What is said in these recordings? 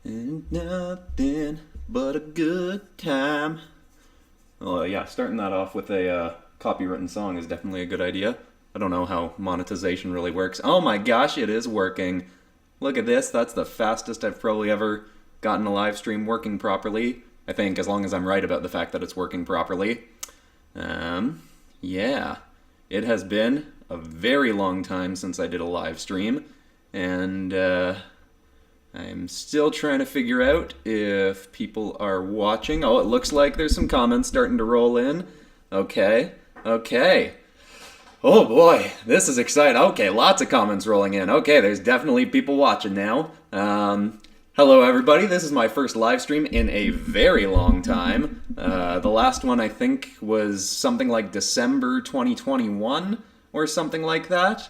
Ain't nothing but a good time. Oh yeah, starting that off with a copywritten song is definitely a good idea. I don't know how monetization really works. Oh my gosh, it is working. Look at this, that's the fastest I've probably ever gotten a live stream working properly. I think, as long as I'm right about the fact that it's working properly. Yeah. It has been a very long time since I did a live stream, and I'm still trying to figure out if people are watching. Oh, it looks like there's some comments starting to roll in. Okay. Oh boy, this is exciting. Okay, lots of comments rolling in. Okay, there's definitely people watching now. Hello everybody, this is my first live stream in a very long time. The last one I think was something like December 2021 or something like that.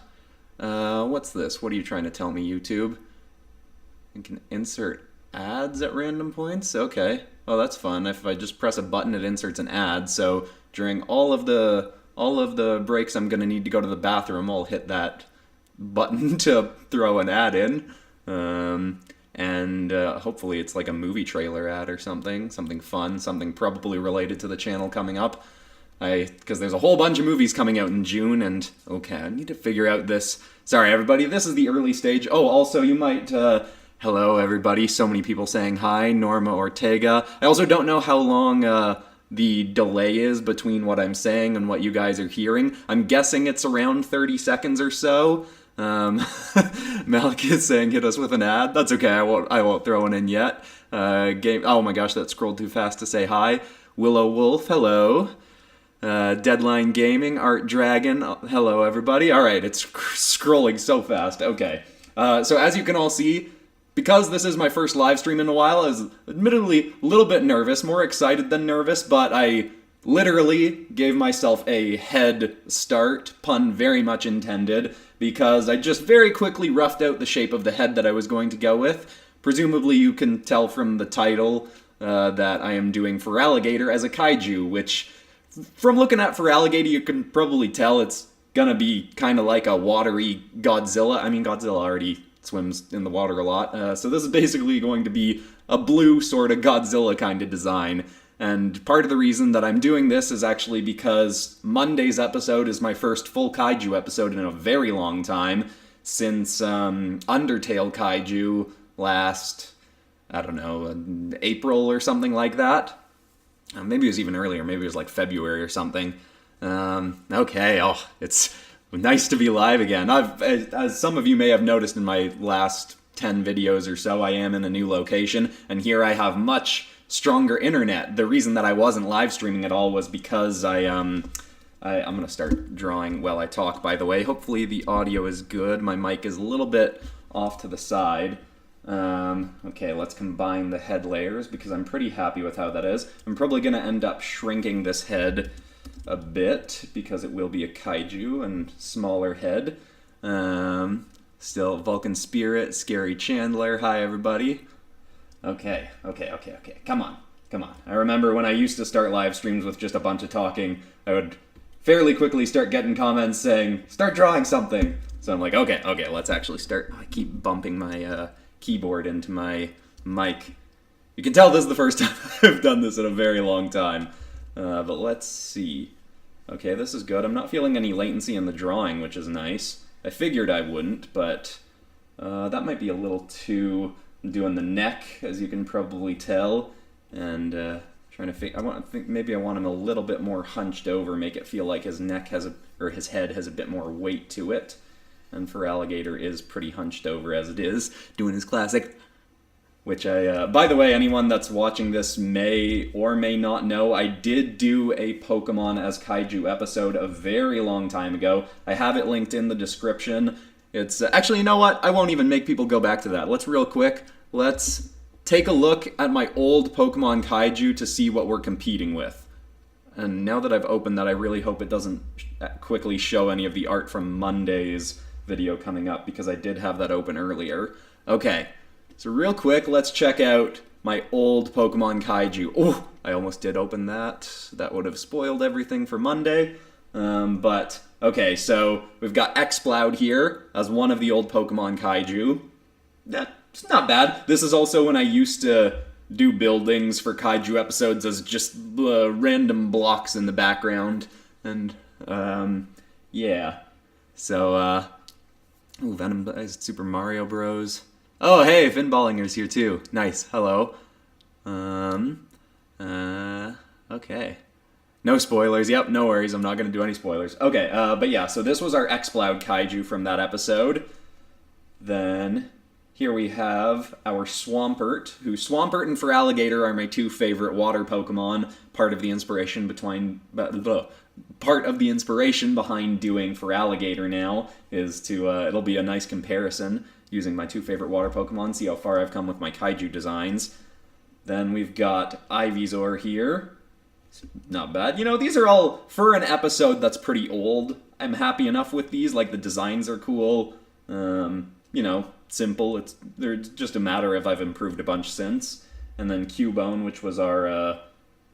What's this? What are you trying to tell me, YouTube? You can insert ads at random points? Okay. Oh, that's fun. If I just press a button, it inserts an ad. So during all of the breaks I'm going to need to go to the bathroom, I'll hit that button to throw an ad in. And hopefully it's like a movie trailer ad or something fun, something probably related to the channel coming up. Because there's a whole bunch of movies coming out in June, and okay, I need to figure out this. Sorry everybody, this is the early stage. Oh, also you might, hello everybody, so many people saying hi, Norma Ortega. I also don't know how long the delay is between what I'm saying and what you guys are hearing. I'm guessing it's around 30 seconds or so. Malik is saying hit us with an ad. That's okay, I won't throw one in yet. Oh my gosh, that scrolled too fast to say hi. Willow Wolf, hello. Deadline Gaming, Art Dragon, hello everybody. Alright, it's scrolling so fast. Okay. So as you can all see, because this is my first live stream in a while, I was admittedly a little bit nervous, more excited than nervous, but I literally gave myself a head start, pun very much intended, because I just very quickly roughed out the shape of the head that I was going to go with. Presumably you can tell from the title that I am doing FERALIGATR as a kaiju, which, from looking at FERALIGATR, you can probably tell it's gonna be kind of like a watery Godzilla. I mean, Godzilla already swims in the water a lot, so this is basically going to be a blue sort of Godzilla kind of design. And part of the reason that I'm doing this is actually because Monday's episode is my first full kaiju episode in a very long time, since Undertale Kaiju last, I don't know, April or something like that. Maybe it was even earlier, maybe it was like February or something. Okay, oh, it's nice to be live again. As some of you may have noticed in my last 10 videos or so, I am in a new location, and here I have much stronger internet. The reason that I wasn't live streaming at all was because I'm gonna start drawing while I talk, by the way. Hopefully the audio is good. My mic is a little bit off to the side. Okay, let's combine the head layers because I'm pretty happy with how that is. I'm probably gonna end up shrinking this head a bit because it will be a kaiju and smaller head. Still Vulcan Spirit, Scary Chandler, hi everybody. Okay. Come on. I remember when I used to start live streams with just a bunch of talking, I would fairly quickly start getting comments saying, start drawing something. So I'm like, okay, let's actually start. I keep bumping my keyboard into my mic. You can tell this is the first time I've done this in a very long time. But let's see. Okay, this is good. I'm not feeling any latency in the drawing, which is nice. I figured I wouldn't, but that might be a little too... I'm doing the neck, as you can probably tell, and trying to think. Maybe I want him a little bit more hunched over, make it feel like his neck has his head has a bit more weight to it. And FERALIGATR is pretty hunched over as it is, doing his classic. Which by the way, anyone that's watching this may or may not know, I did do a Pokemon as Kaiju episode a very long time ago. I have it linked in the description. It's actually, you know what? I won't even make people go back to that. Let's take a look at my old Pokemon Kaiju to see what we're competing with. And now that I've opened that, I really hope it doesn't quickly show any of the art from Monday's video coming up, because I did have that open earlier. Okay, so real quick, let's check out my old Pokemon Kaiju. Oh, I almost did open that. That would have spoiled everything for Monday. But, okay, so we've got Exploud here as one of the old Pokemon Kaiju. That it's not bad. This is also when I used to do buildings for kaiju episodes as just random blocks in the background. And, yeah. So, ooh, Venom, Super Mario Bros. Oh, hey, Finn Bollinger's here too. Nice, hello. Okay. No spoilers, yep, no worries, I'm not gonna do any spoilers. Okay, but yeah, so this was our Exploud kaiju from that episode. Then, here we have our Swampert, who Swampert and FERALIGATR are my two favorite water Pokemon. Part of the inspiration behind doing FERALIGATR now is to, it'll be a nice comparison using my two favorite water Pokemon, see how far I've come with my kaiju designs. Then we've got Ivysaur here. Not bad. You know, these are all, for an episode that's pretty old, I'm happy enough with these. Like, the designs are cool. You know, simple. They're just a matter of I've improved a bunch since. And then Cubone, which was our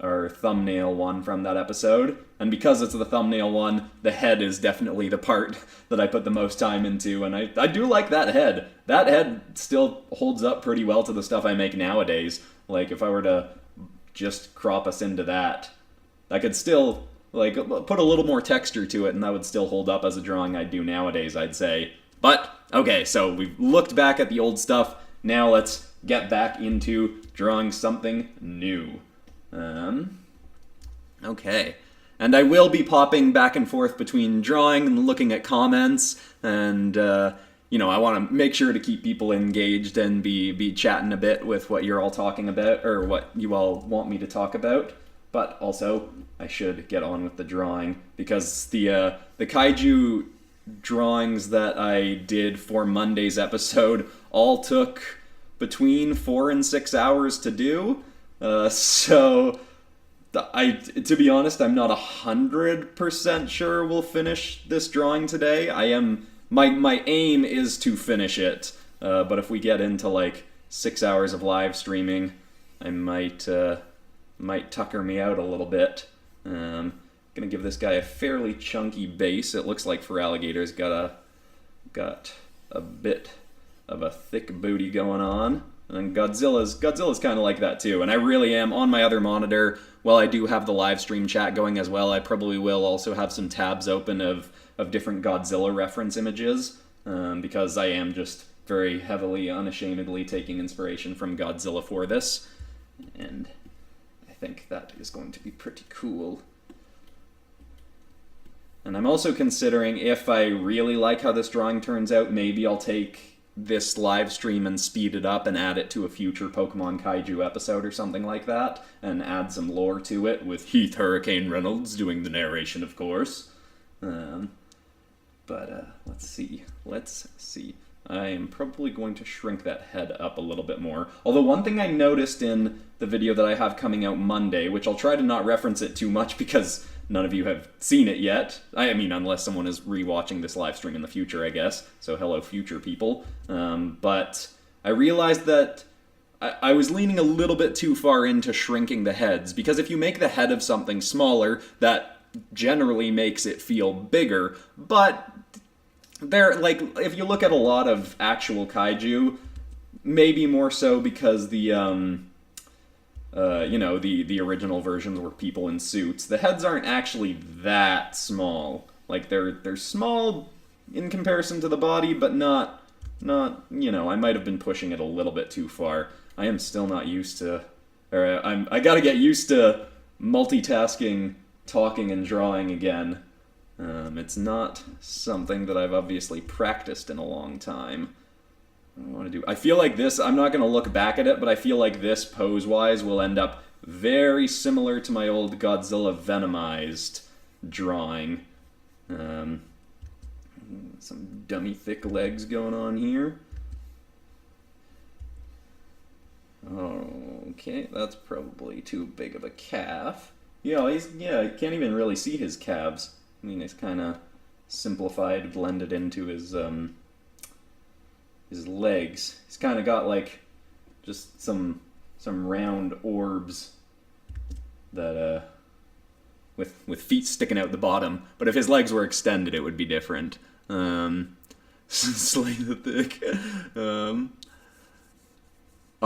thumbnail one from that episode. And because it's the thumbnail one, the head is definitely the part that I put the most time into. And I do like that head. That head still holds up pretty well to the stuff I make nowadays. Like, if I were to just crop us into that, I could still, like, put a little more texture to it, and that would still hold up as a drawing I'd do nowadays, I'd say. But, okay, so we've looked back at the old stuff. Now let's get back into drawing something new. Okay. And I will be popping back and forth between drawing and looking at comments, and, you know, I want to make sure to keep people engaged and be chatting a bit with what you're all talking about, or what you all want me to talk about. But also, I should get on with the drawing, because the kaiju drawings that I did for Monday's episode all took between 4 and 6 hours to do. So, to be honest, I'm not 100% sure we'll finish this drawing today. My aim is to finish it, but if we get into like 6 hours of live streaming, I might tucker me out a little bit. Gonna give this guy a fairly chunky base. It looks like FERALIGATR's got a bit of a thick booty going on. And Godzilla's kind of like that too. And I really am on my other monitor. While I do have the live stream chat going as well, I probably will also have some tabs open of different Godzilla reference images, because I am just very heavily, unashamedly taking inspiration from Godzilla for this. And I think that is going to be pretty cool. And I'm also considering, if I really like how this drawing turns out, maybe I'll take this live stream and speed it up and add it to a future Pokemon Kaiju episode or something like that, and add some lore to it, with Heath Hurricane Reynolds doing the narration, of course. Let's see. I am probably going to shrink that head up a little bit more. Although one thing I noticed in the video that I have coming out Monday, which I'll try to not reference it too much because none of you have seen it yet. I mean, unless someone is rewatching this live stream in the future, I guess. So hello, future people. But I realized that I was leaning a little bit too far into shrinking the heads, because if you make the head of something smaller, that generally makes it feel bigger. But if you look at a lot of actual kaiju, maybe more so because the original versions were people in suits, the heads aren't actually that small. Like, they're small in comparison to the body, but not, I might have been pushing it a little bit too far. I am still not used to, I gotta get used to multitasking, talking, and drawing again. It's not something that I've obviously practiced in a long time. I feel like this, I'm not going to look back at it, but I feel like this, pose-wise, will end up very similar to my old Godzilla Venomized drawing. Some dummy thick legs going on here. Okay, that's probably too big of a calf. I can't even really see his calves. I mean, it's kind of simplified, blended into his legs. He's kind of got like just some round orbs that with feet sticking out the bottom. But if his legs were extended, it would be different. Slay the thick.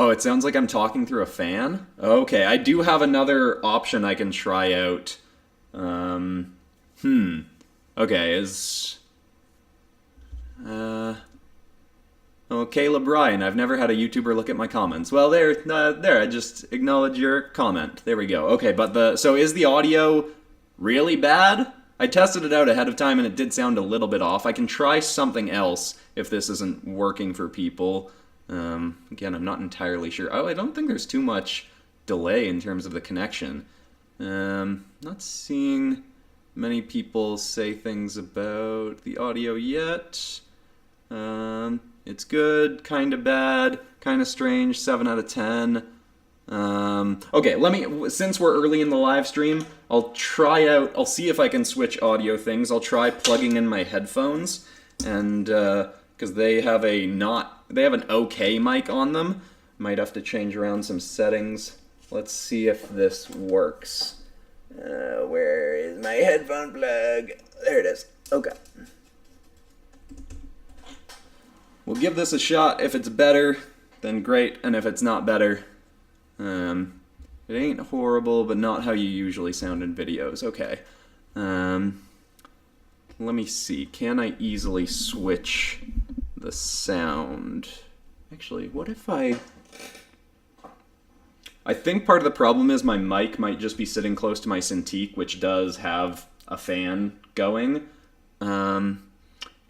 Oh, it sounds like I'm talking through a fan? Okay, I do have another option I can try out. Okay, Oh, Caleb Ryan, I've never had a YouTuber look at my comments. Well, there, I just acknowledge your comment. There we go. Okay, but so is the audio really bad? I tested it out ahead of time and it did sound a little bit off. I can try something else if this isn't working for people. Again, I'm not entirely sure. Oh, I don't think there's too much delay in terms of the connection. Not seeing many people say things about the audio yet. It's good, kind of bad, kind of strange, 7 out of 10. Okay, since we're early in the live stream, I'll see if I can switch audio things. I'll try plugging in my headphones, and, because they have an okay mic on them. Might have to change around some settings. Let's see if this works. Where is my headphone plug? There it is. Okay. We'll give this a shot. If it's better, then great. And if it's not better, it ain't horrible, but not how you usually sound in videos. Okay. Let me see. Can I easily switch the sound? Actually, what if I think part of the problem is my mic might just be sitting close to my Cintiq, which does have a fan going. But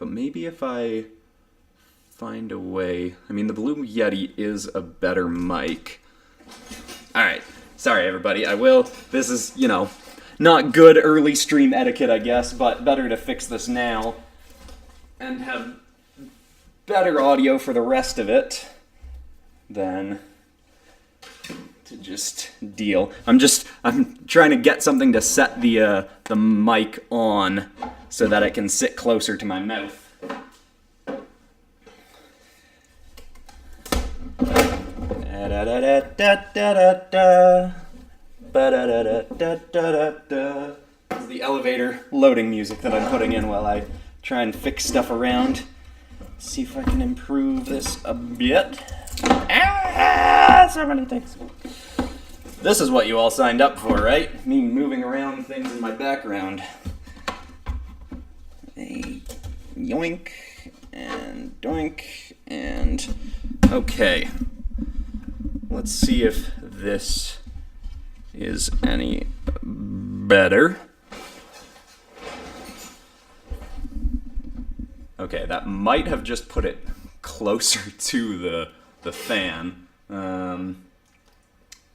maybe if I find a way. I mean, the Blue Yeti is a better mic. Alright, sorry everybody, this is, not good early stream etiquette, I guess, but better to fix this now and have better audio for the rest of it than to just deal. I'm trying to get something to set the mic on so that it can sit closer to my mouth. This is the elevator loading music that I'm putting in while I try and fix stuff around. See if I can improve this a bit. So many things. This is what you all signed up for, right? Me moving around things in my background. Yoink and doink and okay. Let's see if this is any better. Okay, that might have just put it closer to the fan.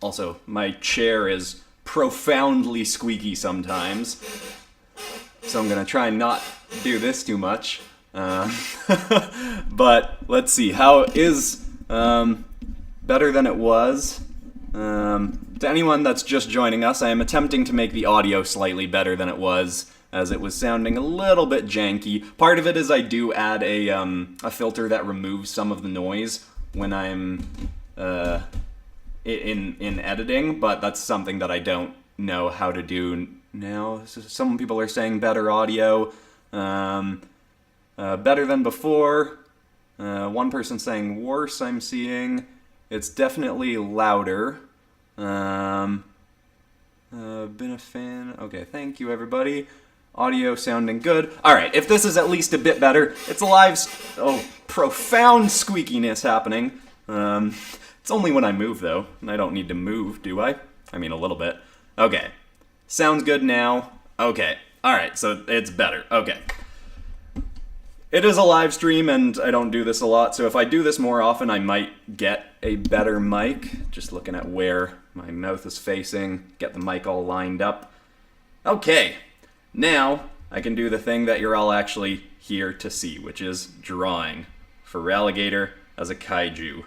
Also, my chair is profoundly squeaky sometimes, so I'm gonna try and not do this too much. But let's see, how is better than it was? To anyone that's just joining us, I am attempting to make the audio slightly better than it was, as it was sounding a little bit janky. Part of it is I do add a filter that removes some of the noise when I'm in editing, but that's something that I don't know how to do now. Some people are saying better audio, better than before. One person saying worse, I'm seeing. It's definitely louder. Been a fan. Okay, thank you everybody. Audio sounding good. Alright, if this is at least a bit better, it's a live... profound squeakiness happening. It's only when I move, though, and I don't need to move, do I? I mean, a little bit. Okay. Sounds good now. Okay. Alright, so it's better. Okay. It is a live stream, and I don't do this a lot, so if I do this more often, I might get a better mic. Just looking at where my mouth is facing, get the mic all lined up. Okay. Now, I can do the thing that you're all actually here to see, which is drawing FERALIGATR as a kaiju.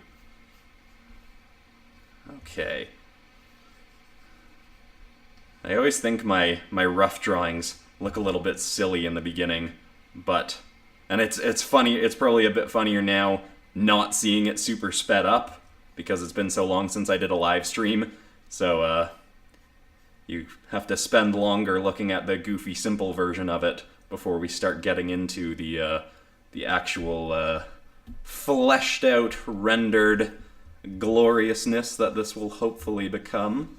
Okay. I always think my rough drawings look a little bit silly in the beginning, but... And it's funny, it's probably a bit funnier now not seeing it super sped up, because it's been so long since I did a live stream, so you have to spend longer looking at the goofy, simple version of it before we start getting into the actual fleshed out, rendered gloriousness that this will hopefully become.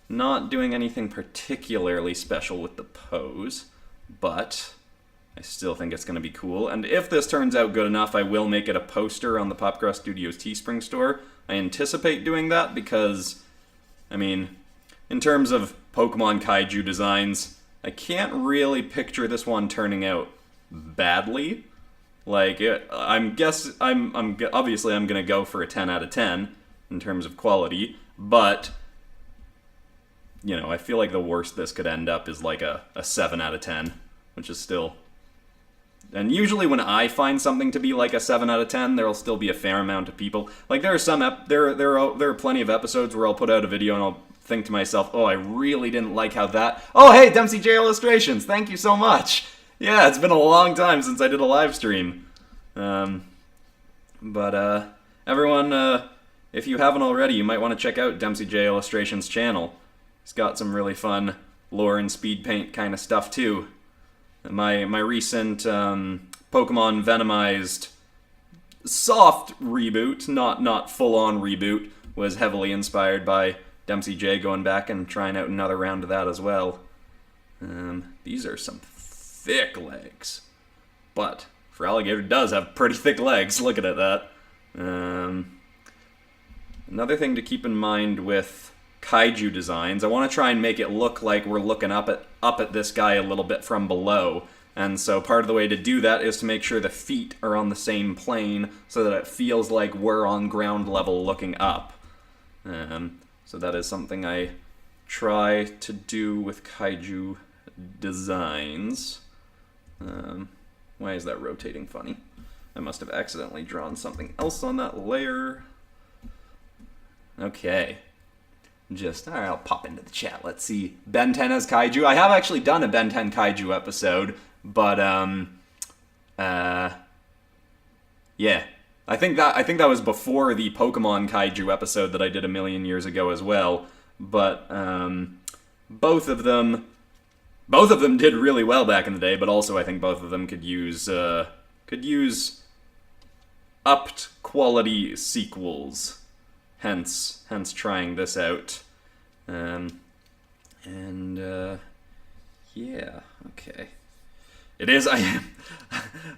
Not doing anything particularly special with the pose, but I still think it's going to be cool. And if this turns out good enough, I will make it a poster on the PopCross Studios Teespring store. I anticipate doing that because, I mean, in terms of Pokemon kaiju designs, I can't really picture this one turning out badly. Like, obviously I'm gonna go for a 10 out of 10 in terms of quality, but you know, I feel like the worst this could end up is like a 7 out of 10, which is still. And usually when I find something to be like a 7 out of 10, there'll still be a fair amount of people. Like there are there are plenty of episodes where I'll put out a video and I'll think to myself, oh, I really didn't like how that. Oh, hey, Dempsey J Illustrations, thank you so much. Yeah, it's been a long time since I did a live stream. Everyone, if you haven't already, you might want to check out Dempsey J Illustrations' channel. He's got some really fun lore and speed paint kind of stuff too. My recent Pokemon Venomized soft reboot, not full-on reboot, was heavily inspired by Dempsey J going back and trying out another round of that as well. These are some thick legs. But Feraligatr does have pretty thick legs. Look at that. Another thing to keep in mind with kaiju designs, I want to try and make it look like we're looking up at this guy a little bit from below. And so part of the way to do that is to make sure the feet are on the same plane so that it feels like we're on ground level looking up. So that is something I try to do with kaiju designs. Why is that rotating funny? I must have accidentally drawn something else on that layer. Okay. Alright, I'll pop into the chat. Let's see. Ben 10 as kaiju. I have actually done a Ben 10 kaiju episode, but yeah. I think that was before the Pokemon kaiju episode that I did a million years ago as well. But both of them did really well back in the day, but also I think both of them could use upped quality sequels. Hence trying this out. Yeah, okay. It is, I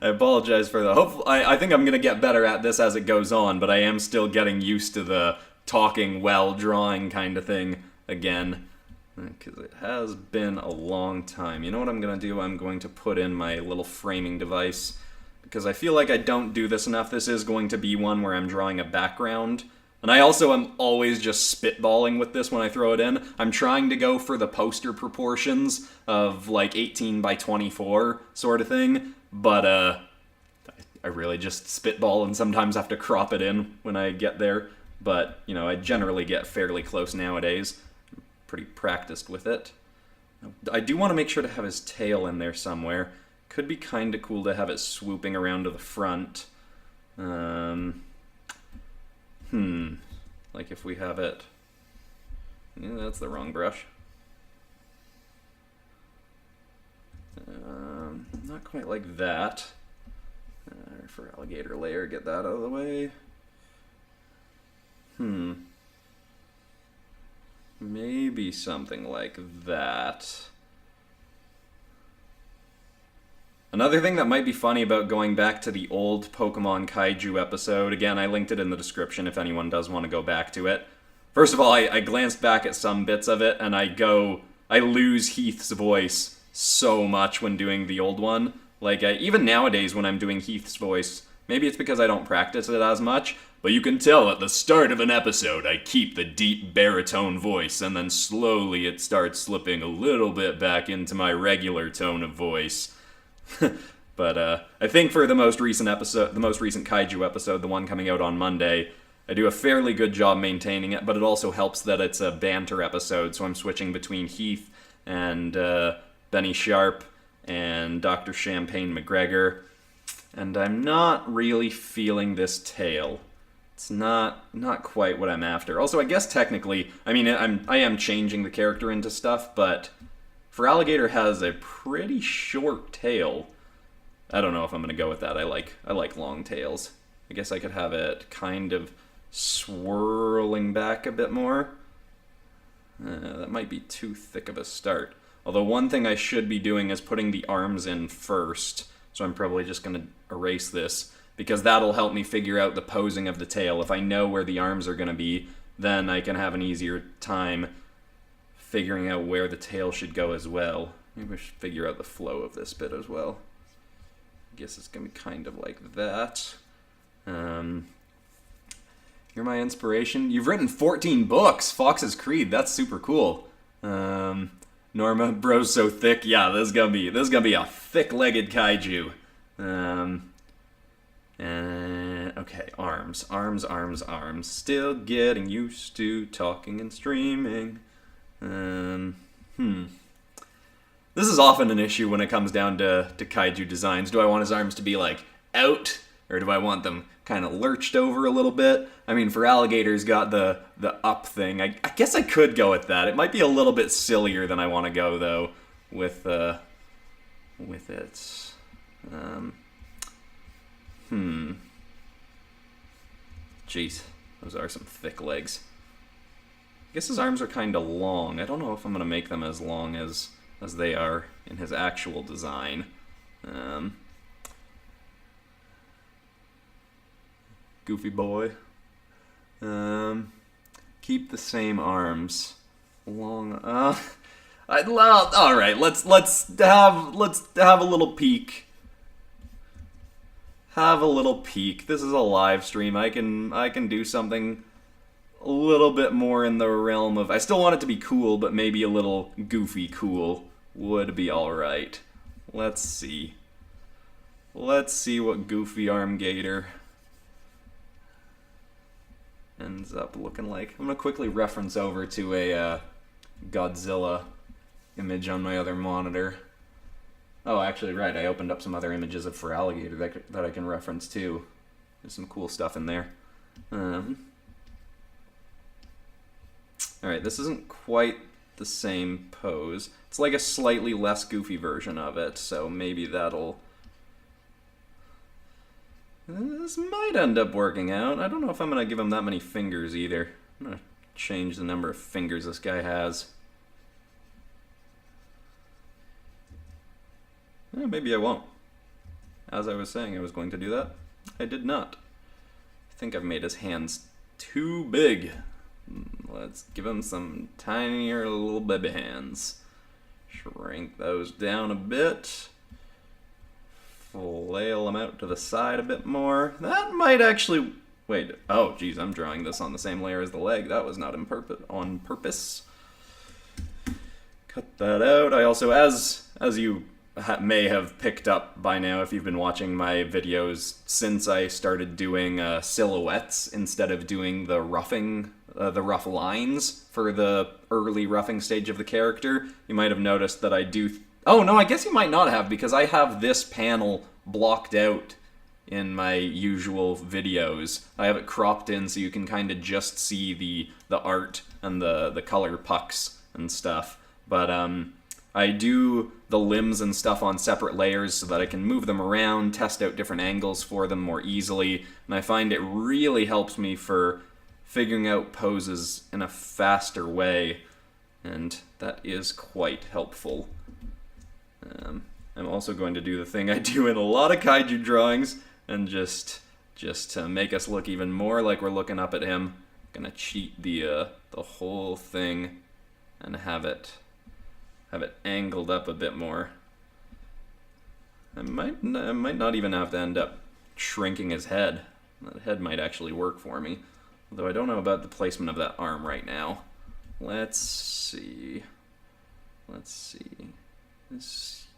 apologize for that. Hopefully, I think I'm going to get better at this as it goes on, but I am still getting used to the talking while drawing kind of thing again. Because it has been a long time. You know what I'm going to do? I'm going to put in my little framing device. Because I feel like I don't do this enough. This is going to be one where I'm drawing a background. And I also am always just spitballing with this when I throw it in. I'm trying to go for the poster proportions of like 18 by 24 sort of thing. But I really just spitball and sometimes have to crop it in when I get there. But, you know, I generally get fairly close nowadays. I'm pretty practiced with it. I do want to make sure to have his tail in there somewhere. Could be kind of cool to have it swooping around to the front. Like if we have it... Yeah, that's the wrong brush. Not quite like that. For alligator layer, get that out of the way. Maybe something like that. Another thing that might be funny about going back to the old Pokemon Kaiju episode, again, I linked it in the description if anyone does want to go back to it. First of all, I glanced back at some bits of it, and I lose Heath's voice so much when doing the old one. Like, even nowadays when I'm doing Heath's voice, maybe it's because I don't practice it as much, but you can tell at the start of an episode I keep the deep baritone voice, and then slowly it starts slipping a little bit back into my regular tone of voice. But I think for the most recent Kaiju episode, the one coming out on Monday, I do a fairly good job maintaining it, but it also helps that it's a banter episode, so I'm switching between Heath and Benny Sharp and Dr. Champagne McGregor, and I'm not really feeling this tail. It's not quite what I'm after. Also, I guess technically, I mean, I am changing the character into stuff, but Feraligatr has a pretty short tail. I don't know if I'm going to go with that. I like long tails. I guess I could have it kind of swirling back a bit more. That might be too thick of a start. Although one thing I should be doing is putting the arms in first. So I'm probably just going to erase this, because that'll help me figure out the posing of the tail. If I know where the arms are going to be, then I can have an easier time figuring out where the tail should go as well. Maybe we should figure out the flow of this bit as well. I guess it's going to be kind of like that. You're my inspiration. You've written 14 books. Fox's Creed. That's super cool. Norma, bro's so thick. Yeah, this is gonna be a thick-legged kaiju. Okay, arms. Still getting used to talking and streaming. This is often an issue when it comes down to kaiju designs. Do I want his arms to be like out, or do I want them kind of lurched over a little bit? I mean, FERALIGATR's got the up thing. I guess I could go with that. It might be a little bit sillier than I want to go, though, with it. Jeez, those are some thick legs. I guess his arms are kind of long. I don't know if I'm going to make them as long as they are in his actual design. Goofy boy. Keep the same arms. Long. All right. Let's have a little peek. Have a little peek. This is a live stream. I can do something a little bit more in the realm of. I still want it to be cool, but maybe a little goofy cool would be all right. Let's see. Let's see what Goofy Arm Gator ends up looking like. I'm gonna quickly reference over to a Godzilla image on my other monitor. Oh, actually, right. I opened up some other images of FERALIGATR that I can reference too. There's some cool stuff in there. All right, this isn't quite the same pose. It's like a slightly less goofy version of it, so maybe that'll. This might end up working out. I don't know if I'm going to give him that many fingers either. I'm going to change the number of fingers this guy has. Maybe I won't. As I was saying I was going to do that, I did not. I think I've made his hands too big. Let's give him some tinier little baby hands. Shrink those down a bit. Flail them out to the side a bit more. That might actually. Wait. Oh, geez, I'm drawing this on the same layer as the leg. That was not on purpose. Cut that out. I also, as you may have picked up by now if you've been watching my videos, since I started doing silhouettes instead of doing the roughing, the rough lines for the early roughing stage of the character, you might have noticed that I do. Oh no, I guess you might not have, because I have this panel blocked out in my usual videos. I have it cropped in so you can kind of just see the art and the color pucks and stuff. But I do the limbs and stuff on separate layers so that I can move them around, test out different angles for them more easily, and I find it really helps me for figuring out poses in a faster way, and that is quite helpful. I'm also going to do the thing I do in a lot of kaiju drawings, and just to make us look even more like we're looking up at him, I'm gonna cheat the whole thing and have it angled up a bit more. I might not even have to end up shrinking his head. That head might actually work for me, although I don't know about the placement of that arm right now. Let's see.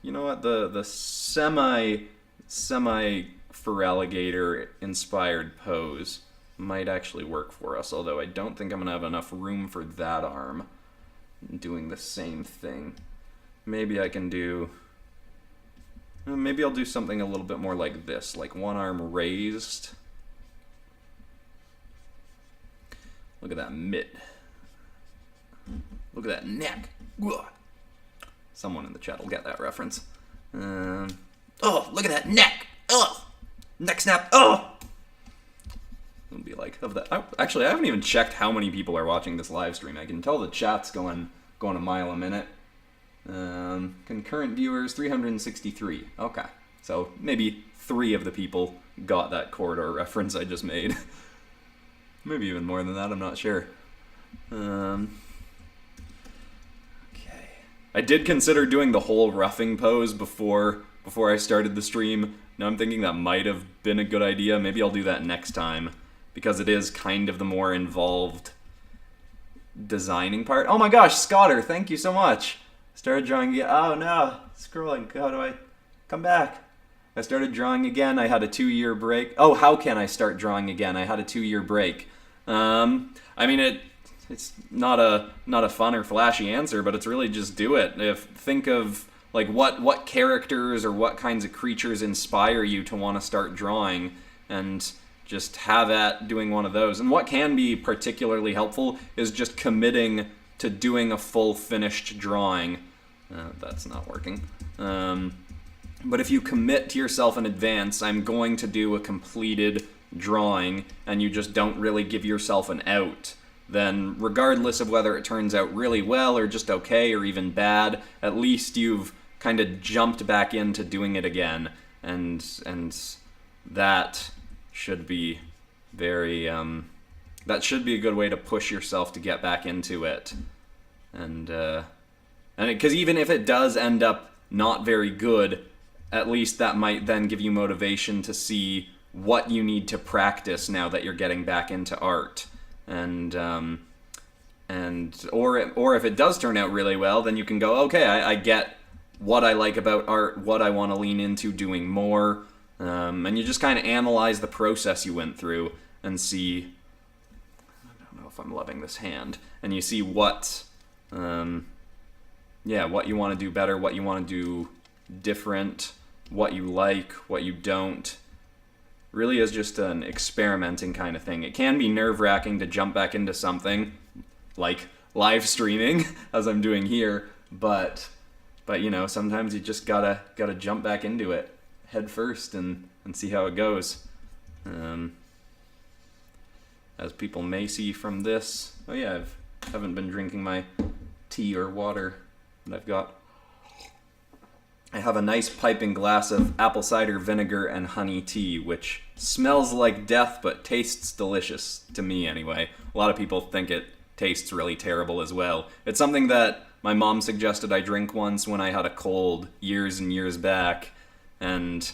You know what? The semi FERALIGATR inspired pose might actually work for us, although I don't think I'm gonna have enough room for that arm doing the same thing. Maybe I can do. Maybe I'll do something a little bit more like this, like one arm raised. Look at that mitt. Look at that neck. Someone in the chat will get that reference. Oh, look at that neck. Oh, neck snap. Oh. It'll be like like. Actually, I haven't even checked how many people are watching this live stream. I can tell the chat's going a mile a minute. Concurrent viewers, 363. Okay, so maybe 3 of the people got that corridor reference I just made. Maybe even more than that, I'm not sure. Okay. I did consider doing the whole roughing pose before I started the stream. Now I'm thinking that might have been a good idea. Maybe I'll do that next time, because it is kind of the more involved designing part. Oh my gosh, Scotter, thank you so much. Started drawing again. Oh no, scrolling. How do I come back? I started drawing again. I had a 2-year break. Oh, how can I start drawing again? I had a 2-year break. I mean, it's not a fun or flashy answer, but it's really just do it. Think of like what characters or what kinds of creatures inspire you to want to start drawing, and just have at doing one of those. And what can be particularly helpful is just committing to doing a full finished drawing. That's not working. But if you commit to yourself in advance, I'm going to do a completed drawing, and you just don't really give yourself an out, then regardless of whether it turns out really well or just okay or even bad, at least you've kind of jumped back into doing it again, and that should be very that should be a good way to push yourself to get back into it. And because even if it does end up not very good, at least that might then give you motivation to see what you need to practice now that you're getting back into art. Or if it does turn out really well, then you can go, okay, I get what I like about art, what I want to lean into doing more, and you just kind of analyze the process you went through and see, I don't know if I'm loving this hand, and you see what you want to do better, what you want to do different, what you like, what you don't. Really is just an experimenting kind of thing. It can be nerve-wracking to jump back into something like live streaming, as I'm doing here, but you know, sometimes you just gotta jump back into it head first and see how it goes. As people may see from this, oh yeah, I haven't been drinking my tea or water that I have a nice piping glass of apple cider vinegar and honey tea, which smells like death but tastes delicious, to me anyway. A lot of people think it tastes really terrible as well. It's something that my mom suggested I drink once when I had a cold years and years back, and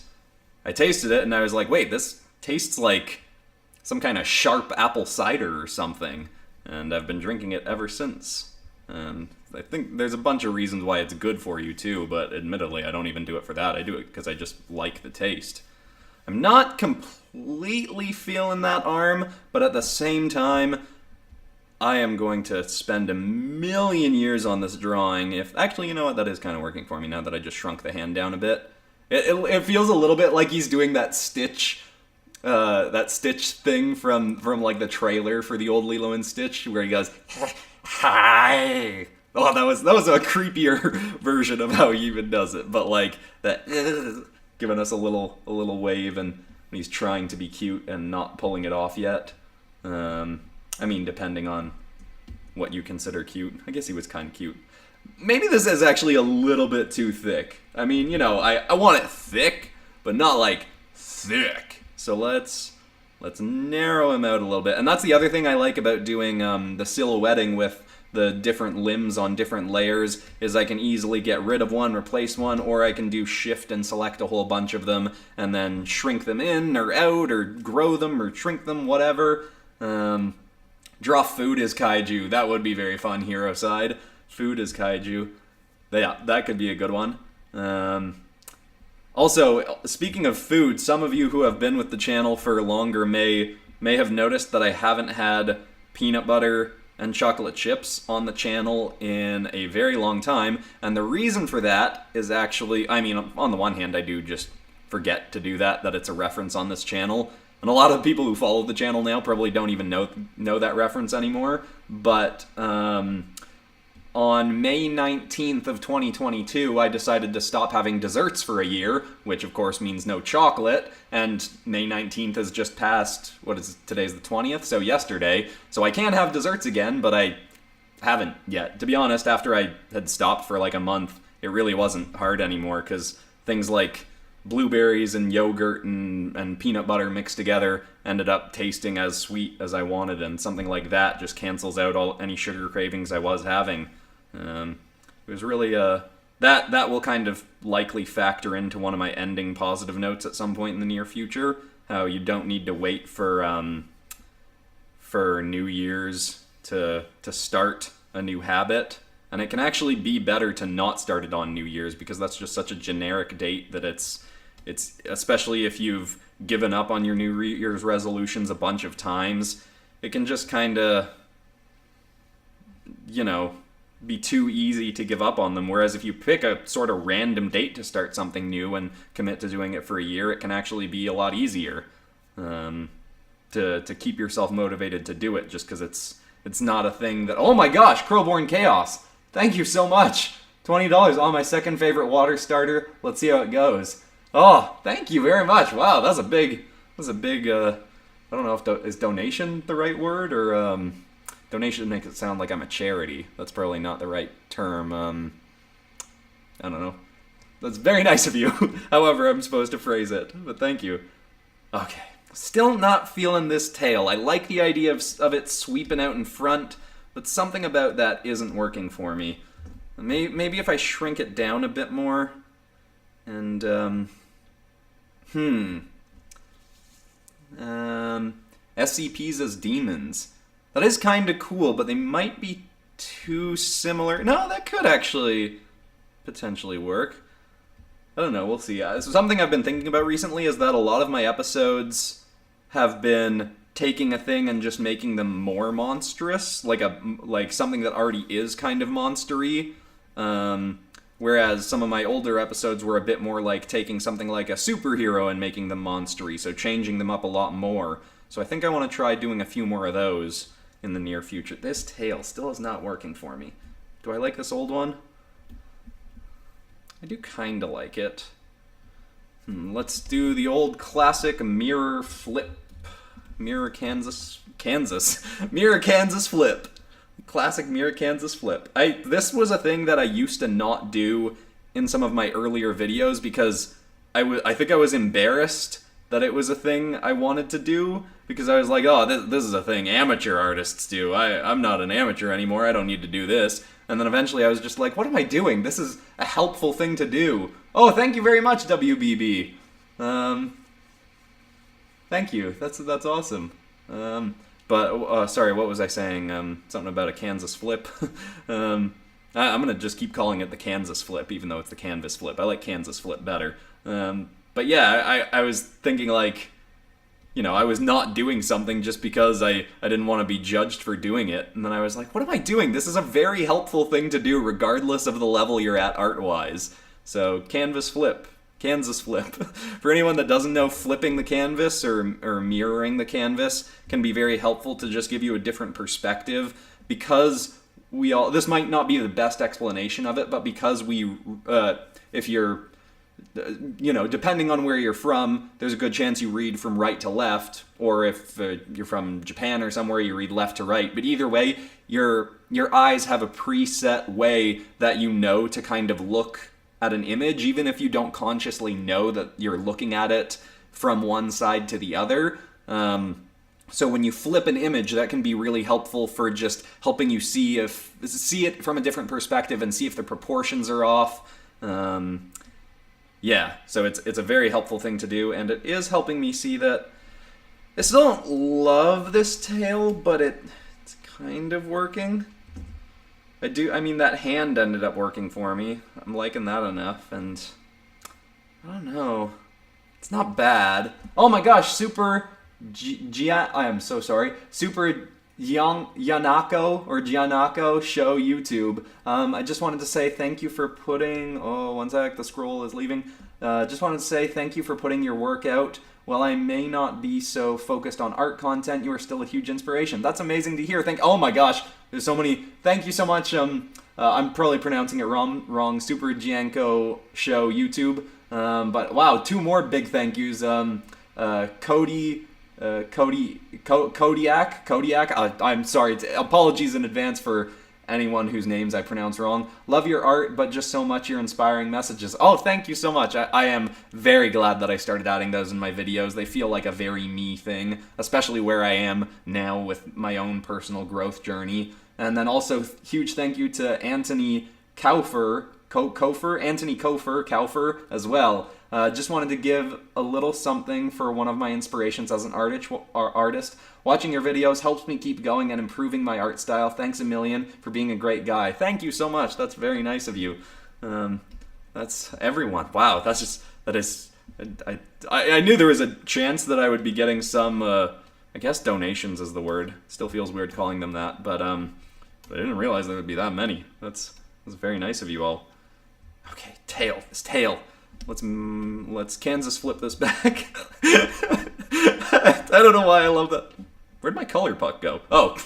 I tasted it and I was like, wait, this tastes like some kind of sharp apple cider or something, and I've been drinking it ever since. And I think there's a bunch of reasons why it's good for you too, but admittedly I don't even do it for that. I do it because I just like the taste. I'm not completely feeling that arm, but at the same time, I am going to spend a million years on this drawing. Actually, you know what, that is kind of working for me now that I just shrunk the hand down a bit. It feels a little bit like he's doing that Stitch thing from like the trailer for the old Lilo and Stitch, where he goes, hi. Oh, that was a creepier version of how he even does it, but like that, giving us a little wave, and he's trying to be cute and not pulling it off yet. I mean, depending on what you consider cute. I guess he was kind of cute. Maybe this is actually a little bit too thick. I mean, you know, I want it thick, but not like thick. So let's narrow him out a little bit. And that's the other thing I like about doing the silhouetting with the different limbs on different layers, is I can easily get rid of one, replace one, or I can do shift and select a whole bunch of them and then shrink them in or out or grow them or shrink them, whatever. Draw food as kaiju. That would be very fun, hero side. Food as kaiju. Yeah, that could be a good one. Also, speaking of food, some of you who have been with the channel for longer may have noticed that I haven't had peanut butter and chocolate chips on the channel in a very long time, and the reason for that is actually, I mean, on the one hand, I do just forget to do that it's a reference on this channel, and a lot of people who follow the channel now probably don't even know that reference anymore, but on May 19th of 2022, I decided to stop having desserts for a year, which of course means no chocolate, and May 19th has just passed, today's the 20th, so yesterday, so I can have desserts again, but I haven't yet. To be honest, after I had stopped for like a month, it really wasn't hard anymore, because things like blueberries and yogurt and peanut butter mixed together ended up tasting as sweet as I wanted, and something like that just cancels out any sugar cravings I was having. It was really that will kind of likely factor into one of my ending positive notes at some point in the near future. How you don't need to wait for New Year's to start a new habit, and it can actually be better to not start it on New Year's, because that's just such a generic date that it's especially if you've given up on your New Year's resolutions a bunch of times, it can just kind of, be too easy to give up on them. Whereas if you pick a sort of random date to start something new and commit to doing it for a year, it can actually be a lot easier to keep yourself motivated to do it, just because it's not a thing that... Oh my gosh, Crowborn Chaos! Thank you so much! $20 on my second favorite water starter. Let's see how it goes. Oh, thank you very much. Wow, that's a big, I don't know if is donation the right word, or donation makes it sound like I'm a charity. That's probably not the right term. I don't know. That's very nice of you, however I'm supposed to phrase it, but thank you. Okay, still not feeling this tail. I like the idea of it sweeping out in front, but something about that isn't working for me. Maybe if I shrink it down a bit more, and, SCPs as demons. That is kind of cool, but they might be too similar. No, that could actually potentially work. I don't know, we'll see. Something I've been thinking about recently is that a lot of my episodes have been taking a thing and just making them more monstrous, like something that already is kind of monstery. Whereas some of my older episodes were a bit more like taking something like a superhero and making them monstery, so changing them up a lot more. So I think I want to try doing a few more of those in the near future. This tail still is not working for me. Do I like this old one? I do kind of like it. Let's do the old classic mirror flip. Mirror Kansas flip. Classic mirror Kansas flip. This was a thing that I used to not do in some of my earlier videos because I think I was embarrassed that it was a thing I wanted to do, because I was like, oh, this is a thing amateur artists do. I'm not an amateur anymore. I don't need to do this. And then eventually I was just like, what am I doing? This is a helpful thing to do. Oh, thank you very much, WBB. Thank you. That's awesome. Sorry, what was I saying? Something about a Kansas flip. I'm going to just keep calling it the Kansas flip, even though it's the canvas flip. I like Kansas flip better. But yeah, I was thinking like, I was not doing something just because I didn't want to be judged for doing it. And then I was like, what am I doing? This is a very helpful thing to do regardless of the level you're at art-wise. So, Kansas flip. For anyone that doesn't know, flipping the canvas or mirroring the canvas can be very helpful to just give you a different perspective, because this might not be the best explanation of it, but because if you're, depending on where you're from, there's a good chance you read from right to left, or if you're from Japan or somewhere, you read left to right. But either way, your eyes have a preset way that to kind of look at an image, even if you don't consciously know that you're looking at it from one side to the other. So when you flip an image, that can be really helpful for just helping you see it from a different perspective and see if the proportions are off. Yeah, so it's a very helpful thing to do, and it is helping me see that I still don't love this tail, but it's kind of working. That hand ended up working for me. I'm liking that enough, and I don't know. It's not bad. Oh my gosh, Super I am so sorry. Super Giannaco show YouTube. I just wanted to say thank you for putting... Oh, one sec, the scroll is leaving. Just wanted to say thank you for putting your work out. While I may not be so focused on art content, you are still a huge inspiration. That's amazing to hear. Oh my gosh, there's so many. Thank you so much. I'm probably pronouncing it wrong. Super Gianco Show YouTube. But wow, 2 more big thank yous. Kodiak. I'm sorry. Apologies in advance for anyone whose names I pronounce wrong. Love your art, but just so much your inspiring messages. Oh, thank you so much. I am very glad that I started adding those in my videos. They feel like a very me thing, especially where I am now with my own personal growth journey. And then also huge thank you to Anthony Kaufer as well. Just wanted to give a little something for one of my inspirations as an artist. Watching your videos helps me keep going and improving my art style. Thanks a million for being a great guy. Thank you so much. That's very nice of you. That's everyone. Wow, I knew there was a chance that I would be getting some, I guess donations is the word. Still feels weird calling them that, but I didn't realize there would be that many. That's very nice of you all. Okay, this tail. Let's Kansas flip this back. I don't know why I love that. Where'd my color puck go? Oh,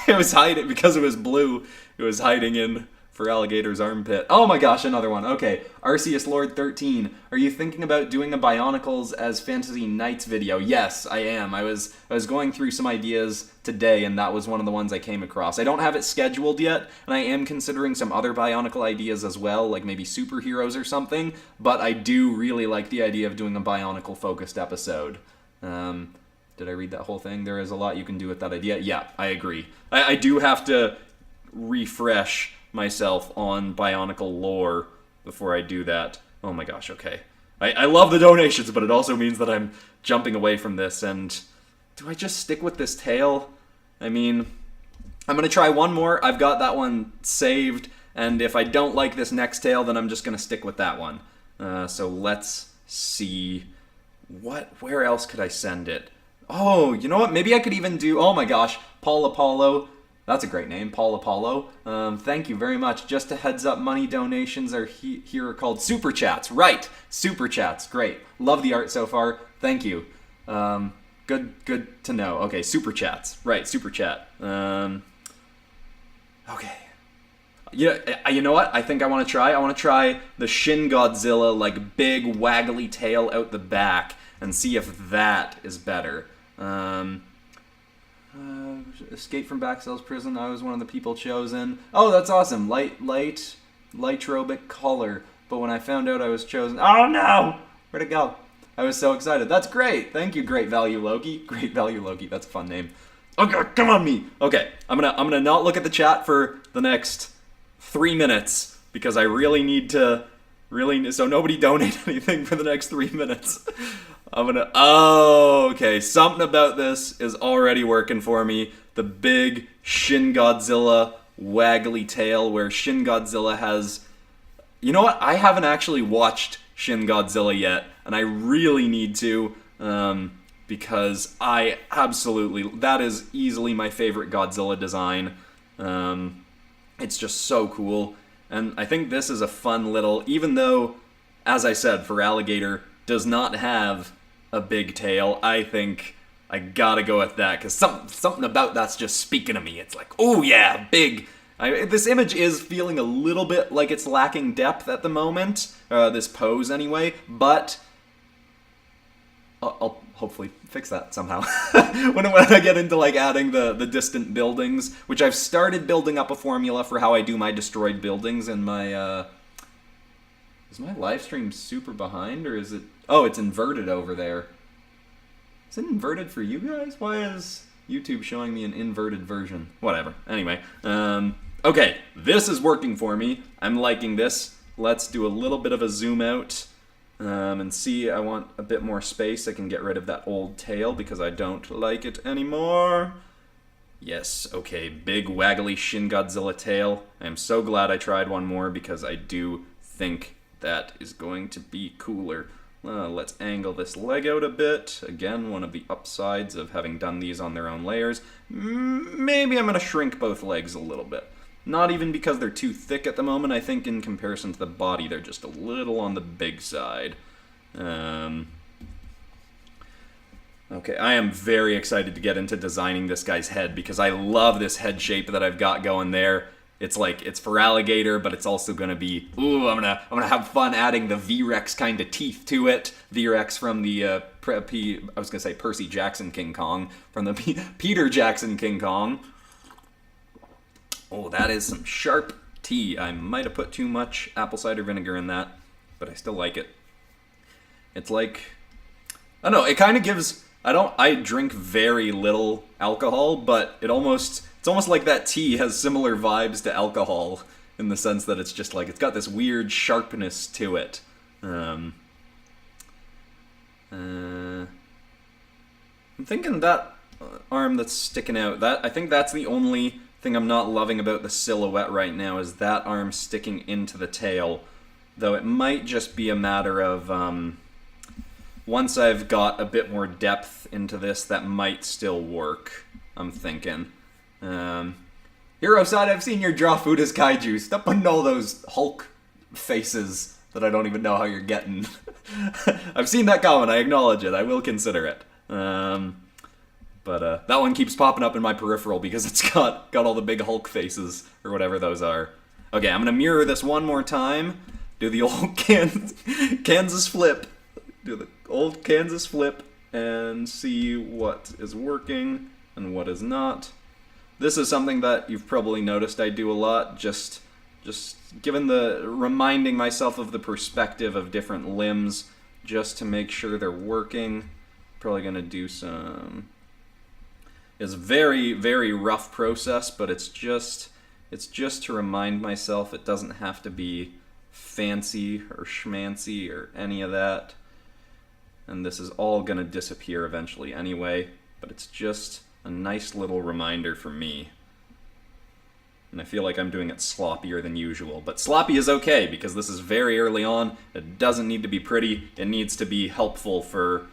it was hiding because it was blue. It was hiding in FERALIGATR's armpit. Oh my gosh, another one. Okay, Arceus Lord 13. Are you thinking about doing a Bionicles as Fantasy Nights video? Yes, I am. I was going through some ideas today, and that was one of the ones I came across. I don't have it scheduled yet, and I am considering some other Bionicle ideas as well, like maybe superheroes or something, but I do really like the idea of doing a Bionicle-focused episode. Did I read that whole thing? There is a lot you can do with that idea. Yeah, I agree. I do have to refresh myself on Bionicle lore before I do that. Oh my gosh, okay. I love the donations, but it also means that I'm jumping away from this, and do I just stick with this tail? I mean, I'm going to try one more. I've got that one saved, and if I don't like this next tail, then I'm just going to stick with that one. So let's see. Where else could I send it? Oh, you know what? Maybe I could even do, oh my gosh, Paul Apollo. That's a great name, Paul Apollo. Thank you very much. Just a heads up, money donations are here are called Super Chats. Right, Super Chats, great. Love the art so far, thank you. Good to know. Okay, Super Chats, right, Super Chat. Okay. Yeah, you know what? I think I want to try the Shin Godzilla, like, big waggly tail out the back and see if that is better. Escape from Baxell's prison. I was one of the people chosen. Oh, that's awesome. Lightrobic color. But when I found out I was chosen, oh no! Where'd it go? I was so excited. That's great. Thank you, Great Value Loki. Great Value Loki. That's a fun name. Okay, come on me. Okay, I'm gonna not look at the chat for the next 3 minutes because I really need to. So nobody donate anything for the next 3 minutes. Oh, okay. Something about this is already working for me. The big Shin Godzilla waggly tail where Shin Godzilla has... You know what? I haven't actually watched Shin Godzilla yet, and I really need to, because that is easily my favorite Godzilla design. It's just so cool. And I think this is a fun little, even though, as I said, FERALIGATR does not have a big tail, I think I gotta go with that, because something about that's just speaking to me. It's like, oh yeah, big. This image is feeling a little bit like it's lacking depth at the moment, this pose anyway, but I'll hopefully fix that somehow. when I get into like adding the distant buildings, which I've started building up a formula for how I do my destroyed buildings in my... Is my live stream super behind, or is it... Oh, it's inverted over there. Is it inverted for you guys? Why is YouTube showing me an inverted version? Whatever. Anyway. Okay, this is working for me. I'm liking this. Let's do a little bit of a zoom out and see. I want a bit more space. I can get rid of that old tail because I don't like it anymore. Yes, okay, big waggly Shin Godzilla tail. I'm so glad I tried one more because I do think that is going to be cooler. Let's angle this leg out a bit. Again, one of the upsides of having done these on their own layers. Maybe I'm going to shrink both legs a little bit. Not even because they're too thick at the moment. I think in comparison to the body, they're just a little on the big side. Okay, I am very excited to get into designing this guy's head because I love this head shape that I've got going there. it's FERALIGATR, but it's also gonna be, ooh, I'm gonna have fun adding the V-Rex kind of teeth to it. V-Rex from the I was gonna say Percy Jackson King Kong, from the Peter Jackson King Kong. Oh, that is some sharp tea. I might have put too much apple cider vinegar in that, but I still like it. It's like, I don't know, it kind of gives, I drink very little alcohol, but it's almost like that tea has similar vibes to alcohol, in the sense that it's just like, it's got this weird sharpness to it. I'm thinking that arm that's sticking out, I think that's the only thing I'm not loving about the silhouette right now, is that arm sticking into the tail. Though it might just be a matter of, once I've got a bit more depth into this, that might still work, I'm thinking. Hero Side, I've seen your draw food as kaiju. Stop putting all those Hulk faces that I don't even know how you're getting. I've seen that comment, I acknowledge it, I will consider it. But that one keeps popping up in my peripheral because it's got all the big Hulk faces, or whatever those are. Okay, I'm gonna mirror this one more time. Do the old Kansas flip. Do the old Kansas flip and see what is working and what is not. This is something that you've probably noticed I do a lot, just reminding myself of the perspective of different limbs, just to make sure they're working. Probably gonna do some. It's very, very rough process, but it's just to remind myself it doesn't have to be fancy or schmancy or any of that. And this is all gonna disappear eventually anyway, but it's just a nice little reminder for me. And I feel like I'm doing it sloppier than usual, but sloppy is okay because this is very early on. It doesn't need to be pretty, it needs to be helpful for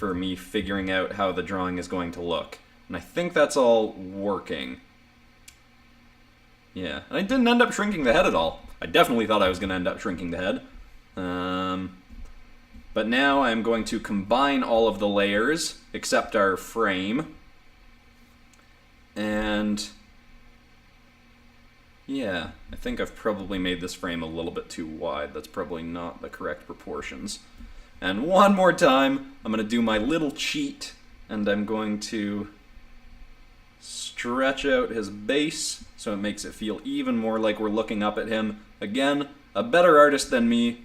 me figuring out how the drawing is going to look. And I think that's all working. Yeah, and I didn't end up shrinking the head at all. I definitely thought I was going to end up shrinking the head. But now I'm going to combine all of the layers, except our frame. And yeah, I think I've probably made this frame a little bit too wide. That's probably not the correct proportions. And one more time, I'm going to do my little cheat, and I'm going to stretch out his base so it makes it feel even more like we're looking up at him. Again, a better artist than me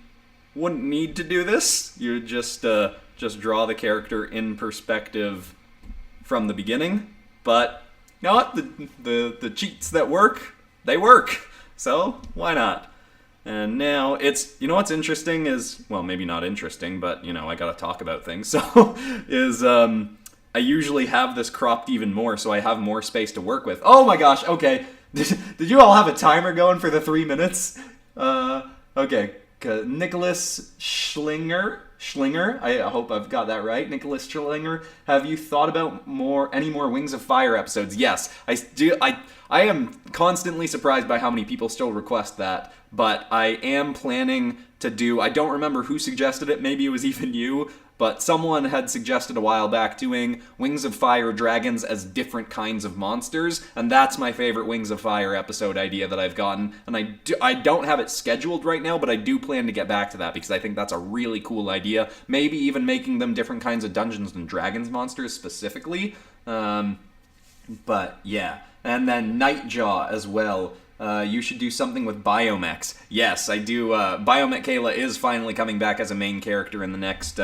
wouldn't need to do this. You just draw the character in perspective from the beginning. But you know what? The cheats that work, they work. So why not? And now it's, you know what's interesting is, well, maybe not interesting, but you know, I gotta talk about things. So is I usually have this cropped even more, so I have more space to work with. Oh my gosh, okay. Did you all have a timer going for the 3 minutes? Okay. Nicholas Schlinger, I hope I've got that right. Nicholas Schlinger, have you thought about any more Wings of Fire episodes? Yes, I do. I am constantly surprised by how many people still request that, but I am planning to do, I don't remember who suggested it, maybe it was even you, but someone had suggested a while back doing Wings of Fire dragons as different kinds of monsters, and that's my favorite Wings of Fire episode idea that I've gotten, and I don't have it scheduled right now, but I do plan to get back to that because I think that's a really cool idea. Maybe even making them different kinds of Dungeons and Dragons monsters specifically. But yeah, and then Nightjaw as well. You should do something with Biomechs. Yes, I do. Biomech Kayla is finally coming back as a main character in the next,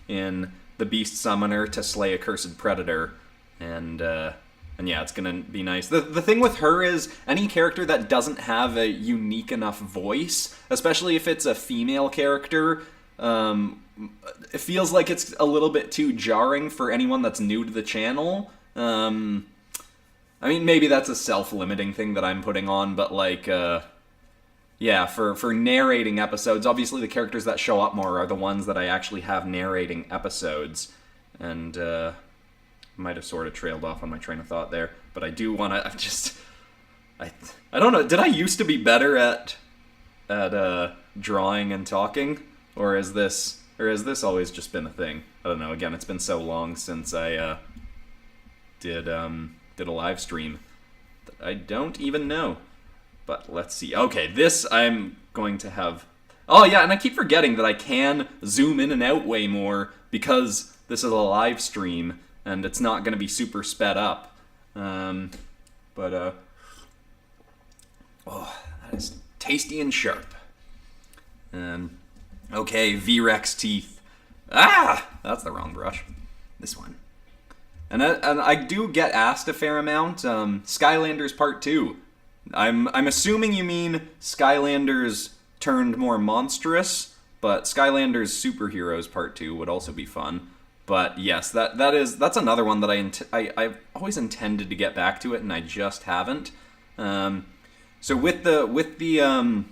in the Beast Summoner to slay a cursed predator. And yeah, it's gonna be nice. The thing with her is, any character that doesn't have a unique enough voice, especially if it's a female character, it feels like it's a little bit too jarring for anyone that's new to the channel. I mean, maybe that's a self-limiting thing that I'm putting on, but like, yeah, for narrating episodes, obviously the characters that show up more are the ones that I actually have narrating episodes. And, might have sort of trailed off on my train of thought there, but I do want to, I don't know, did I used to be better at drawing and talking? Or has this always just been a thing? I don't know, again, it's been so long since I, did a live stream that I don't even know. But let's see. Okay, this I'm going to have... Oh, yeah, and I keep forgetting that I can zoom in and out way more because this is a live stream and it's not going to be super sped up. Oh, that is tasty and sharp. Okay, V-Rex teeth. Ah! That's the wrong brush. This one. And I do get asked a fair amount. Skylanders Part 2. I'm assuming you mean Skylanders turned more monstrous, but Skylanders Superheroes Part 2 would also be fun. But yes, that's another one that I've always intended to get back to it, and I just haven't. So with the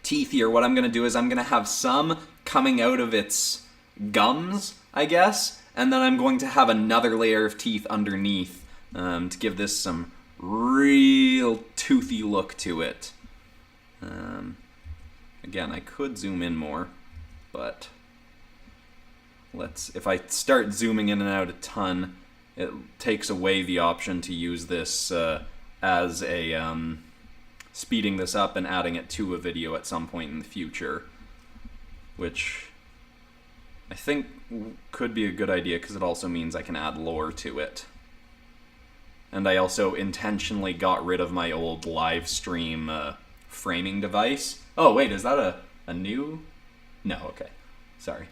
teeth here, what I'm going to do is I'm going to have some coming out of its gums, I guess, and then I'm going to have another layer of teeth underneath to give this some real toothy look to it. Again, I could zoom in more, but if I start zooming in and out a ton, it takes away the option to use this as a speeding this up and adding it to a video at some point in the future, which I think could be a good idea because it also means I can add lore to it. And I also intentionally got rid of my old live stream framing device. Oh, wait, is that a new? No, okay. Sorry.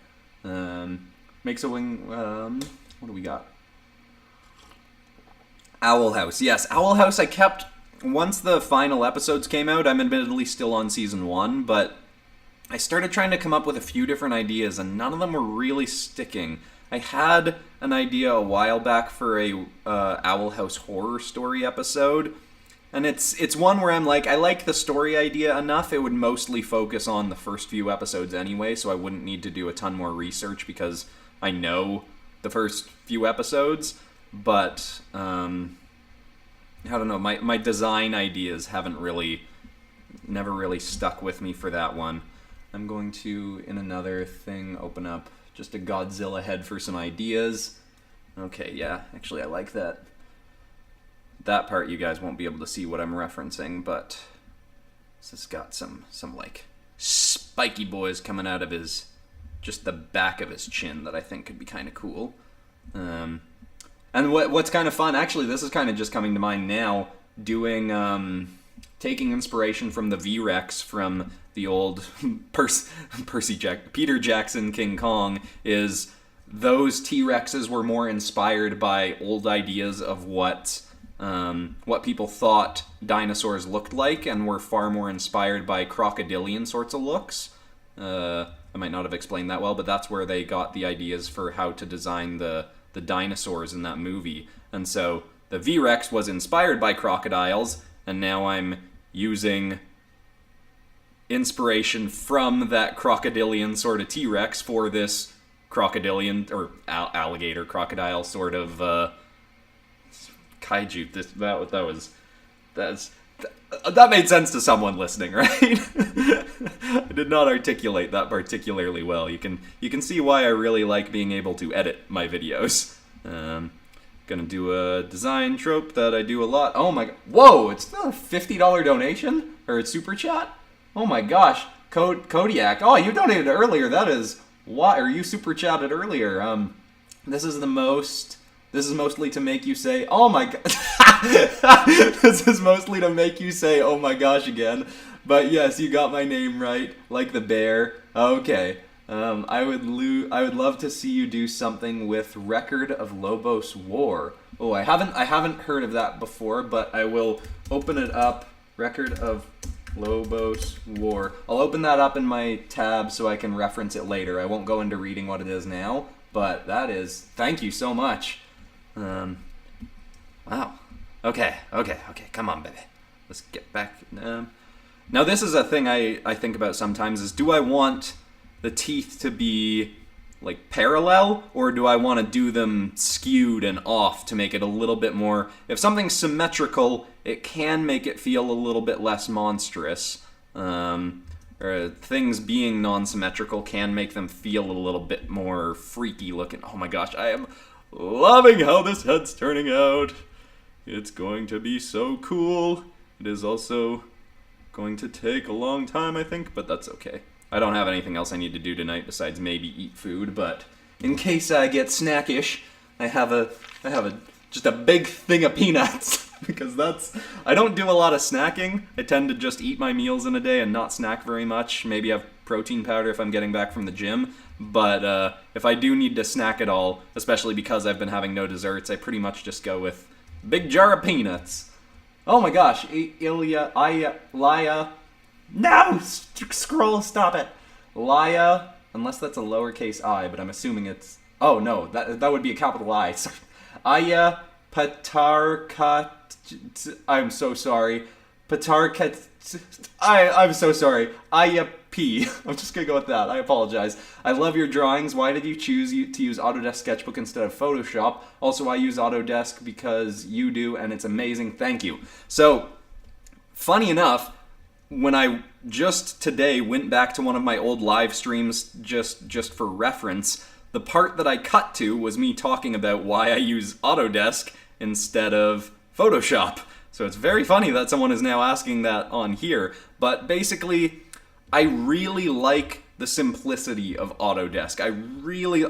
Makes a wing... what do we got? Owl House. Yes, Owl House I kept... Once the final episodes came out, I'm admittedly still on Season 1, but I started trying to come up with a few different ideas, and none of them were really sticking. I had an idea a while back for a Owl House horror story episode, and it's one where I'm like, I like the story idea enough, it would mostly focus on the first few episodes anyway, so I wouldn't need to do a ton more research because I know the first few episodes, but I don't know, my design ideas never really stuck with me for that one. I'm going to, in another thing, open up just a Godzilla head for some ideas. Okay, yeah, actually I like that. That part you guys won't be able to see what I'm referencing, but this has got some like spiky boys coming out of just the back of his chin that I think could be kind of cool. And what's kind of fun, actually, this is kind of just coming to mind now, doing, taking inspiration from the V-Rex from the old Peter Jackson King Kong, is those T-Rexes were more inspired by old ideas of what people thought dinosaurs looked like, and were far more inspired by crocodilian sorts of looks. I might not have explained that well, but that's where they got the ideas for how to design the dinosaurs in that movie. And so the V-Rex was inspired by crocodiles, and now I'm using inspiration from that crocodilian sort of T-Rex for this crocodilian or alligator crocodile sort of kaiju. That made sense to someone listening, right? I did not articulate that particularly well. You can see why I really like being able to edit my videos. Gonna do a design trope that I do a lot. Oh my... Whoa! It's a $50 donation? Or a super chat? Oh my gosh. Kodiak. Oh, you donated earlier. That is... Why? Or you super chatted earlier. This is mostly to make you say, oh my god. This is mostly to make you say, oh my gosh again. But yes, you got my name right, like the bear. Okay. I would love to see you do something with Record of Lobos War. Oh, I haven't heard of that before, but I will open it up. Record of Lobos War. I'll open that up in my tab so I can reference it later. I won't go into reading what it is now, but that is... Thank you so much. Wow. Okay, come on, baby. Let's get back. Now, this is a thing I think about sometimes, is do I want the teeth to be, like, parallel, or do I want to do them skewed and off to make it a little bit more... If something's symmetrical, it can make it feel a little bit less monstrous. Or things being non-symmetrical can make them feel a little bit more freaky looking. Oh my gosh, I am loving how this head's turning out. It's going to be so cool. It is also going to take a long time, I think, but that's okay. I don't have anything else I need to do tonight besides maybe eat food, but in case I get snackish, I have just a big thing of peanuts. Because I don't do a lot of snacking. I tend to just eat my meals in a day and not snack very much. Maybe have protein powder if I'm getting back from the gym. But if I do need to snack at all, especially because I've been having no desserts, I pretty much just go with a big jar of peanuts. Oh my gosh, Laya. No! Scroll, stop it. Laya, unless that's a lowercase I, but I'm assuming it's... Oh no, that would be a capital I. Aya Patarkat... I'm so sorry. Patarkat... I'm so sorry. Aya P. I'm just gonna go with that. I apologize. I love your drawings. Why did you choose to use Autodesk Sketchbook instead of Photoshop? Also, I use Autodesk because you do, and it's amazing. Thank you. So, funny enough, when I just today went back to one of my old live streams just for reference, the part that I cut to was me talking about why I use Autodesk instead of Photoshop. So it's very funny that someone is now asking that on here. But basically, I really like the simplicity of Autodesk.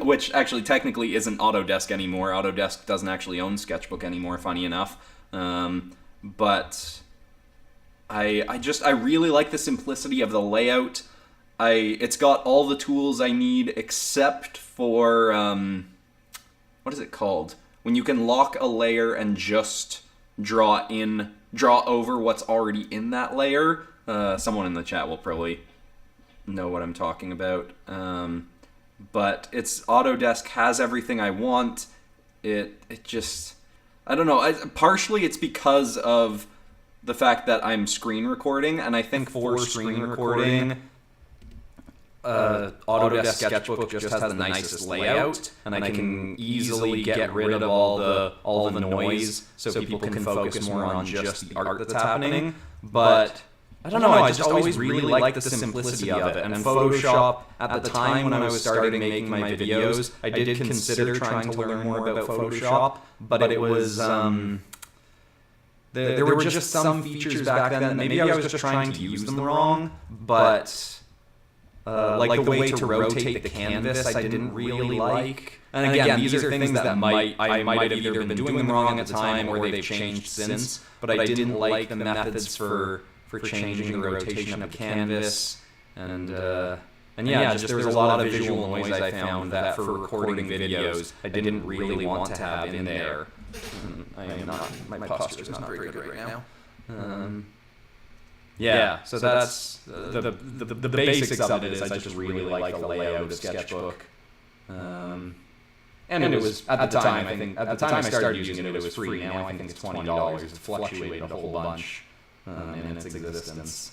Which actually technically isn't Autodesk anymore. Autodesk doesn't actually own Sketchbook anymore, funny enough. But I really like the simplicity of the layout. It's got all the tools I need except for, what is it called? When you can lock a layer and just draw over what's already in that layer. Someone in the chat will probably know what I'm talking about. But Autodesk has everything I want. It just, I don't know. Partially it's because of the fact that I'm screen recording, and I think for screen recording, Autodesk Sketchbook just has the nicest layout, and I can easily get rid of all the noise so people can focus more on just the art that's happening. But I don't know, I just always really liked the simplicity of it. And Photoshop, at the time when I was starting making my videos, I did consider trying to learn more about Photoshop, but it was... There were just some features back then that maybe I was just trying to use them wrong, but like the way to rotate the canvas I didn't really like. And again, these are things that I might have either been doing them wrong at the time or they've changed since, but I didn't like the methods for changing the rotation of the canvas. And yeah, just there was a lot of visual noise I found that for recording videos I didn't really want to have in there. My posture is not very good right now. Yeah, so that's the basics of it is I just really like the layout of Sketchbook. And it was, at the time, I started using it, it was free. Now I think it's $20. It's fluctuated a whole bunch in its existence.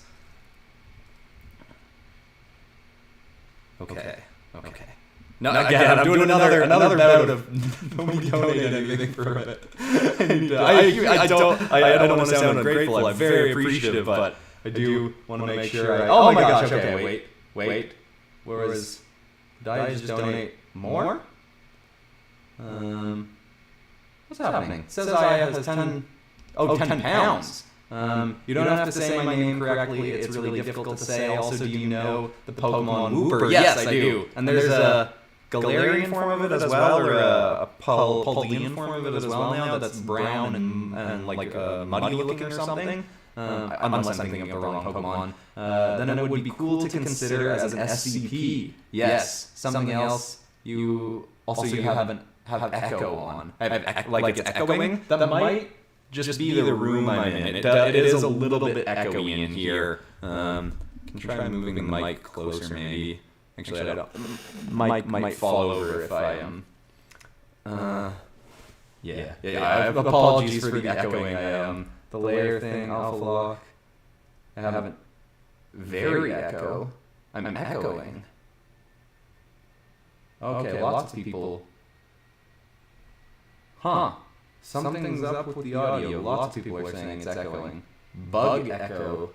Okay. No, again, I'm doing another bout of nobody donated anything for it. I don't want to sound ungrateful. I'm very appreciative, but I do want to make sure oh my gosh, okay, wait. Did I just donate more? What's happening? It says I has 10 pounds. You don't have to say my name correctly. It's really difficult to say. Also, do you know the Pokemon Wooper? Yes, I do. And there's a Galarian form of it as well, or a Paldean form of it as well now that's brown and like muddy looking or something. Unless I'm thinking of the wrong Pokemon. Then it would be cool to consider as an SCP. Yes, something else. You have Echo on. Like it's echoing. That might just be the room I'm in. It is a little bit echoey in here. Can try moving the mic closer maybe. Actually, I don't. Might fall over if I am. Yeah. Apologies for the echoing. The layer thing, alpha lock. I haven't. Very echo. I'm echoing. Okay, lots of people. Huh. Something's up with the audio. Lots of people are saying it's echoing. Bug echo.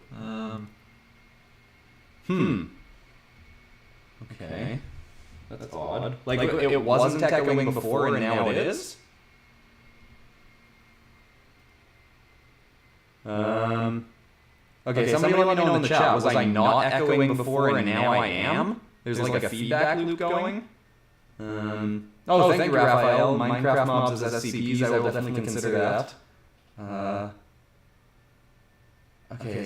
Okay. That's odd. Like it wasn't echoing before and now it is? Okay, somebody let me know in the chat. Was I not echoing before and now I am? There's like a feedback loop going. Oh, thank you, Raphael. Minecraft mobs as SCPs, I will definitely consider that. Okay,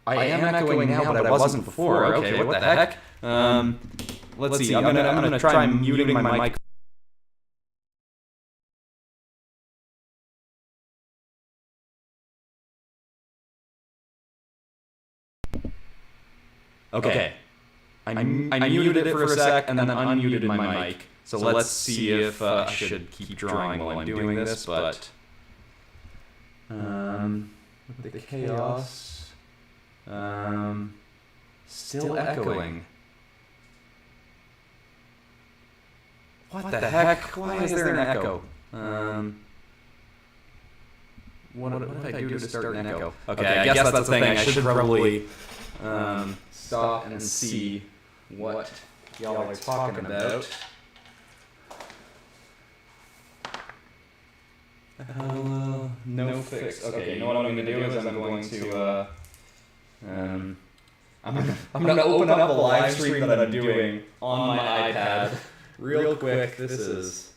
I am echoing now, but I wasn't before. Okay, what the heck? Let's see. I'm gonna try muting my mic. Okay. I muted it for a sec and then unmuted my mic. So let's see if I should keep drawing while I'm doing this, but with the chaos still echoing. What the heck? Why is there an echo? What did I do to start an echo? Okay, I guess that's the thing. I should probably stop and see what y'all are talking about. No fix. Okay, you know what I'm going to do is I'm going to I'm going to open up the live stream that I'm doing on my iPad real quick. This is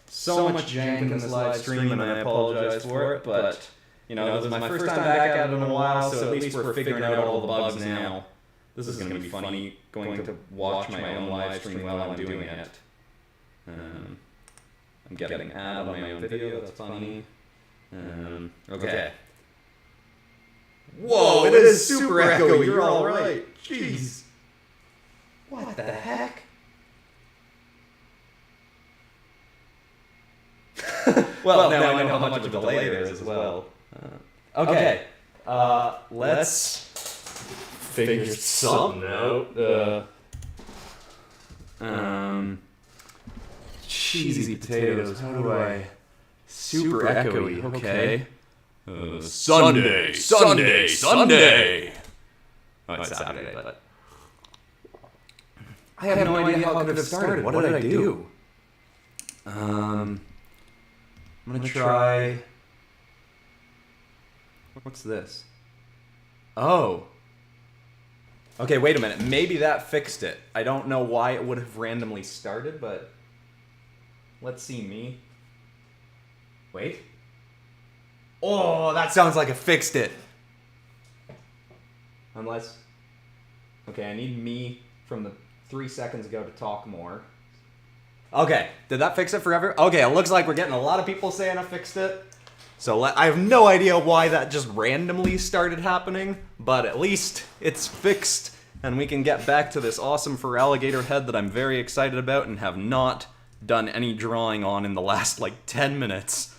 so much jank in this live stream, and I apologize for it, but you know, this is my first time back at it in a while, so at least we're figuring out all the bugs now. This is going to be funny, going to watch my own live stream while I'm doing it. I'm getting ad on my own video, that's funny. Okay. Whoa, it is super echoey, you're alright. Jeez. What the heck? Well, now I know how much of a delay there is as well. Okay, let's figure something out. Cheesy potatoes, how do I... Super echoey, okay. Sunday! Oh, it's Saturday, but... I have no idea how I could have started. What did I do? I'm gonna try... What's this? Oh. Okay, wait a minute. Maybe that fixed it. I don't know why it would have randomly started, but... Let's see me. Wait. Oh, that sounds like it fixed it. Unless... Okay, I need me from the 3 seconds ago to talk more. Okay, did that fix it forever? Okay, it looks like we're getting a lot of people saying I fixed it. So I have no idea why that just randomly started happening, but at least it's fixed, and we can get back to this awesome FERALIGATR head that I'm very excited about and have not done any drawing on in the last, like, 10 minutes.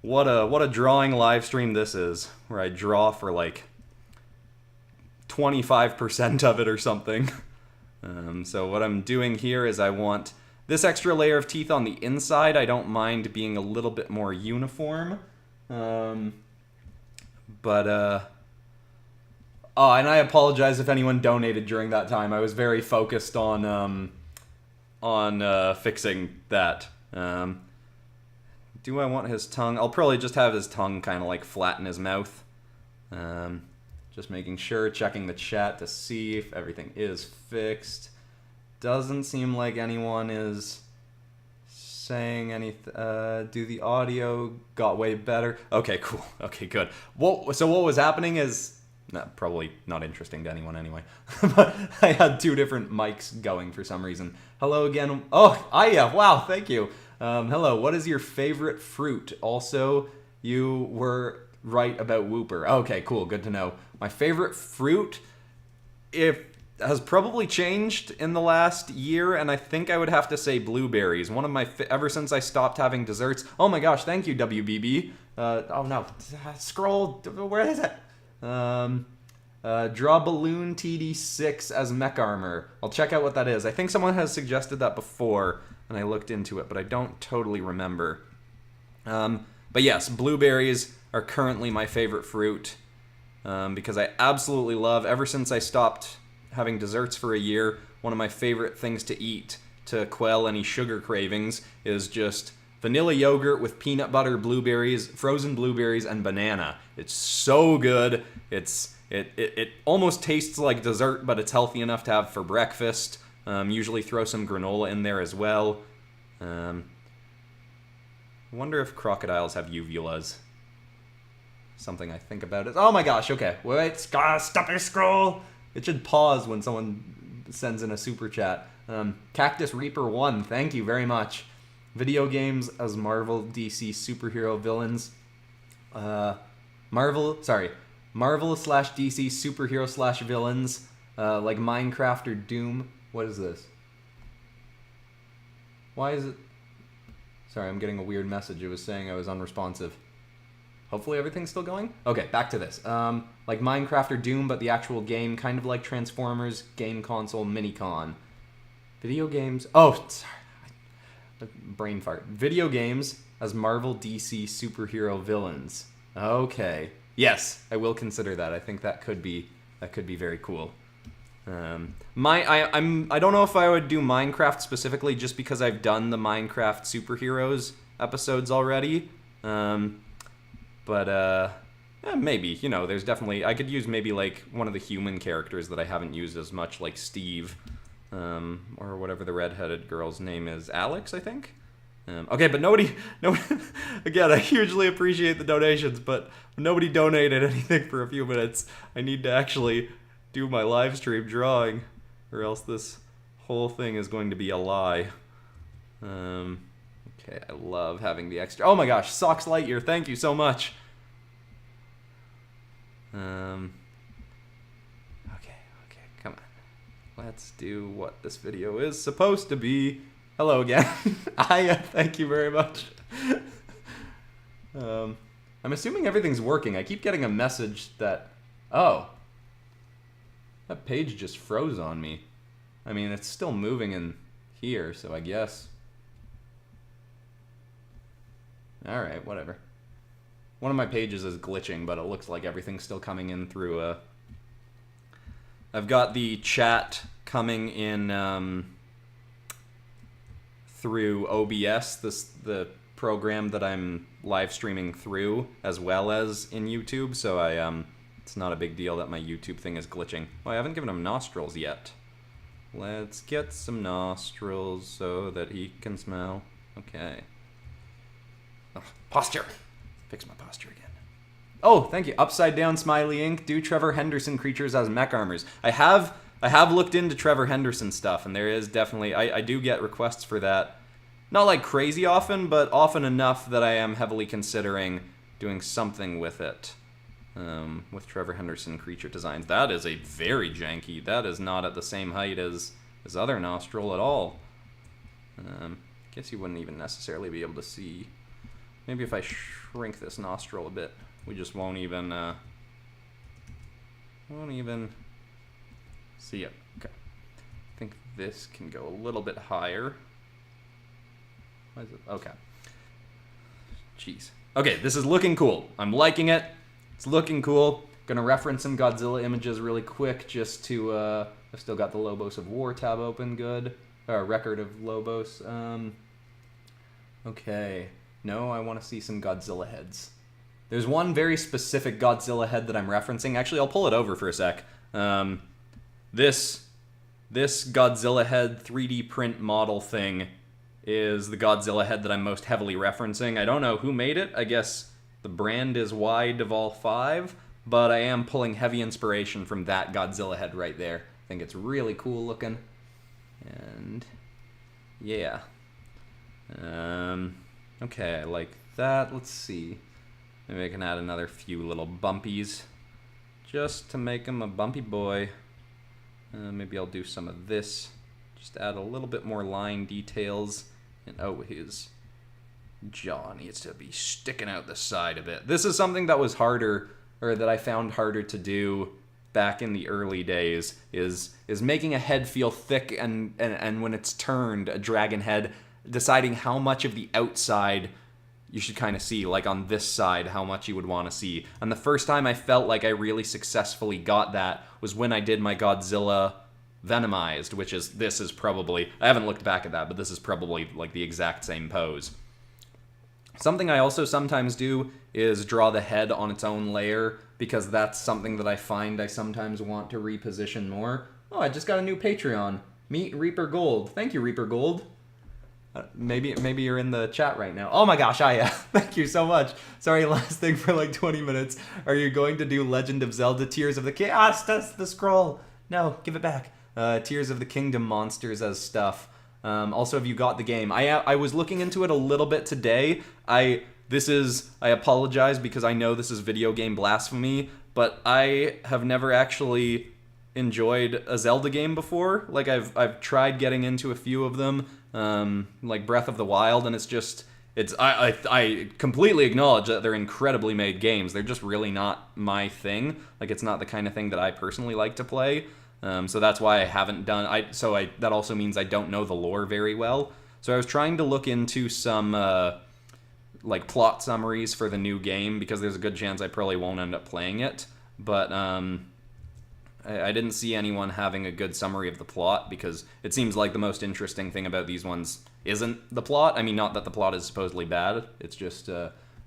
What a drawing live stream this is, where I draw for, like, 25% of it or something. So what I'm doing here is I want this extra layer of teeth on the inside. I don't mind being a little bit more uniform. Oh, and I apologize if anyone donated during that time. I was very focused on fixing that. Do I want his tongue? I'll probably just have his tongue kind of like flatten his mouth. Just making sure, checking the chat to see if everything is fixed. Doesn't seem like anyone is saying anything. Do the audio got way better? Okay, cool. Okay, good. So what was happening is probably not interesting to anyone anyway. But I had two different mics going for some reason. Hello again. Oh, Aya. Wow, thank you. Hello. What is your favorite fruit? Also, you were right about Whooper. Okay, cool. Good to know. My favorite fruit, has probably changed in the last year, and I think I would have to say blueberries. One of my ever since I stopped having desserts. Oh my gosh, thank you, WBB. Oh no, scroll. Where is it? Draw balloon TD6 as mech armor. I'll check out what that is. I think someone has suggested that before, and I looked into it, but I don't totally remember. But yes, blueberries are currently my favorite fruit, because I absolutely love, ever since I stopped having desserts for a year, one of my favorite things to eat to quell any sugar cravings is just vanilla yogurt with peanut butter, blueberries, frozen blueberries, and banana. It's so good. It almost tastes like dessert, but it's healthy enough to have for breakfast. Usually throw some granola in there as well. I wonder if crocodiles have uvulas. Something I think about is... Oh my gosh, okay. Wait, stop your scroll! It should pause when someone sends in a super chat. Cactus Reaper 1, thank you very much. Video games as Marvel, DC superhero villains. Marvel / DC superhero / villains. Like Minecraft or Doom. What is this? Why is it... Sorry, I'm getting a weird message. It was saying I was unresponsive. Hopefully everything's still going? Okay, back to this. Like Minecraft or Doom, but the actual game, kind of like Transformers, game console, mini-con. Video games... Oh, sorry. Brain fart. Video games as Marvel, DC superhero villains. Okay. Yes, I will consider that. I think that could be very cool. I don't know if I would do Minecraft specifically just because I've done the Minecraft superheroes episodes already. But maybe, you know, there's definitely, I could use maybe like one of the human characters that I haven't used as much, like Steve, or whatever the redheaded girl's name is, Alex, I think. Okay, but nobody, again, I hugely appreciate the donations, but nobody donated anything for a few minutes. I need to actually do my live stream drawing, or else this whole thing is going to be a lie. Okay, I love having the extra... Oh my gosh, Socks Lightyear, thank you so much. Okay, come on. Let's do what this video is supposed to be. Hello again. Thank you very much. I'm assuming everything's working. I keep getting a message that... Oh. That page just froze on me. I mean, it's still moving in here, so I guess... Alright, whatever. One of my pages is glitching, but it looks like everything's still coming in through, I've got the chat coming in, through OBS, the program that I'm live streaming through, as well as in YouTube, so it's not a big deal that my YouTube thing is glitching. Oh, I haven't given him nostrils yet. Let's get some nostrils so that he can smell. Okay. Posture. Fix my posture again. Oh, thank you. Upside Down Smiley Ink. Do Trevor Henderson creatures as mech armors. I have looked into Trevor Henderson stuff, and there is definitely... I do get requests for that. Not like crazy often, but often enough that I am heavily considering doing something with it. With Trevor Henderson creature designs. That is a very janky... That is not at the same height as his other nostril at all. Guess you wouldn't even necessarily be able to see... Maybe if I shrink this nostril a bit, we just won't even see it. Okay. I think this can go a little bit higher. Why is it? Okay. Jeez. Okay, this is looking cool. I'm liking it. It's looking cool. Gonna reference some Godzilla images really quick just to, I've still got the Lobos of War tab open, good. Record of Lobos. Okay. No, I want to see some Godzilla heads. There's one very specific Godzilla head that I'm referencing. Actually, I'll pull it over for a sec. This Godzilla head 3D print model thing is the Godzilla head that I'm most heavily referencing. I don't know who made it. I guess the brand is Wide of All 5, but I am pulling heavy inspiration from that Godzilla head right there. I think it's really cool looking. And yeah. Okay, I like that. Let's see. Maybe I can add another few little bumpies just to make him a bumpy boy. Maybe I'll do some of this. Just add a little bit more line details. And oh, his jaw needs to be sticking out the side a bit. This is something that was harder, or that I found harder to do back in the early days, is making a head feel thick and when it's turned, a dragon head, deciding how much of the outside you should kind of see, like on this side, how much you would want to see. And the first time I felt like I really successfully got that was when I did my Godzilla Venomized, which is, this is probably, I haven't looked back at that, but this is probably like the exact same pose. Something I also sometimes do is draw the head on its own layer, because that's something that I find I sometimes want to reposition more. Oh, I just got a new Patreon. Meet Reaper Gold. Thank you, Reaper Gold. Maybe you're in the chat right now. Oh my gosh, I am. Thank you so much. Sorry, last thing for like 20 minutes. Are you going to do Legend of Zelda Tears of the Kingdom? Ah, that's the scroll. No, give it back. Tears of the Kingdom monsters as stuff. Also, have you got the game? I was looking into it a little bit today. I apologize because I know this is video game blasphemy, but I have never actually enjoyed a Zelda game before. Like I've tried getting into a few of them, like Breath of the Wild, and I completely acknowledge that they're incredibly made games. They're just really not my thing. Like, it's not the kind of thing that I personally like to play. So that's why I haven't done. That also means I don't know the lore very well. So I was trying to look into some like plot summaries for the new game, because there's a good chance I probably won't end up playing it. But I didn't see anyone having a good summary of the plot, because it seems like the most interesting thing about these ones isn't the plot. I mean, not that the plot is supposedly bad. It's just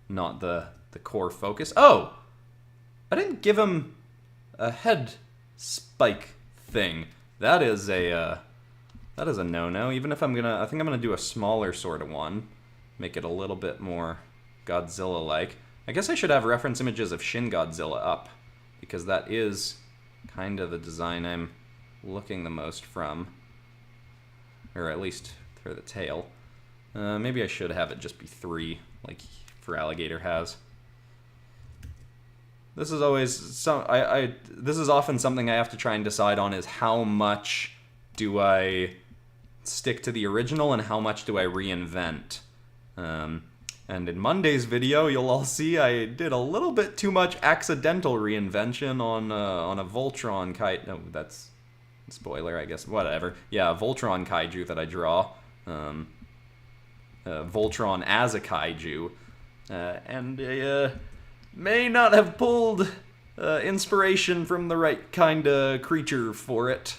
not the core focus. Oh! I didn't give him a head spike thing. That is a no-no. Even if I think I'm gonna do a smaller sort of one. Make it a little bit more Godzilla-like. I guess I should have reference images of Shin Godzilla up, because that is kind of the design I'm looking the most from, or at least for the tail. Maybe I should have it just be 3, like FERALIGATR has. This is always this is often something I have to try and decide on, is how much do I stick to the original and how much do I reinvent. And in Monday's video, you'll all see I did a little bit too much accidental reinvention on a Voltron kaiju. No, that's a spoiler, I guess. Whatever. Yeah, a Voltron kaiju that I draw. Voltron as a kaiju. And I may not have pulled inspiration from the right kind of creature for it.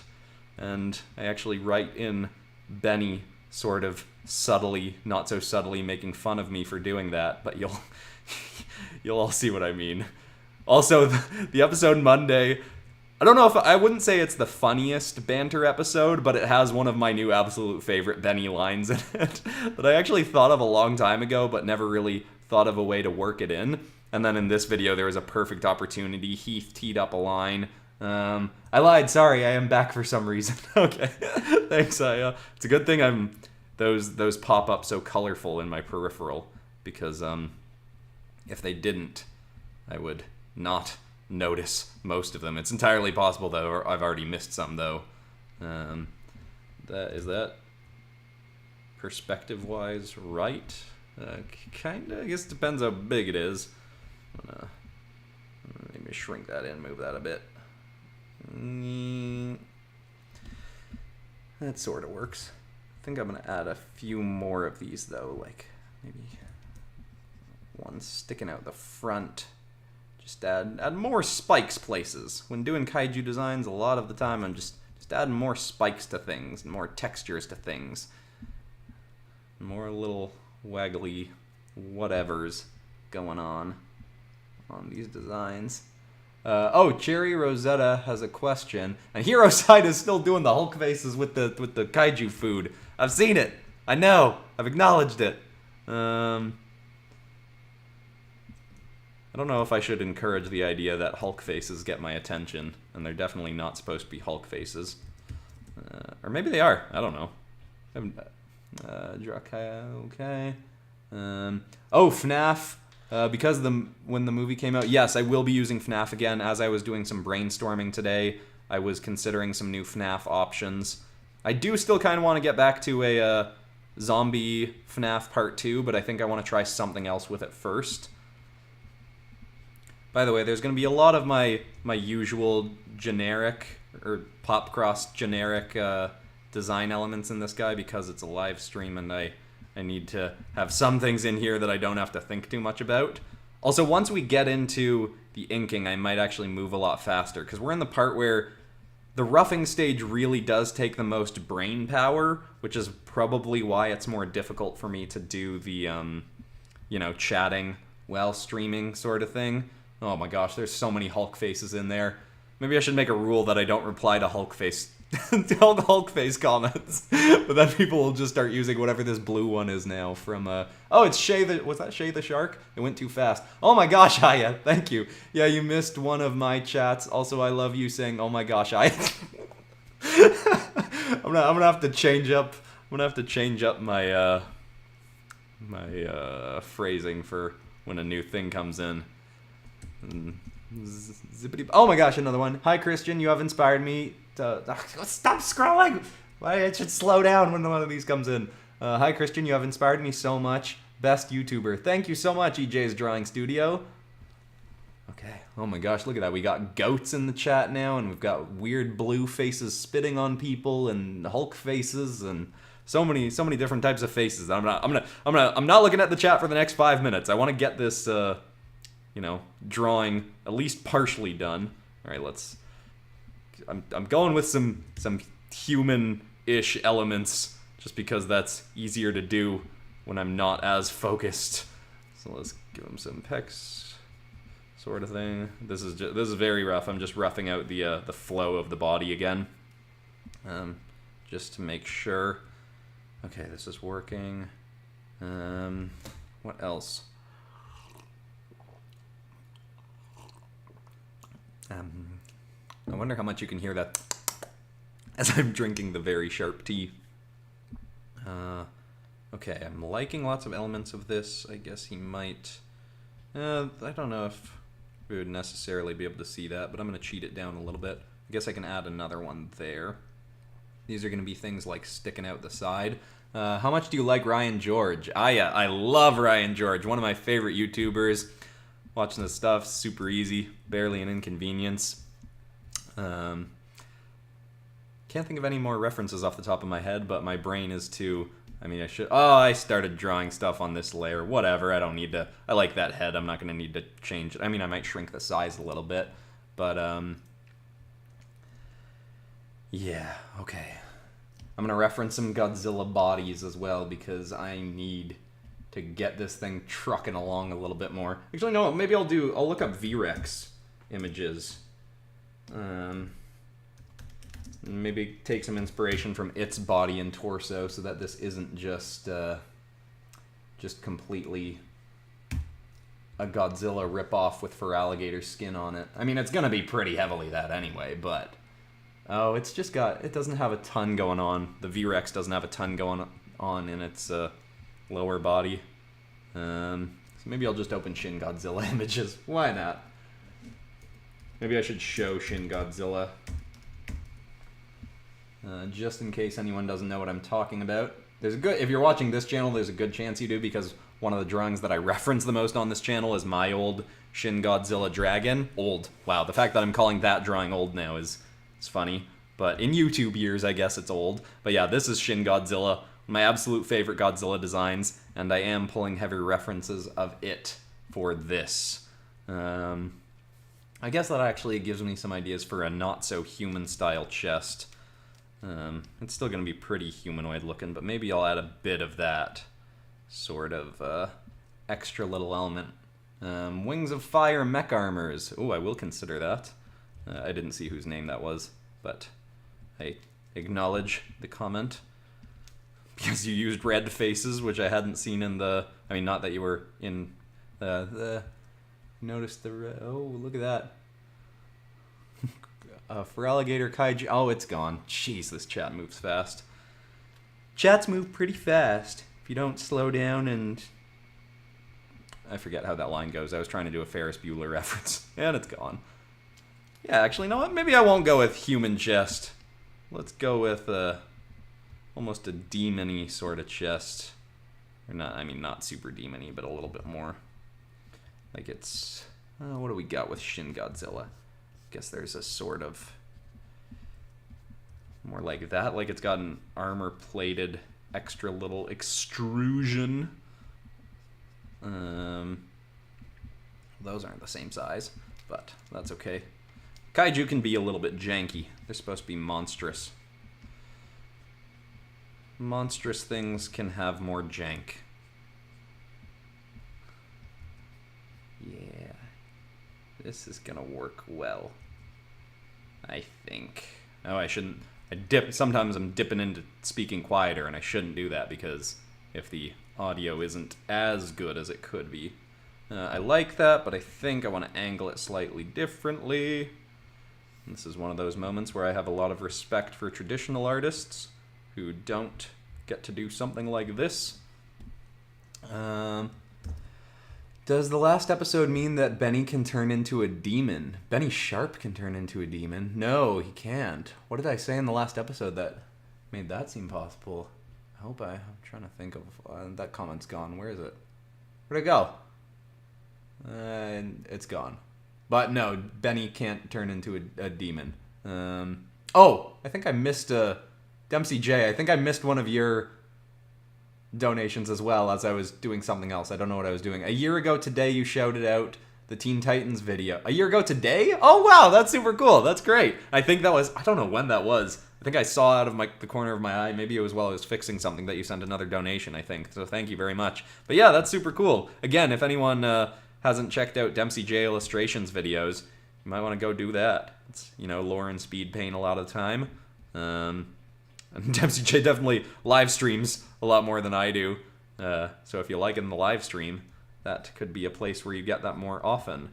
And I actually write in Benny sort of subtly, not so subtly, making fun of me for doing that, but you'll all see what I mean. Also, the episode Monday, I don't know if I wouldn't say it's the funniest banter episode, but it has one of my new absolute favorite Benny lines in it that I actually thought of a long time ago, but never really thought of a way to work it in. And then in this video, there was a perfect opportunity. Heath teed up a line. I lied. Sorry, I am back for some reason. Okay, thanks. It's a good thing those pop up so colorful in my peripheral, because if they didn't, I would not notice most of them. It's entirely possible though, I've already missed some though. Is that perspective wise right? Kinda. I guess it depends how big it is. Let me shrink that in, move that a bit. That sort of works. I think I'm going to add a few more of these, though, like maybe one sticking out the front. Just add more spikes places. When doing kaiju designs, a lot of the time I'm just adding more spikes to things, more textures to things. More little waggly whatevers going on these designs. Oh, Cherry Rosetta has a question. And Hero Side is still doing the Hulk faces with the kaiju food. I've seen it. I know. I've acknowledged it. I don't know if I should encourage the idea that Hulk faces get my attention, and they're definitely not supposed to be Hulk faces. Or maybe they are. I don't know. Okay. Oh, FNAF. Because when the movie came out, yes, I will be using FNAF again. As I was doing some brainstorming today, I was considering some new FNAF options. I do still kind of want to get back to a zombie FNAF Part 2, but I think I want to try something else with it first. By the way, there's going to be a lot of my usual generic, or PopCross generic design elements in this guy, because it's a live stream and I need to have some things in here that I don't have to think too much about. Also, once we get into the inking, I might actually move a lot faster, because we're in the part where the roughing stage really does take the most brain power, which is probably why it's more difficult for me to do the you know, chatting while streaming sort of thing. Oh my gosh, there's so many Hulk faces in there. Maybe I should make a rule that I don't reply to Hulk face comments. But then people will just start using whatever this blue one is now from oh, it's Shay the was that Shay the Shark? It went too fast. Oh my gosh, Aya, thank you. Yeah, you missed one of my chats. Also, I love you saying oh my gosh, Aya. I'm gonna have to change up my phrasing for when a new thing comes in. Zippity. Oh my gosh, another one. Hi Christian, you have inspired me to stop scrolling. Why I should slow down when one of these comes in. Hi Christian, you have inspired me so much. Best YouTuber. Thank you so much, EJ's Drawing Studio. Okay. Oh my gosh, look at that. We got goats in the chat now, and we've got weird blue faces spitting on people, and Hulk faces, and so many different types of faces. I'm not looking at the chat for the next 5 minutes. I want to get this you know, drawing at least partially done. All right, I'm going with some human-ish elements just because that's easier to do when I'm not as focused. So let's give him some pecs, sort of thing. This is very rough. I'm just roughing out the flow of the body again, just to make sure. Okay, this is working. What else? I wonder how much you can hear that as I'm drinking the very sharp tea. Okay, I'm liking lots of elements of this. I guess he might... I don't know if we would necessarily be able to see that, but I'm going to cheat it down a little bit. I guess I can add another one there. These are going to be things like sticking out the side. How much do you like Ryan George? I love Ryan George, one of my favorite YouTubers. Watching this stuff, super easy, barely an inconvenience. Can't think of any more references off the top of my head, but my brain is too... I mean, I should... Oh, I started drawing stuff on this layer. Whatever, I don't need to... I like that head. I'm not going to need to change it. I mean, I might shrink the size a little bit, but, yeah, okay. I'm going to reference some Godzilla bodies as well, because I need to get this thing trucking along a little bit more. Actually, no, maybe I'll look up V-Rex images. Maybe take some inspiration from its body and torso so that this isn't just completely a Godzilla ripoff with FERALIGATR skin on it. I mean, it's gonna be pretty heavily that anyway, but... Oh, it doesn't have a ton going on. The V-Rex doesn't have a ton going on in its lower body. So maybe I'll just open Shin Godzilla images. Why not? Maybe I should show Shin Godzilla. Just in case anyone doesn't know what I'm talking about. If you're watching this channel, there's a good chance you do, because one of the drawings that I reference the most on this channel is my old Shin Godzilla dragon. Old. Wow, the fact that I'm calling that drawing old now is funny. But in YouTube years, I guess it's old. But yeah, this is Shin Godzilla, my absolute favorite Godzilla designs, and I am pulling heavy references of it for this. I guess that actually gives me some ideas for a not-so-human style chest. It's still going to be pretty humanoid looking, but maybe I'll add a bit of that sort of extra little element. Wings of Fire mech armors. Oh, I will consider that. I didn't see whose name that was, but I acknowledge the comment. Because you used red faces, which I hadn't seen in the... I mean, not that you were in the... Notice the... Oh, look at that. FERALIGATR kaiju... Oh, it's gone. Jeez, this chat moves fast. Chats move pretty fast. If you don't slow down and... I forget how that line goes. I was trying to do a Ferris Bueller reference. And it's gone. Yeah, actually, no, maybe I won't go with human chest. Let's go with almost a demon-y sort of chest. Or not, I mean, not super demon-y, but a little bit more. Like it's... what do we got with Shin Godzilla? Guess there's a sort of... More like that, like it's got an armor-plated extra little extrusion. Those aren't the same size, but that's okay. Kaiju can be a little bit janky. They're supposed to be monstrous. Monstrous things can have more jank. Yeah. This is gonna work well. I think. Oh, I shouldn't. Sometimes I'm dipping into speaking quieter, and I shouldn't do that because if the audio isn't as good as it could be. I like that, but I think I want to angle it slightly differently. This is one of those moments where I have a lot of respect for traditional artists who don't get to do something like this. Does the last episode mean that Benny can turn into a demon? Benny Sharp can turn into a demon? No, he can't. What did I say in the last episode that made that seem possible? I'm trying to think of... that comment's gone. Where is it? Where'd it go? It's gone. But no, Benny can't turn into a demon. I think I missed Dempsey J. I think I missed one of your donations as well as I was doing something else. I don't know what I was doing. A year ago today, you shouted out the Teen Titans video. A year ago today? Oh, wow, that's super cool. That's great. I think that was... I don't know when that was. I think I saw out of the corner of my eye. Maybe it was while I was fixing something that you sent another donation, I think. So thank you very much. But yeah, that's super cool. Again, if anyone hasn't checked out Dempsey J Illustrations videos, you might want to go do that. It's, lore and speed paint a lot of the time. And Dempsey J definitely live streams a lot more than I do. So if you like it in the live stream, that could be a place where you get that more often.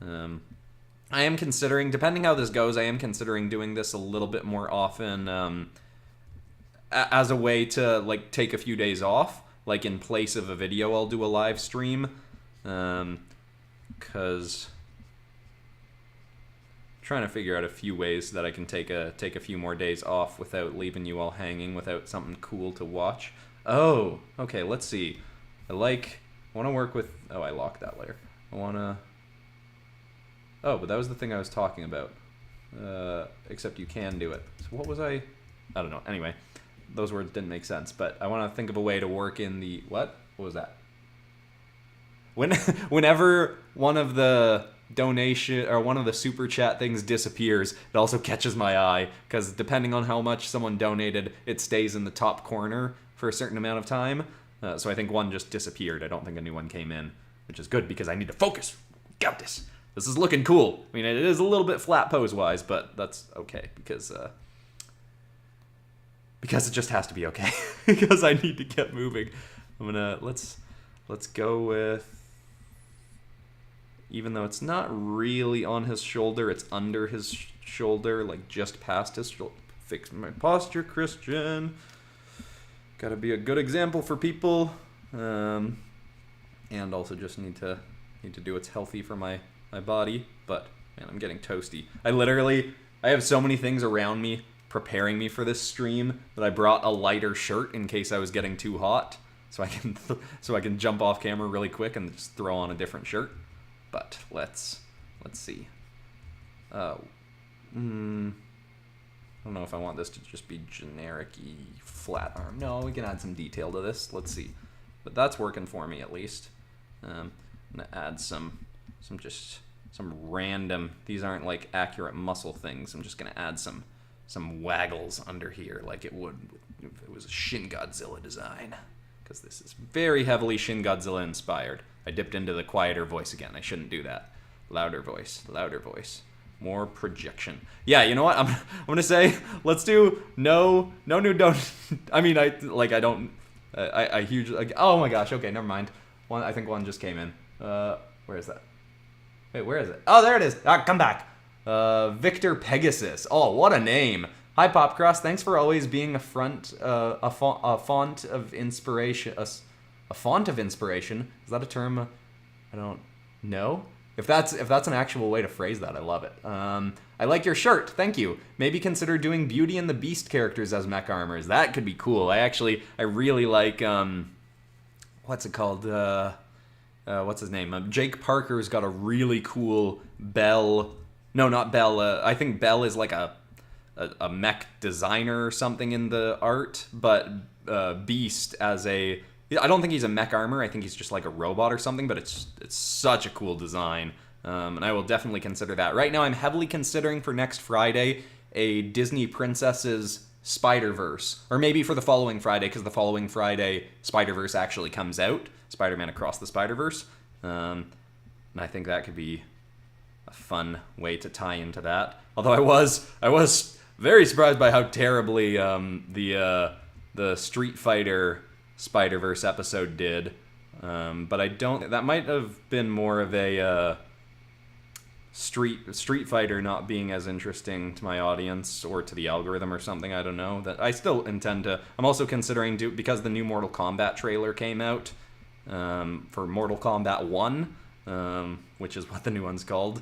I am considering, depending how this goes, I am considering doing this a little bit more often as a way to take a few days off. Like in place of a video, I'll do a live stream. Because trying to figure out a few ways that I can take a few more days off without leaving you all hanging, without something cool to watch. Oh, okay, let's see. I want to work with... Oh, I locked that layer. I want to... Oh, but that was the thing I was talking about. Except you can do it. So what was I don't know. Anyway, those words didn't make sense, but I want to think of a way to work in the... What? What was that? Whenever one of the donation or one of the super chat things disappears, it also catches my eye because depending on how much someone donated, it stays in the top corner for a certain amount of time. So I think one just disappeared. I don't think a new one came in, which is good because I need to focus. Got this. This is looking cool. I mean, it is a little bit flat pose-wise, but that's okay because it just has to be okay because I need to get moving. I'm gonna let's go with. Even though it's not really on his shoulder, it's under his shoulder, like just past his shoulder. Fix my posture, Christian. Gotta be a good example for people. And also just need to do what's healthy for my body. But, man, I'm getting toasty. I have so many things around me preparing me for this stream that I brought a lighter shirt in case I was getting too hot. So I can jump off camera really quick and just throw on a different shirt. But let's see. I don't know if I want this to just be generic-y flat arm. No, we can add some detail to this. Let's see. But that's working for me at least. I'm gonna add some random. These aren't like accurate muscle things. I'm just gonna add some waggles under here, like it would if it was a Shin Godzilla design. Because this is very heavily Shin Godzilla inspired. I dipped into the quieter voice again. I shouldn't do that. Louder voice. More projection. Yeah, you know what? I'm gonna say let's do no new don't. I mean I hugely like. Oh my gosh. Okay, never mind. I think one just came in. Where is that? Wait, where is it? Oh, there it is. Come back. Victor Pegasus. Oh, what a name. Hi, PopCross. Thanks for always being a font of inspiration. A font of inspiration. Is that a term? I don't know. If that's an actual way to phrase that, I love it. I like your shirt. Thank you. Maybe consider doing Beauty and the Beast characters as mech armors. That could be cool. I really like what's it called? What's his name? Jake Parker's got a really cool Bell. No, not Bell. I think Bell is like a mech designer or something in the art, but Beast as a... I don't think he's a mech armor. I think he's just like a robot or something, but it's such a cool design, and I will definitely consider that. Right now, I'm heavily considering for next Friday a Disney Princesses Spider-Verse, or maybe for the following Friday, because the following Friday Spider-Verse actually comes out, Spider-Man Across the Spider-Verse. And I think that could be a fun way to tie into that. Although I was very surprised by how terribly the Street Fighter Spider-Verse episode did. But I don't... That might have been more of a Street Fighter not being as interesting to my audience or to the algorithm or something. I don't know. That I still intend to... I'm also considering, because the new Mortal Kombat trailer came out for Mortal Kombat 1, which is what the new one's called.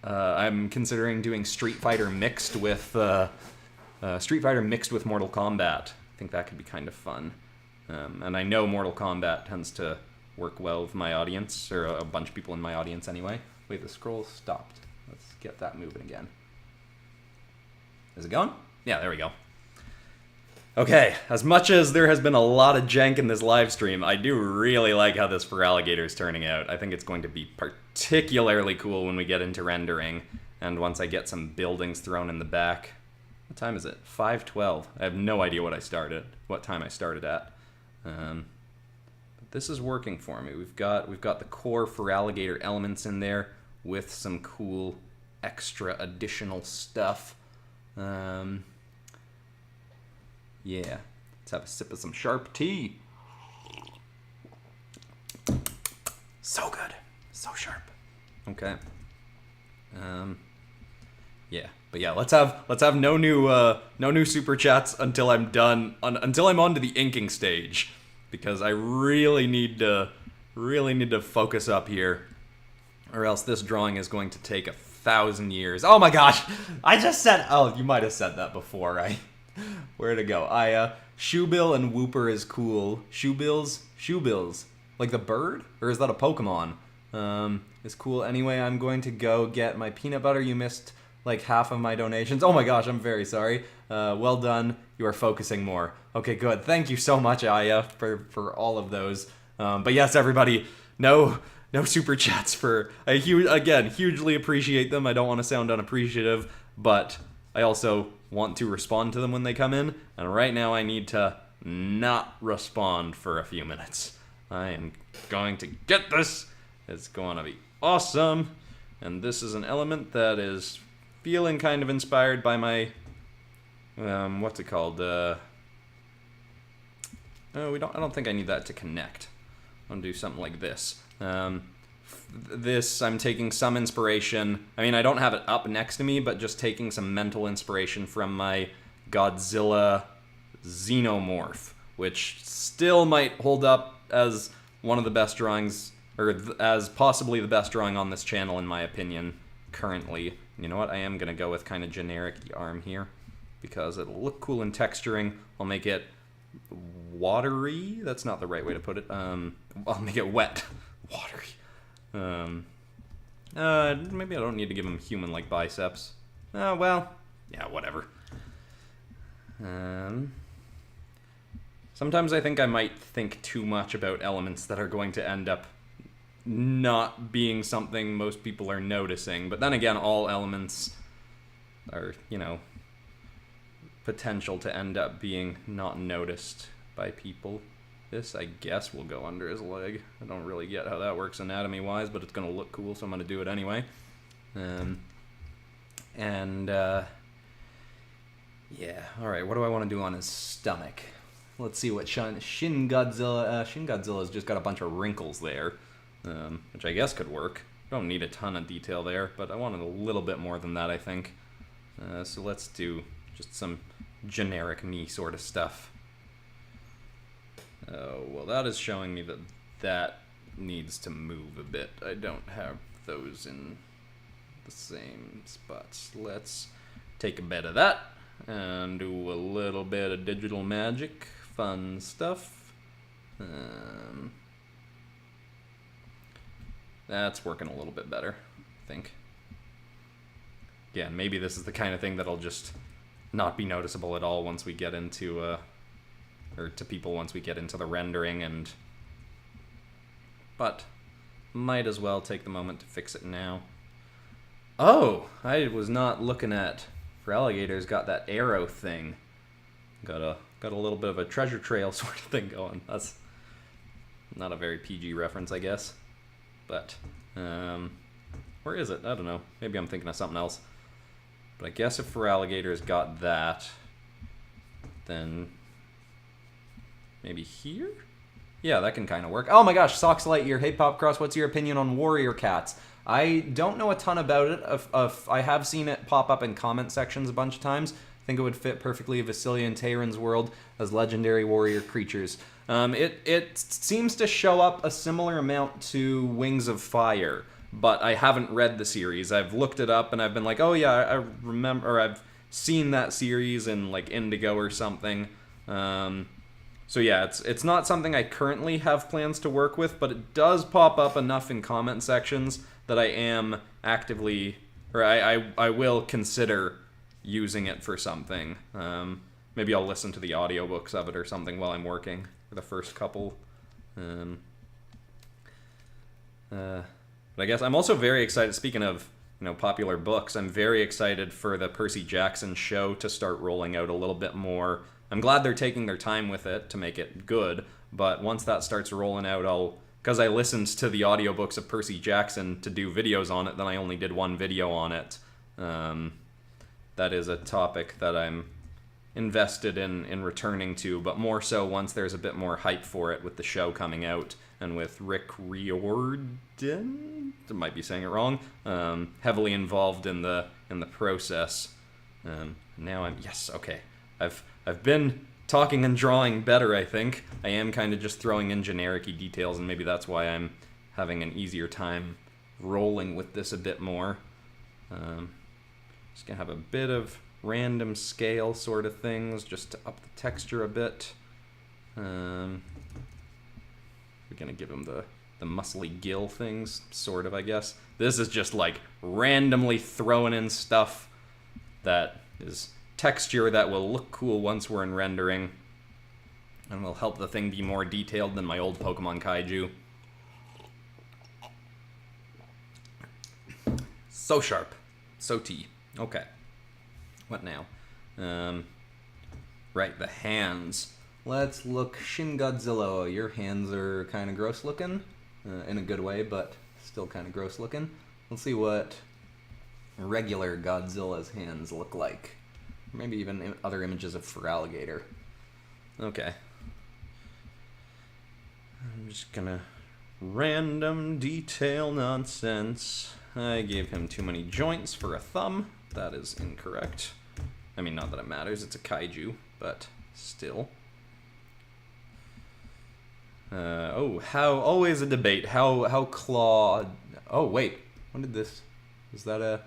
I'm considering doing Street Fighter mixed with Mortal Kombat. I think that could be kind of fun. And I know Mortal Kombat tends to work well with my audience, or a bunch of people in my audience anyway. Wait, the scroll stopped. Let's get that moving again. Is it going? Yeah, there we go. Okay, as much as there has been a lot of jank in this live stream, I do really like how this FERALIGATR is turning out. I think it's going to be particularly cool when we get into rendering, and once I get some buildings thrown in the back. What time is it? 5:12. I have no idea what time I started at. But this is working for me. We've got the core FERALIGATR elements in there with some cool extra additional stuff. Yeah, let's have a sip of some sharp tea. So good, so sharp. Okay. Yeah, but yeah, let's have no new super chats until I'm done, until I'm on to the inking stage, because I really need to focus up here, or else this drawing is going to take 1,000 years. Oh my gosh, I just said. Oh, you might have said that before, right? Where'd it go? Shoebill and Whooper is cool. Shoebills, like the bird, or is that a Pokemon? Is cool. Anyway, I'm going to go get my peanut butter. You missed like half of my donations. Oh my gosh, I'm very sorry. Well done. You are focusing more. Okay, good. Thank you so much, Aya, for all of those. But yes, everybody, no super chats I hugely appreciate them. I don't want to sound unappreciative, but I also want to respond to them when they come in, and right now I need to not respond for a few minutes. I am going to get this. It's going to be awesome. And this is an element that is feeling kind of inspired by my, what's it called? I don't think I need that to connect. I'm going to do something like this. This, I'm taking some inspiration. I mean, I don't have it up next to me, but just taking some mental inspiration from my Godzilla Xenomorph, which still might hold up as one of the best drawings, or as possibly the best drawing on this channel, in my opinion, currently. You know what? I am going to go with kind of generic arm here, because it'll look cool in texturing. I'll make it watery. That's not the right way to put it. I'll make it wet. Watery. Maybe I don't need to give him human-like biceps. Well, yeah, whatever. Sometimes I think I might think too much about elements that are going to end up not being something most people are noticing. But then again, all elements are, potential to end up being not noticed by people. This, I guess, will go under his leg. I don't really get how that works anatomy-wise, but it's going to look cool, so I'm going to do it anyway. Yeah, alright, what do I want to do on his stomach? Let's see what Shin Godzilla's just got a bunch of wrinkles there, which I guess could work. Don't need a ton of detail there, but I wanted a little bit more than that, I think. So let's do just some generic knee sort of stuff. Oh, well, that is showing me that needs to move a bit. I don't have those in the same spots. Let's take a bit of that and do a little bit of digital magic. Fun stuff. That's working a little bit better, I think. Again, maybe this is the kind of thing that'll just not be noticeable at all once we get into or to people once we get into the rendering, but might as well take the moment to fix it now. Oh, I was not looking at FERALIGATR's got that arrow thing. Got a little bit of a treasure trail sort of thing going. That's not a very PG reference, I guess, but Where is it? I don't know. Maybe I'm thinking of something else. But I guess if FERALIGATR's got that, then maybe here? Yeah, that can kind of work. Oh my gosh, Socks Lightyear. Hey, PopCross, what's your opinion on warrior cats? I don't know a ton about it. I have seen it pop up in comment sections a bunch of times. I think it would fit perfectly Vasily and Tehran's world as legendary warrior creatures. It seems to show up a similar amount to Wings of Fire, but I haven't read the series. I've looked it up and I've been like, oh yeah, I remember, or I've seen that series in like Indigo or something. So yeah, it's not something I currently have plans to work with, but it does pop up enough in comment sections that I am actively, or I will consider using it for something. Maybe I'll listen to the audiobooks of it or something while I'm working for the first couple. But I guess I'm also very excited, speaking of, popular books, I'm very excited for the Percy Jackson show to start rolling out a little bit more. I'm glad they're taking their time with it to make it good, but once that starts rolling out, because I listened to the audiobooks of Percy Jackson to do videos on it, then I only did one video on it. That is a topic that I'm invested in returning to, but more so once there's a bit more hype for it with the show coming out, and with Rick Riordan, I might be saying it wrong, heavily involved in the process. Now I've been talking and drawing better, I think. I am kind of just throwing in generic-y details, and maybe that's why I'm having an easier time rolling with this a bit more. Just gonna have a bit of random scale sort of things, just to up the texture a bit. We're gonna give him the muscly gill things, sort of, I guess. This is just like randomly throwing in stuff that is texture that will look cool once we're in rendering, and will help the thing be more detailed than my old Pokemon kaiju. So sharp. So tea. Okay. What now? Right, the hands. Let's look. Shin Godzilla. Your hands are kind of gross looking. In a good way, but still kind of gross looking. Let's see what regular Godzilla's hands look like. Maybe even other images of FERALIGATR. Okay. I'm just gonna random detail nonsense. I gave him too many joints for a thumb. That is incorrect. I mean, not that it matters, it's a kaiju, but still. Always a debate. How claw... Oh, wait. When did this... Is that a...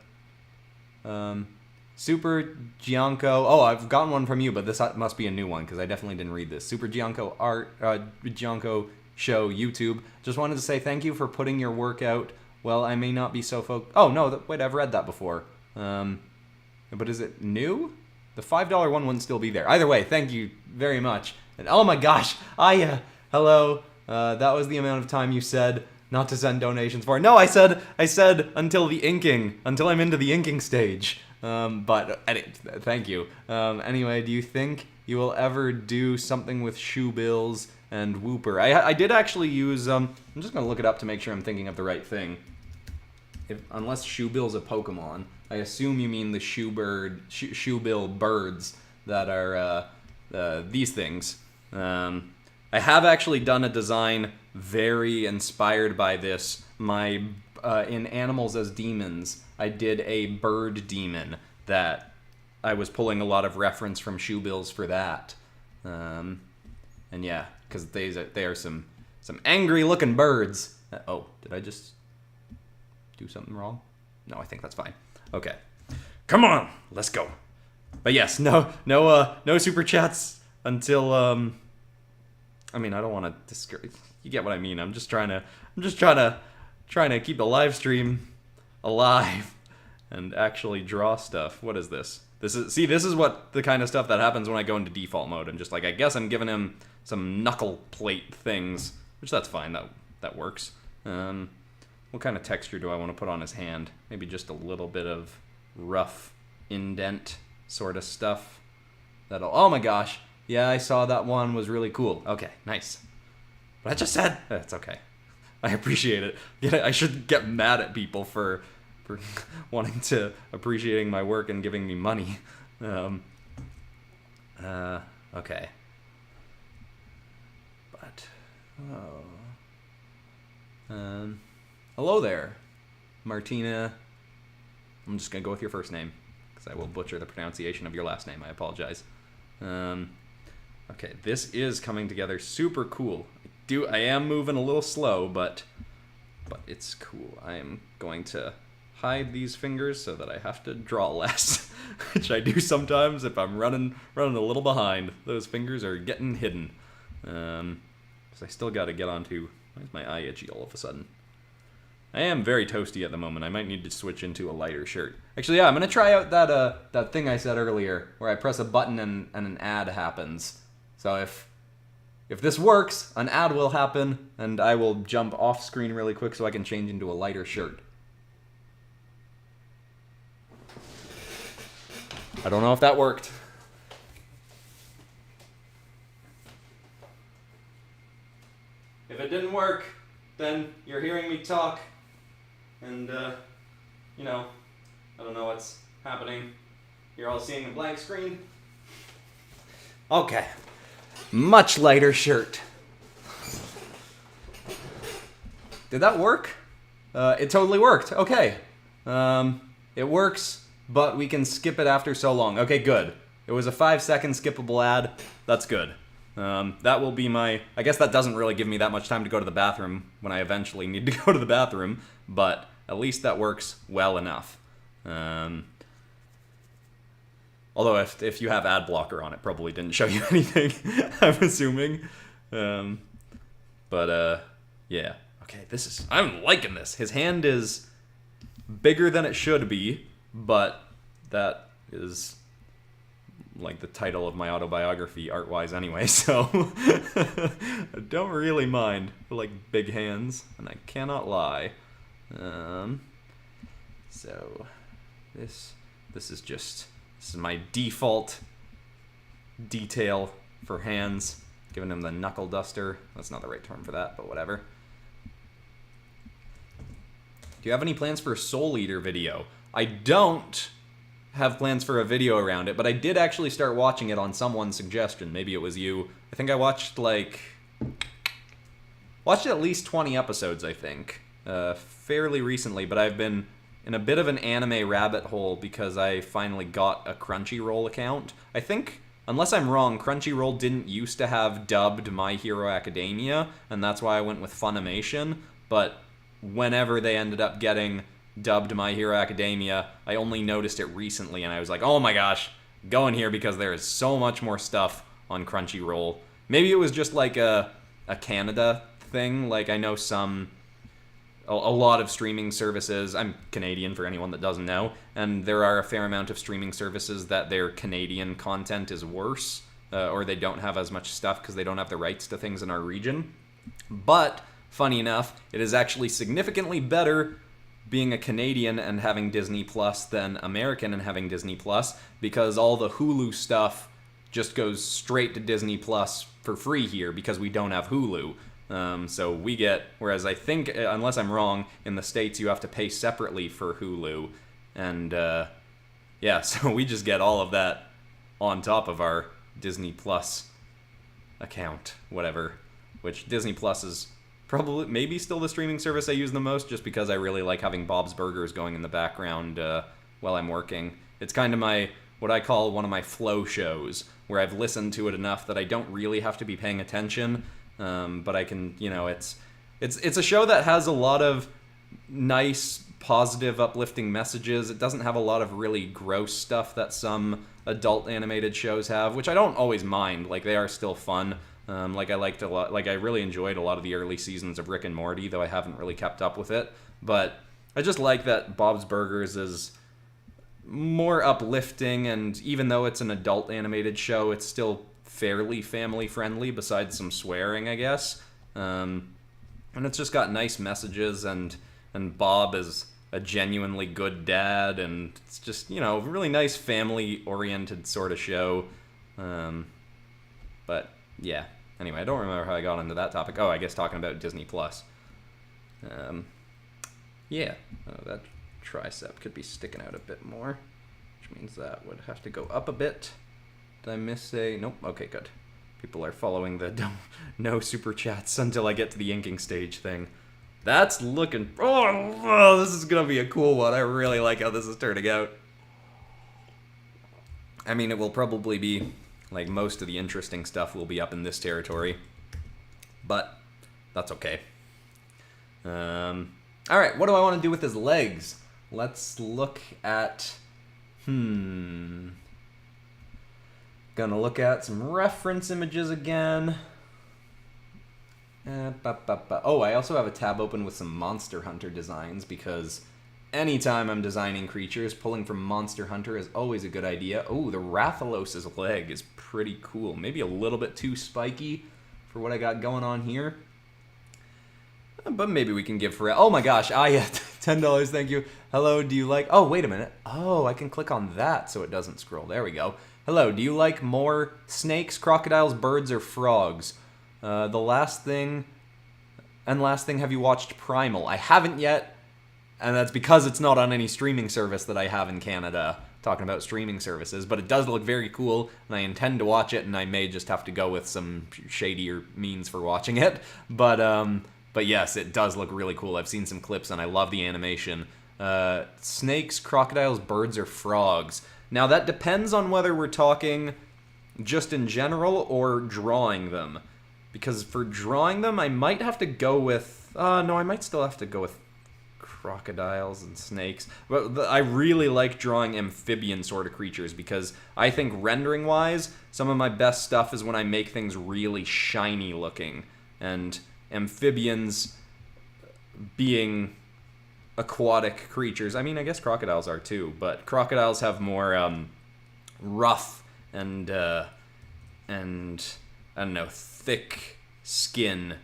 Super Gianco... Oh, I've gotten one from you, but this must be a new one, because I definitely didn't read this. Super Gianco Gianco Show YouTube. Just wanted to say thank you for putting your work out. Well, I may not be so Oh, no, wait, I've read that before. But is it new? The $5 one wouldn't still be there. Either way, thank you very much. And oh my gosh, hello. That was the amount of time you said not to send donations for. No, I said until the inking, until I'm into the inking stage. But thank you. Anyway, do you think you will ever do something with Shoebills and Wooper? I did actually use, I'm just going to look it up to make sure I'm thinking of the right thing. Unless Shoebill's a Pokemon, I assume you mean the Shoebill birds that are these things. I have actually done a design very inspired by this. In Animals as Demons, I did a bird demon that I was pulling a lot of reference from Shoebills for that. And yeah, because they are some angry looking birds. Oh, did I just do something wrong? No, I think that's fine. Okay. Come on, let's go. But yes, no super chats until I mean, I don't want to discourage. You get what I mean. I'm just trying to keep the live stream alive and actually draw stuff. What is this? This is what the kind of stuff that happens when I go into default mode. I'm just like, I guess I'm giving him some knuckle plate things, which that's fine. That works. What kind of texture do I want to put on his hand? Maybe just a little bit of rough indent sort of stuff. Oh my gosh. Yeah, I saw that one was really cool. Okay, nice. But I just said, it's okay. I appreciate it. Yeah, I shouldn't get mad at people for wanting to appreciating my work and giving me money. Okay. But hello there, Martina. I'm just gonna go with your first name because I will butcher the pronunciation of your last name. I apologize. Okay, this is coming together super cool. I am moving a little slow, but it's cool. I am going to hide these fingers so that I have to draw less, which I do sometimes if I'm running a little behind. Those fingers are getting hidden. Because I still got to get onto... Why is my eye itchy all of a sudden? I am very toasty at the moment. I might need to switch into a lighter shirt. Actually, yeah, I'm going to try out that thing I said earlier, where I press a button and an ad happens. So if this works, an ad will happen, and I will jump off screen really quick so I can change into a lighter shirt. I don't know if that worked. If it didn't work, then you're hearing me talk, and, you know, I don't know what's happening. You're all seeing a blank screen. Okay. Much lighter shirt. Did that work? It totally worked. Okay. It works, but we can skip it after so long. Okay, good. It was a 5-second skippable ad. That's good. That will be my... I guess that doesn't really give me that much time to go to the bathroom when I eventually need to go to the bathroom, but at least that works well enough. Although if you have ad blocker on, it probably didn't show you anything, I'm assuming. Yeah. Okay, I'm liking this. His hand is bigger than it should be, but that is like the title of my autobiography art-wise anyway, so I don't really mind. I like big hands, and I cannot lie. So this is my default detail for hands, giving him the knuckle duster. That's not the right term for that, but whatever. Do you have any plans for a Soul Eater video? I don't have plans for a video around it, but I did actually start watching it on someone's suggestion. Maybe it was you. I think I watched at least 20 episodes, I think, fairly recently, but I've been in a bit of an anime rabbit hole because I finally got a Crunchyroll account. I think, unless I'm wrong, Crunchyroll didn't used to have dubbed My Hero Academia, and that's why I went with Funimation, but whenever they ended up getting dubbed My Hero Academia, I only noticed it recently, and I was like, oh my gosh, go in here because there is so much more stuff on Crunchyroll. Maybe it was just like a Canada thing. Like, I know a lot of streaming services, I'm Canadian for anyone that doesn't know, and there are a fair amount of streaming services that their Canadian content is worse, or they don't have as much stuff because they don't have the rights to things in our region. But, funny enough, it is actually significantly better being a Canadian and having Disney Plus than American and having Disney Plus, because all the Hulu stuff just goes straight to Disney Plus for free here because we don't have Hulu. So we get, whereas I think, unless I'm wrong, in the States you have to pay separately for Hulu, and yeah, so we just get all of that on top of our Disney Plus account, whatever, which Disney Plus is probably, maybe still the streaming service I use the most, just because I really like having Bob's Burgers going in the background while I'm working. It's kind of what I call one of my flow shows, where I've listened to it enough that I don't really have to be paying attention, but I can, it's a show that has a lot of nice, positive, uplifting messages. It doesn't have a lot of really gross stuff that some adult animated shows have, which I don't always mind. Like, they are still fun. I really enjoyed a lot of the early seasons of Rick and Morty, though I haven't really kept up with it. But I just like that Bob's Burgers is more uplifting, and even though it's an adult animated show, it's still fairly family friendly, besides some swearing, I guess. And it's just got nice messages, and Bob is a genuinely good dad, and it's just, a really nice family oriented sort of show. But yeah, anyway, I don't remember how I got into that topic. Oh, I guess talking about Disney Plus. Yeah, that tricep could be sticking out a bit more, which means that would have to go up a bit. Did I miss a... Nope, okay, good. People are following the no super chats until I get to the inking stage thing. That's looking... Oh, this is going to be a cool one. I really like how this is turning out. I mean, it will probably be... Like, most of the interesting stuff will be up in this territory. But that's okay. Alright, what do I want to do with his legs? Let's look at... Gonna look at some reference images again. Oh, I also have a tab open with some Monster Hunter designs because anytime I'm designing creatures, pulling from Monster Hunter is always a good idea. Oh, the Rathalos' leg is pretty cool. Maybe a little bit too spiky for what I got going on here. But maybe we can give oh my gosh, yeah, $10, thank you. Hello, do you like... Oh, wait a minute. Oh, I can click on that so it doesn't scroll. There we go. Hello, do you like more snakes, crocodiles, birds, or frogs? The last thing, have you watched Primal? I haven't yet, and that's because it's not on any streaming service that I have in Canada, talking about streaming services, but it does look very cool, and I intend to watch it, and I may just have to go with some shadier means for watching it, but yes, it does look really cool. I've seen some clips, and I love the animation. Snakes, crocodiles, birds, or frogs? Now, that depends on whether we're talking just in general or drawing them. Because for drawing them, I might have to go with... no, I might still have to go with crocodiles and snakes. But I really like drawing amphibian sort of creatures because I think rendering-wise, some of my best stuff is when I make things really shiny looking. And amphibians being aquatic creatures. I mean, I guess crocodiles are too, but crocodiles have more rough and I don't know, thick skin,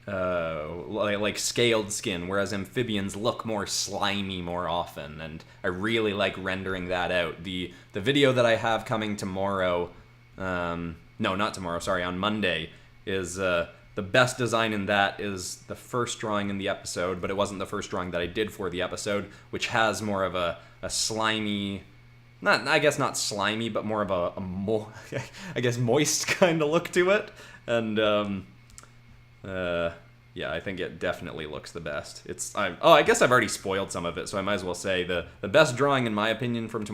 like scaled skin, whereas amphibians look more slimy more often, and I really like rendering that out. The video that I have coming tomorrow, no, not tomorrow, sorry, on Monday, is the best design in that is the first drawing in the episode, but it wasn't the first drawing that I did for the episode, which has more of a slimy, I guess not slimy, but more of I guess moist kind of look to it. And, yeah, I think it definitely looks the best. I guess I've already spoiled some of it, so I might as well say the best drawing, in my opinion, from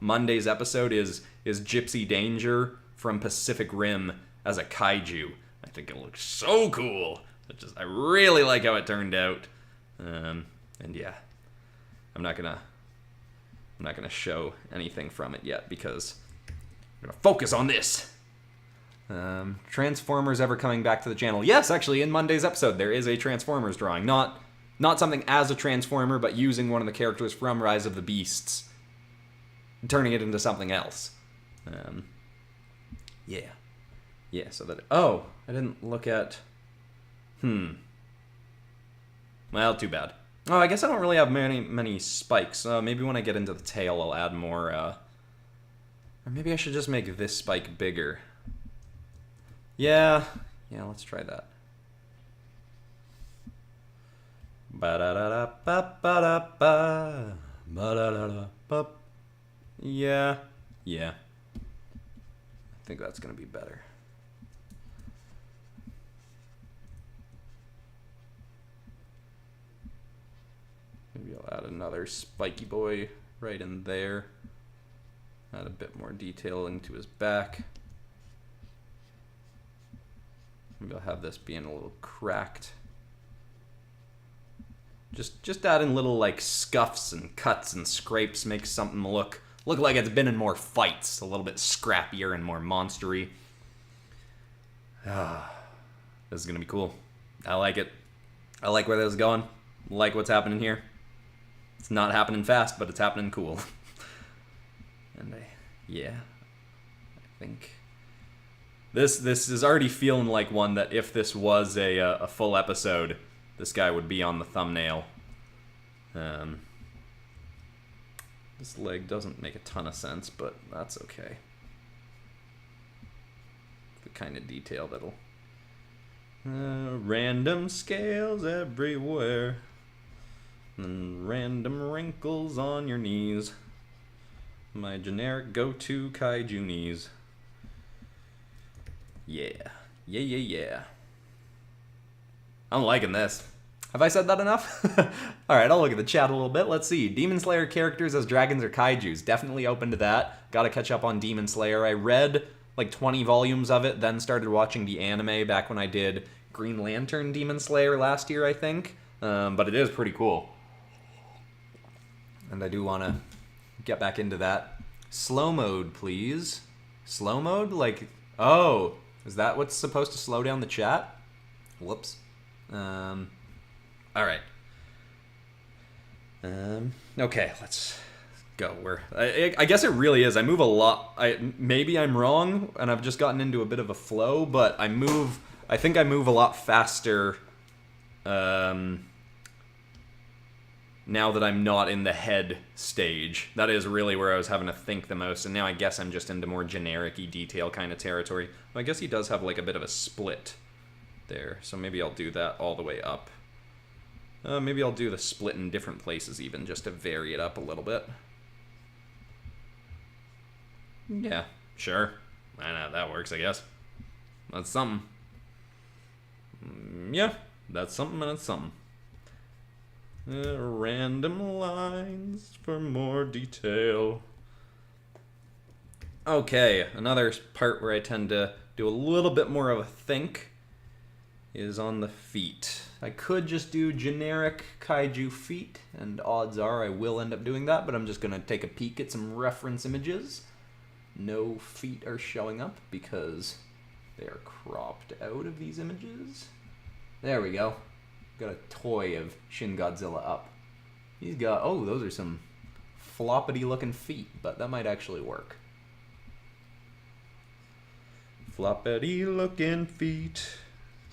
Monday's episode is Gypsy Danger from Pacific Rim as a kaiju. I think it looks so cool. I really like how it turned out. And yeah, I'm not gonna show anything from it yet because I'm gonna focus on this. Transformers ever coming back to the channel? Yes, actually, in Monday's episode there is a Transformers drawing. Not something as a Transformer, but using one of the characters from Rise of the Beasts, turning it into something else. Yeah. Yeah, so that... Oh, I didn't look at... Well, too bad. Oh, I guess I don't really have many spikes. Maybe when I get into the tail I'll add more, Or maybe I should just make this spike bigger. Yeah, let's try that. Ba-da-da-da-ba-ba-da-ba. Ba-da-da-da-ba. Yeah. I think that's gonna be better. Maybe I'll add another spiky boy right in there. Add a bit more detailing to his back. Maybe I'll have this being a little cracked. Just adding little like scuffs and cuts and scrapes makes something look like it's been in more fights, a little bit scrappier and more monstery. This is gonna be cool. I like it. I like where this is going. I like what's happening here. It's not happening fast, but it's happening cool. And I think this is already feeling like one that if this was a full episode, this guy would be on the thumbnail. This leg doesn't make a ton of sense, but that's okay. The kind of detail that'll Random scales everywhere. And random wrinkles on your knees. My generic go-to kaiju knees. Yeah. Yeah. I'm liking this. Have I said that enough? Alright, I'll look at the chat a little bit. Let's see. Demon Slayer characters as dragons or kaijus. Definitely open to that. Gotta catch up on Demon Slayer. I read like 20 volumes of it, then started watching the anime back when I did Green Lantern Demon Slayer last year, I think. But it is pretty cool. And I do want to get back into that. Slow mode, please. Slow mode? Like, oh, is that what's supposed to slow down the chat? Whoops. All right. Okay, let's go. I guess it really is. I move a lot. Maybe I'm wrong, and I've just gotten into a bit of a flow, but I think I move a lot faster now that I'm not in the head stage. That is really where I was having to think the most, and now I guess I'm just into more generic-y detail kind of territory. I guess he does have like a bit of a split there, so maybe I'll do that all the way up. Maybe I'll do the split in different places even, just to vary it up a little bit. Yeah, sure. I know, that works, I guess. That's something. Yeah, that's something and it's something. Random lines for more detail. Okay, another part where I tend to do a little bit more of a think is on the feet. I could just do generic kaiju feet, and odds are I will end up doing that, but I'm just going to take a peek at some reference images. No feet are showing up because they are cropped out of these images. There we go. Got a toy of Shin Godzilla up. He's got, oh, those are some floppity looking feet, but that might actually work. Floppity looking feet.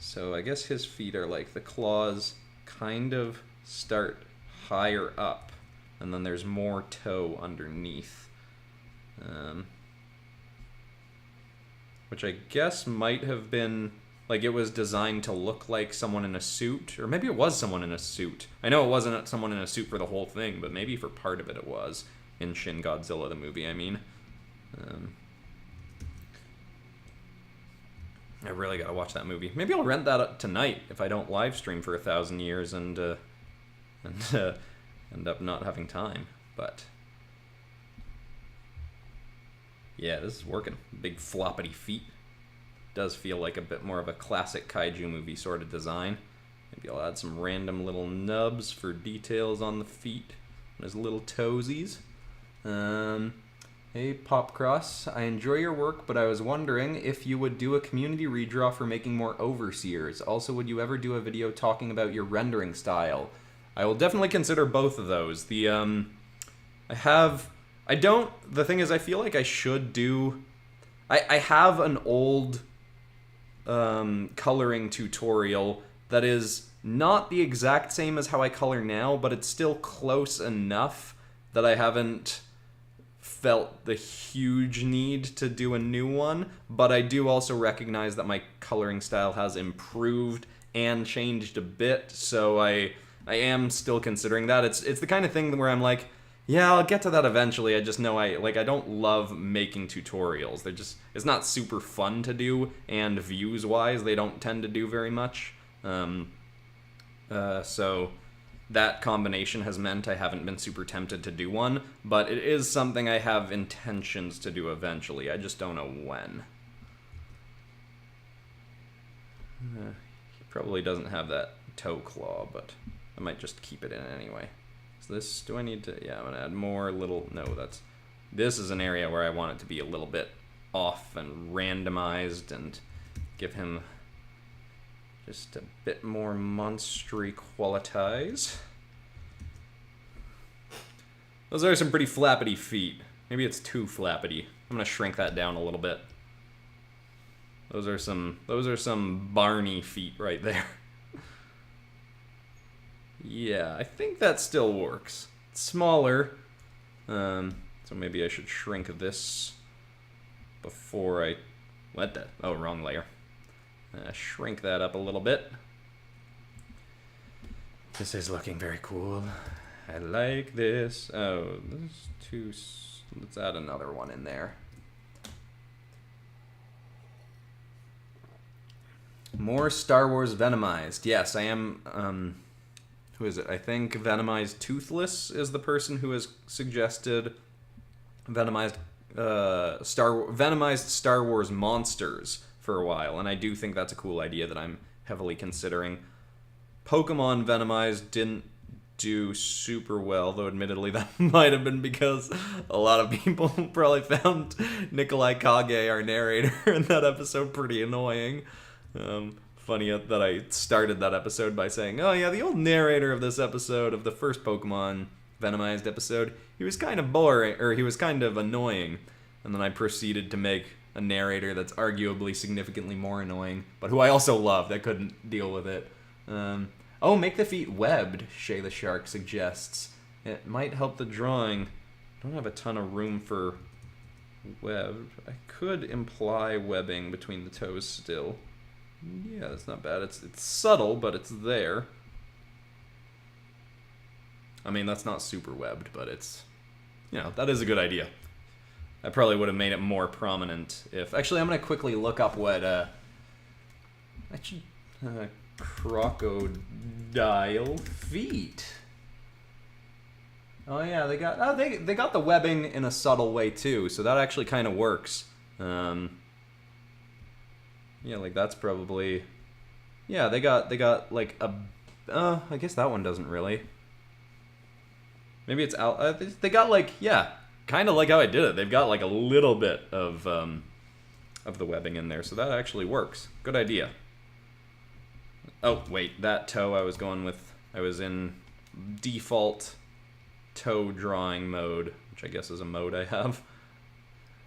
So I guess his feet are like the claws kind of start higher up, and then there's more toe underneath. Which I guess might have been, like, it was designed to look like someone in a suit, or maybe it was someone in a suit. I know it wasn't someone in a suit for the whole thing, but maybe for part of it it was, in Shin Godzilla the movie, I mean. I really gotta watch that movie. Maybe I'll rent that up tonight if I don't live stream for 1,000 years and end up not having time. But yeah, this is working. Big floppity feet. Does feel like a bit more of a classic kaiju movie sort of design. Maybe I'll add some random little nubs for details on the feet. There's little toesies. Hey PopCross, I enjoy your work, but I was wondering if you would do a community redraw for making more overseers. Also, would you ever do a video talking about your rendering style? I will definitely consider both of those. The thing is, I feel like I should do, I have an old coloring tutorial that is not the exact same as how I color now, but it's still close enough that I haven't felt the huge need to do a new one, but I do also recognize that my coloring style has improved and changed a bit, so I am still considering that. It's the kind of thing where I'm like, yeah, I'll get to that eventually. I just know I don't love making tutorials. It's not super fun to do, and views-wise, they don't tend to do very much. So that combination has meant I haven't been super tempted to do one, but it is something I have intentions to do eventually. I just don't know when. He probably doesn't have that toe claw, but I might just keep it in anyway. So this, do I need to, yeah, I'm gonna add more little, no, this is an area where I want it to be a little bit off and randomized and give him just a bit more monstery qualities. Those are some pretty flappity feet. Maybe it's too flappity. I'm gonna shrink that down a little bit. Those are some Barney feet right there. Yeah, I think that still works. It's smaller, so maybe I should shrink this before I, oh, wrong layer. Shrink that up a little bit. This is looking very cool. I like this. Oh, there's two. Let's add another one in there. More Star Wars Venomized. Yes, I am. Who is it? I think Venomized Toothless is the person who has suggested Venomized Star Wars monsters for a while, and I do think that's a cool idea that I'm heavily considering. Pokemon Venomized didn't do super well, though admittedly that might have been because a lot of people probably found Nikolai Kage, our narrator, in that episode pretty annoying. Funny that I started that episode by saying, oh yeah, the old narrator of this episode, of the first Pokemon Venomized episode, he was kind of boring, or he was kind of annoying. And then I proceeded to make a narrator that's arguably significantly more annoying, but who I also loved. I couldn't deal with it. Oh, make the feet webbed, Shay the Shark suggests. It might help the drawing. Don't have a ton of room for webbed. I could imply webbing between the toes still. Yeah, that's not bad. It's subtle, but it's there. I mean, that's not super webbed, but it's, that is a good idea. I probably would have made it more prominent if... Actually, I'm going to quickly look up what... crocodile feet. Oh yeah, they got the webbing in a subtle way too, so that actually kind of works. Yeah, like that's probably... Yeah, they got like a... I guess that one doesn't really. Maybe it's out... they got like, yeah, kind of like how I did it. They've got like a little bit of the webbing in there, so that actually works. Good idea. Oh, wait, that toe I was going with... I was in default toe drawing mode, which I guess is a mode I have.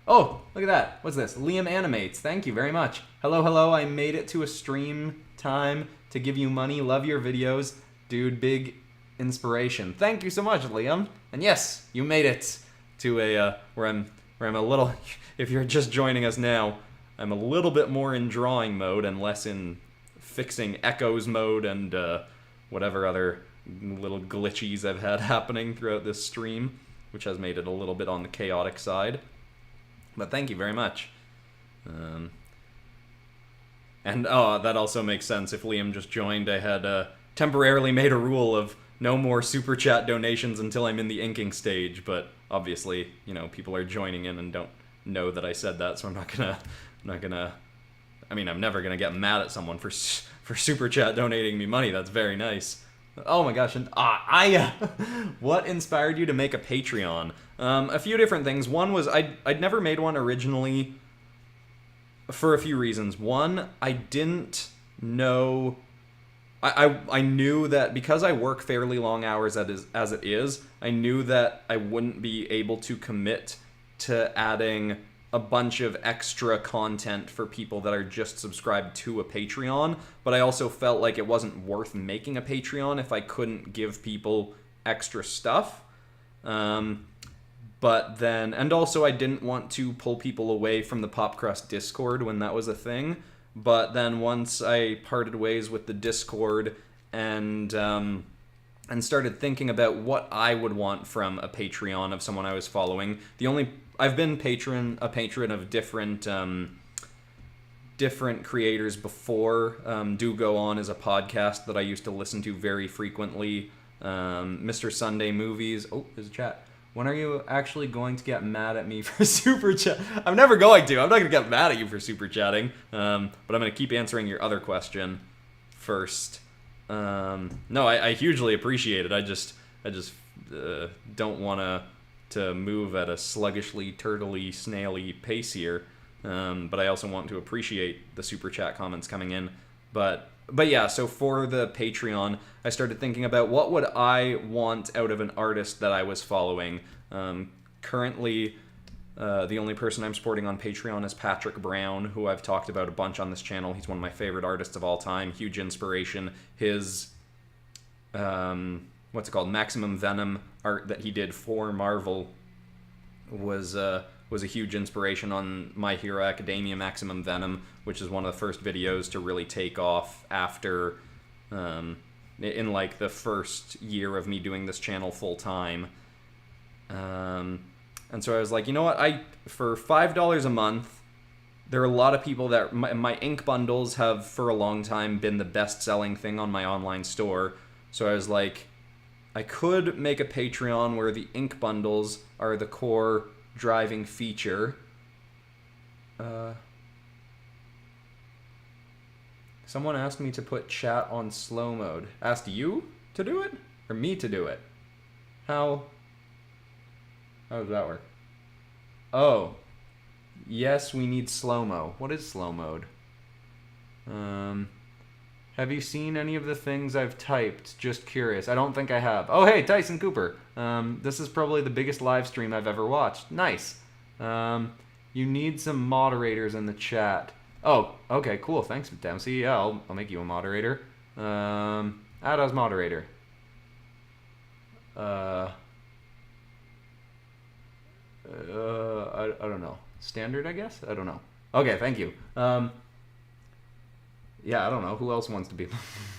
Oh, look at that. What's this? Liam Animates. Thank you very much. Hello. I made it to a stream time to give you money. Love your videos. Dude, big inspiration. Thank you so much, Liam. And yes, you made it to a, where I'm a little, if you're just joining us now, I'm a little bit more in drawing mode and less in fixing echoes mode and whatever other little glitchies I've had happening throughout this stream, which has made it a little bit on the chaotic side. But thank you very much. And that also makes sense. If Liam just joined, I had temporarily made a rule of no more super chat donations until I'm in the inking stage. But obviously, people are joining in and don't know that I said that, so I'm not gonna. I mean, I'm never gonna get mad at someone for super chat donating me money. That's very nice. Oh my gosh! And what inspired you to make a Patreon? A few different things. One was I'd never made one originally for a few reasons. One, I didn't know. I knew that because I work fairly long hours as it is, I knew that I wouldn't be able to commit to adding a bunch of extra content for people that are just subscribed to a Patreon, but I also felt like it wasn't worth making a Patreon if I couldn't give people extra stuff. But then, and also I didn't want to pull people away from the PopCross Discord when that was a thing. But then once I parted ways with the Discord and started thinking about what I would want from a Patreon of someone I was following, I've been a patron of different creators before. Do Go On is a podcast that I used to listen to very frequently. Mr. Sunday Movies. Oh, there's a chat. When are you actually going to get mad at me for super chat? I'm never going to. I'm not going to get mad at you for super chatting. But I'm going to keep answering your other question first. No, I hugely appreciate it. I just don't want to move at a sluggishly, turtley, snaily pace here. But I also want to appreciate the super chat comments coming in. But yeah, so for the Patreon, I started thinking about what would I want out of an artist that I was following. Currently, the only person I'm supporting on Patreon is Patrick Brown, who I've talked about a bunch on this channel. He's one of my favorite artists of all time. Huge inspiration. His, Maximum Venom art that he did for Marvel was was a huge inspiration on My Hero Academia Maximum Venom, which is one of the first videos to really take off after, in like the first year of me doing this channel full time. And so I was like, you know what, for $5 a month, there are a lot of people that, my ink bundles have for a long time been the best-selling thing on my online store. So I was like, I could make a Patreon where the ink bundles are the core driving feature. Someone asked me to put chat on slow mode. Asked you to do it? Or me to do it? How does that work? Oh. Yes, we need slow-mo. What is slow mode? Have you seen any of the things I've typed? Just curious. I don't think I have. Oh, hey, Tyson Cooper. This is probably the biggest live stream I've ever watched. Nice. You need some moderators in the chat. Oh, okay, cool. Thanks, Dempsey. Yeah, I'll make you a moderator. Add as moderator. I don't know. Standard, I guess? I don't know. Okay, thank you. Yeah, I don't know. Who else wants to be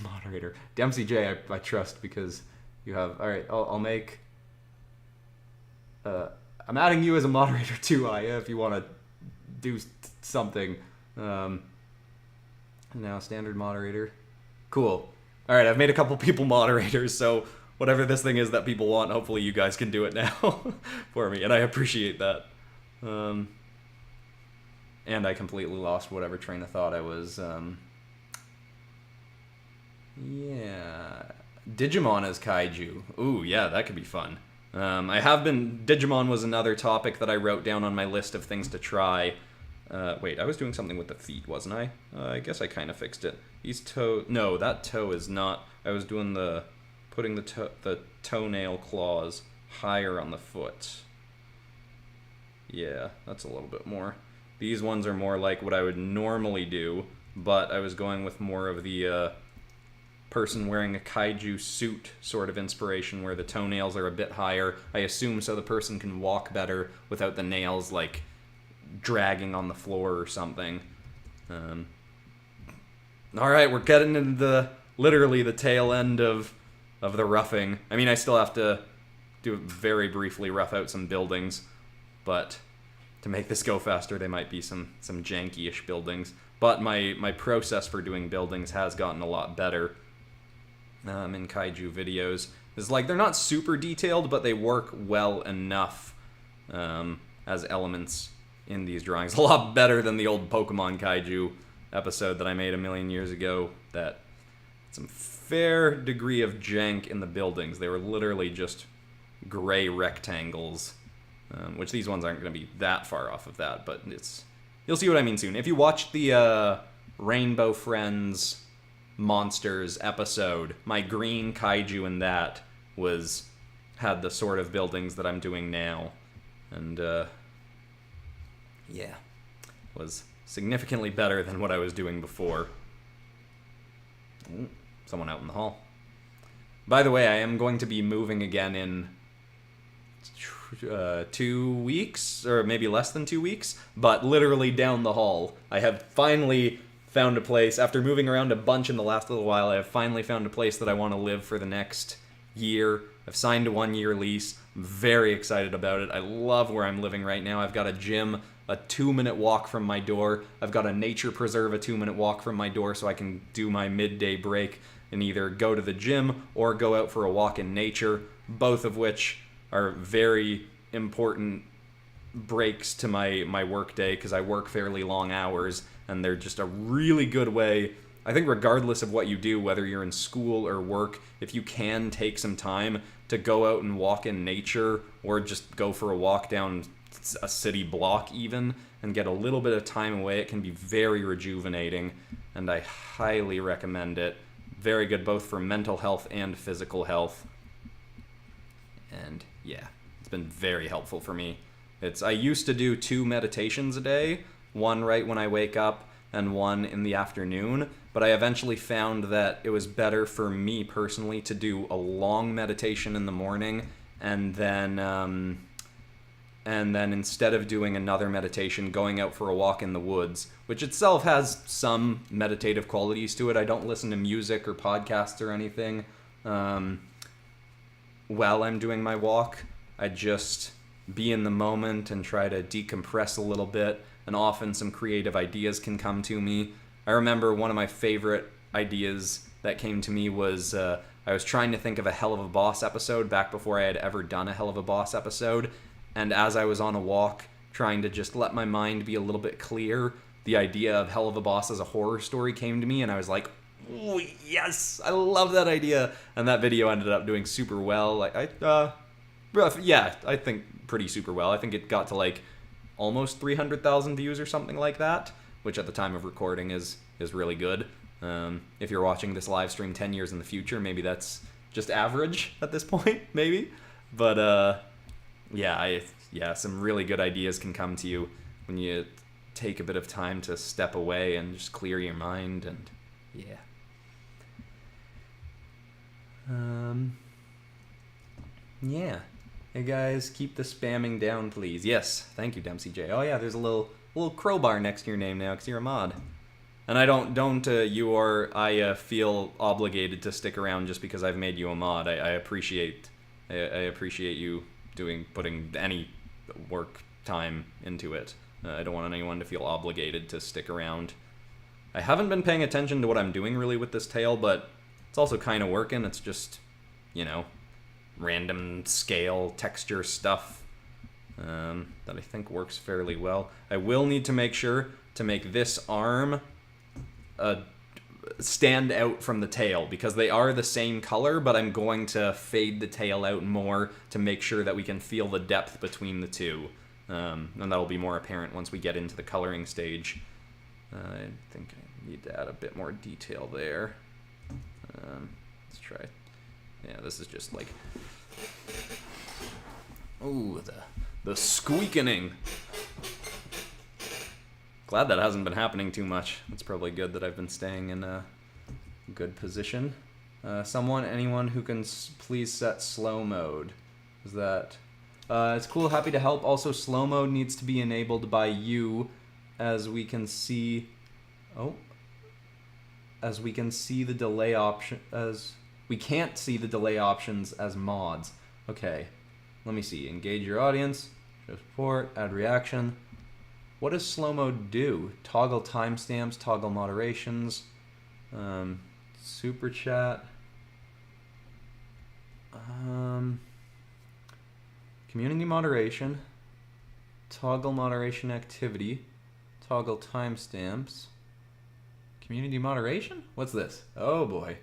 moderator? Dempsey J, I trust because you have... All right, I'll make... I'm adding you as a moderator too, Aya, if you want to do something. Now, standard moderator. Cool. All right, I've made a couple people moderators, so whatever this thing is that people want, hopefully you guys can do it now for me, and I appreciate that. And I completely lost whatever train of thought I was... Yeah. Digimon as kaiju. Ooh, yeah, that could be fun. Digimon was another topic that I wrote down on my list of things to try. Wait, I was doing something with the feet, wasn't I? I guess I kind of fixed it. These no, that toe is not... I was doing putting the toenail claws higher on the foot. Yeah, that's a little bit more. These ones are more like what I would normally do, but I was going with more of the person wearing a kaiju suit sort of inspiration where the toenails are a bit higher. I assume so the person can walk better without the nails like dragging on the floor or something. Alright, we're getting into literally the tail end of the roughing. I mean, I still have to very briefly rough out some buildings, but to make this go faster, they might be some janky-ish buildings. But my process for doing buildings has gotten a lot better in kaiju videos. It's like, they're not super detailed, but they work well enough as elements in these drawings. A lot better than the old Pokemon kaiju episode that I made a million years ago that had some fair degree of jank in the buildings. They were literally just gray rectangles, which these ones aren't going to be that far off of that, but you'll see what I mean soon. If you watched the Rainbow Friends Monsters episode, my green kaiju in that had the sort of buildings that I'm doing now, and yeah, was significantly better than what I was doing before. Ooh, someone out in the hall. By the way, I am going to be moving again in 2 weeks, or maybe less than 2 weeks, but literally down the hall. I have finally found a place. After moving around a bunch in the last little while, I have finally found a place that I want to live for the next year. I've signed a 1-year lease. I'm very excited about it. I love where I'm living right now. I've got a gym a 2-minute walk from my door. I've got a nature preserve a 2-minute walk from my door, so I can do my midday break and either go to the gym or go out for a walk in nature, both of which are very important breaks to my work day because I work fairly long hours, and they're just a really good way. I think regardless of what you do, whether you're in school or work, if you can take some time to go out and walk in nature or just go for a walk down a city block even and get a little bit of time away, it can be very rejuvenating, and I highly recommend it. Very good both for mental health and physical health. And yeah, it's been very helpful for me. I used to do 2 meditations a day, one right when I wake up and one in the afternoon, but I eventually found that it was better for me personally to do a long meditation in the morning and then and then instead of doing another meditation, going out for a walk in the woods, which itself has some meditative qualities to it. I don't listen to music or podcasts or anything while I'm doing my walk. I just be in the moment and try to decompress a little bit, and often some creative ideas can come to me. I remember one of my favorite ideas that came to me was I was trying to think of a Hell of a Boss episode back before I had ever done a Hell of a Boss episode, and as I was on a walk trying to just let my mind be a little bit clear, the idea of Hell of a Boss as a horror story came to me, and I was like, oh, yes, I love that idea. And that video ended up doing super well. I think pretty super well. I think it got to like almost 300,000 views or something like that, which at the time of recording is really good. If you're watching this live stream 10 years in the future, maybe that's just average at this point, maybe. But some really good ideas can come to you when you take a bit of time to step away and just clear your mind. And yeah. Yeah. Hey guys, keep the spamming down, please. Yes, thank you, Dempsey J. Oh yeah, there's a little crowbar next to your name now because you're a mod. And I I feel obligated to stick around just because I've made you a mod. I appreciate you putting any work time into it. I don't want anyone to feel obligated to stick around. I haven't been paying attention to what I'm doing really with this tail, but it's also kind of working. It's just, random scale texture stuff that I think works fairly well. I will need to make sure to make this arm stand out from the tail because they are the same color, but I'm going to fade the tail out more to make sure that we can feel the depth between the two. And that'll be more apparent once we get into the coloring stage. I think I need to add a bit more detail there. Let's try. Yeah, this is just like, ooh, the squeaking. Glad that hasn't been happening too much. It's probably good that I've been staying in a good position. Anyone who can please set slow mode. Is that? It's cool, happy to help. Also, slow mode needs to be enabled by you, as we can see. As we can see the delay option we can't see the delay options as mods. Okay, let me see. Engage your audience, show support, add reaction. What does slow mode do? Toggle timestamps, toggle moderations, super chat, community moderation, toggle moderation activity, toggle timestamps, community moderation? What's this? Oh boy.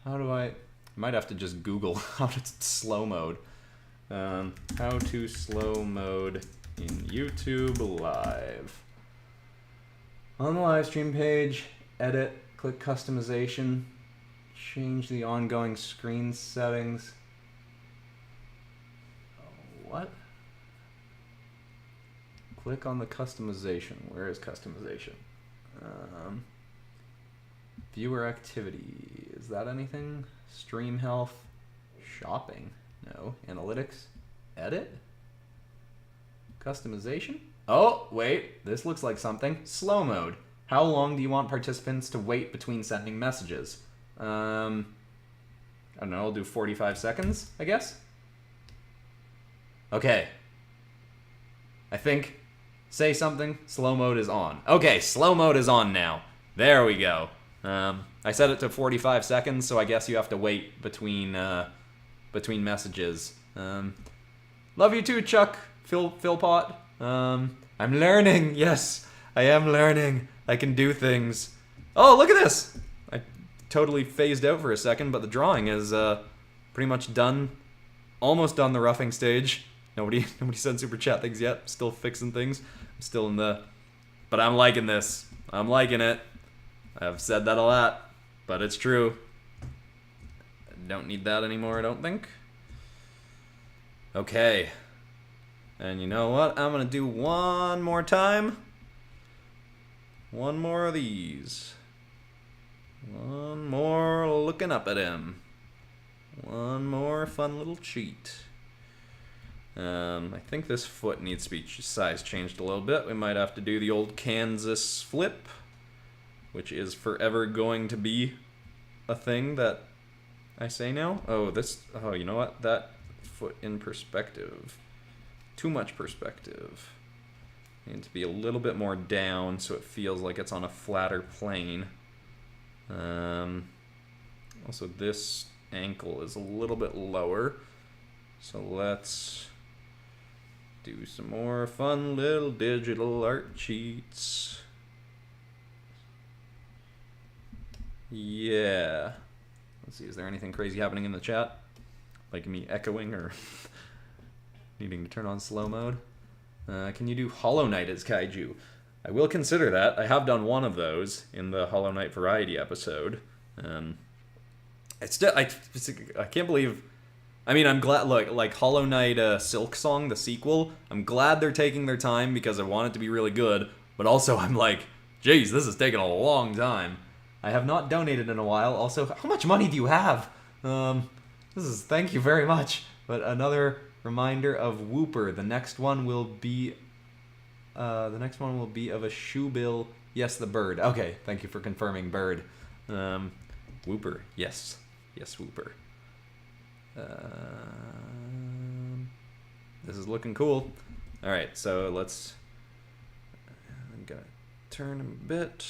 How do I might have to just Google how to slow mode. How to slow mode in YouTube Live. On the live stream page, edit, click customization, change the ongoing screen settings. What? Click on the customization. Where is customization? Viewer activity. Is that anything? Stream health. Shopping. No. Analytics. Edit. Customization. Oh, wait. This looks like something. Slow mode. How long do you want participants to wait between sending messages? I don't know. I'll do 45 seconds, I guess. Okay. I think. Say something. Slow mode is on. Okay, slow mode is on now. There we go. I set it to 45 seconds, so I guess you have to wait between messages. Love you too, Chuck. Philpot. I'm learning. Yes, I am learning. I can do things. Oh, look at this. I totally phased out for a second, but the drawing is pretty much done. Almost done the roughing stage. Nobody said super chat things yet. Still fixing things. I'm still in the... But I'm liking this. I'm liking it. I've said that a lot, but it's true. I don't need that anymore, I don't think. Okay. And you know what? I'm going to do one more time. One more of these. One more looking up at him. One more fun little cheat. I think this foot needs to be size changed a little bit. We might have to do the old Kansas flip, which is forever going to be a thing that I say now. Oh, you know what? That foot in perspective. Too much perspective. Needs to be a little bit more down so it feels like it's on a flatter plane. Also, this ankle is a little bit lower. So let's do some more fun little digital art cheats. Yeah. Let's see, is there anything crazy happening in the chat? Like me echoing or needing to turn on slow mode? Can you do Hollow Knight as kaiju? I will consider that. I have done one of those in the Hollow Knight variety episode. I can't believe... I mean, I'm glad, like Hollow Knight Silk Song, the sequel, I'm glad they're taking their time because I want it to be really good, but also I'm like, geez, this is taking a long time. I have not donated in a while. Also, how much money do you have? Thank you very much. But another reminder of Whooper. The next one will be of a shoebill. Yes, the bird. Okay, thank you for confirming bird. Whooper. Yes, Whooper. This is looking cool. All right, so let's. I'm gonna turn a bit.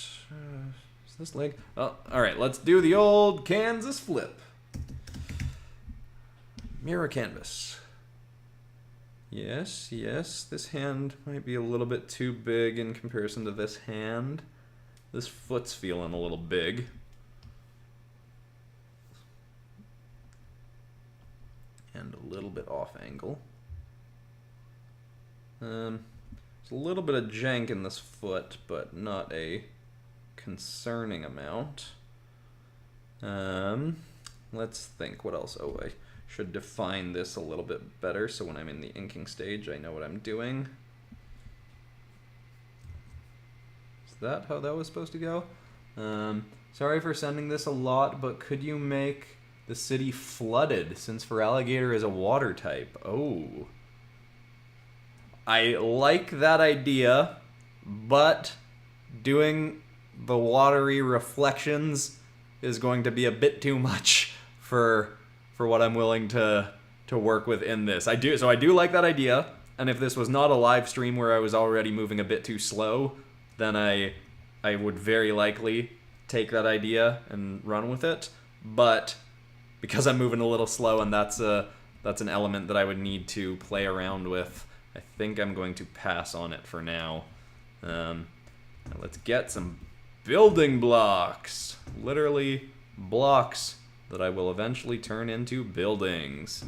Is this leg? Oh, all right. Let's do the old Kansas flip. Mirror canvas. Yes. This hand might be a little bit too big in comparison to this hand. This foot's feeling a little big. And a little bit off angle. There's a little bit of jank in this foot, but not a concerning amount. Let's think, what else? Oh, I should define this a little bit better so when I'm in the inking stage I know what I'm doing. Is that how that was supposed to go? Sorry for sending this a lot, but could you make the city flooded since FERALIGATR is a water type? Oh. I like that idea, but doing the watery reflections is going to be a bit too much for what I'm willing to work with in this. I do like that idea, and if this was not a live stream where I was already moving a bit too slow, then I would very likely take that idea and run with it. But because I'm moving a little slow and that's an element that I would need to play around with, I think I'm going to pass on it for now. Now let's get some building blocks. Literally blocks that I will eventually turn into buildings.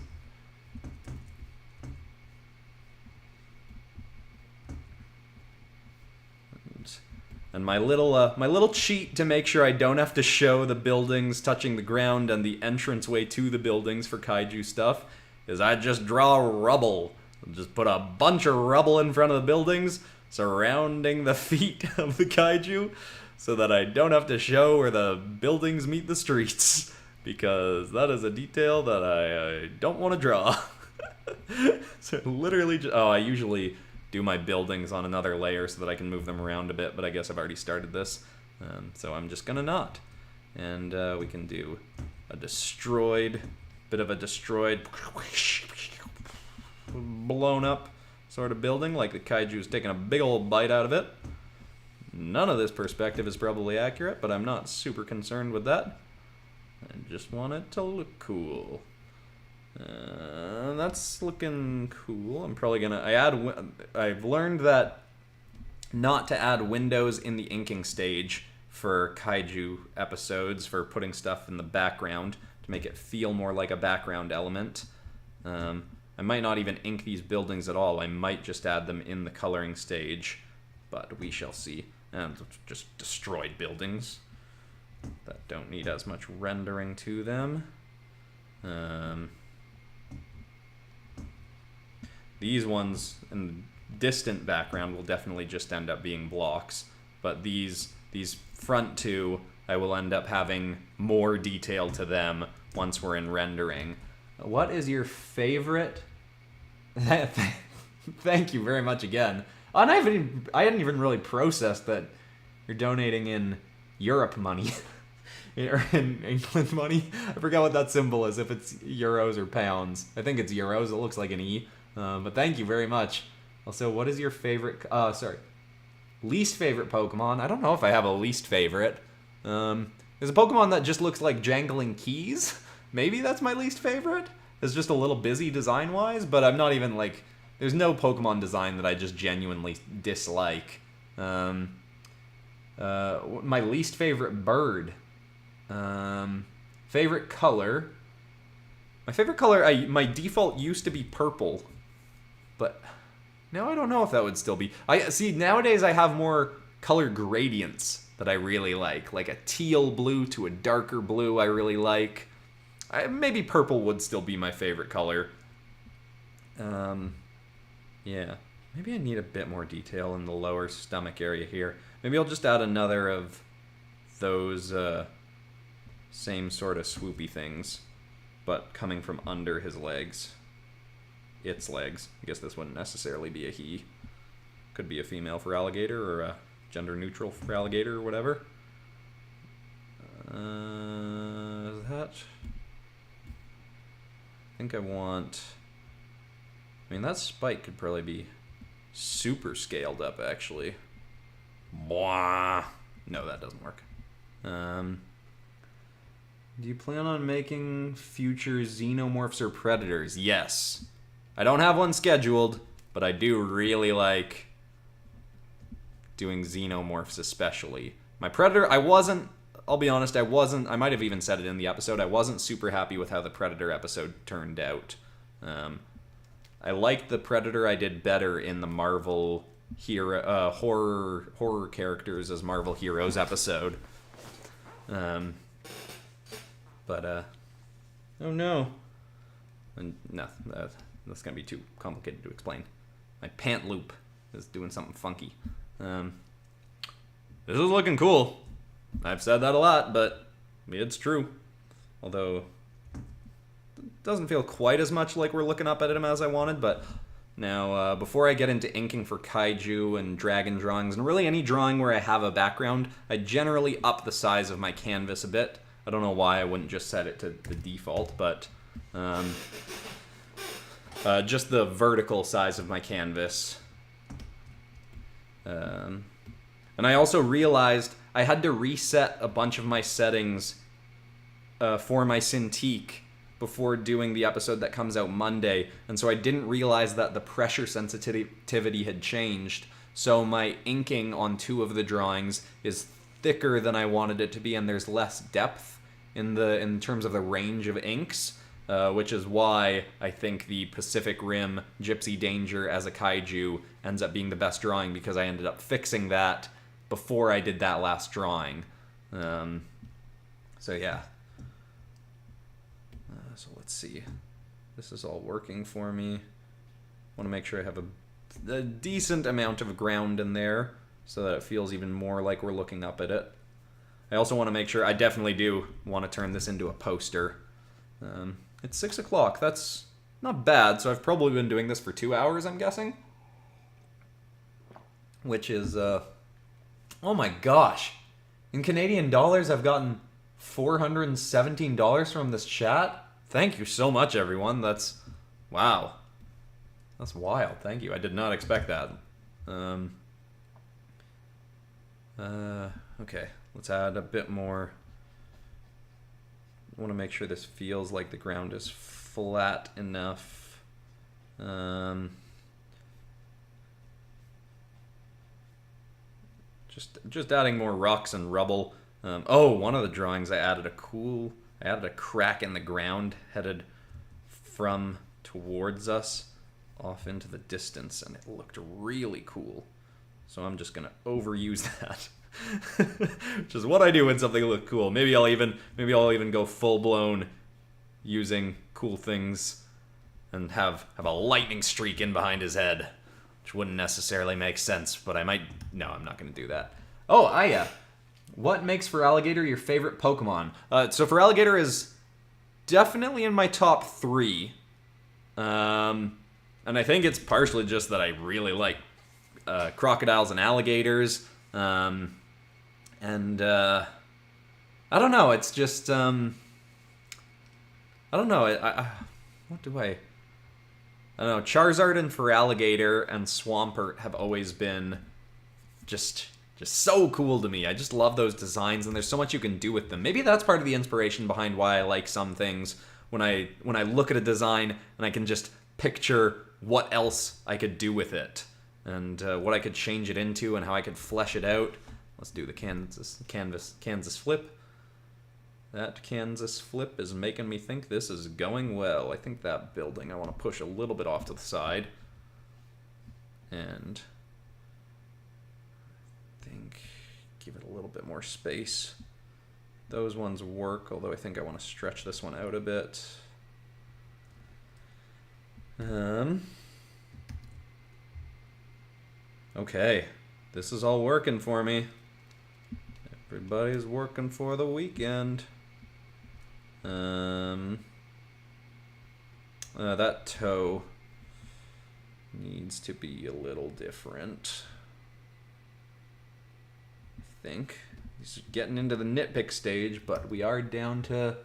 And my little cheat to make sure I don't have to show the buildings touching the ground and the entranceway to the buildings for kaiju stuff is I just draw rubble. Just put a bunch of rubble in front of the buildings surrounding the feet of the kaiju so that I don't have to show where the buildings meet the streets, because that is a detail that I don't want to draw. So literally I usually do my buildings on another layer so that I can move them around a bit, but I guess I've already started this, so I'm just gonna not. And we can do a destroyed, blown up sort of building, like the kaiju's taking a big old bite out of it. None of this perspective is probably accurate, but I'm not super concerned with that. I just want it to look cool. That's looking cool. I'm probably gonna I've learned that not to add windows in the inking stage for kaiju episodes, for putting stuff in the background to make it feel more like a background element. I might not even ink these buildings at all. I might just add them in the coloring stage, but we shall see. And just destroyed buildings that don't need as much rendering to them. These ones in the distant background will definitely just end up being blocks, but these front two, I will end up having more detail to them once we're in rendering. What is your favorite? Thank you very much again. And I hadn't even really processed that you're donating in Europe money. Or in England money. I forgot what that symbol is, if it's euros or pounds. I think it's euros. It looks like an E. But thank you very much. Also, what is your favorite... least favorite Pokemon? I don't know if I have a least favorite. There's a Pokemon that just looks like jangling keys. Maybe that's my least favorite. It's just a little busy design-wise, but I'm not even, like... There's no Pokemon design that I just genuinely dislike. My least favorite bird... favorite color. My favorite color, my default used to be purple, but now I don't know if that would still be. I see nowadays I have more color gradients that I really like a teal blue to a darker blue I really like. Maybe purple would still be my favorite color. Yeah, maybe I need a bit more detail in the lower stomach area here. Maybe I'll just add another of those, same sort of swoopy things, but coming from under his legs. Its legs. I guess this wouldn't necessarily be a he. Could be a female Feraligator or a gender-neutral Feraligator or whatever. That... I think I want... I mean, that spike could probably be super scaled up, actually. Blah. No, that doesn't work. Do you plan on making future xenomorphs or predators? Yes. I don't have one scheduled, but I do really like doing xenomorphs especially. My predator, I'll be honest, I might have even said it in the episode, I wasn't super happy with how the predator episode turned out. I liked the predator I did better in the Marvel hero, horror characters as Marvel Heroes episode. But, oh no. And no, that's gonna be too complicated to explain. My pant loop is doing something funky. This is looking cool. I've said that a lot, but it's true. Although, it doesn't feel quite as much like we're looking up at him as I wanted, but now, before I get into inking for kaiju and dragon drawings, and really any drawing where I have a background, I generally up the size of my canvas a bit. I don't know why I wouldn't just set it to the default, but just the vertical size of my canvas. And I also realized I had to reset a bunch of my settings for my Cintiq before doing the episode that comes out Monday, and so I didn't realize that the pressure sensitivity had changed, so my inking on two of the drawings is thicker than I wanted it to be, and there's less depth in terms of the range of inks, which is why I think the Pacific Rim Gypsy Danger as a kaiju ends up being the best drawing, because I ended up fixing that before I did that last drawing. So yeah. So let's see. This is all working for me. I want to make sure I have a decent amount of ground in there so that it feels even more like we're looking up at it. I also want to make sure, I definitely do want to turn this into a poster. It's 6 o'clock. That's not bad. So I've probably been doing this for 2 hours, I'm guessing. Which is, oh my gosh. In Canadian dollars, I've gotten $417 from this chat. Thank you so much, everyone. That's, wow. That's wild. Thank you. I did not expect that. Okay. Let's add a bit more. I want to make sure this feels like the ground is flat enough. Just adding more rocks and rubble. Oh, one of the drawings I added a crack in the ground headed from towards us off into the distance, and it looked really cool. So I'm just gonna overuse that. Which is what I do when something looks cool. Maybe I'll even go full blown using cool things and have a lightning streak in behind his head, which wouldn't necessarily make sense, but I might. No, I'm not going to do that. Oh, Aya, what makes Feraligator your favorite Pokemon? So Feraligator is definitely in my top 3. And I think it's partially just that I really like crocodiles and alligators. I don't know. It's just I don't know. What do I don't know. Charizard and FERALIGATR and Swampert have always been just so cool to me. I just love those designs, and there's so much you can do with them. Maybe that's part of the inspiration behind why I like some things. When I look at a design and I can just picture what else I could do with it, and what I could change it into, and how I could flesh it out. Let's do the Kansas flip. That Kansas flip is making me think this is going well. I think that building I want to push a little bit off to the side. And I think give it a little bit more space. Those ones work, although I think I want to stretch this one out a bit. Okay, this is all working for me. Everybody's working for the weekend. That toe needs to be a little different. I think he's getting into the nitpick stage, but we are down to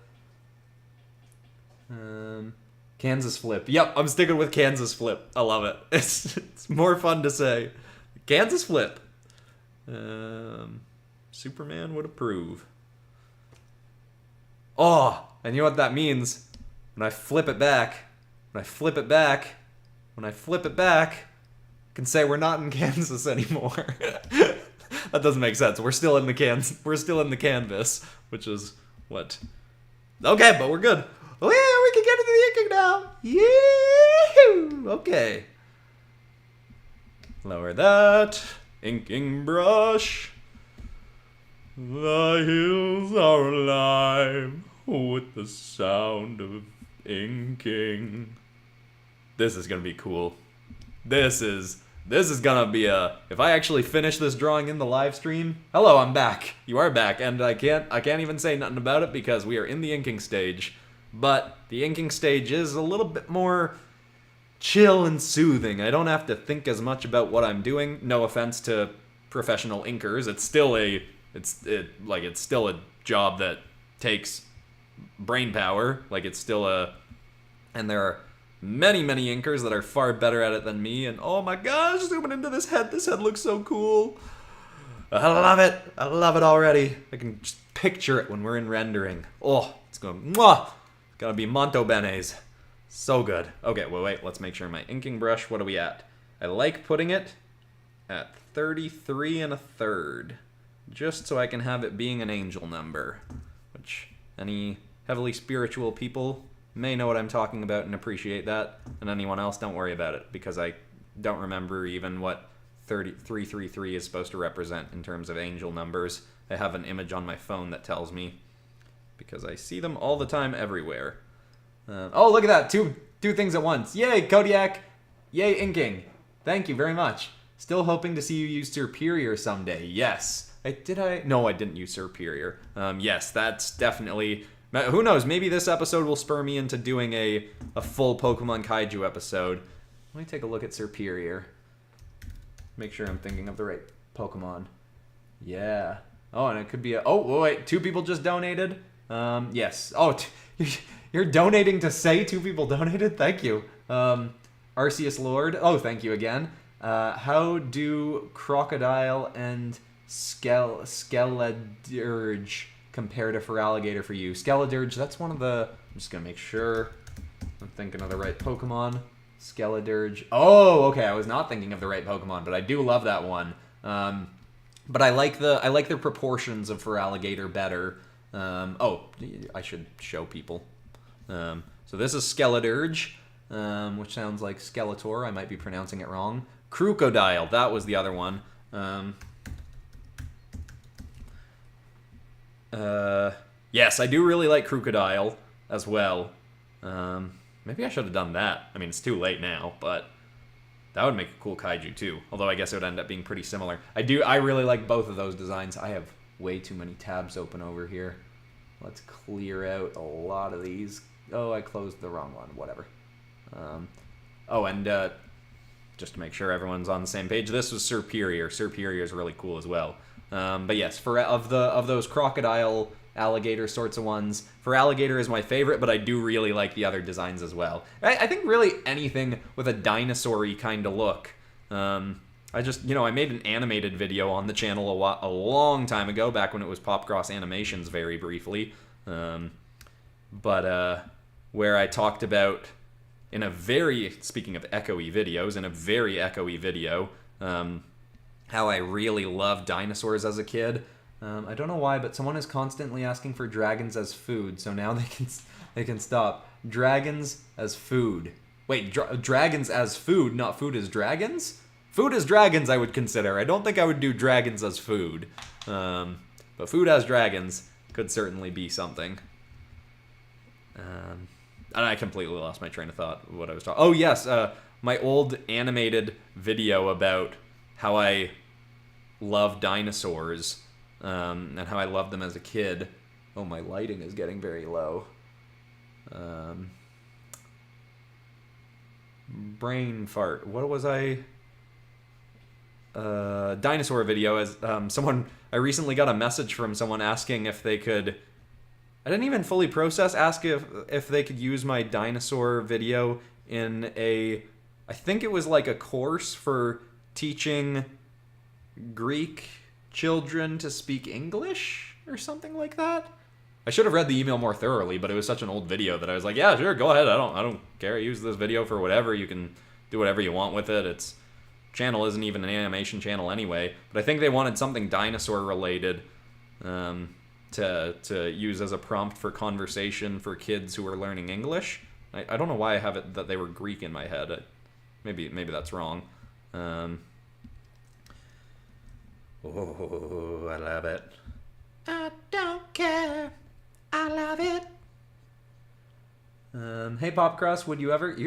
Kansas flip. Yep, I'm sticking with Kansas flip. I love it. It's more fun to say. Kansas flip. Superman would approve. Oh, and you know what that means? When I flip it back, I can say we're not in Kansas anymore. That doesn't make sense. We're still in the canvas, which is what? Okay, but we're good. Oh yeah, we can get into the inking now. Yeah. Okay. Lower that. Inking brush. The hills are alive with the sound of inking. This is gonna be cool. This is gonna be if I actually finish this drawing in the live stream. Hello, I'm back. You are back, and I can't even say nothing about it because we are in the inking stage. But the inking stage is a little bit more chill and soothing. I don't have to think as much about what I'm doing. No offense to professional inkers. It's still a job that takes brain power. And there are many inkers that are far better at it than me. And oh my gosh, zooming into this head looks so cool. I love it already. I can just picture it when we're in rendering. Oh, it's going mwah. Gotta be Monto Benes. So good. Okay, wait, let's make sure my inking brush, what are we at? I like putting it at 33 1/3, just so I can have it being an angel number, which any heavily spiritual people may know what I'm talking about and appreciate that, and anyone else, don't worry about it, because I don't remember even what 333 is supposed to represent in terms of angel numbers. I have an image on my phone that tells me, because I see them all the time everywhere. Oh, look at that. Two things at once. Yay, Kodiak. Yay, inking. Thank you very much. Still hoping to see you use Superior someday. Yes. No, I didn't use Superior. Yes, that's definitely... Who knows? Maybe this episode will spur me into doing a full Pokemon Kaiju episode. Let me take a look at Superior. Make sure I'm thinking of the right Pokemon. Yeah. Oh, and it could be oh, wait. 2 people just donated? Yes. Oh, you're donating to say 2 people donated? Thank you. Arceus Lord. Oh, thank you again. How do Crocodile and Skeledirge compare to FERALIGATR for you? Skeledirge, that's one of the... I'm just going to make sure I'm thinking of the right Pokemon. Skeledirge. Oh, okay. I was not thinking of the right Pokemon, but I do love that one. But I like their proportions of FERALIGATR better. Oh, I should show people. So this is Skeledirge, which sounds like Skeletor. I might be pronouncing it wrong. Crocodile, that was the other one. Yes, I do really like Crocodile as well. Maybe I should have done that. I mean, it's too late now, but that would make a cool kaiju too. Although I guess it would end up being pretty similar. I really like both of those designs. I have way too many tabs open over here. Let's clear out a lot of these. Oh, I closed the wrong one. Whatever. Just to make sure everyone's on the same page, this was Superior. Superior is really cool as well. But yes, of those crocodile, alligator sorts of ones, FERALIGATR is my favorite, but I do really like the other designs as well. I think really anything with a dinosaur-y kind of look. I made an animated video on the channel a long time ago, back when it was PopCross Animations very briefly. Where I talked about, speaking of echoey videos, in a very echoey video, how I really loved dinosaurs as a kid. I don't know why, but someone is constantly asking for dragons as food, so now they can stop. Dragons as food. Wait, dragons as food, not food as dragons? Food as dragons I would consider. I don't think I would do dragons as food. But food as dragons could certainly be something. And I completely lost my train of thought, what I was talking. Oh yes, my old animated video about how I love dinosaurs, and how I loved them as a kid. Oh, my lighting is getting very low. Brain fart. What was I? Dinosaur video. As I recently got a message from someone asking if they could. I didn't even fully process. Ask if they could use my dinosaur video in I think it was like a course for teaching Greek children to speak English or something like that. I should have read the email more thoroughly, but it was such an old video that I was like, yeah, sure, go ahead. I don't care. Use this video for whatever. You can do whatever you want with it. Its channel isn't even an animation channel anyway. But I think they wanted something dinosaur related to use as a prompt for conversation for kids who are learning English. I don't know why I have it that they were Greek in my head. Maybe that's wrong. Oh, I love it. I don't care. I love it. Hey, PopCross, would you ever...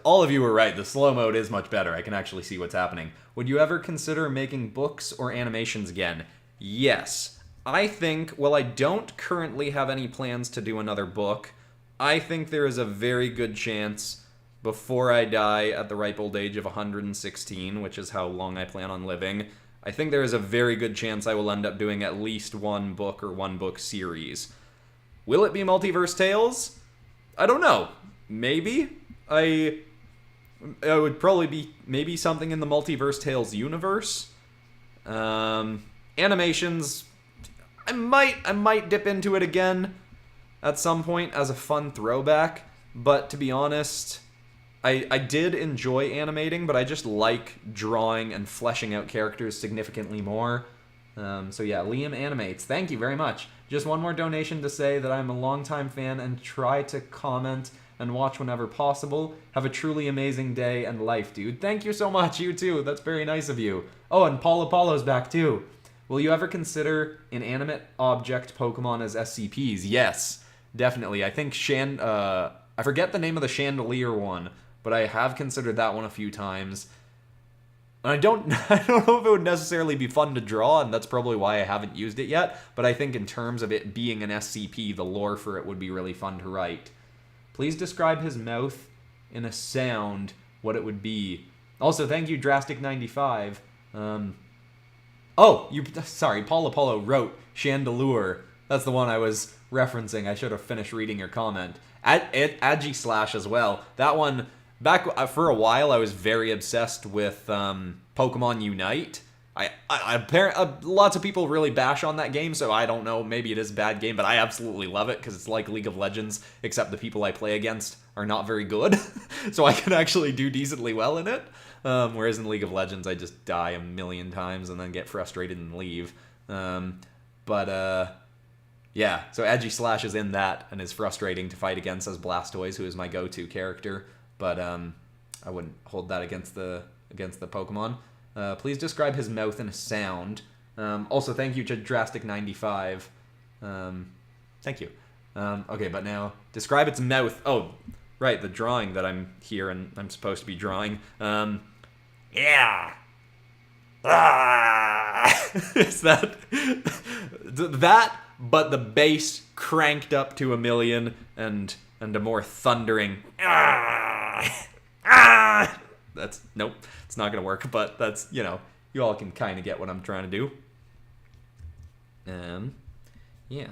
all of you were right. The slow mode is much better. I can actually see what's happening. Would you ever consider making books or animations again? Yes. I think, while I don't currently have any plans to do another book, I think there is a very good chance before I die at the ripe old age of 116, which is how long I plan on living, I think there is a very good chance I will end up doing at least one book or one book series. Will it be Multiverse Tales? I don't know. Maybe. I would probably be maybe something in the Multiverse Tales universe. Animations, I might dip into it again at some point as a fun throwback, but to be honest, I did enjoy animating, but I just like drawing and fleshing out characters significantly more. So yeah, Liam Animates. Thank you very much. Just one more donation to say that I'm a longtime fan and try to comment and watch whenever possible. Have a truly amazing day and life, dude. Thank you so much. You too. That's very nice of you. Oh, and Paul Apollo's back too. Will you ever consider inanimate object Pokemon as SCPs? Yes, definitely. I think I forget the name of the chandelier one, but I have considered that one a few times. And I don't know if it would necessarily be fun to draw, and that's probably why I haven't used it yet, but I think in terms of it being an SCP, the lore for it would be really fun to write. Please describe his mouth in a sound, what it would be. Also, thank you, Drastic95. Sorry, Paul Apollo wrote Chandelure. That's the one I was referencing. I should have finished reading your comment. Agi as well. That one... Back for a while, I was very obsessed with Pokemon Unite. Lots of people really bash on that game, so I don't know. Maybe it is a bad game, but I absolutely love it because it's like League of Legends, except the people I play against are not very good, so I can actually do decently well in it. Whereas in League of Legends, I just die a million times and then get frustrated and leave. Yeah, so Agi is in that and is frustrating to fight against as Blastoise, who is my go-to character. But I wouldn't hold that against the Pokemon. Please describe his mouth in a sound. Also, thank you to Drastic95. Thank you. Okay, but now describe its mouth. Oh, right, the drawing that I'm here and I'm supposed to be drawing. Yeah. Ah! It's that, but the bass cranked up to 1,000,000 and a more thundering that's nope, it's not gonna work, but that's, you know, you all can kind of get what I'm trying to do. Yeah.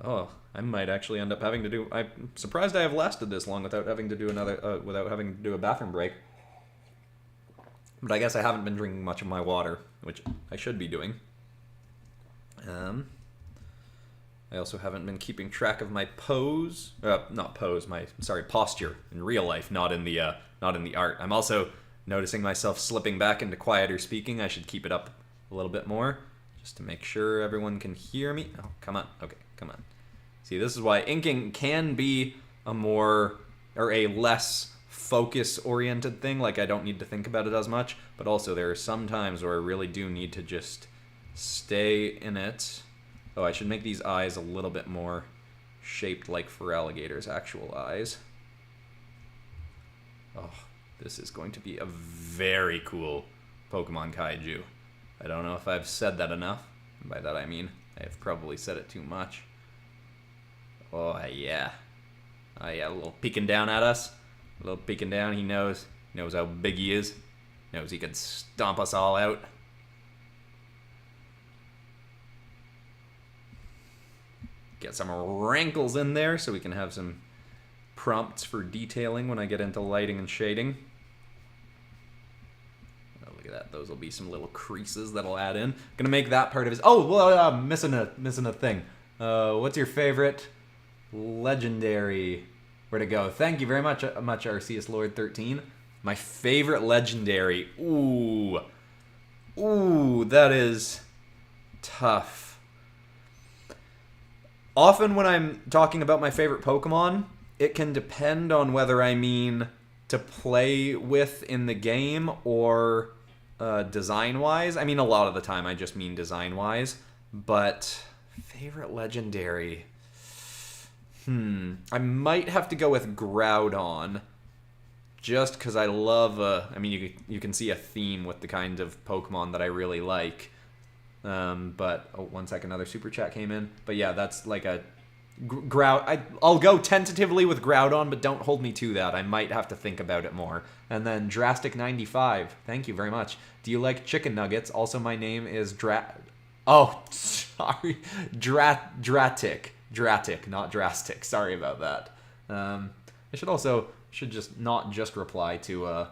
Oh, I might actually end up having to do. I'm surprised I have lasted this long without having to do without having to do a bathroom break. But I guess I haven't been drinking much of my water, which I should be doing. I also haven't been keeping track of my posture in real life, not in the art. I'm also noticing myself slipping back into quieter speaking. I should keep it up a little bit more, just to make sure everyone can hear me. Oh, come on. Okay, come on. See, this is why inking can be a less focus-oriented thing. Like, I don't need to think about it as much, but also there are some times where I really do need to just stay in it. Oh, I should make these eyes a little bit more shaped like FERALIGATR's actual eyes. Oh, this is going to be a very cool Pokemon kaiju. I don't know if I've said that enough. By that I mean I have probably said it too much. Oh, yeah. Oh, yeah, a little peeking down at us. A little peeking down. He knows how big he is. Knows he could stomp us all out. Get some wrinkles in there so we can have some prompts for detailing when I get into lighting and shading. Oh, look at that. Those will be some little creases that'll add in. Gonna make that part of his... Oh, well, I'm missing a thing. What's your favorite legendary? Where to go? Thank you very much, Arceus Lord 13. My favorite legendary. Ooh, that is tough. Often when I'm talking about my favorite Pokemon, it can depend on whether I mean to play with in the game or design-wise. I mean, a lot of the time I just mean design-wise. But favorite legendary... I might have to go with Groudon, just because I love... I mean, you can see a theme with the kind of Pokemon that I really like. But, oh, 1 second, another super chat came in. But yeah, that's like a... I'll go tentatively with Groudon, but don't hold me to that. I might have to think about it more. And then Drastic95, thank you very much. Do you like chicken nuggets? Also, my name is Oh, sorry. Dratic, not Drastic. Sorry about that. I should just not just reply to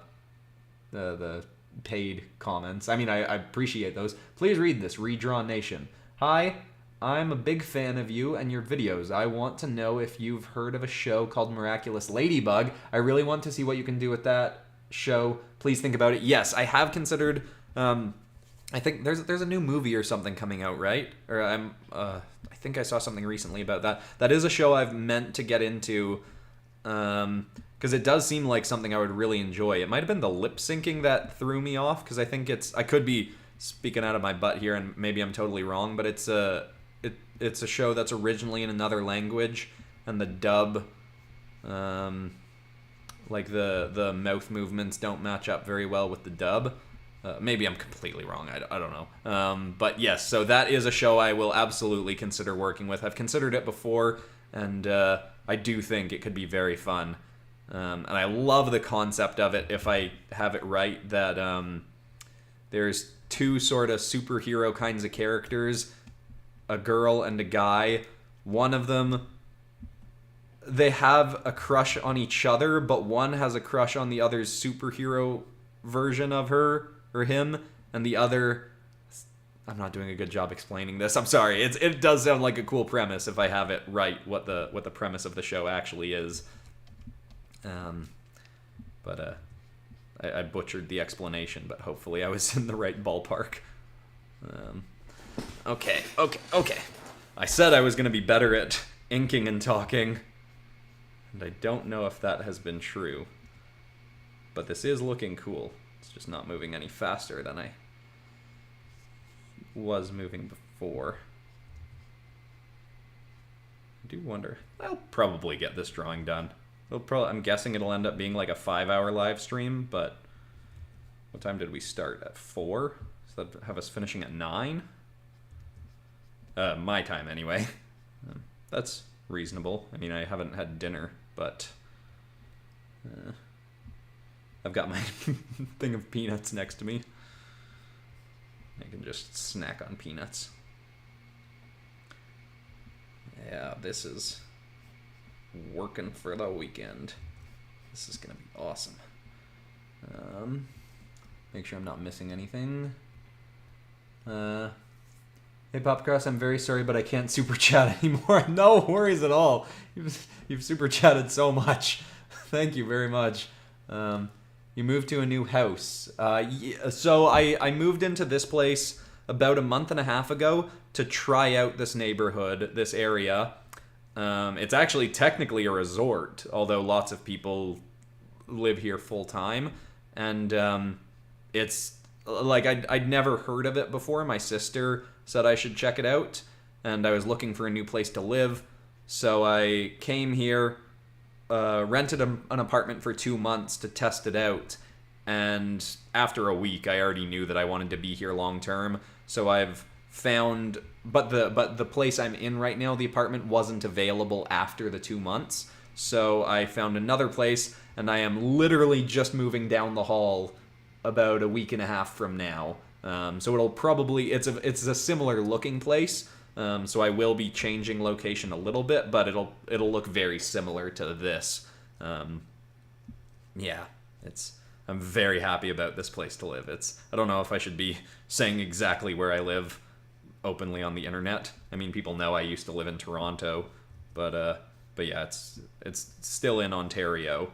the paid comments. I mean, I appreciate those. Please read this. Redraw Nation. Hi, I'm a big fan of you and your videos. I want to know if you've heard of a show called Miraculous Ladybug. I really want to see what you can do with that show. Please think about it. Yes, I have considered... I think there's a new movie or something coming out, right? Or I think I saw something recently about that. That is a show I've meant to get into, because it does seem like something I would really enjoy. It might have been the lip syncing that threw me off, because I think I could be speaking out of my butt here, and maybe I'm totally wrong, but it's a show that's originally in another language, and the dub, like the mouth movements don't match up very well with the dub. Maybe I'm completely wrong. I don't know. But yes, so that is a show I will absolutely consider working with. I've considered it before, and I do think it could be very fun. And I love the concept of it, if I have it right, that there's two sort of superhero kinds of characters, a girl and a guy. One of them, they have a crush on each other, but one has a crush on the other's superhero version of her or him, and the other... I'm not doing a good job explaining this. I'm sorry. It does sound like a cool premise if I have it right, what the premise of the show actually is. But I butchered the explanation, but hopefully I was in the right ballpark. Okay. I said I was going to be better at inking and talking, and I don't know if that has been true. But this is looking cool. It's just not moving any faster than I was moving before. I do wonder. I'll probably get this drawing done. I'm guessing it'll end up being like a 5-hour live stream, but what time did we start? At 4? So that'd have us finishing at 9? My time, anyway. that's reasonable. I mean, I haven't had dinner, but I've got my thing of peanuts next to me. I can just snack on peanuts. Yeah, this is working for the weekend. This is gonna be awesome. Make sure I'm not missing anything. Hey PopCross, I'm very sorry, but I can't super chat anymore. No worries at all. You've super chatted so much. Thank you very much. You moved to a new house. So I moved into this place about a month and a half ago to try out this neighborhood, this area. It's actually technically a resort, although lots of people live here full time. And it's like I'd never heard of it before. My sister said I should check it out, and I was looking for a new place to live. So I came here, rented an apartment for 2 months to test it out. And after a week, I already knew that I wanted to be here long term. So I've found, but the place I'm in right now, the apartment wasn't available after the 2 months. So I found another place, and I am literally just moving down the hall about a week and a half from now. So it'll probably, it's a similar looking place. So I will be changing location a little bit, but it'll look very similar to this. Yeah, I'm very happy about this place to live. I don't know if I should be saying exactly where I live openly on the internet. I mean, people know I used to live in Toronto, but yeah, it's still in Ontario.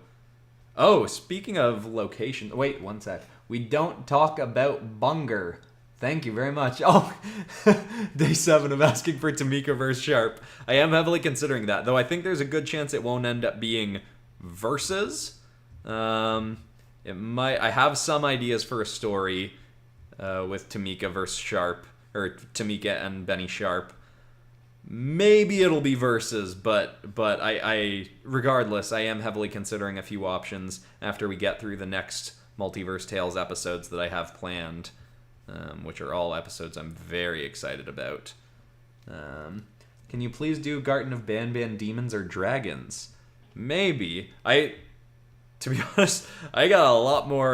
Oh, speaking of location, wait one sec. We don't talk about Bunger. Thank you very much. Oh, day 7 of asking for Tamika versus Sharp. I am heavily considering that, though I think there's a good chance it won't end up being versus. It might. I have some ideas for a story with Tamika versus Sharp, or Tamika and Benny Sharp. Maybe it'll be versus, but I regardless, I am heavily considering a few options after we get through the next Multiverse Tales episodes that I have planned, which are all episodes I'm very excited about. Can you please do Garden of Banban Demons or Dragons? Maybe. To be honest, I got a lot more,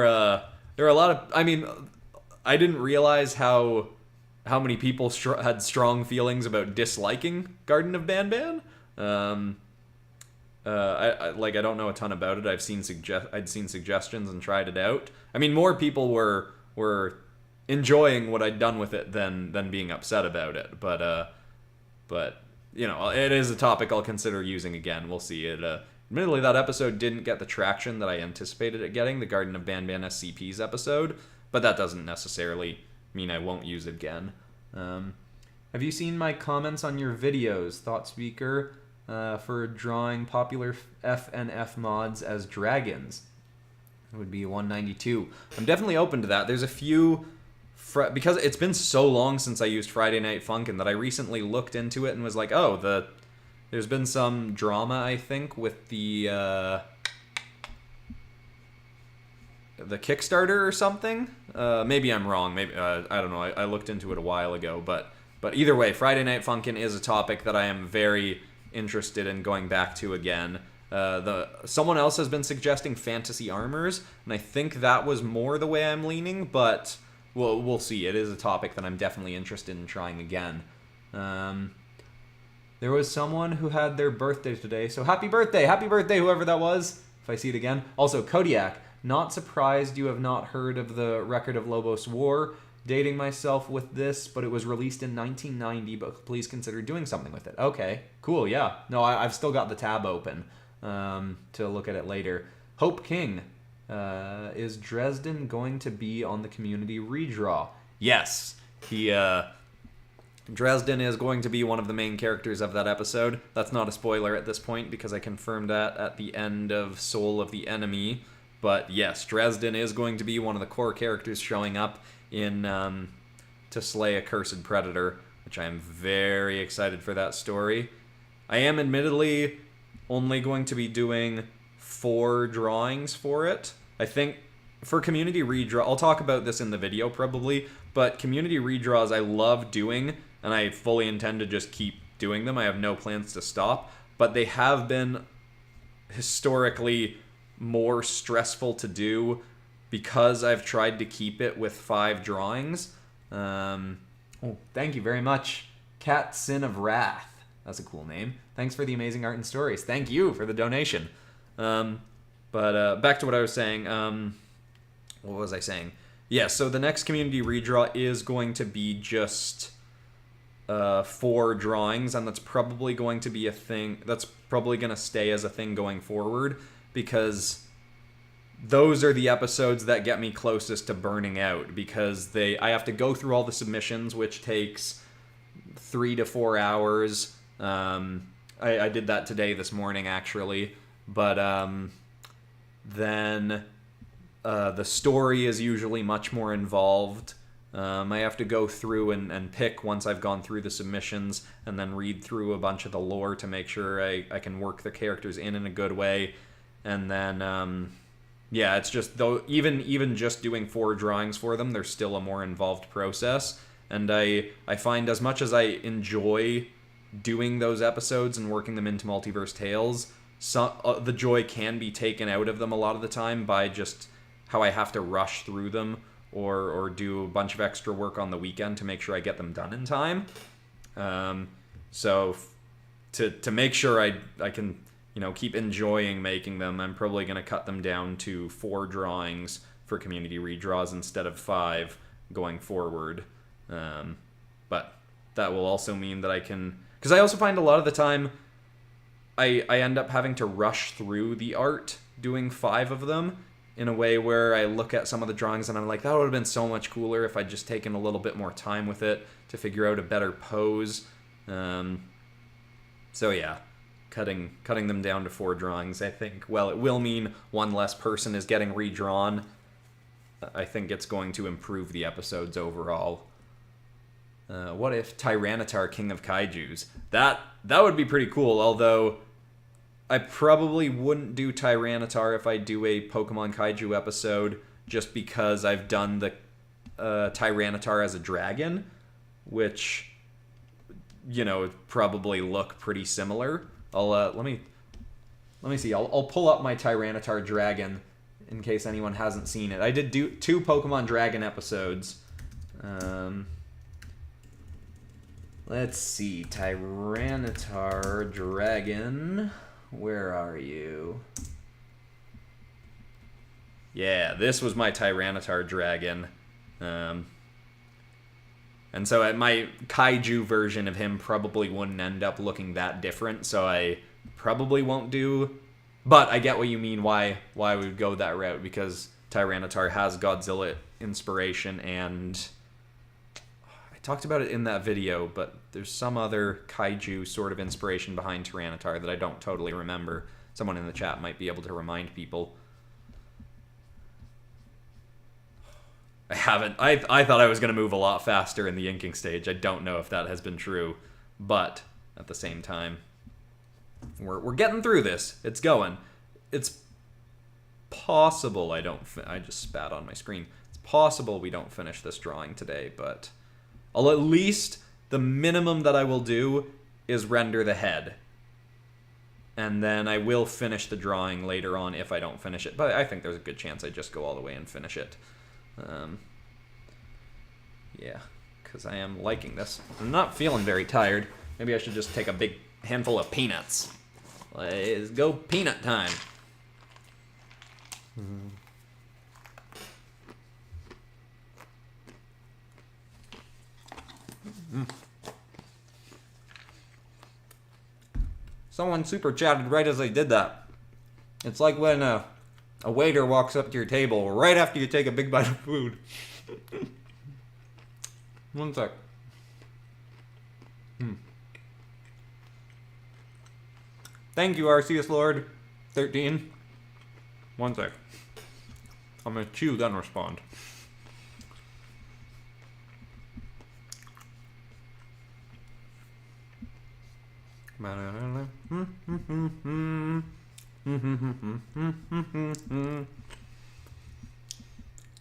there are a lot of, I mean, I didn't realize how many people had strong feelings about disliking Garden of Banban. I don't know a ton about it. I'd seen suggestions and tried it out. I mean, more people were enjoying what I'd done with it than being upset about it. But you know, it is a topic I'll consider using again. We'll see. Admittedly, that episode didn't get the traction that I anticipated it getting, the Garden of Banban SCPs episode, but that doesn't necessarily mean I won't use it again. Have you seen my comments on your videos, Thought Speaker, for drawing popular FNF mods as dragons? It would be 192. I'm definitely open to that. There's a few, because it's been so long since I used Friday Night Funkin' that I recently looked into it and was like, oh, there's been some drama, I think, with the Kickstarter or something. Maybe I'm wrong. Maybe I don't know. I looked into it a while ago, but either way, Friday Night Funkin' is a topic that I am very interested in going back to again. Someone else has been suggesting fantasy armors, and I think that was more the way I'm leaning, but we'll see. It is a topic that I'm definitely interested in trying again. There was someone who had their birthday today, so happy birthday, whoever that was, if I see it again. Also, Kodiak, not surprised you have not heard of the Record of Lobos War. Dating myself with this, but it was released in 1990, but please consider doing something with it. Okay, cool, yeah. No, I've still got the tab open to look at it later. Hope King, is Dresden going to be on the community redraw? Yes, Dresden is going to be one of the main characters of that episode. That's not a spoiler at this point because I confirmed that at the end of Soul of the Enemy. But yes, Dresden is going to be one of the core characters showing up in To Slay a Cursed Predator, which I am very excited for that story. I am admittedly only going to be doing 4 drawings for it. I think for community redraw, I'll talk about this in the video probably, but community redraws I love doing, and I fully intend to just keep doing them. I have no plans to stop, but they have been historically more stressful to do because I've tried to keep it with 5 drawings. Oh, thank you very much, Cat Sin of Wrath. That's a cool name. Thanks for the amazing art and stories. Thank you for the donation. But back to what I was saying. What was I saying? Yeah, so the next community redraw is going to be just 4 drawings, and that's probably going to be a thing. That's probably going to stay as a thing going forward, because those are the episodes that get me closest to burning out, because I have to go through all the submissions, which takes 3 to 4 hours. I did that today, this morning, actually. But then the story is usually much more involved. I have to go through and pick once I've gone through the submissions, and then read through a bunch of the lore to make sure I can work the characters in a good way. And then, yeah, it's just, though, even just doing 4 drawings for them, there's still a more involved process. And I find, as much as I enjoy doing those episodes and working them into Multiverse Tales, the joy can be taken out of them a lot of the time by just how I have to rush through them, or do a bunch of extra work on the weekend to make sure I get them done in time. So to make sure I can, keep enjoying making them, I'm probably going to cut them down to 4 drawings for community redraws instead of 5 going forward. But that will also mean that I can, because I also find a lot of the time I end up having to rush through the art doing 5 of them, in a way where I look at some of the drawings and I'm like, that would have been so much cooler if I'd just taken a little bit more time with it to figure out a better pose. So yeah, cutting them down to 4 drawings, I think, well, it will mean 1 less person is getting redrawn. I think it's going to improve the episodes overall. What if Tyranitar, King of Kaijus? That would be pretty cool, although I probably wouldn't do Tyranitar if I do a Pokemon Kaiju episode, just because I've done the Tyranitar as a dragon, which, probably look pretty similar. Let me see. I'll pull up my Tyranitar dragon in case anyone hasn't seen it. I did do 2 Pokemon Dragon episodes. Let's see, Tyranitar dragon. Where are you? Yeah, this was my Tyranitar dragon. And so my kaiju version of him probably wouldn't end up looking that different, so I probably won't do. But I get what you mean, why we would go that route, because Tyranitar has Godzilla inspiration, and I talked about it in that video, but there's some other kaiju sort of inspiration behind Tyranitar that I don't totally remember. Someone in the chat might be able to remind people. I haven't. I thought I was going to move a lot faster in the inking stage. I don't know if that has been true, but at the same time, we're getting through this. It's going. It's possible I just spat on my screen. It's possible we don't finish this drawing today, but I'll at least, the minimum that I will do is render the head. And then I will finish the drawing later on if I don't finish it. But I think there's a good chance I just go all the way and finish it. Yeah, because I am liking this. I'm not feeling very tired. Maybe I should just take a big handful of peanuts. Let's go peanut time. Someone super chatted right as I did that. It's like when a waiter walks up to your table right after you take a big bite of food. One sec. Thank you, Arceus Lord 13. One sec. I'm gonna chew, then respond.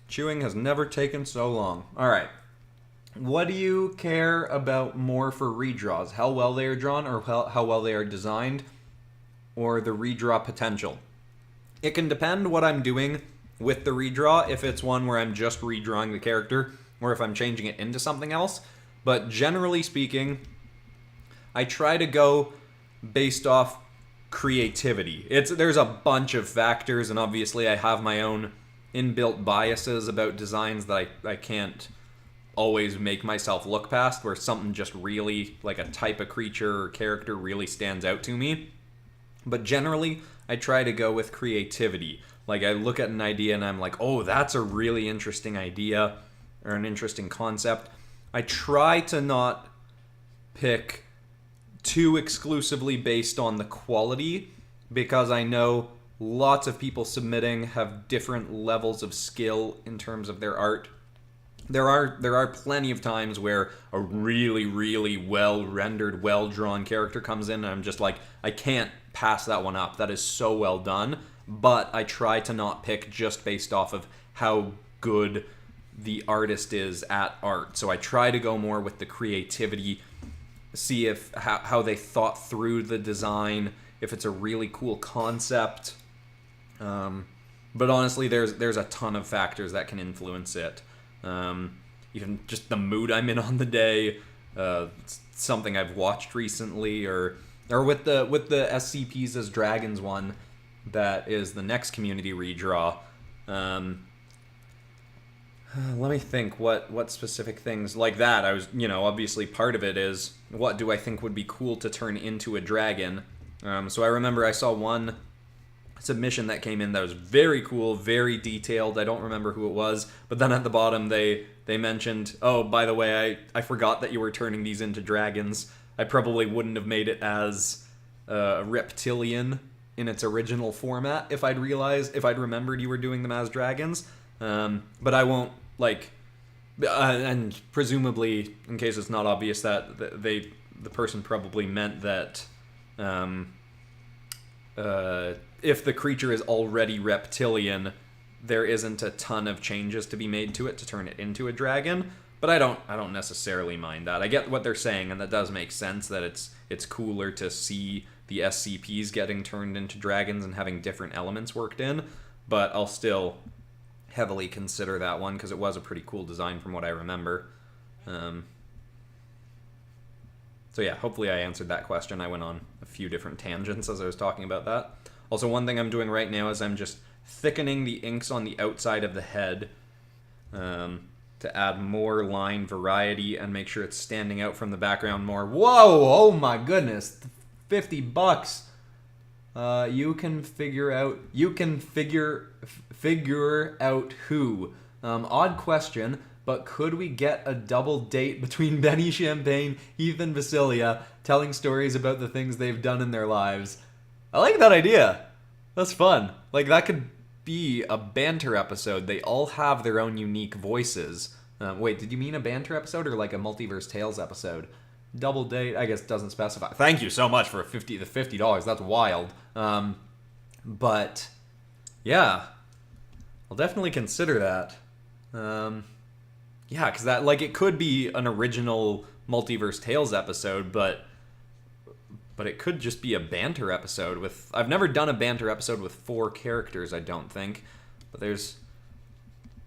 Chewing has never taken so long. All right. What do you care about more for redraws? How well they are drawn, or how well they are designed, or the redraw potential? It can depend what I'm doing with the redraw, if it's one where I'm just redrawing the character, or if I'm changing it into something else. But generally speaking, I try to go based off creativity. There's a bunch of factors, and obviously I have my own inbuilt biases about designs that I can't always make myself look past, where something just really, like a type of creature or character, really stands out to me. But generally, I try to go with creativity. Like, I look at an idea and I'm like, oh, that's a really interesting idea or an interesting concept. I try to not pick too exclusively based on the quality, because I know lots of people submitting have different levels of skill in terms of their art. There are plenty of times where a really, really well-rendered, well-drawn character comes in and I'm just like, I can't pass that one up. That is so well done. But I try to not pick just based off of how good the artist is at art. So I try to go more with the creativity, see if how they thought through the design, if it's a really cool concept. But honestly, there's a ton of factors that can influence it. Even just the mood I'm in on the day, something I've watched recently, or with the SCPs as Dragons one, that is the next community redraw. Let me think what specific things like that. I was, obviously part of it is what do I think would be cool to turn into a dragon. So I remember I saw one submission that came in that was very cool, very detailed. I don't remember who it was, but then at the bottom they mentioned, oh, by the way, I forgot that you were turning these into dragons. I probably wouldn't have made it as reptilian in its original format if I'd remembered you were doing them as dragons. But I won't, and presumably, in case it's not obvious, that the person probably meant that if the creature is already reptilian, there isn't a ton of changes to be made to it to turn it into a dragon. But I don't necessarily mind that. I get what they're saying, and that does make sense, that it's cooler to see the SCPs getting turned into dragons and having different elements worked in. But I'll still heavily consider that one, because it was a pretty cool design from what I remember. So yeah, hopefully I answered that question. I went on a few different tangents as I was talking about that. Also, one thing I'm doing right now is I'm just thickening the inks on the outside of the head to add more line variety and make sure it's standing out from the background more. Whoa! Oh my goodness! $50. You can figure out who. Odd question, but could we get a double date between Benny Champagne, Ethan Basilia, telling stories about the things they've done in their lives? I like that idea. That's fun. Like, that could be a banter episode. They all have their own unique voices. Wait, did you mean a banter episode or like a Multiverse Tales episode? Double date, I guess, doesn't specify. Thank you so much for the $50. That's wild. But yeah, I'll definitely consider that. Yeah, because that, it could be an original Multiverse Tales episode, but it could just be a banter episode with... I've never done a banter episode with 4 characters, I don't think. But there's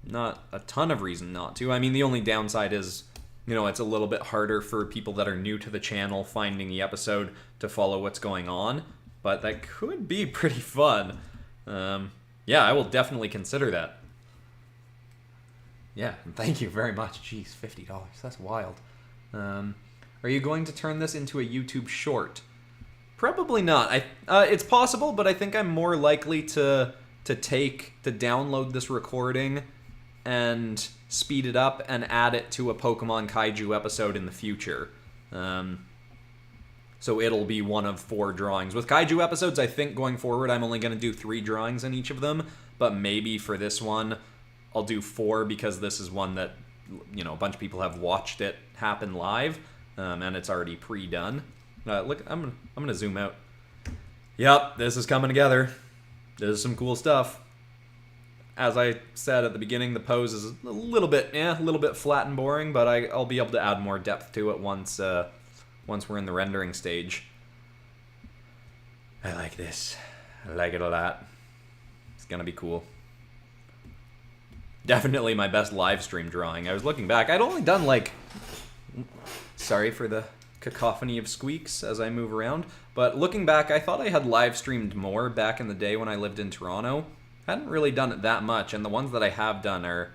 not a ton of reason not to. I mean, the only downside is, it's a little bit harder for people that are new to the channel finding the episode to follow what's going on. But that could be pretty fun. Yeah, I will definitely consider that. Yeah, thank you very much. Jeez, $50. That's wild. Are you going to turn this into a YouTube short? Probably not. It's possible, but I think I'm more likely to download this recording and speed it up and add it to a Pokemon Kaiju episode in the future. So it'll be one of 4 drawings. With Kaiju episodes, I think going forward, I'm only going to do 3 drawings in each of them, but maybe for this one, I'll do 4, because this is one that, a bunch of people have watched it happen live, and it's already pre-done. Look, I'm gonna zoom out. Yep, this is coming together. This is some cool stuff. as I said at the beginning, the pose is a little bit flat and boring, but I'll be able to add more depth to it once we're in the rendering stage. I like this. I like it a lot. It's gonna be cool. Definitely my best live stream drawing. I was looking back. I'd only done like... Sorry for the cacophony of squeaks as I move around. But looking back, I thought I had live streamed more back in the day when I lived in Toronto. Hadn't really done it that much, and the ones that I have done are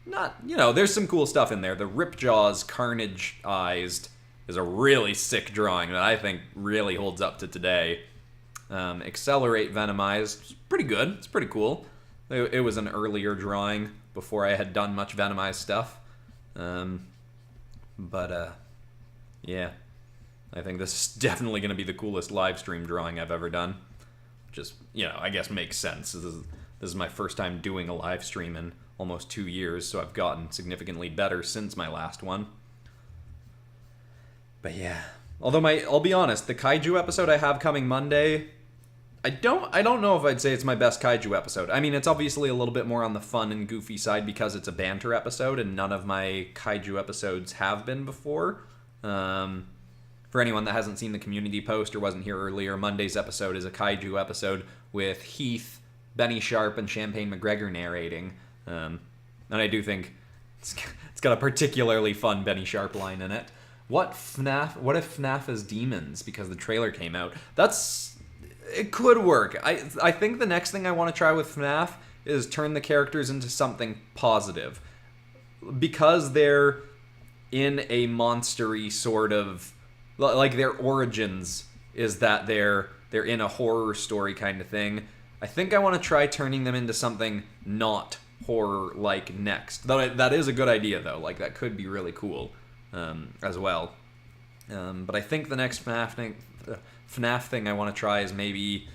not... there's some cool stuff in there. The Ripjaws Carnage-ized is a really sick drawing that I think really holds up to today. Accelerate Venomized, pretty good. It's pretty cool. It was an earlier drawing before I had done much Venomized stuff. Yeah. I think this is definitely going to be the coolest live stream drawing I've ever done. Which is, I guess makes sense. This is my first time doing a live stream in almost 2 years, so I've gotten significantly better since my last one. But yeah. Although I'll be honest, the kaiju episode I have coming Monday... I don't know if I'd say it's my best kaiju episode. I mean, it's obviously a little bit more on the fun and goofy side because it's a banter episode, and none of my kaiju episodes have been before. For anyone that hasn't seen the community post or wasn't here earlier, Monday's episode is a kaiju episode with Heath, Benny Sharp, and Champagne McGregor narrating. And I do think it's got a particularly fun Benny Sharp line in it. What if FNAF is demons? Because the trailer came out. It could work. I think the next thing I want to try with FNAF is turn the characters into something positive. Because they're in a monstery sort of... Like, their origins is that they're in a horror story kind of thing. I think I want to try turning them into something not horror-like next. Though that is a good idea, though. Like, that could be really cool as well. But I think the next FNAF thing I want to try is maybe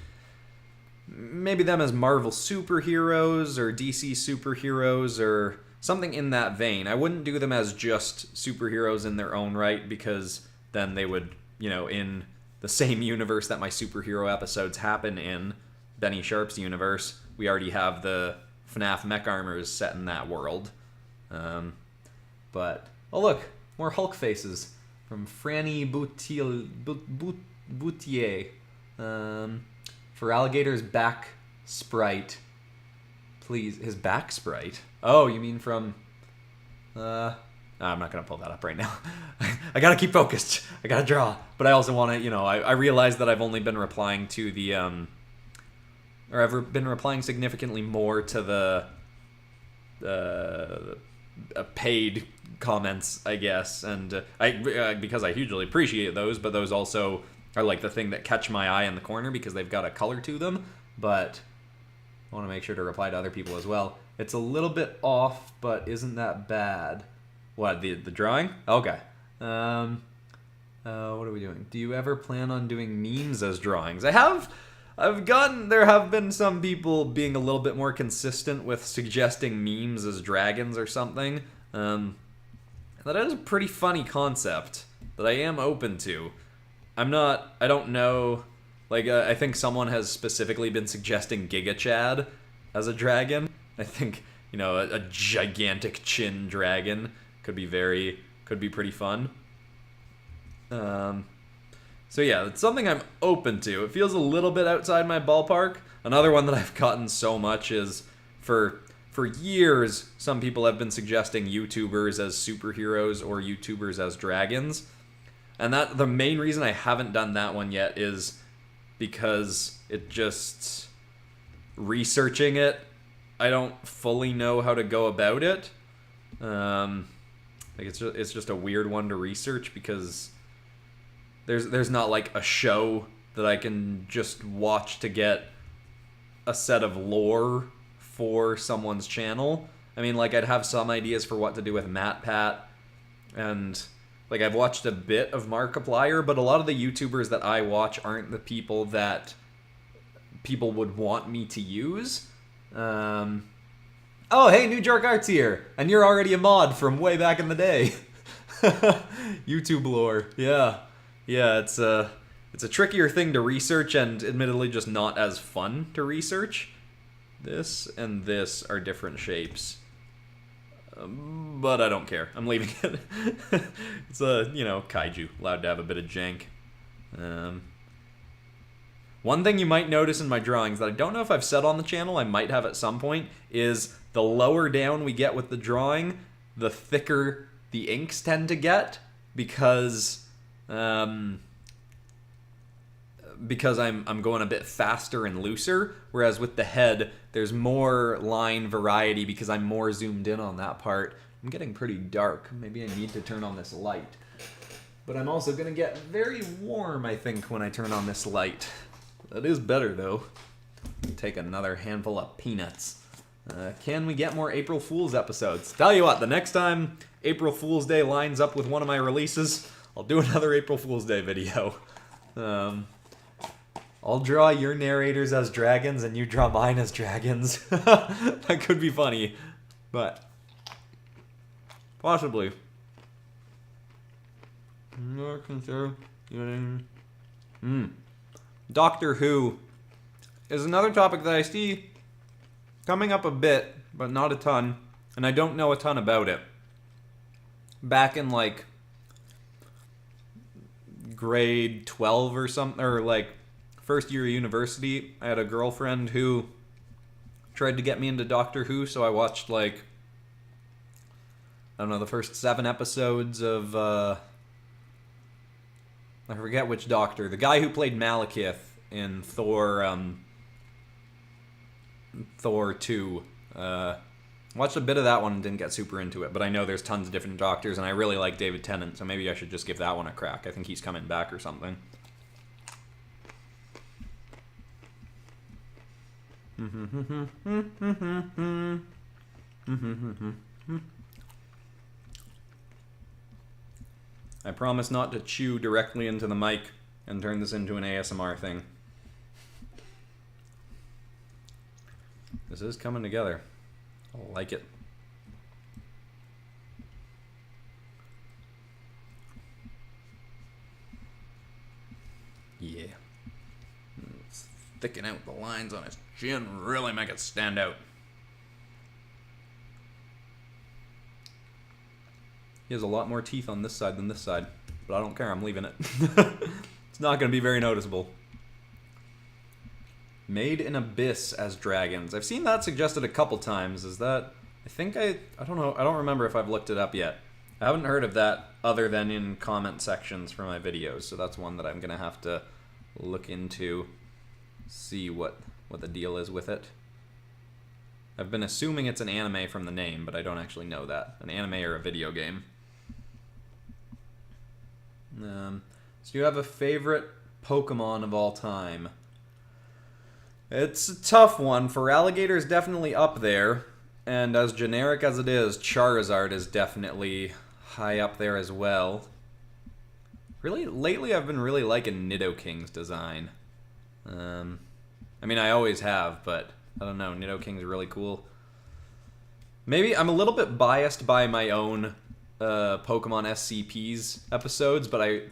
them as Marvel superheroes or DC superheroes or something in that vein. I wouldn't do them as just superheroes in their own right, because then they would, in the same universe that my superhero episodes happen in, Benny Sharp's universe, we already have the FNAF mech armors set in that world. But, oh look, more Hulk faces from Franny Boutier. FERALIGATR's back sprite. Please, his back sprite? Oh, you mean from... I'm not going to pull that up right now. I got to keep focused. I got to draw. But I also want to, I realize that I've only been replying to the... or I've been replying significantly more to the paid comments, I guess. And because I hugely appreciate those, but those also are like the thing that catch my eye in the corner because they've got a color to them. But I want to make sure to reply to other people as well. It's a little bit off, but isn't that bad. What, the drawing? Okay. What are we doing? Do you ever plan on doing memes as drawings? there have been some people being a little bit more consistent with suggesting memes as dragons or something. That is a pretty funny concept that I am open to. I don't know, I think someone has specifically been suggesting Giga Chad as a dragon. I think, a gigantic chin dragon could be pretty fun. So yeah, it's something I'm open to. It feels a little bit outside my ballpark. Another one that I've gotten so much is for years, some people have been suggesting YouTubers as superheroes or YouTubers as dragons. And the main reason I haven't done that one yet is because researching it, I don't fully know how to go about it. It's just a weird one to research because there's not like a show that I can just watch to get a set of lore for someone's channel. I mean, I'd have some ideas for what to do with MatPat, and I've watched a bit of Markiplier, but a lot of the YouTubers that I watch aren't the people that people would want me to use. Oh, hey, New York Arts here, and you're already a mod from way back in the day. YouTube lore, yeah, it's a trickier thing to research, and admittedly just not as fun to research. This and this are different shapes. But I don't care. I'm leaving it. It's a, you know, kaiju. Allowed to have a bit of jank. One thing you might notice in my drawings that I don't know if I've said on the channel, I might have at some point, is the lower down we get with the drawing, the thicker the inks tend to get, because I'm going a bit faster and looser, whereas with the head, there's more line variety because I'm more zoomed in on that part. I'm getting pretty dark. Maybe I need to turn on this light. But I'm also going to get very warm, I think, when I turn on this light. That is better, though. Take another handful of peanuts. Can we get more April Fool's episodes? Tell you what, the next time April Fool's Day lines up with one of my releases, I'll do another April Fool's Day video. I'll draw your narrators as dragons and you draw mine as dragons. That could be funny, but possibly. Doctor Who is another topic that I see coming up a bit, but not a ton, and I don't know a ton about it. Back in like grade 12 or something, or like first year of university, I had a girlfriend who tried to get me into Doctor Who, so I watched like, I don't know, the first 7 episodes of, I forget which Doctor, the guy who played Malekith in Thor 2. Watched a bit of that one and didn't get super into it, but I know there's tons of different Doctors, and I really like David Tennant, so maybe I should just give that one a crack. I think he's coming back or something. I promise not to chew directly into the mic and turn this into an ASMR thing. This is coming together. I like it. Yeah. Let's thicken out the lines on his chin, really make it stand out. He has a lot more teeth on this side than this side, but I don't care, I'm leaving it. It's not going to be very noticeable. Made in Abyss as dragons. I've seen that suggested a couple times. Is that... I don't know. I don't remember if I've looked it up yet. I haven't heard of that other than in comment sections for my videos, so that's one that I'm going to have to look into, see what the deal is with it. I've been assuming it's an anime from the name, but I don't actually know that. An anime or a video game. So you have a favorite Pokemon of all time? It's a tough one. FERALIGATR is definitely up there, and as generic as it is, Charizard is definitely high up there as well. Really, lately I've been really liking Nidoking's design. I mean, I always have, but I don't know, Nidoking's really cool. Maybe I'm a little bit biased by my own Pokemon SCPs episodes, but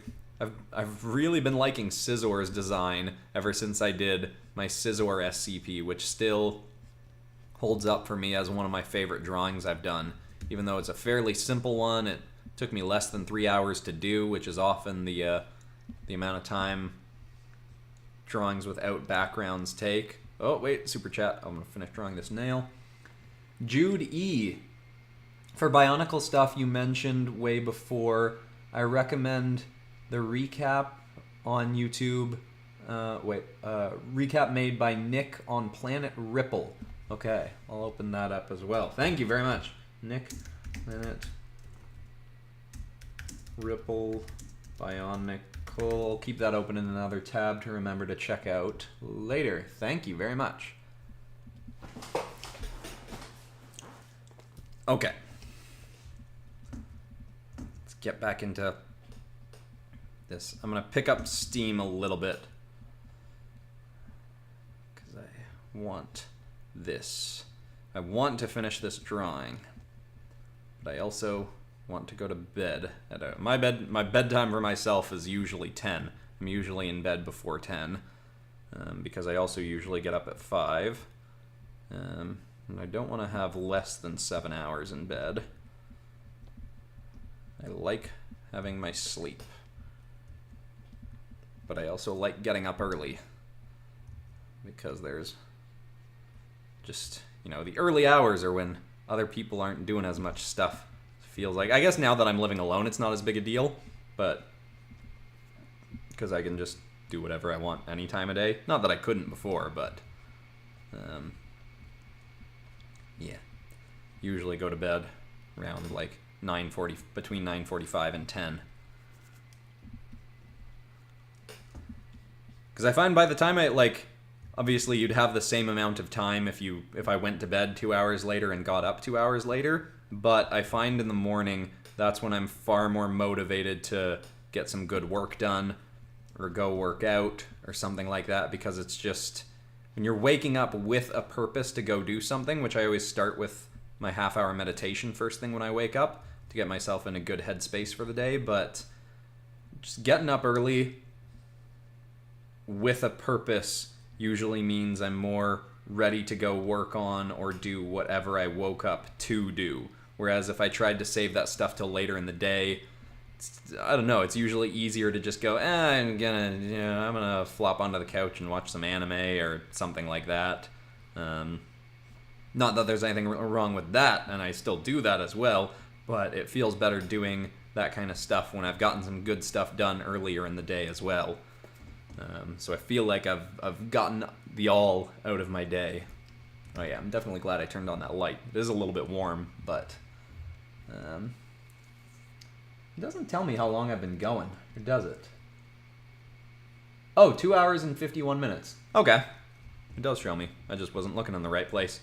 I've really been liking Scizzor's design ever since I did my Scizor SCP, which still holds up for me as one of my favorite drawings I've done. Even though it's a fairly simple one, it took me less than 3 hours to do, which is often the amount of time drawings without backgrounds take. Oh, wait, super chat. I'm going to finish drawing this nail. Jude E. For Bionicle stuff you mentioned way before, I recommend the recap on YouTube. Recap made by Nick on Planet Ripple. Okay, I'll open that up as well. Thank you very much, Nick. Planet Ripple Bionicle. I'll keep that open in another tab to remember to check out later. Thank you very much. Okay. Let's get back into this. I'm going to pick up steam a little bit because I want this. I want to finish this drawing, but I also want to go to bed. My bedtime for myself is usually 10. I'm usually in bed before 10 because I also usually get up at 5. And I don't want to have less than 7 hours in bed. I like having my sleep. But I also like getting up early. Because there's just, you know, the early hours are when other people aren't doing as much stuff. It feels like, I guess now that I'm living alone, it's not as big a deal. But because I can just do whatever I want any time of day. Not that I couldn't before, but yeah. Usually go to bed around like 9:40, between 9:45 and 10. Because I find by the time I, like, obviously you'd have the same amount of time if I went to bed 2 hours later and got up 2 hours later, but I find in the morning that's when I'm far more motivated to get some good work done or go work out or something like that, because it's just when you're waking up with a purpose to go do something, which I always start with my half-hour meditation first thing when I wake up to get myself in a good headspace for the day. But just getting up early with a purpose usually means I'm more ready to go work on or do whatever I woke up to do. Whereas if I tried to save that stuff till later in the day, I don't know, it's usually easier to just go, I'm gonna flop onto the couch and watch some anime or something like that. Not that there's anything wrong with that, and I still do that as well, but it feels better doing that kind of stuff when I've gotten some good stuff done earlier in the day as well. So I feel like I've gotten the all out of my day. Oh yeah, I'm definitely glad I turned on that light. It is a little bit warm, but it doesn't tell me how long I've been going, or does it? Oh, 2 hours and 51 minutes. Okay. It does show me. I just wasn't looking in the right place.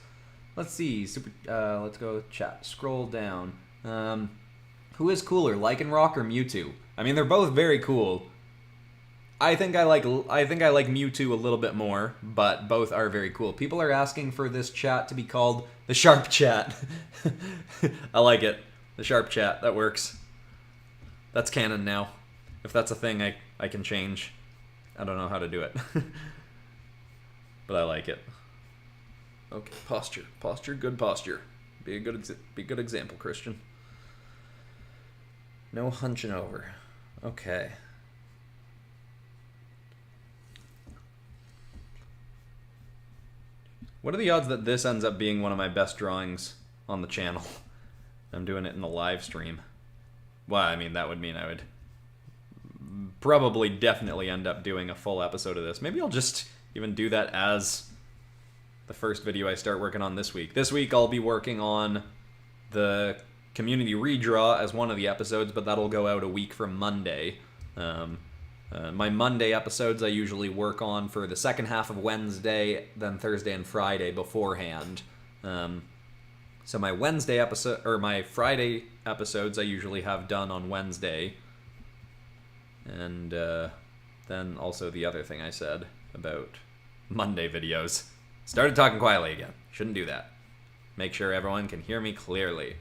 Let's see. Let's go chat. Scroll down. Who is cooler, Lycanroc or Mewtwo? I mean, they're both very cool. I think I like Mewtwo a little bit more, but both are very cool. People are asking for this chat to be called the Sharp Chat. I like it. The Sharp Chat. That works. That's canon now. If that's a thing, I can change. I don't know how to do it. But I like it. Okay, posture. Posture, good posture. Be a good example, Christian. No hunching over. Okay. What are the odds that this ends up being one of my best drawings on the channel? I'm doing it in a live stream. Well, I mean, that would mean I would probably definitely end up doing a full episode of this. Maybe I'll just even do that as the first video I start working on this week. This week I'll be working on the community redraw as one of the episodes, but that'll go out a week from Monday. My Monday episodes I usually work on for the second half of Wednesday, then Thursday and Friday beforehand. So my Wednesday episode, or my Friday episodes I usually have done on Wednesday. And then also the other thing I said about Monday videos. Started talking quietly again. Shouldn't do that. Make sure everyone can hear me clearly.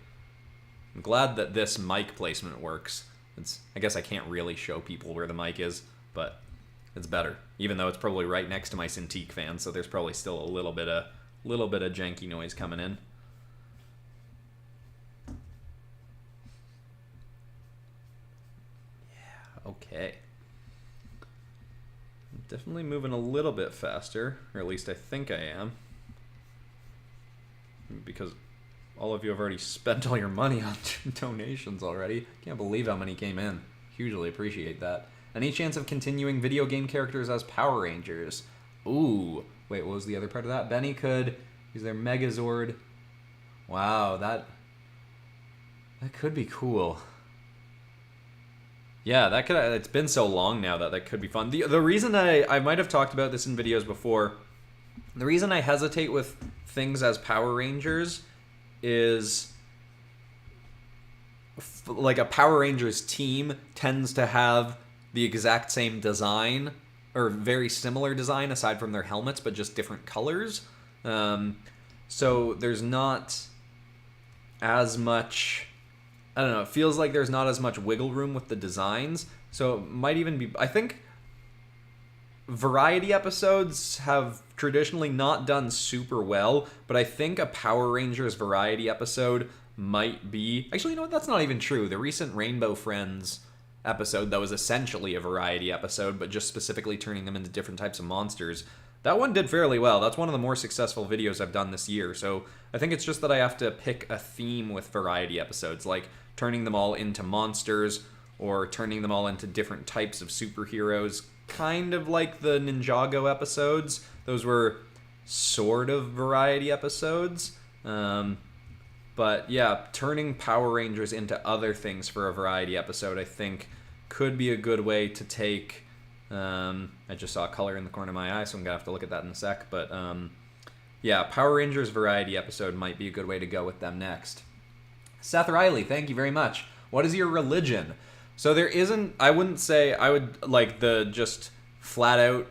I'm glad that this mic placement works. I guess I can't really show people where the mic is, but it's better. Even though it's probably right next to my Cintiq fan, so there's probably still a little bit of janky noise coming in. Yeah, okay. I'm definitely moving a little bit faster, or at least I think I am. Because all of you have already spent all your money on donations already. Can't believe how many came in. Hugely appreciate that. Any chance of continuing video game characters as Power Rangers? Ooh. Wait, what was the other part of that? Benny could use their Megazord. Wow, that could be cool. Yeah, that could. It's been so long now that could be fun. The reason I might have talked about this in videos before, the reason I hesitate with things as Power Rangers is like a Power Rangers team tends to have the exact same design or very similar design aside from their helmets, but just different colors. So there's not as much, I don't know, it feels like there's not as much wiggle room with the designs. So it might even be, I think variety episodes have traditionally not done super well, but I think a Power Rangers variety episode might be... Actually, you know what? That's not even true. The recent Rainbow Friends episode that was essentially a variety episode, but just specifically turning them into different types of monsters, that one did fairly well. That's one of the more successful videos I've done this year, so I think it's just that I have to pick a theme with variety episodes, like turning them all into monsters, or turning them all into different types of superheroes, kind of like the Ninjago episodes. Those were sort of variety episodes. But yeah, turning Power Rangers into other things for a variety episode, I think, could be a good way to take... I just saw a color in the corner of my eye, so I'm going to have to look at that in a sec. But yeah, Power Rangers variety episode might be a good way to go with them next. Seth Riley, thank you very much. What is your religion? So there isn't... I wouldn't say... I would, like, the just flat-out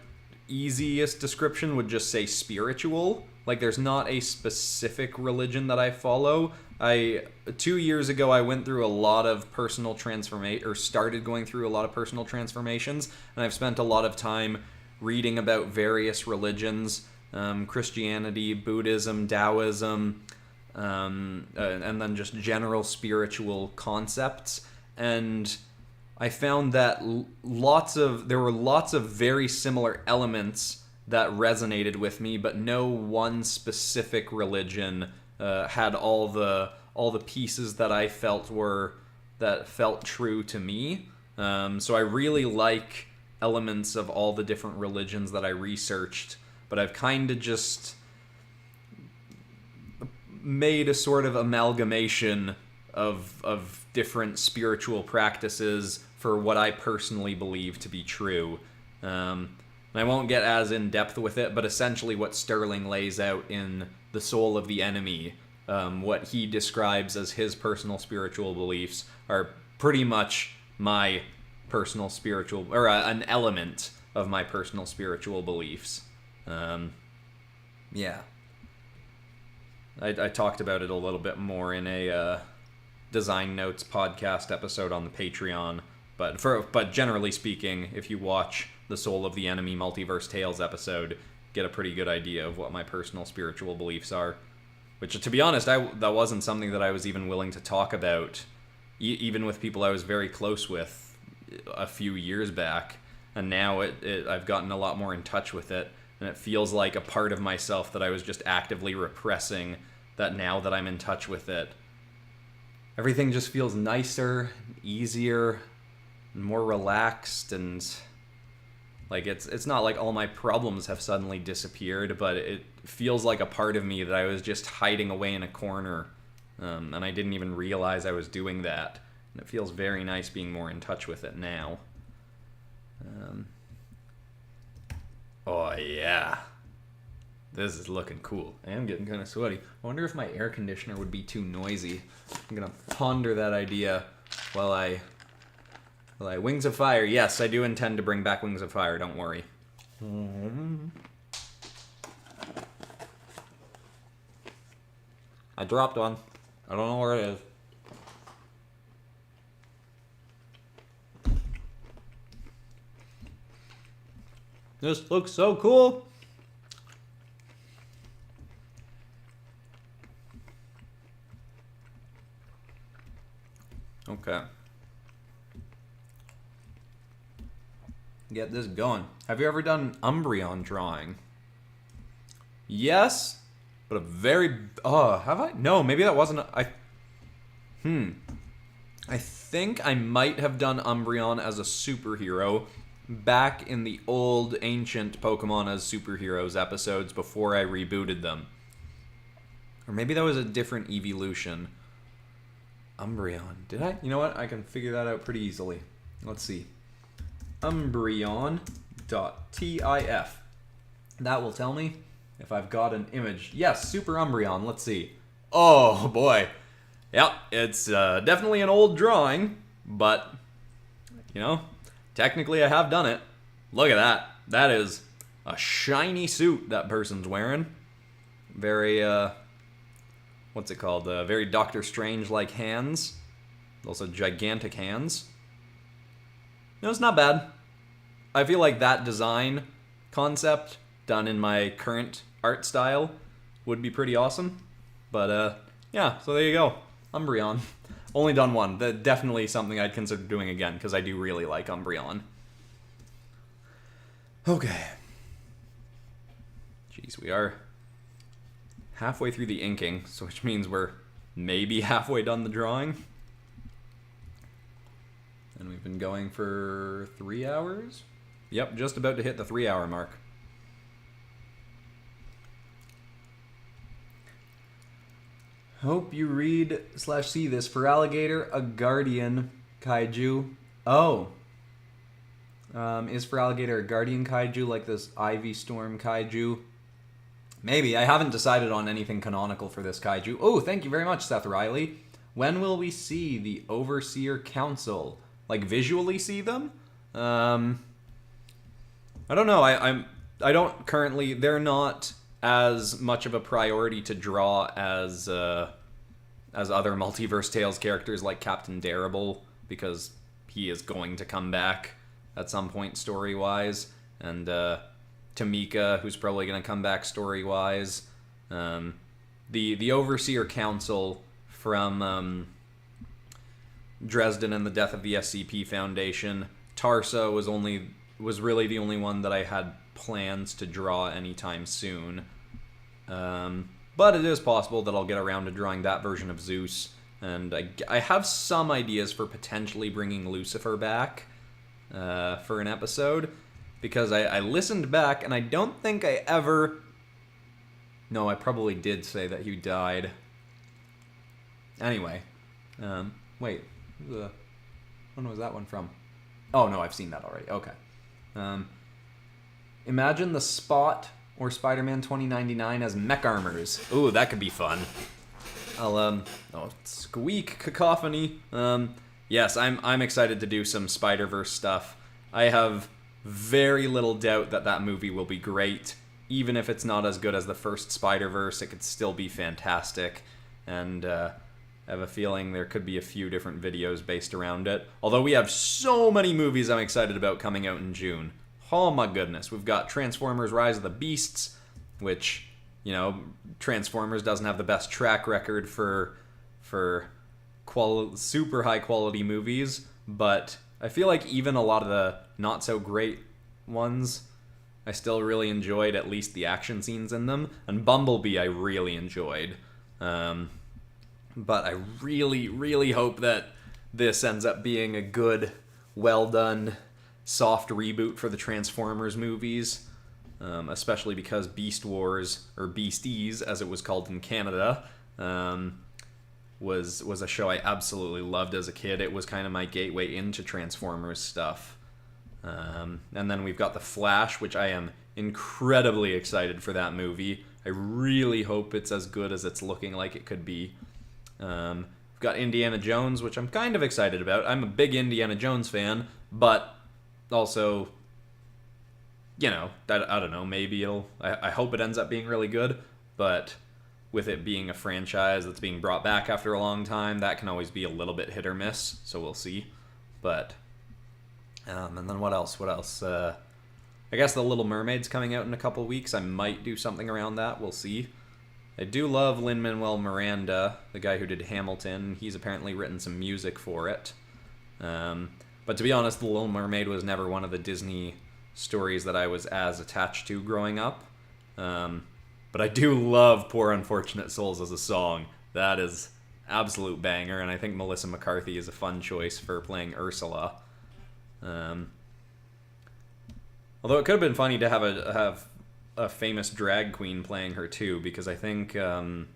easiest description would just say spiritual. Like, there's not a specific religion that I follow. 2 years ago, I went through a lot of personal transformation, or started going through a lot of personal transformations, and I've spent a lot of time reading about various religions, Christianity, Buddhism, Taoism, and then just general spiritual concepts. And I found that there were lots of very similar elements that resonated with me, but no one specific religion had all the pieces that I felt felt true to me. So I really like elements of all the different religions that I researched, but I've kind of just made a sort of amalgamation of different spiritual practices for what I personally believe to be true. And I won't get as in-depth with it, but essentially what Sterling lays out in The Soul of the Enemy, what he describes as his personal spiritual beliefs, are pretty much my personal spiritual, or an element of my personal spiritual beliefs. Yeah. I talked about it a little bit more in a Design Notes podcast episode on the Patreon, but generally speaking, if you watch the Soul of the Enemy Multiverse Tales episode, get a pretty good idea of what my personal spiritual beliefs are. Which, to be honest, that wasn't something that I was even willing to talk about, even with people I was very close with a few years back. And now I've gotten a lot more in touch with it, and it feels like a part of myself that I was just actively repressing, that now that I'm in touch with it, everything just feels nicer, easier, more relaxed, and... like, it's not like all my problems have suddenly disappeared, but it feels like a part of me that I was just hiding away in a corner, and I didn't even realize I was doing that. And it feels very nice being more in touch with it now. Oh, yeah. This is looking cool. I am getting kind of sweaty. I wonder if my air conditioner would be too noisy. I'm going to ponder that idea while I... Wings of Fire. Yes, I do intend to bring back Wings of Fire, don't worry. I dropped one. I don't know where it is. This looks so cool. Okay. Get this going. Have you ever done Umbreon drawing? Yes, but a very... Oh, have I? No, maybe that wasn't... I think I might have done Umbreon as a superhero back in the old ancient Pokemon as superheroes episodes before I rebooted them. Or maybe that was a different evolution. Umbreon. Did I? You know what? I can figure that out pretty easily. Let's see. Umbreon.tif. That will tell me if I've got an image. Yes, Super Umbreon. Let's see. Oh, boy. Yep, it's definitely an old drawing, but, you know, technically I have done it. Look at that. That is a shiny suit that person's wearing. Very, what's it called? Very Doctor Strange-like hands. Also gigantic hands. No, it's not bad. I feel like that design concept done in my current art style would be pretty awesome. But yeah, so there you go. Umbreon. Only done one. Definitely something I'd consider doing again, because I do really like Umbreon. Okay. Jeez, we are halfway through the inking, so which means we're maybe halfway done the drawing. And we've been going for 3 hours? Yep, just about to hit the 3-hour mark. Hope you read/see this. FERALIGATR, a guardian kaiju. Oh. Is FERALIGATR a guardian kaiju like this Ivy Storm kaiju? Maybe. I haven't decided on anything canonical for this kaiju. Oh, thank you very much, Seth Riley. When will we see the Overseer Council? Like, visually see them? I don't know. I don't currently... They're not as much of a priority to draw as other Multiverse Tales characters like Captain Darable, because he is going to come back at some point story-wise, and Tamika, who's probably going to come back story-wise. The Overseer Council from Dresden and the Death of the SCP Foundation. Tarsa was really the only one that I had plans to draw anytime soon. But it is possible that I'll get around to drawing that version of Zeus. And I have some ideas for potentially bringing Lucifer back for an episode. Because I listened back, and I don't think I ever... No, I probably did say that he died. Anyway. Wait. When was that one from? Oh, no, I've seen that already. Okay. Imagine the Spot or Spider-Man 2099 as mech armors. Ooh, that could be fun. I'll, squeak cacophony. Yes, I'm excited to do some Spider-Verse stuff. I have very little doubt that movie will be great. Even if it's not as good as the first Spider-Verse, it could still be fantastic. And I have a feeling there could be a few different videos based around it. Although we have so many movies I'm excited about coming out in June. Oh my goodness. We've got Transformers Rise of the Beasts, which, you know, Transformers doesn't have the best track record for super high quality movies, but I feel like even a lot of the not so great ones, I still really enjoyed at least the action scenes in them. And Bumblebee I really enjoyed. But I really, really hope that this ends up being a good, well done, soft reboot for the Transformers movies. Especially because Beast Wars, or Beasties as it was called in Canada, was a show I absolutely loved as a kid. It was kind of my gateway into Transformers stuff. And then we've got The Flash, which I am incredibly excited for that movie. I really hope it's as good as it's looking like it could be. We've got Indiana Jones, which I'm kind of excited about. I'm a big Indiana Jones fan, but also, you know, I don't know, maybe I hope it ends up being really good, but with it being a franchise that's being brought back after a long time, that can always be a little bit hit or miss, so we'll see. But, and then what else? I guess The Little Mermaid's coming out in a couple weeks. I might do something around that, we'll see. I do love Lin-Manuel Miranda, the guy who did Hamilton. He's apparently written some music for it. But to be honest, The Little Mermaid was never one of the Disney stories that I was as attached to growing up. But I do love Poor Unfortunate Souls as a song. That is absolute banger, and I think Melissa McCarthy is a fun choice for playing Ursula. Although it could have been funny to have a famous drag queen playing her too, because I think, from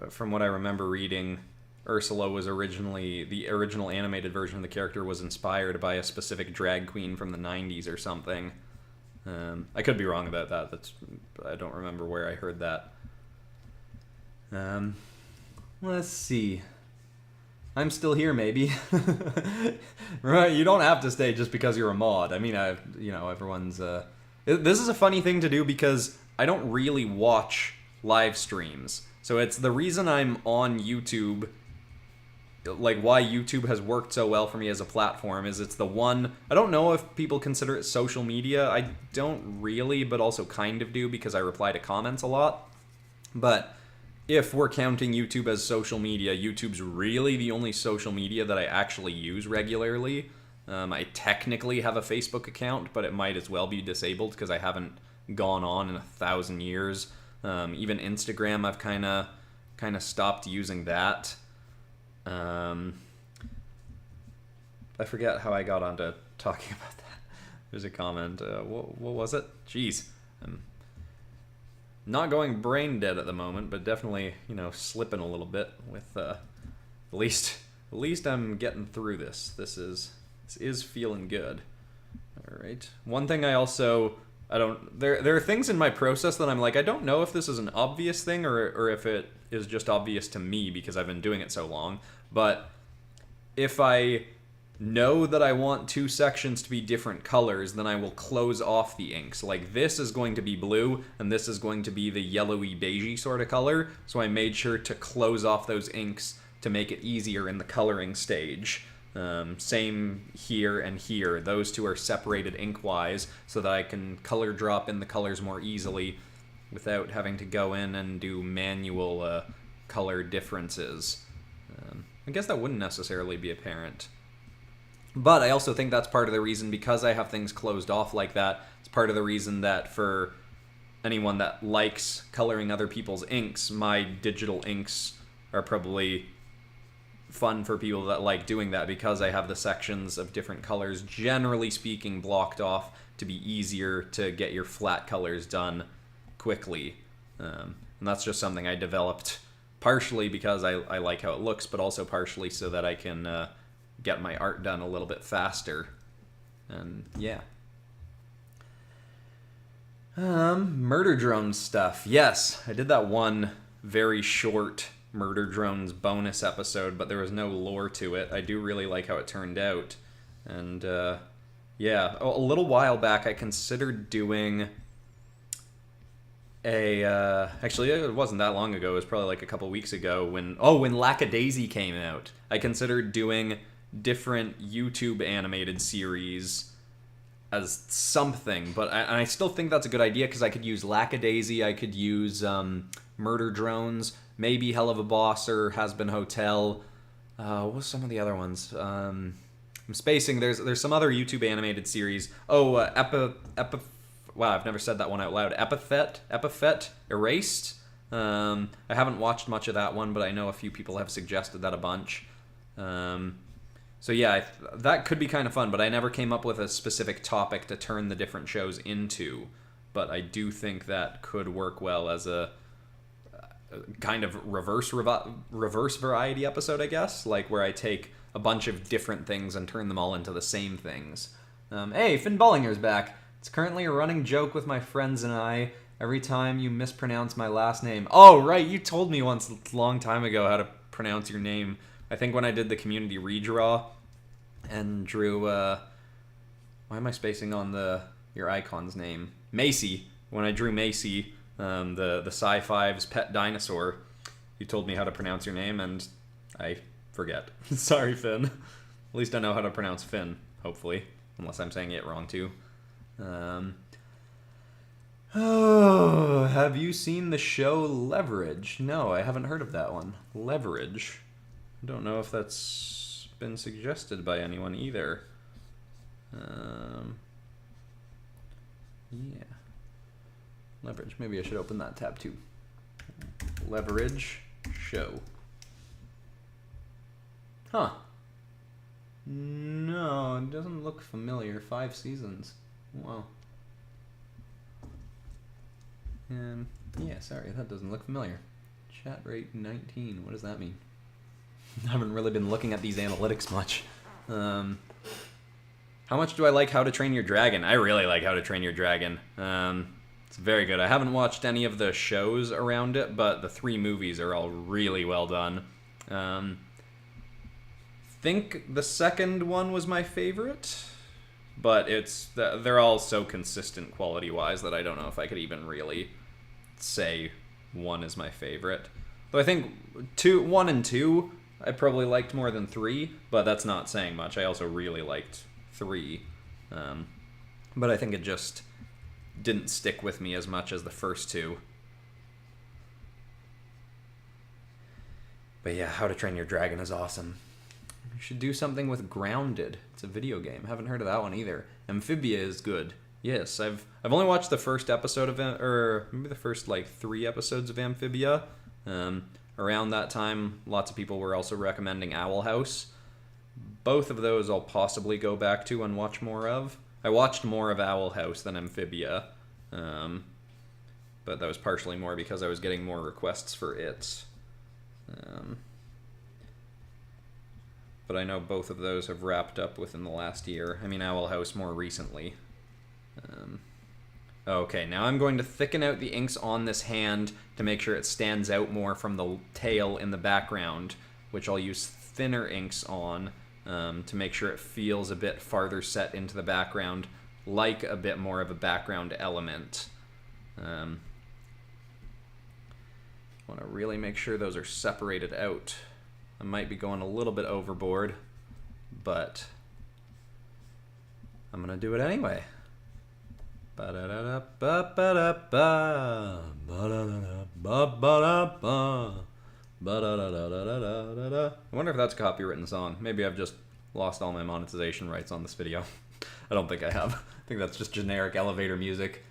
what I remember reading, Ursula was originally, the original animated version of the character was inspired by a specific drag queen from the 90s or something. I could be wrong about that. I don't remember where I heard that. Let's see. I'm still here, maybe. Right? You don't have to stay just because you're a mod. I mean, everyone's... This is a funny thing to do because I don't really watch live streams. So it's the reason I'm on YouTube like why YouTube has worked so well for me as a platform is it's the one, I don't know if people consider it social media. I don't really, but also kind of do because I reply to comments a lot. But if we're counting YouTube as social media, YouTube's really the only social media that I actually use regularly. I technically have a Facebook account, but it might as well be disabled because I haven't gone on in 1,000 years. Even Instagram, I've kind of stopped using that. I forget how I got onto talking about that. There's a comment. What was it? Jeez. I'm not going brain dead at the moment, but definitely, slipping a little bit with, at least I'm getting through this. This is feeling good. All right. One thing there are things in my process that I'm like, I don't know if this is an obvious thing or if it is just obvious to me because I've been doing it so long. But if I know that I want two sections to be different colors, then I will close off the inks. Like this is going to be blue and this is going to be the yellowy beigey sort of color. So I made sure to close off those inks to make it easier in the coloring stage. Same here and here. Those two are separated ink-wise so that I can color drop in the colors more easily without having to go in and do manual color differences. I guess that wouldn't necessarily be apparent. But I also think that's part of the reason, because I have things closed off like that, it's part of the reason that for anyone that likes coloring other people's inks, my digital inks are probably fun for people that like doing that, because I have the sections of different colors, generally speaking, blocked off to be easier to get your flat colors done quickly. And that's just something I developed partially because I like how it looks, but also partially so that I can get my art done a little bit faster. And yeah. Murder drone stuff. Yes, I did that one very short Murder Drones bonus episode, but there was no lore to it. I do really like how it turned out. And yeah, a little while back I considered doing actually it wasn't that long ago, it was probably like a couple weeks ago when Lackadaisy came out. I considered doing different YouTube animated series as something, but I still think that's a good idea because I could use Lackadaisy, I could use Murder Drones, maybe Hell of a Boss or Has Been Hotel. What was some of the other ones? I'm spacing. There's some other YouTube animated series. Wow, I've never said that one out loud. Epithet Erased. I haven't watched much of that one, but I know a few people have suggested that a bunch. So yeah, that could be kind of fun, but I never came up with a specific topic to turn the different shows into. But I do think that could work well as a kind of reverse variety episode, I guess, like where I take a bunch of different things and turn them all into the same things. Hey, Finn Bollinger's back. It's currently a running joke with my friends and I every time you mispronounce my last name. Oh, right, you told me once a long time ago how to pronounce your name. I think when I did the community redraw and drew, why am I spacing on your icon's name? Macy. When I drew Macy, the Sci-Five's pet dinosaur, you told me how to pronounce your name, and I forget. Sorry, Finn. At least I know how to pronounce Finn, hopefully, unless I'm saying it wrong too. Have you seen the show Leverage? No, I haven't heard of that one. Leverage. I don't know if that's been suggested by anyone either. Yeah. Leverage. Maybe I should open that tab too. Leverage show. Huh. No, it doesn't look familiar. 5 seasons. Wow. And yeah, sorry, that doesn't look familiar. Chat rate 19. What does that mean? I haven't really been looking at these analytics much. How much do I like How to Train Your Dragon? I really like How to Train Your Dragon. It's very good. I haven't watched any of the shows around it, but the 3 movies are all really well done. Think the second one was my favorite, but they're all so consistent quality-wise that I don't know if I could even really say one is my favorite. Though I think 1 and 2 I probably liked more than 3, but that's not saying much. I also really liked 3. But I think it just didn't stick with me as much as the first 2. But yeah, How to Train Your Dragon is awesome. You should do something with Grounded. It's a video game. Haven't heard of that one either. Amphibia is good. Yes, I've only watched the first episode of it, or maybe the first like 3 episodes of Amphibia. Around that time, lots of people were also recommending Owl House. Both of those I'll possibly go back to and watch more of. I watched more of Owl House than Amphibia, but that was partially more because I was getting more requests for it. But I know both of those have wrapped up within the last year. I mean, Owl House more recently. Okay, now I'm going to thicken out the inks on this hand to make sure it stands out more from the tail in the background, which I'll use thinner inks on to make sure it feels a bit farther set into the background, like a bit more of a background element. Want to really make sure those are separated out. I might be going a little bit overboard, but I'm going to do it anyway. I wonder if that's a copywritten song. Maybe I've just lost all my monetization rights on this video. I don't think I have. I think that's just generic elevator music.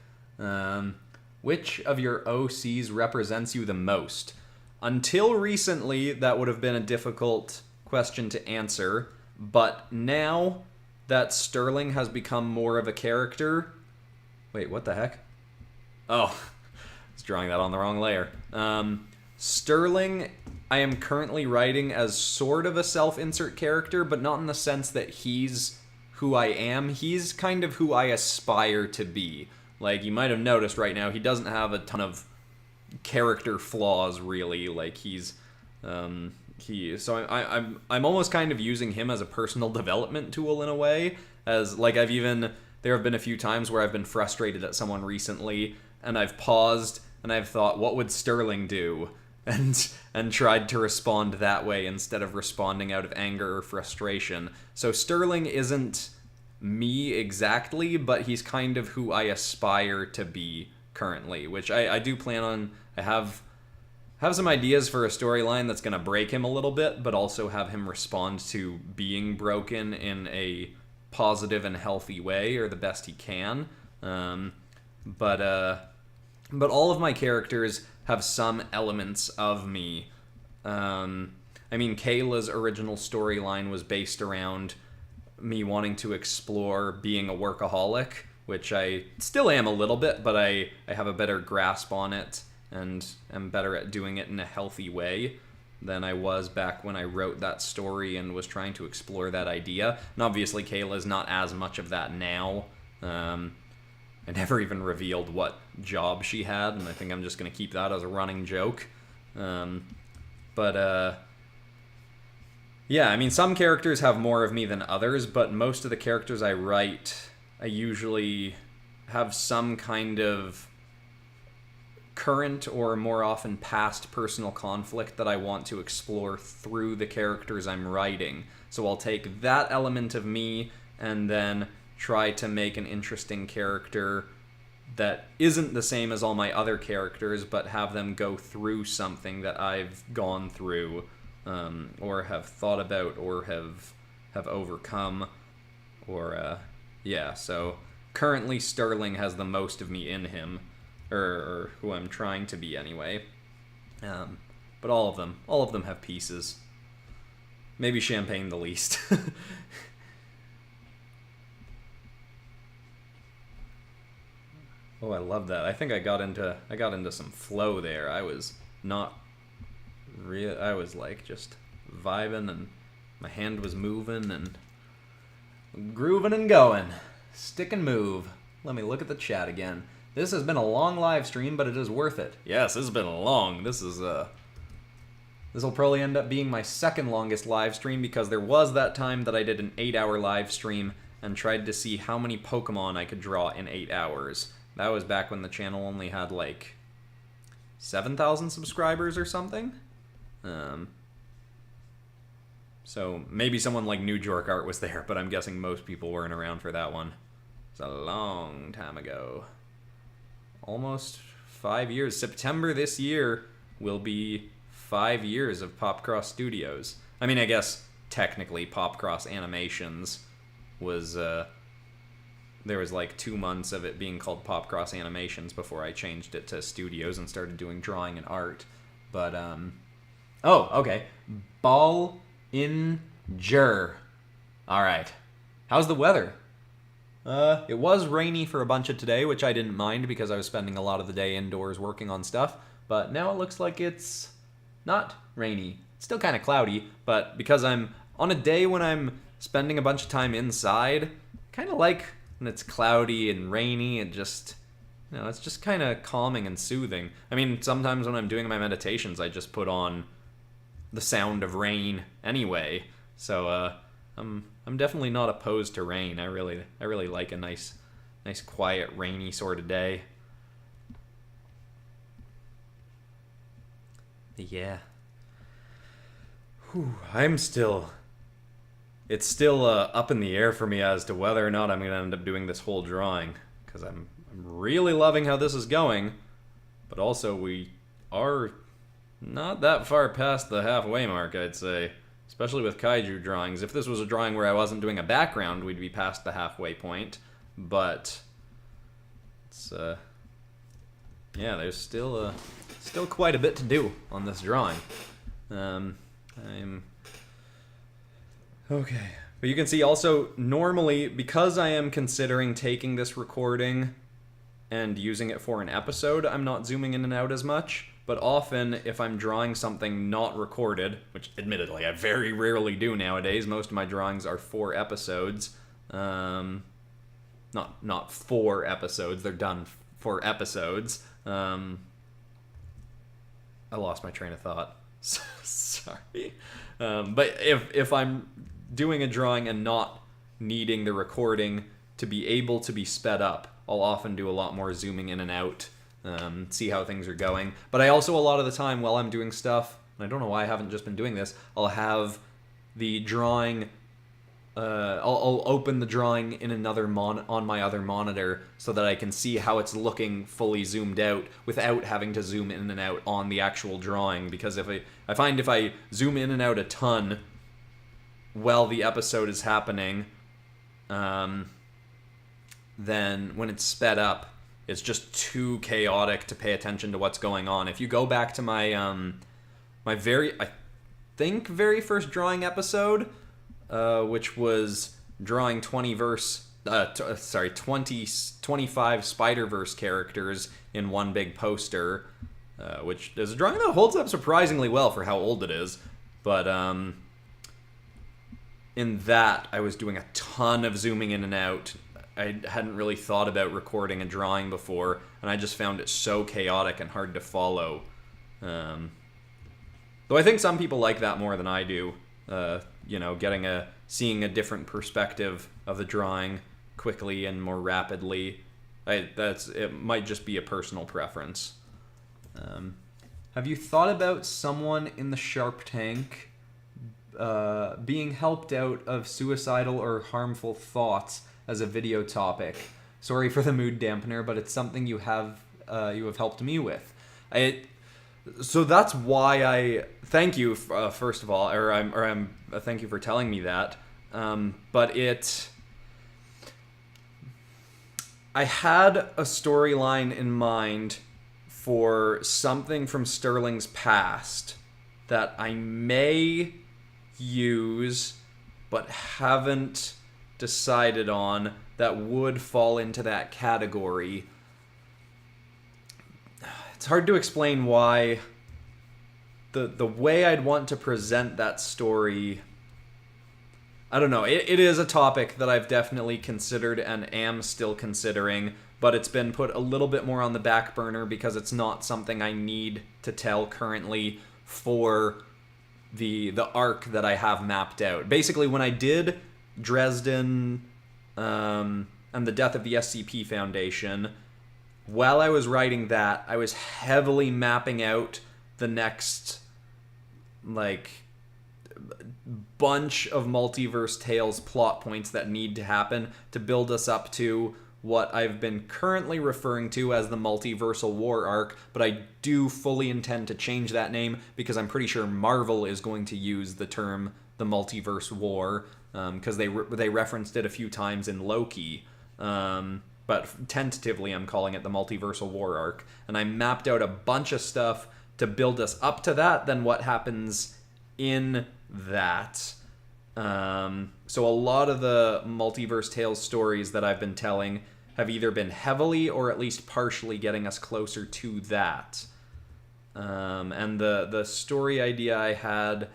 Which of your OCs represents you the most? Until recently, that would have been a difficult question to answer, but now that Sterling has become more of a character... Wait, what the heck? Oh, I was drawing that on the wrong layer. Sterling, I am currently writing as sort of a self-insert character, but not in the sense that he's who I am. He's kind of who I aspire to be. Like, you might have noticed right now, he doesn't have a ton of character flaws, really. Like, he's... So I'm almost kind of using him as a personal development tool in a way. As, like, there have been a few times where I've been frustrated at someone recently, and I've paused, and I've thought, what would Sterling do? And tried to respond that way instead of responding out of anger or frustration. So Sterling isn't me exactly, but he's kind of who I aspire to be currently, which I do plan on. I have some ideas for a storyline that's going to break him a little bit, but also have him respond to being broken in a positive and healthy way, or the best he can. But all of my characters have some elements of me. I mean, Kayla's original storyline was based around me wanting to explore being a workaholic, which I still am a little bit, but I have a better grasp on it and am better at doing it in a healthy way than I was back when I wrote that story and was trying to explore that idea. And obviously Kayla's not as much of that now. I never even revealed what job she had, and I think I'm just going to keep that as a running joke. Yeah, I mean, some characters have more of me than others, but most of the characters I write, I usually have some kind of current or more often past personal conflict that I want to explore through the characters I'm writing. So I'll take that element of me and then try to make an interesting character that isn't the same as all my other characters, but have them go through something that I've gone through, or have thought about, or have overcome, or yeah. So currently Sterling has the most of me in him, or who I'm trying to be anyway. But all of them have pieces. Maybe Champagne the least. Oh, I love that. I think I got into some flow there. I was not real. I was like just vibing, and my hand was moving and grooving and going. Stick and move. Let me look at the chat again. This has been a long live stream, but it is worth it. Yes, this has been long. This will probably end up being my second longest live stream, because there was that time that I did an 8-hour live stream and tried to see how many Pokemon I could draw in 8 hours. That was back when the channel only had like 7,000 subscribers or something. So maybe someone like New York Art was there, but I'm guessing most people weren't around for that one. It's a long time ago. Almost 5 years. September this year will be 5 years of PopCross Studios. I mean, I guess technically PopCross Animations was... there was like 2 months of it being called PopCross Animations before I changed it to Studios and started doing drawing and art. But, oh, okay. Ball in Jur. Alright. How's the weather? It was rainy for a bunch of today, which I didn't mind because I was spending a lot of the day indoors working on stuff. But now it looks like it's not rainy. It's still kind of cloudy, but because I'm on a day when I'm spending a bunch of time inside, kind of like when it's cloudy and rainy, it just, you know, it's just kind of calming and soothing. I mean, sometimes when I'm doing my meditations, I just put on the sound of rain anyway. So I'm definitely not opposed to rain. I really like a nice quiet rainy sort of day. Yeah. Whew, it's still up in the air for me as to whether or not I'm going to end up doing this whole drawing, because I'm really loving how this is going, but also we are not that far past the halfway mark, I'd say, especially with kaiju drawings. If this was a drawing where I wasn't doing a background, we'd be past the halfway point, but it's yeah, there's still quite a bit to do on this drawing. I'm okay, but you can see also normally, because I am considering taking this recording and using it for an episode, I'm not zooming in and out as much. But often, if I'm drawing something not recorded, which admittedly I very rarely do nowadays, most of my drawings are for episodes. Not 4 episodes, they're done for episodes. I lost my train of thought. Sorry. But if I'm doing a drawing and not needing the recording to be able to be sped up, I'll often do a lot more zooming in and out, see how things are going. But I also, a lot of the time while I'm doing stuff, and I don't know why I haven't just been doing this, I'll have the drawing, I'll open the drawing in another on my other monitor so that I can see how it's looking fully zoomed out without having to zoom in and out on the actual drawing. Because I find if I zoom in and out a ton while the episode is happening, then when it's sped up, it's just too chaotic to pay attention to what's going on. If you go back to my my very first drawing episode, which was drawing 25 Spider-Verse characters in one big poster, which is a drawing that holds up surprisingly well for how old it is. But in that, I was doing a ton of zooming in and out. I hadn't really thought about recording a drawing before, and I just found it so chaotic and hard to follow. Though I think some people like that more than I do. You know, seeing a different perspective of the drawing quickly and more rapidly. It might just be a personal preference. Have you thought about someone in the Sharp Tank being helped out of suicidal or harmful thoughts as a video topic? Sorry for the mood dampener, but it's something you have helped me with. So that's why I thank you first of all, or thank you for telling me that. But I had a storyline in mind for something from Sterling's past that I may use, but haven't decided on, that would fall into that category. It's hard to explain why. The way I'd want to present that story, I don't know. It is a topic that I've definitely considered and am still considering, but it's been put a little bit more on the back burner because it's not something I need to tell currently for the arc that I have mapped out. Basically, when I did Dresden and the death of the SCP Foundation, while I was writing that, I was heavily mapping out the next, bunch of Multiverse Tales plot points that need to happen to build us up to what I've been currently referring to as the Multiversal War arc, but I do fully intend to change that name because I'm pretty sure Marvel is going to use the term the Multiverse War, because they referenced it a few times in Loki. But tentatively I'm calling it the Multiversal War arc, and I mapped out a bunch of stuff to build us up to that, then what happens in that. So a lot of the Multiverse Tales stories that I've been telling have either been heavily or at least partially getting us closer to that. And the story idea I had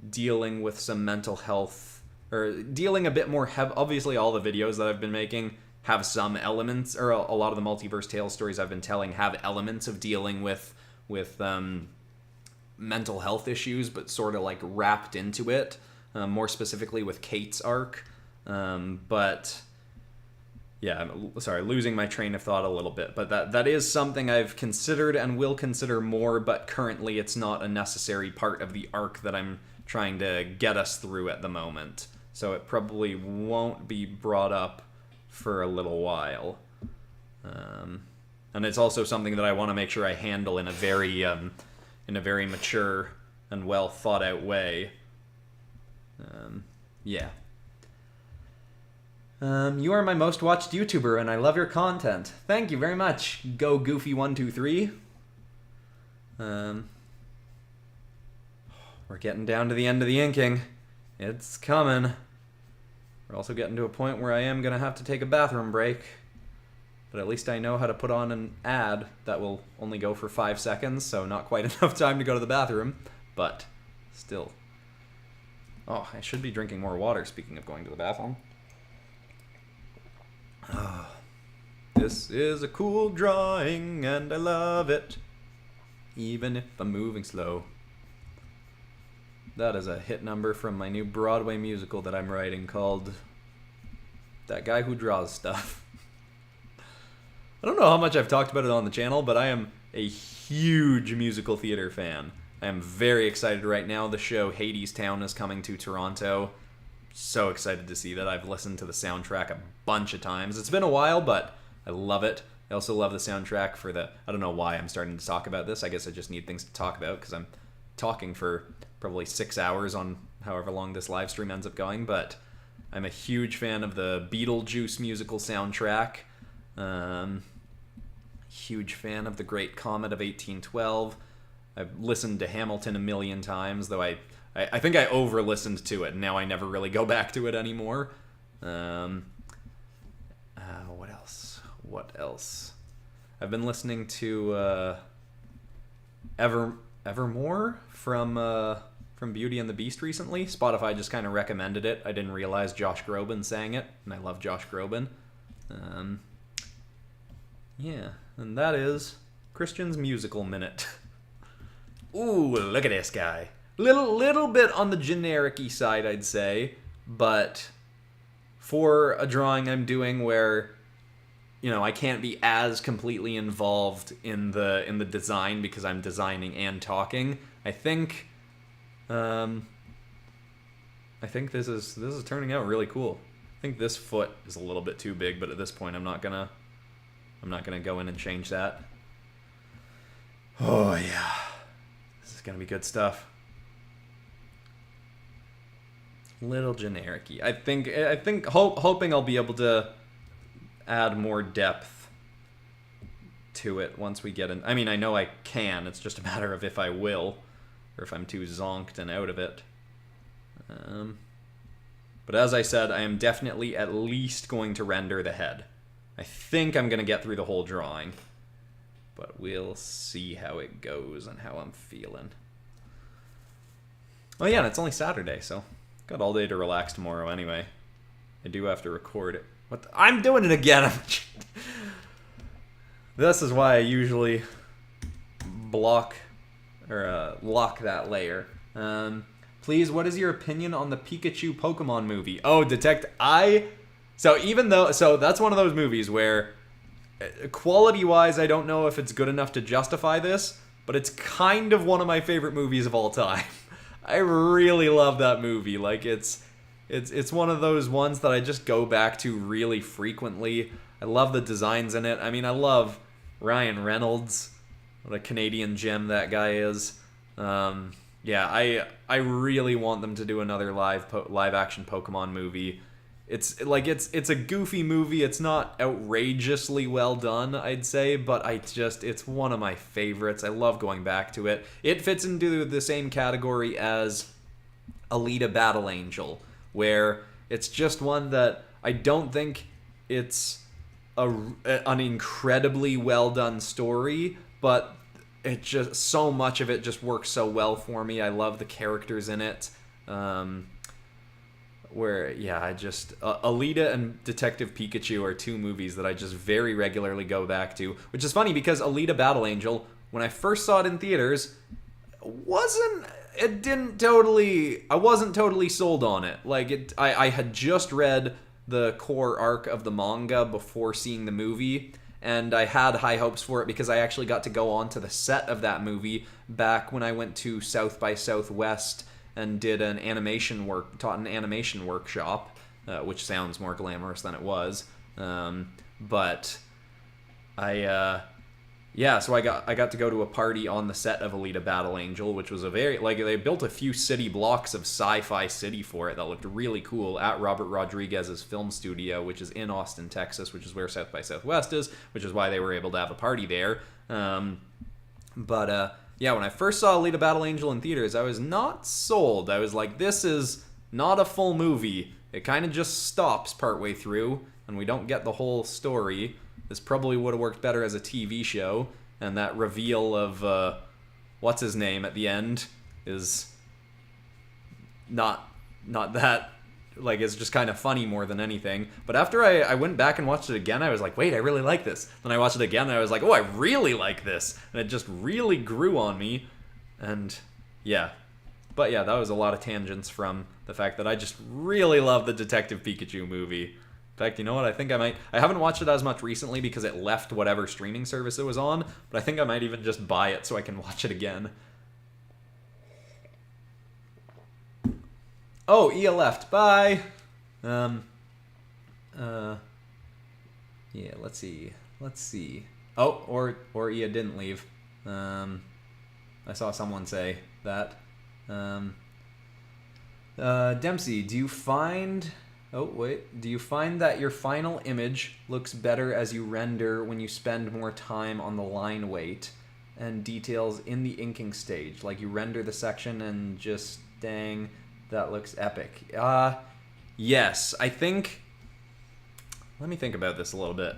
dealing with some mental health, or dealing a bit more obviously all the videos that I've been making have some elements, or a lot of the Multiverse Tales stories I've been telling have elements of dealing with mental health issues, but sort of like wrapped into it, more specifically with Kate's arc. But yeah, sorry, losing my train of thought a little bit, but that is something I've considered and will consider more, but currently it's not a necessary part of the arc that I'm trying to get us through at the moment. So it probably won't be brought up for a little while. And it's also something that I want to make sure I handle in a very mature and well thought out way. Yeah. You are my most watched YouTuber, and I love your content. Thank you very much, Go Goofy123. We're getting down to the end of the inking. It's coming. We're also getting to a point where I am going to have to take a bathroom break. But at least I know how to put on an ad that will only go for 5 seconds, so not quite enough time to go to the bathroom. But still. Oh, I should be drinking more water, speaking of going to the bathroom. This is a cool drawing, and I love it, even if I'm moving slow. That is a hit number from my new Broadway musical that I'm writing called That Guy Who Draws Stuff. I don't know how much I've talked about it on the channel, but I am a huge musical theater fan. I am very excited right now. The show Hades Town is coming to Toronto. So excited to see that. I've listened to the soundtrack a bunch of times. It's been a while, but I love it. I also love the soundtrack for I don't know why I'm starting to talk about this. I guess I just need things to talk about because I'm talking for probably 6 hours on however long this live stream ends up going, but I'm a huge fan of the Beetlejuice musical soundtrack. Huge fan of The Great Comet of 1812. I've listened to Hamilton a million times, though I think I over-listened to it, and now I never really go back to it anymore. What else? I've been listening to Evermore from Beauty and the Beast recently. Spotify just kind of recommended it. I didn't realize Josh Groban sang it, and I love Josh Groban. Yeah, and that is Christian's Musical Minute. Ooh, look at this guy. Little bit on the generic-y side, I'd say, but for a drawing I'm doing where, you know, I can't be as completely involved in the design because I'm designing and talking. I think this is turning out really cool. I think this foot is a little bit too big, but at this point I'm not gonna go in and change that. Oh yeah, this is gonna be good stuff. Little generic-y. I think hoping I'll be able to add more depth to it once we get in. I mean, I know I can. It's just a matter of if I will, or if I'm too zonked and out of it. But as I said, I am definitely at least going to render the head. I think I'm going to get through the whole drawing, but we'll see how it goes and how I'm feeling. Oh yeah, and it's only Saturday, so got all day to relax tomorrow anyway. I do have to record it. I'm doing it again! This is why I usually lock that layer. Please, what is your opinion on the Pikachu Pokemon movie? Oh, So that's one of those movies where, quality-wise, I don't know if it's good enough to justify this, but it's kind of one of my favorite movies of all time. I really love that movie. Like, it's one of those ones that I just go back to really frequently. I love the designs in it. I mean, I love Ryan Reynolds. What a Canadian gem that guy is. Yeah, I really want them to do another live action Pokemon movie. It's a goofy movie. It's not outrageously well done, I'd say, but it's one of my favorites. I love going back to it. It fits into the same category as Alita Battle Angel, where it's just one that I don't think it's an incredibly well done story, but it just, so much of it just works so well for me. I love the characters in it. Alita and Detective Pikachu are two movies that I just very regularly go back to, which is funny because Alita Battle Angel, when I first saw it in theaters, I wasn't totally sold on it. Like, I had just read the core arc of the manga before seeing the movie, and I had high hopes for it because I actually got to go on to the set of that movie back when I went to South by Southwest and did taught an animation workshop, which sounds more glamorous than it was. But so I got to go to a party on the set of Alita Battle Angel, which was they built a few city blocks of Sci-Fi City for it that looked really cool at Robert Rodriguez's film studio, which is in Austin, Texas, which is where South by Southwest is, which is why they were able to have a party there. When I first saw Alita Battle Angel in theaters, I was not sold. I was like, this is not a full movie. It kind of just stops partway through, and we don't get the whole story. This probably would have worked better as a TV show, and that reveal of what's his name at the end is not that, like, it's just kind of funny more than anything. But after I went back and watched it again, I was like, wait, I really like this. Then I watched it again, and I was like, oh, I really like this. And it just really grew on me. And yeah. But yeah, that was a lot of tangents from the fact that I just really love the Detective Pikachu movie. In fact, you know what? I haven't watched it as much recently because it left whatever streaming service it was on, but I think I might even just buy it so I can watch it again. Oh, Ia left. Bye. Yeah, let's see. Oh, or Ia didn't leave. I saw someone say that. Dempsey, do you find that your final image looks better as you render when you spend more time on the line weight and details in the inking stage? Like, you render the section and just, dang, that looks epic. Yes, I think... Let me think about this a little bit.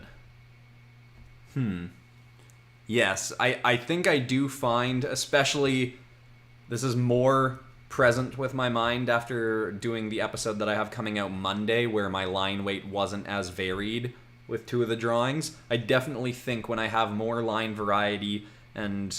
Yes, I think I do find, especially... This is more present with my mind after doing the episode that I have coming out Monday, where my line weight wasn't as varied with two of the drawings. I definitely think when I have more line variety and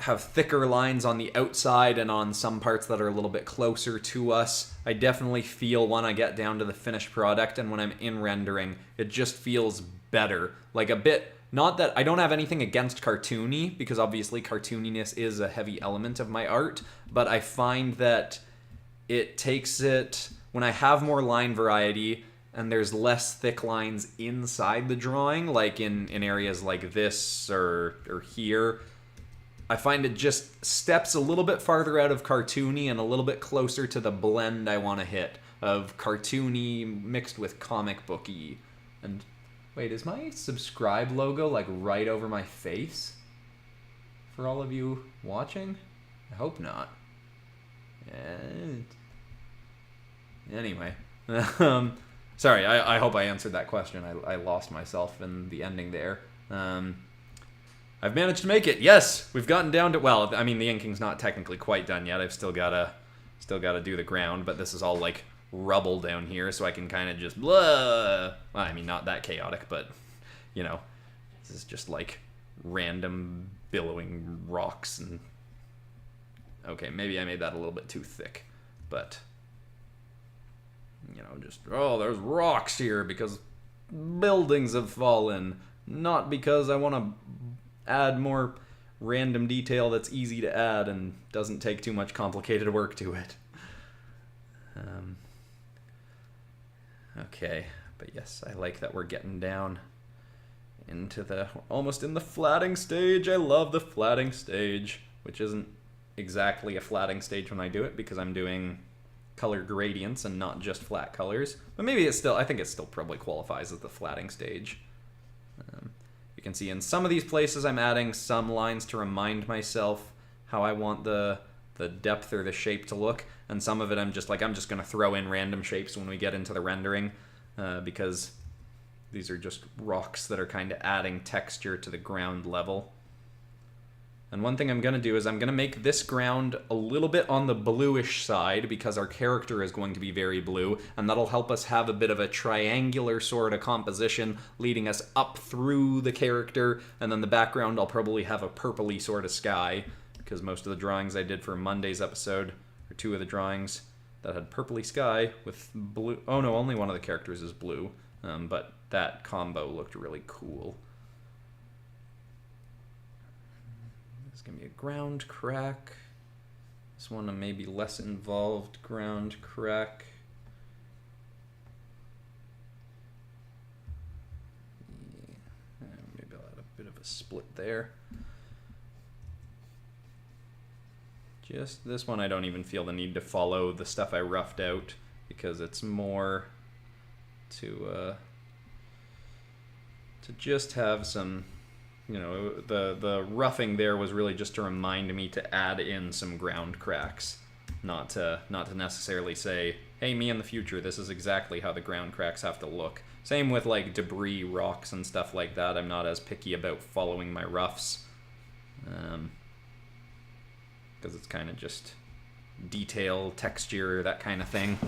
have thicker lines on the outside and on some parts that are a little bit closer to us, I definitely feel when I get down to the finished product and when I'm in rendering, it just feels better. Like a bit... Not that I don't have anything against cartoony, because obviously cartooniness is a heavy element of my art, but I find that it takes it, when I have more line variety and there's less thick lines inside the drawing, like in areas like this or here, I find it just steps a little bit farther out of cartoony and a little bit closer to the blend I want to hit of cartoony mixed with comic booky. And wait, is my subscribe logo like right over my face? For all of you watching? I hope not. Anyway. Sorry, I hope I answered that question. I lost myself in the ending there. I've managed to make it. Yes, we've gotten down to... Well, I mean, the inking's not technically quite done yet. I've still gotta do the ground, but this is all like rubble down here, so I can kind of just blah. Well, I mean, not that chaotic, but you know, this is just like random billowing rocks and... Okay, maybe I made that a little bit too thick, but you know, just, oh, there's rocks here because buildings have fallen, not because I want to add more random detail that's easy to add and doesn't take too much complicated work to it. Okay, but yes, I like that we're getting down into the, almost in the flatting stage. I love the flatting stage, which isn't exactly a flatting stage when I do it because I'm doing color gradients and not just flat colors. But maybe it's still, I think it still probably qualifies as the flatting stage. You can see in some of these places I'm adding some lines to remind myself how I want the depth or the shape to look, and some of it I'm just going to throw in random shapes when we get into the rendering, because these are just rocks that are kind of adding texture to the ground level. And one thing I'm going to do is I'm going to make this ground a little bit on the bluish side because our character is going to be very blue, and that'll help us have a bit of a triangular sort of composition leading us up through the character, and then the background I'll probably have a purpley sort of sky because most of the drawings I did for Monday's episode, or two of the drawings that had purpley sky with blue. Oh no, only one of the characters is blue, but that combo looked really cool. There's going to be a ground crack. This one a maybe less involved ground crack. Yeah, maybe I'll add a bit of a split there. Just this one I don't even feel the need to follow the stuff I roughed out because it's more to just have some, you know, the roughing there was really just to remind me to add in some ground cracks, not to necessarily say, hey, me in the future, this is exactly how the ground cracks have to look. Same with like debris, rocks, and stuff like that. I'm not as picky about following my roughs, because it's kind of just detail, texture, that kind of thing.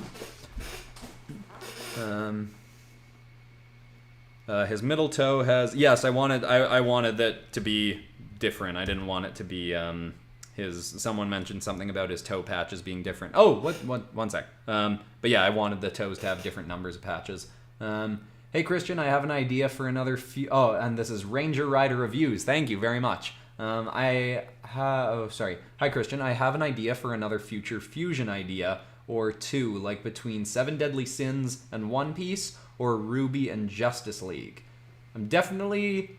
His middle toe has, yes, I wanted that to be different. I didn't want it to be someone mentioned something about his toe patches being different. Oh, one sec. But yeah, I wanted the toes to have different numbers of patches. Hey Christian, I have an idea for another oh, and this is Ranger Rider Reviews. Thank you very much. Hi Christian, I have an idea for another future fusion idea or two, like between Seven Deadly Sins and One Piece, or Ruby and Justice League. I'm definitely...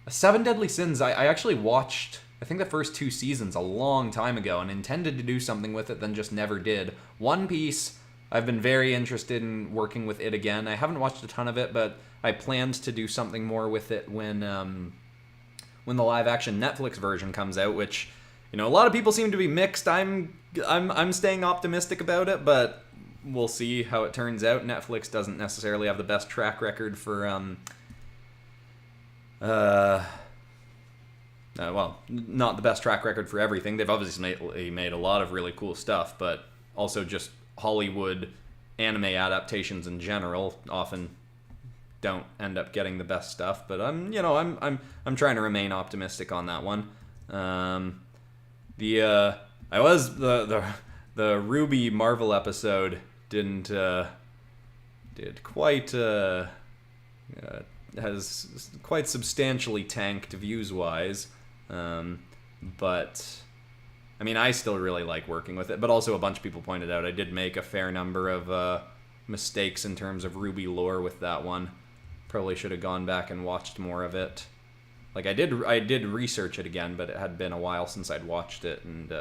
Seven Deadly Sins, I actually watched, I think the first 2 seasons a long time ago and intended to do something with it, then just never did. One Piece, I've been very interested in working with it again. I haven't watched a ton of it, but I planned to do something more with it when the live-action Netflix version comes out, which, you know, a lot of people seem to be mixed. I'm staying optimistic about it, but we'll see how it turns out. Netflix doesn't necessarily have the best track record for well, not the best track record for everything. They've obviously made a lot of really cool stuff, but also just Hollywood anime adaptations in general often don't end up getting the best stuff. But I'm trying to remain optimistic on that one. The Ruby Marvel episode has quite substantially tanked views wise, but I mean, I still really like working with it. But also, a bunch of people pointed out I did make a fair number of mistakes in terms of Ruby lore with that one. Probably should have gone back and watched more of it. Like I did research it again, but it had been a while since I'd watched it, and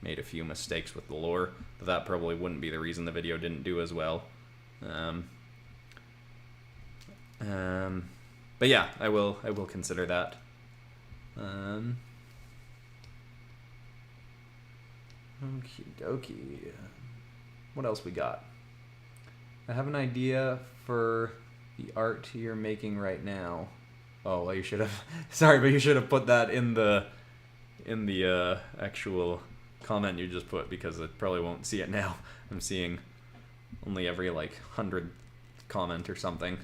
made a few mistakes with the lore. But that probably wouldn't be the reason the video didn't do as well. But yeah, I will consider that. Okie dokie. What else we got? I have an idea for the art you're making right now. Oh, well, you should have. Sorry, but you should have put that in the actual comment you just put, because I probably won't see it now. I'm seeing only every like 100 comment or something.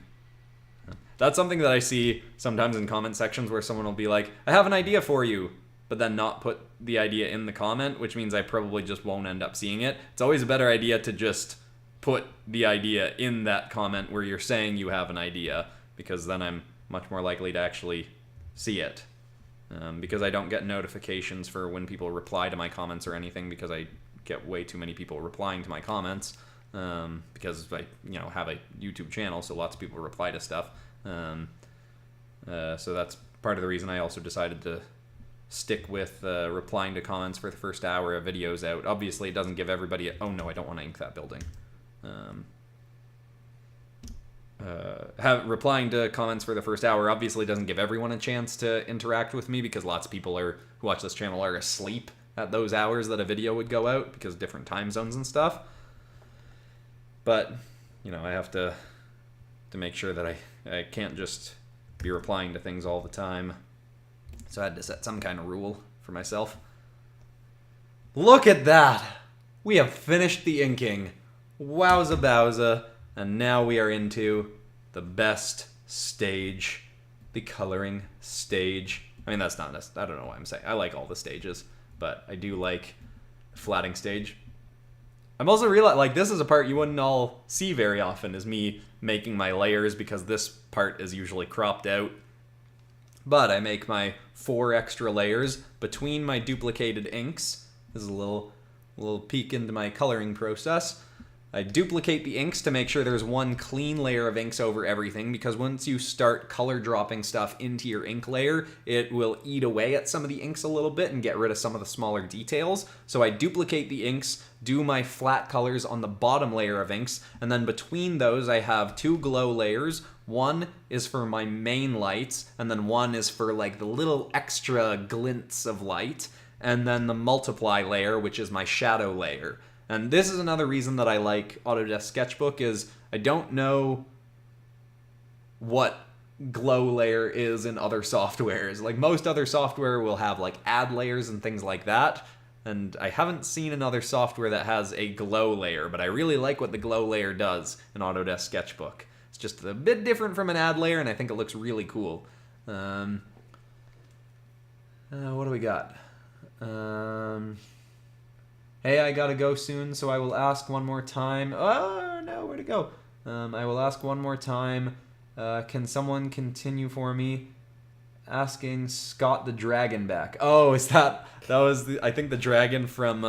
That's something that I see sometimes in comment sections where someone will be like, I have an idea for you, but then not put the idea in the comment, which means I probably just won't end up seeing it. It's always a better idea to just put the idea in that comment where you're saying you have an idea, because then I'm much more likely to actually see it. because I don't get notifications for when people reply to my comments or anything, because I get way too many people replying to my comments, because I have a YouTube channel, so lots of people reply to stuff. So that's part of the reason I also decided to stick with replying to comments for the first hour of videos out. Obviously, it doesn't give everybody oh no, I don't want to ink that building. Replying to comments for the first hour obviously doesn't give everyone a chance to interact with me, because lots of people who watch this channel are asleep at those hours that a video would go out, because different time zones and stuff. But I have to make sure that I can't just be replying to things all the time. So I had to set some kind of rule for myself. Look at that! We have finished the inking. Wowza bowza. And now we are into the best stage, the coloring stage. I mean, I don't know why I'm saying. I like all the stages, but I do like the flatting stage. I'm also realizing, this is a part you wouldn't all see very often, is me making my layers, because this part is usually cropped out. But I make my 4 extra layers between my duplicated inks. This is a little peek into my coloring process. I duplicate the inks to make sure there's one clean layer of inks over everything, because once you start color dropping stuff into your ink layer, it will eat away at some of the inks a little bit and get rid of some of the smaller details. So I duplicate the inks, do my flat colors on the bottom layer of inks, and then between those I have 2 glow layers. One is for my main lights, and then one is for the little extra glints of light, and then the multiply layer, which is my shadow layer. And this is another reason that I like Autodesk Sketchbook, is I don't know what glow layer is in other softwares. Most other software will have add layers and things like that, and I haven't seen another software that has a glow layer, but I really like what the glow layer does in Autodesk Sketchbook. It's just a bit different from an add layer, and I think it looks really cool. What do we got? Hey, I gotta go soon, so I will ask one more time. Oh, no, where'd it go? I will ask one more time. Can someone continue for me? Asking Scott the Dragon back. Oh, that was, I think, the dragon from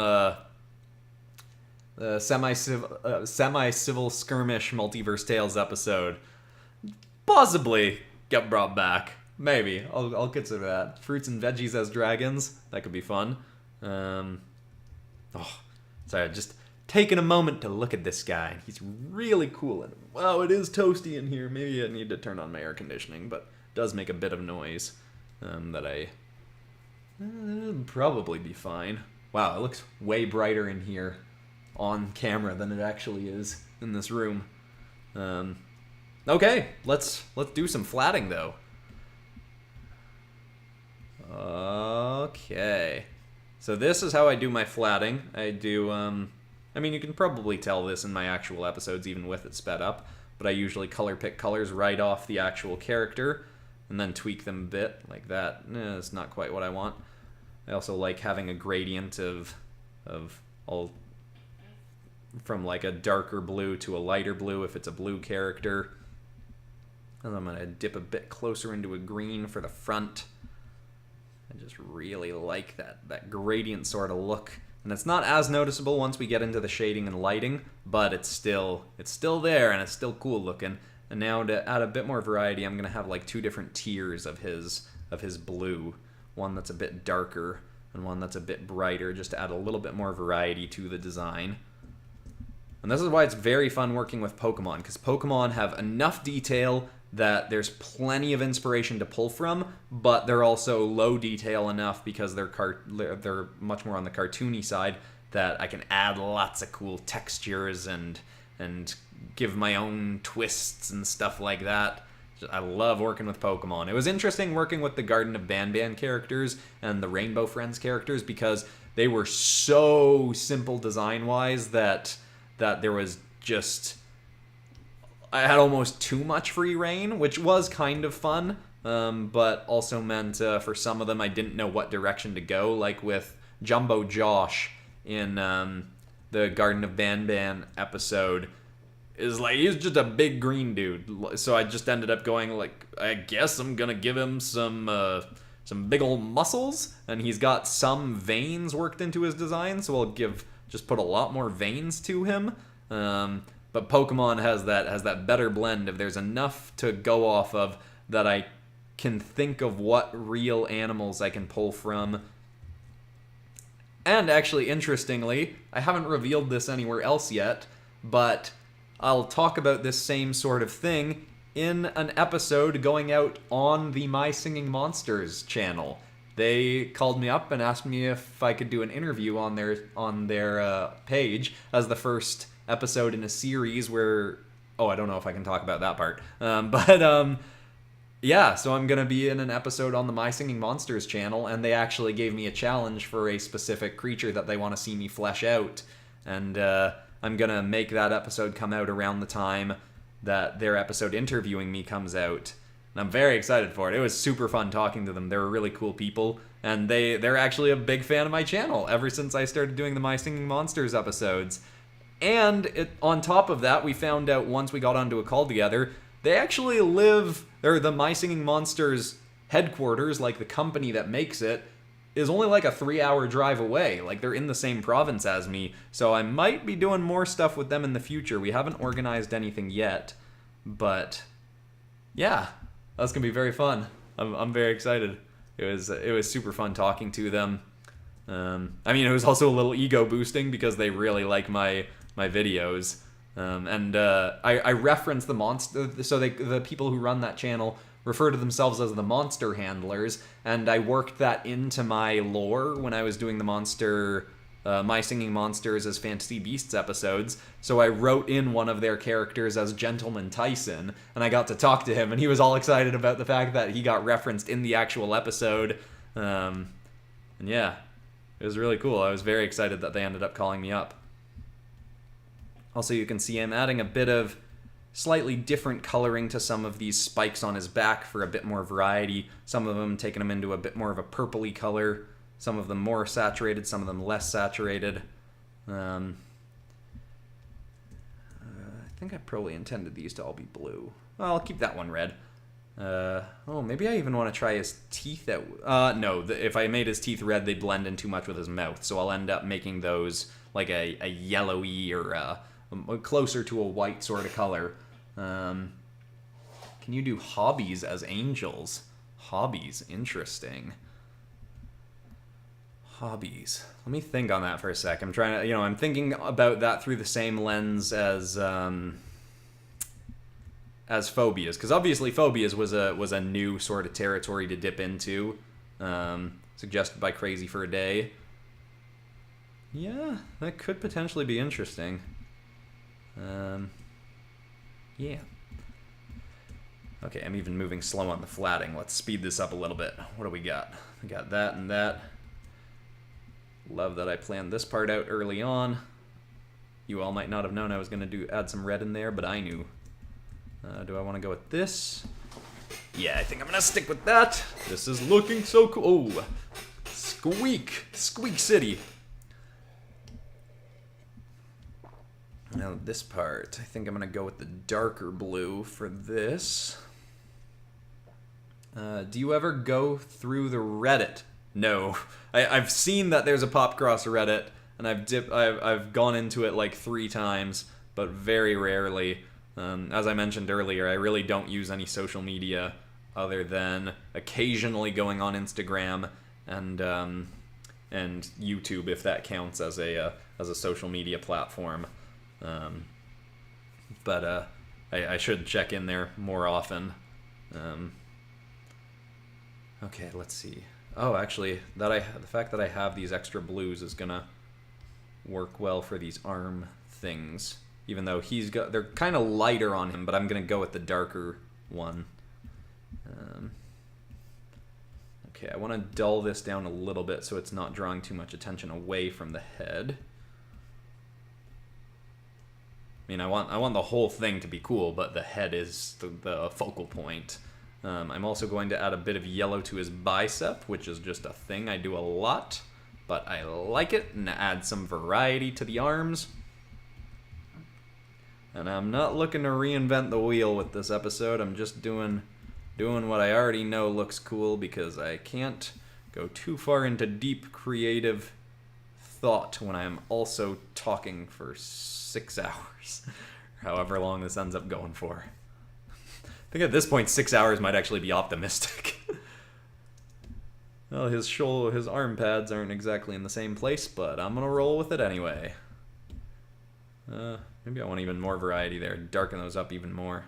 the semi-civil skirmish Multiverse Tales episode. Possibly get brought back. Maybe. I'll consider that. Fruits and veggies as dragons. That could be fun. Sorry, just taking a moment to look at this guy. He's really cool. And wow, it is toasty in here. Maybe I need to turn on my air conditioning, but it does make a bit of noise that it'll probably be fine. Wow, it looks way brighter in here on camera than it actually is in this room. Okay, let's do some flatting though. Okay. So this is how I do my flatting. I do, I mean, you can probably tell this in my actual episodes, even with it sped up, but I usually color pick colors right off the actual character, and then tweak them a bit, like that. It's not quite what I want. I also like having a gradient of all, from a darker blue to a lighter blue if it's a blue character. And I'm going to dip a bit closer into a green for the front. I just really like that gradient sort of look. And it's not as noticeable once we get into the shading and lighting, but it's still there, and it's still cool looking. And now to add a bit more variety, I'm going to have 2 different tiers of his blue. One that's a bit darker and one that's a bit brighter, just to add a little bit more variety to the design. And this is why it's very fun working with Pokemon, because Pokemon have enough detail that there's plenty of inspiration to pull from, but they're also low detail enough because they're much more on the cartoony side that I can add lots of cool textures and give my own twists and stuff like that. I love working with Pokemon. It was interesting working with the Garden of Banban characters and the Rainbow Friends characters, because they were so simple design-wise that there was just... I had almost too much free reign, which was kind of fun, but also meant for some of them I didn't know what direction to go, like with Jumbo Josh in the Garden of Banban episode. He's just a big green dude, so I just ended up going I guess I'm gonna give him some some big old muscles, and he's got some veins worked into his design, so I'll just put a lot more veins to him. But Pokemon has that better blend of there's enough to go off of that I can think of what real animals I can pull from. And actually, interestingly, I haven't revealed this anywhere else yet, but I'll talk about this same sort of thing in an episode going out on the My Singing Monsters channel. They called me up and asked me if I could do an interview on their page as the first episode in a series where... Oh, I don't know if I can talk about that part. Yeah, so I'm going to be in an episode on the My Singing Monsters channel, and they actually gave me a challenge for a specific creature that they want to see me flesh out. And I'm going to make that episode come out around the time that their episode interviewing me comes out. And I'm very excited for it. It was super fun talking to them. They were really cool people, and they're actually a big fan of my channel ever since I started doing the My Singing Monsters episodes. And on top of that, we found out once we got onto a call together, they actually live, or the My Singing Monsters headquarters, like the company that makes it, is only like a 3-hour drive away. Like, they're in the same province as me, so I might be doing more stuff with them in the future. We haven't organized anything yet, but yeah, that's gonna be very fun. I'm very excited. It was super fun talking to them. I mean, it was also a little ego boosting because they really like my videos. I reference the monster, so the people who run that channel refer to themselves as the monster handlers, and I worked that into my lore when I was doing the My Singing Monsters as Fantasy Beasts episodes. So I wrote in one of their characters as Gentleman Tyson, and I got to talk to him, and he was all excited about the fact that he got referenced in the actual episode. And yeah, it was really cool. I was very excited that they ended up calling me up. Also, you can see I'm adding a bit of slightly different coloring to some of these spikes on his back for a bit more variety. Some of them taking them into a bit more of a purpley color. Some of them more saturated, some of them less saturated. I think I probably intended these to all be blue. Well, I'll keep that one red. Maybe I even want to try his teeth out. No, if I made his teeth red, they'd blend in too much with his mouth. So I'll end up making those like a yellowy or closer to a white sort of color. Can you do hobbies as angels? Hobbies, interesting. Hobbies. Let me think on that for a sec. I'm trying to, I'm thinking about that through the same lens as phobias, because obviously phobias was a new sort of territory to dip into, suggested by Crazy for a Day. Yeah, that could potentially be interesting. Yeah. Okay, I'm even moving slow on the flatting. Let's speed this up a little bit. What do we got? We got that and that. Love that I planned this part out early on. You all might not have known I was going to add some red in there, but I knew. Do I want to go with this? Yeah, I think I'm going to stick with that. This is looking so cool. Oh, Squeak. Squeak City. Now this part, I think I'm going to go with the darker blue for this. Do you ever go through the Reddit? No. I've seen that there's a PopCross Reddit, and I've gone into it like 3 times, but very rarely. As I mentioned earlier, I really don't use any social media other than occasionally going on Instagram and YouTube, if that counts as a social media platform. But I should check in there more often. Okay, let's see. Oh, actually, the fact that I have these extra blues is gonna work well for these arm things. Even though they're kind of lighter on him, but I'm gonna go with the darker one. Okay, I want to dull this down a little bit so it's not drawing too much attention away from the head. I mean, I want the whole thing to be cool, but the head is the focal point. I'm also going to add a bit of yellow to his bicep, which is just a thing I do a lot, but I like it, and add some variety to the arms. And I'm not looking to reinvent the wheel with this episode. I'm just doing doing what I already know looks cool because I can't go too far into deep creative thought when I'm also talking for 6 hours. However long this ends up going for. I think at this point 6 hours might actually be optimistic. Well, his arm pads aren't exactly in the same place, but I'm gonna roll with it anyway. Maybe I want even more variety there. Darken those up even more.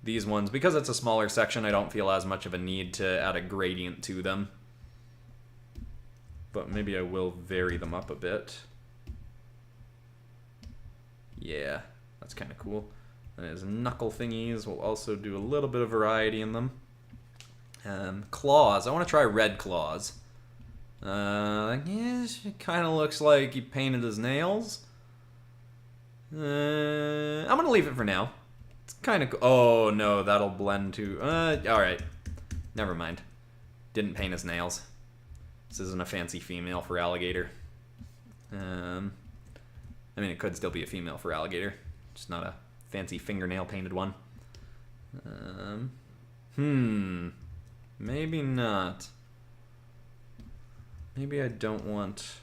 These ones, because it's a smaller section, I don't feel as much of a need to add a gradient to them. But maybe I will vary them up a bit. Yeah, that's kind of cool. And his knuckle thingies will also do a little bit of variety in them. Claws. I want to try red claws. Yeah, it kind of looks like he painted his nails. I'm going to leave it for now. It's kind of... Oh, no, that'll blend too... alright. Never mind. Didn't paint his nails. This isn't a fancy female FERALIGATR. I mean, it could still be a female FERALIGATR. Just not a fancy fingernail painted one. Maybe not. Maybe I don't want...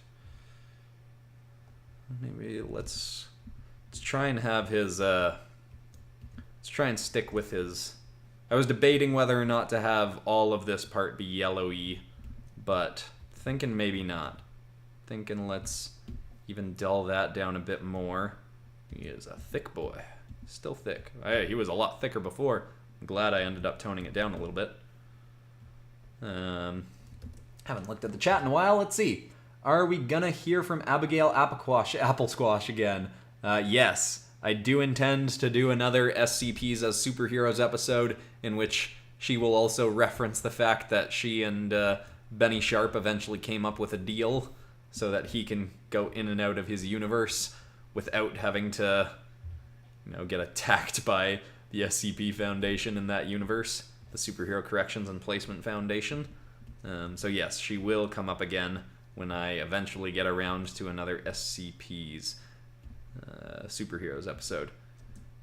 Maybe let's try and have his... Let's try and stick with his... I was debating whether or not to have all of this part be yellowy, but thinking maybe not. Thinking let's even dull that down a bit more. He is a thick boy. Still thick. He was a lot thicker before. I'm glad I ended up toning it down a little bit. Haven't looked at the chat in a while. Let's see. Are we gonna hear from Abigail Apple Squash again? Yes. I do intend to do another SCPs as Superheroes episode in which she will also reference the fact that she and Benny Sharp eventually came up with a deal so that he can go in and out of his universe without having to, get attacked by the SCP Foundation in that universe, the Superhero Corrections and Placement Foundation. So yes, she will come up again when I eventually get around to another SCPs Superheroes episode.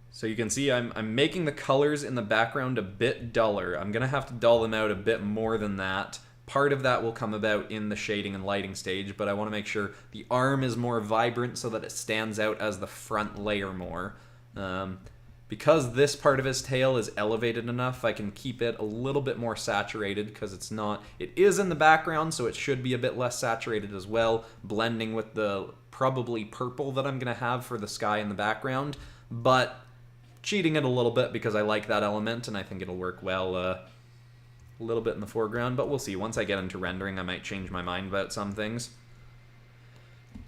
So you can see I'm making the colors in the background a bit duller. I'm going to have to dull them out a bit more than that. Part of that will come about in the shading and lighting stage, but I want to make sure the arm is more vibrant so that it stands out as the front layer more. Because this part of his tail is elevated enough, I can keep it a little bit more saturated because it is in the background, so it should be a bit less saturated as well, blending with the probably purple that I'm going to have for the sky in the background, but cheating it a little bit because I like that element and I think it'll work well a little bit in the foreground, but we'll see. Once I get into rendering, I might change my mind about some things.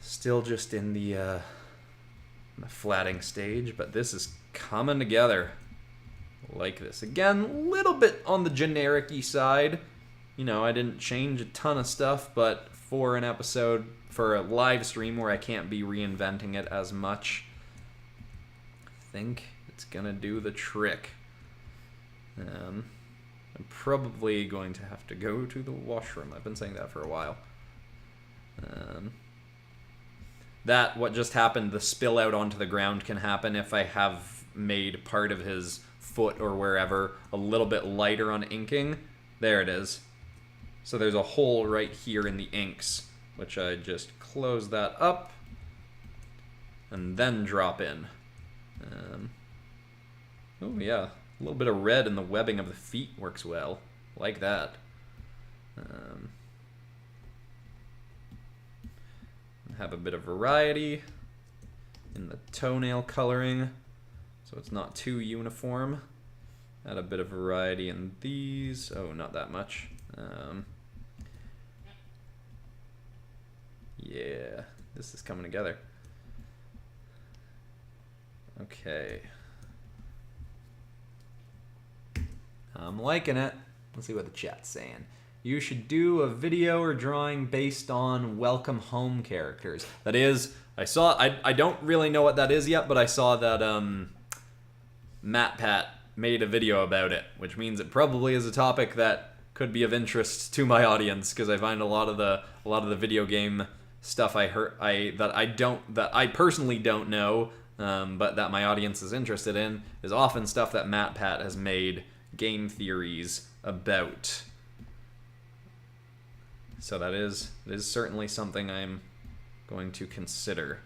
Still just in the flatting stage, but this is coming together like this. Again, a little bit on the generic-y side. I didn't change a ton of stuff, but for an episode, for a live stream where I can't be reinventing it as much, I think it's gonna do the trick. I'm probably going to have to go to the washroom. I've been saying that for a while. What just happened, the spill out onto the ground can happen if I have made part of his foot or wherever a little bit lighter on inking. There it is. So there's a hole right here in the inks, which I just close that up and then drop in. Oh yeah, a little bit of red in the webbing of the feet works well. Like that. Have a bit of variety in the toenail coloring, so it's not too uniform. Add a bit of variety in these. Oh, not that much. Yeah, this is coming together. Okay. I'm liking it. Let's see what the chat's saying. You should do a video or drawing based on welcome home characters. That is, I don't really know what that is yet, but I saw that MatPat made a video about it, which means it probably is a topic that could be of interest to my audience, because I find a lot of the video game stuff that I personally don't know, but that my audience is interested in, is often stuff that MatPat has made game theories about. So that is certainly something I'm going to consider.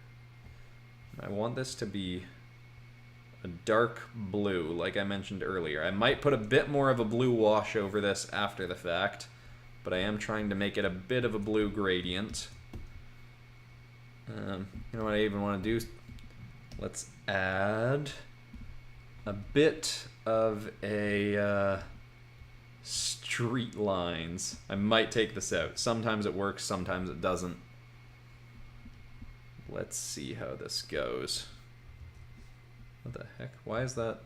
I want this to be a dark blue, like I mentioned earlier. I might put a bit more of a blue wash over this after the fact, but I am trying to make it a bit of a blue gradient. You know what I even want to do? Let's add a bit of a street lines. I might take this out. Sometimes it works, sometimes it doesn't. Let's see how this goes. What the heck? Why is that?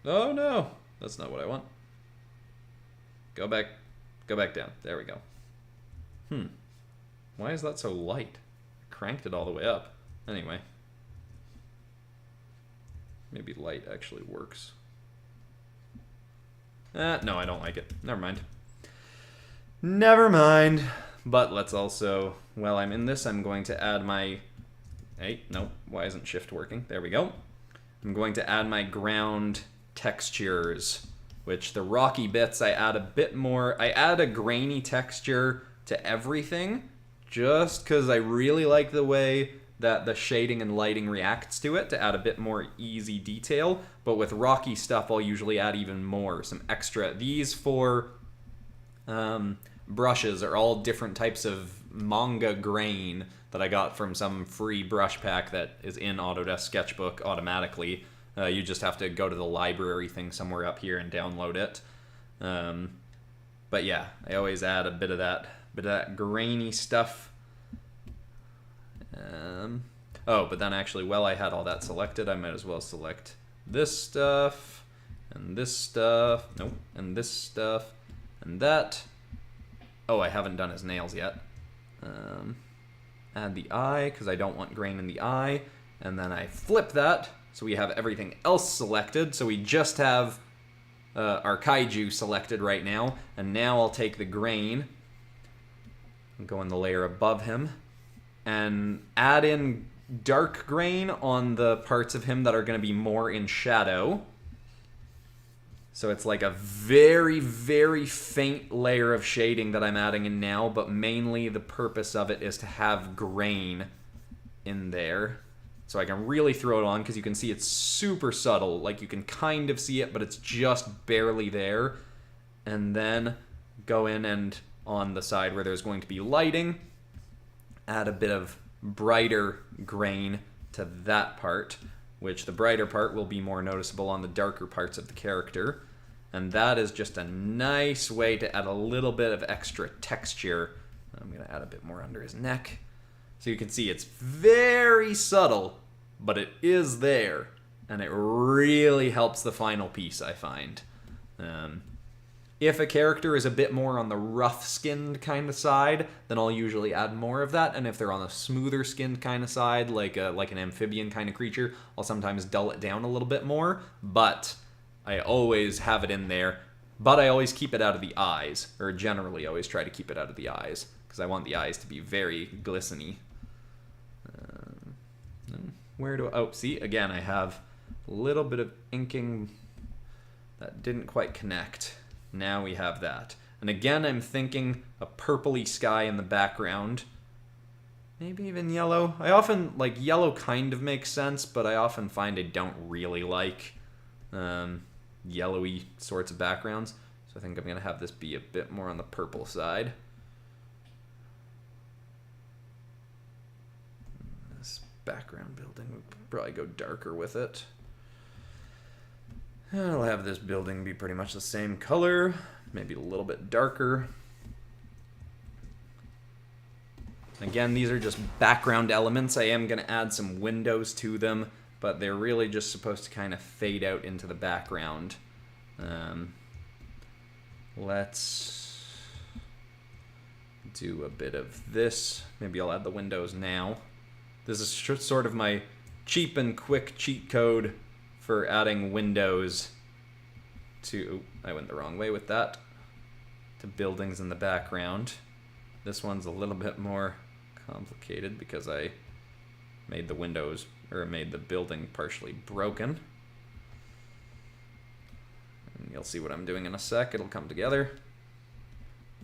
Oh no! That's not what I want. Go back down. There we go. Why is that so light? I cranked it all the way up. Anyway. Maybe light actually works. No, I don't like it. Never mind. Never mind. But let's also, while I'm in this, I'm going to add my... Hey, no, why isn't shift working? There we go. I'm going to add my ground textures, which the rocky bits, I add a bit more. I add a grainy texture to everything, just because I really like the way that the shading and lighting reacts to it, to add a bit more easy detail. But with rocky stuff, I'll usually add even more, some extra. These four brushes are all different types of manga grain that I got from some free brush pack that is in Autodesk Sketchbook automatically. You just have to go to the library thing somewhere up here and download it. But yeah, I always add a bit of that grainy stuff. Oh, but then actually, while I had all that selected, I might as well select this stuff, and this stuff, nope, and this stuff, and that. Oh, I haven't done his nails yet. Add the eye, because I don't want grain in the eye, and then I flip that, so we have everything else selected, so we just have our kaiju selected right now, and now I'll take the grain, and go in the layer above him, and add in dark grain on the parts of him that are going to be more in shadow. So it's like a very, very faint layer of shading that I'm adding in now, but mainly the purpose of it is to have grain in there. So I can really throw it on, because you can see it's super subtle. Like, you can kind of see it, but it's just barely there. And then go in and on the side where there's going to be lighting, add a bit of brighter grain to that part, which the brighter part will be more noticeable on the darker parts of the character. And that is just a nice way to add a little bit of extra texture. I'm going to add a bit more under his neck. So you can see it's very subtle, but it is there. And it really helps the final piece, I find. If a character is a bit more on the rough-skinned kind of side, then I'll usually add more of that. And if they're on the smoother-skinned kind of side, like an amphibian kind of creature, I'll sometimes dull it down a little bit more. But I always have it in there. But I always keep it out of the eyes, or generally always try to keep it out of the eyes, because I want the eyes to be very glisteny. Where do I... Oh, see, again, I have a little bit of inking that didn't quite connect. Now we have that. And again, I'm thinking a purpley sky in the background. Maybe even yellow. I often, like, yellow kind of makes sense, but I often find I don't really like yellowy sorts of backgrounds. So I think I'm going to have this be a bit more on the purple side. This background building would probably go darker with it. I'll have this building be pretty much the same color, maybe a little bit darker. Again, these are just background elements. I am going to add some windows to them, but they're really just supposed to kind of fade out into the background. Let's do a bit of this. Maybe I'll add the windows now. This is sort of my cheap and quick cheat code for adding windows to... I went the wrong way with that. To buildings in the background. This one's a little bit more complicated because I made the windows, or made the building partially broken. You'll see what I'm doing in a sec. It'll come together.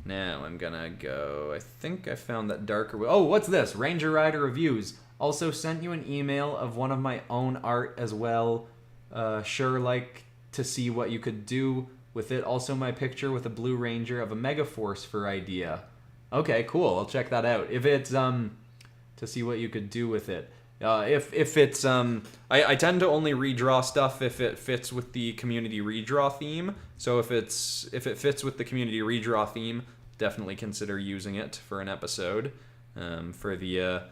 Now I'm gonna go, I think I found that darker. Oh, what's this? Ranger Rider Reviews. Also sent you an email of one of my own art as well. Sure, like to see what you could do with it. Also my picture with a Blue Ranger of a Megaforce for idea. Okay, cool. I'll check that out. If it's to see what you could do with it. If it's I tend to only redraw stuff if it fits with the community redraw theme. So if it fits with the community redraw theme, definitely consider using it for an episode. For the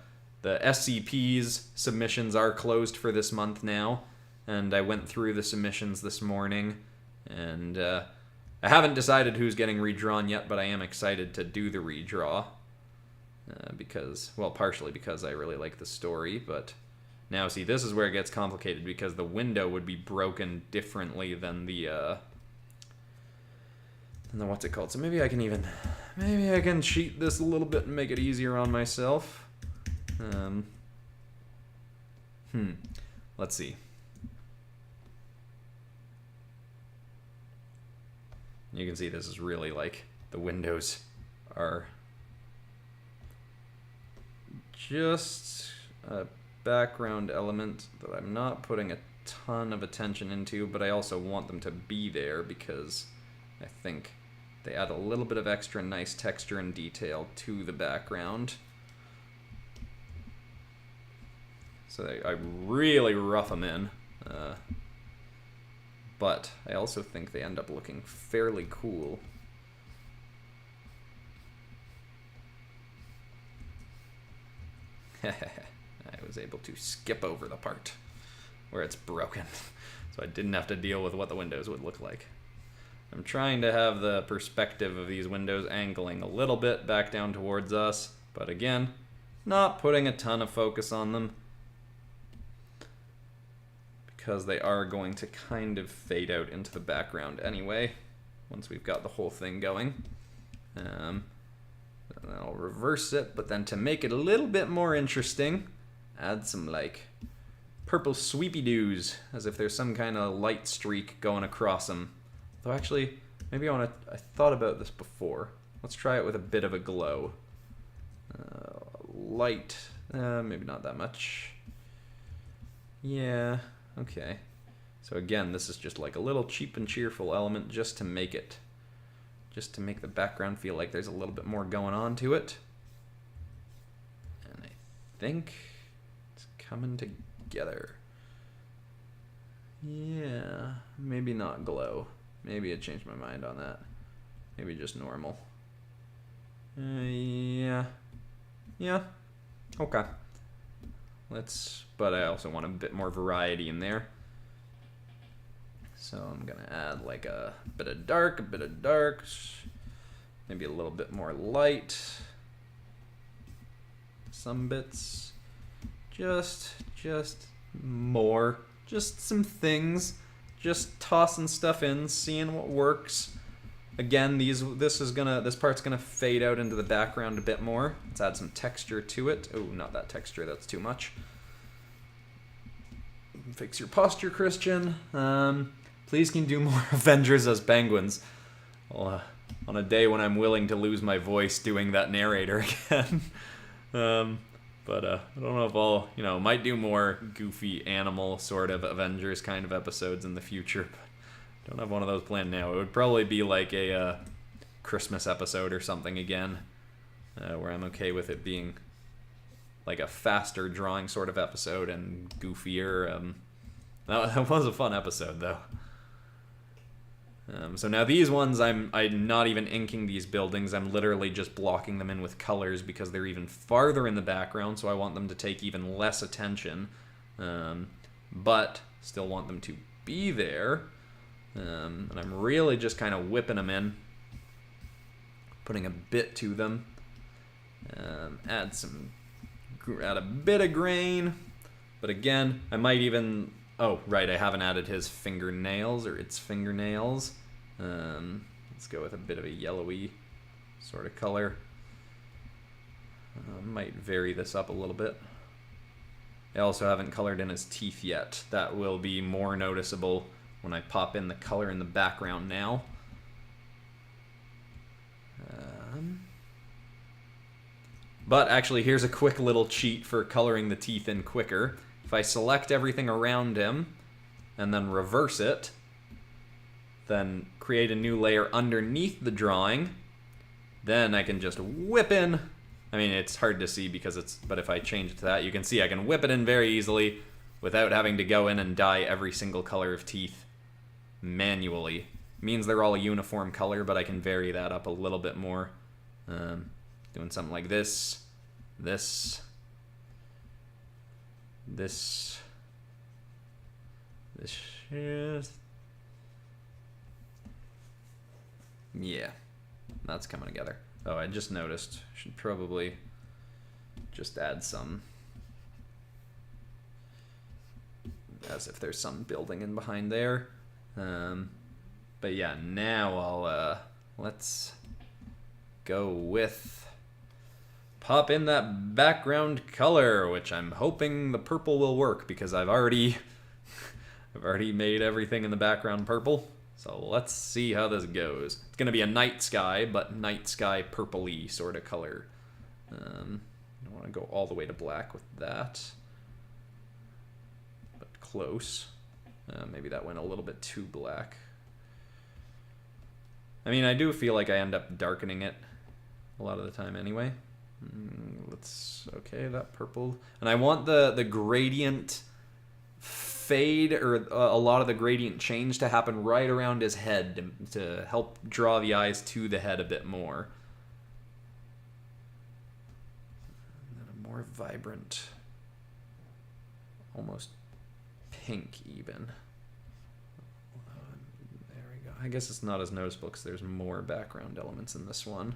SCPs, submissions are closed for this month now, and I went through the submissions this morning, and I haven't decided who's getting redrawn yet, but I am excited to do the redraw. Because, well, partially because I really like the story, but now, see, this is where it gets complicated because the window would be broken differently than the what's it called? So maybe I can cheat this a little bit and make it easier on myself. Let's see. You can see this is really like the windows are just a background element that I'm not putting a ton of attention into, but I also want them to be there because I think they add a little bit of extra nice texture and detail to the background. So I really rough them in, but I also think they end up looking fairly cool. I was able to skip over the part where it's broken, so I didn't have to deal with what the windows would look like. I'm trying to have the perspective of these windows angling a little bit back down towards us, but again, not putting a ton of focus on them because they are going to kind of fade out into the background anyway once we've got the whole thing going. And I'll reverse it, but then to make it a little bit more interesting, add some like purple sweepy-doos, as if there's some kind of light streak going across them. Though actually, maybe I thought about this before. Let's try it with a bit of a glow. Light, maybe not that much. Yeah, okay. So again, this is just like a little cheap and cheerful element just to make the background feel like there's a little bit more going on to it. And I think it's coming together. Yeah, maybe not glow. Maybe I changed my mind on that. Maybe just normal. Yeah, okay. But I also want a bit more variety in there. So I'm gonna add like a bit of dark, maybe a little bit more light. Some bits, just more, just some things, just tossing stuff in, seeing what works. Again, this part's gonna fade out into the background a bit more. Let's add some texture to it. Oh, not that texture, that's too much. Fix your posture, Christian. Please can you do more Avengers as penguins. Well, on a day when I'm willing to lose my voice doing that narrator again. But I don't know if I'll, might do more goofy animal sort of Avengers kind of episodes in the future. But don't have one of those planned now. It would probably be like a Christmas episode or something again, where I'm okay with it being like a faster drawing sort of episode and goofier. That was a fun episode though. So now these ones, I'm not even inking these buildings. I'm literally just blocking them in with colors because they're even farther in the background, so I want them to take even less attention, but still want them to be there. And I'm really just kind of whipping them in, putting a bit to them. Add a bit of grain, but again, I might even... Oh, right, I haven't added his fingernails, or its fingernails. Let's go with a bit of a yellowy sort of color. Might vary this up a little bit. I also haven't colored in his teeth yet. That will be more noticeable when I pop in the color in the background now. But actually, here's a quick little cheat for coloring the teeth in quicker. If I select everything around him and then reverse it, then create a new layer underneath the drawing, then I can just whip in. I mean, it's hard to see because but if I change it to that, you can see I can whip it in very easily without having to go in and dye every single color of teeth manually. Means they're all a uniform color, but I can vary that up a little bit more. Doing something like this, yeah, that's coming together. Oh, I just noticed. Should probably just add some, as if there's some building in behind there. But yeah, now I'll let's go with pop in that background color, which I'm hoping the purple will work because I've already made everything in the background purple. So let's see how this goes. It's gonna be a night sky, but night sky purpley sort of color. I don't want to go all the way to black with that, but close. Maybe that went a little bit too black. I mean, I do feel like I end up darkening it a lot of the time anyway. Okay, that purple. And I want the gradient fade, or a lot of the gradient change to happen right around his head to help draw the eyes to the head a bit more. And then a more vibrant, almost pink even. There we go. I guess it's not as noticeable because there's more background elements in this one.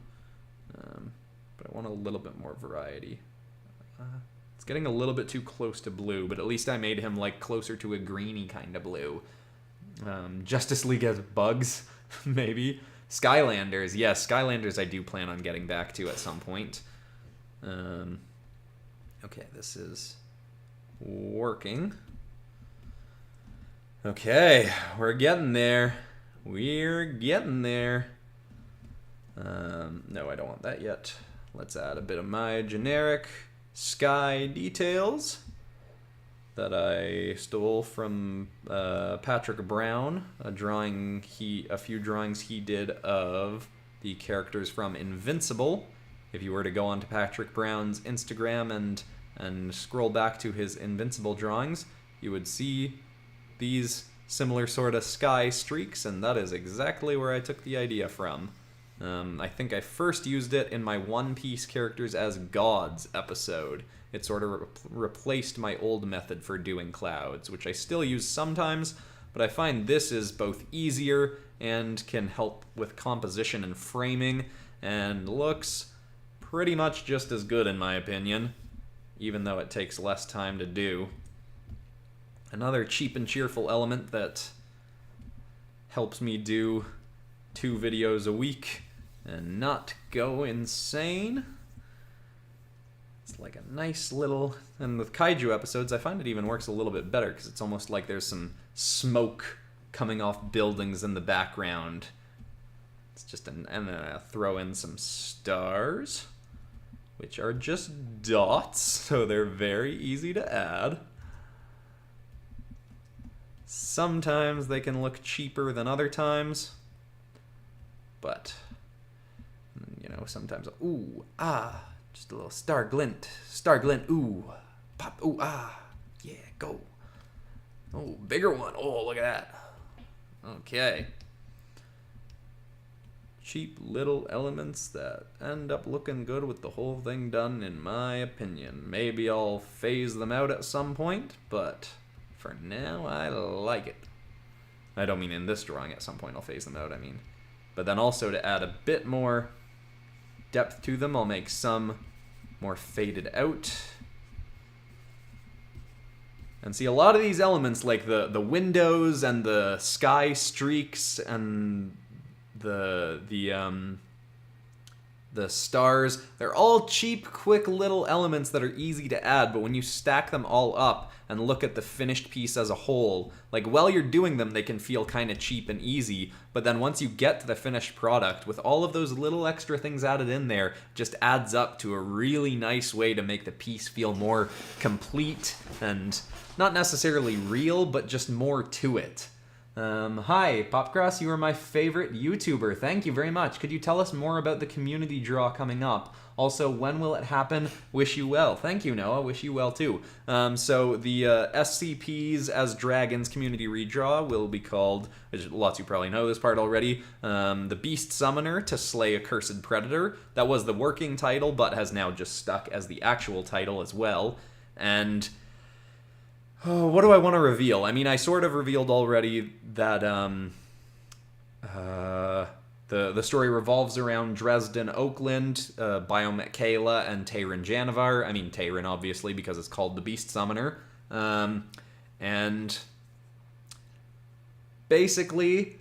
But I want a little bit more variety. It's getting a little bit too close to blue, but at least I made him like closer to a greeny kind of blue. Justice League has bugs, maybe. Skylanders, yes, Skylanders I do plan on getting back to at some point. Okay, this is working. Okay, we're getting there. We're getting there. No, I don't want that yet. Let's add a bit of my generic sky details that I stole from Patrick Brown, a few drawings he did of the characters from Invincible. If you were to go onto Patrick Brown's Instagram and scroll back to his Invincible drawings, you would see these similar sort of sky streaks, and that is exactly where I took the idea from. I think I first used it in my One Piece characters as gods episode. It sort of replaced my old method for doing clouds, which I still use sometimes, but I find this is both easier and can help with composition and framing, and looks pretty much just as good in my opinion, even though it takes less time to do. Another cheap and cheerful element that helps me do 2 videos a week and not go insane. It's like a nice little, and with kaiju episodes I find it even works a little bit better because it's almost like there's some smoke coming off buildings in the background. It's just and then I throw in some stars, which are just dots, so they're very easy to add. Sometimes they can look cheaper than other times, but you know, sometimes ooh, ah, just a little star glint, ooh, pop, ooh, ah, yeah, go. Oh, bigger one. Oh, look at that. Okay. Cheap little elements that end up looking good with the whole thing done, in my opinion. Maybe I'll phase them out at some point, but for now, I like it. I don't mean in this drawing at some point I'll phase them out, I mean. But then also to add a bit more depth to them, I'll make some more faded out. And see, a lot of these elements, like the windows and the sky streaks and the the stars. They're all cheap, quick little elements that are easy to add, but when you stack them all up and look at the finished piece as a whole, like while you're doing them, they can feel kind of cheap and easy, but then once you get to the finished product, with all of those little extra things added in there, just adds up to a really nice way to make the piece feel more complete and not necessarily real, but just more to it. Hi, PopCross, you are my favorite YouTuber. Thank you very much. Could you tell us more about the community draw coming up? Also, when will it happen? Wish you well. Thank you, Noah. Wish you well, too. So the SCPs as Dragons community redraw will be called, lots of you probably know this part already, the Beast Summoner to Slay a Cursed Predator. That was the working title, but has now just stuck as the actual title as well. And what do I want to reveal? I mean, I sort of revealed already that the story revolves around Dresden, Oakland, Biomet Kayla, and Tayrin Janivar. I mean, Tayrin, obviously, because it's called the Beast Summoner. And basically,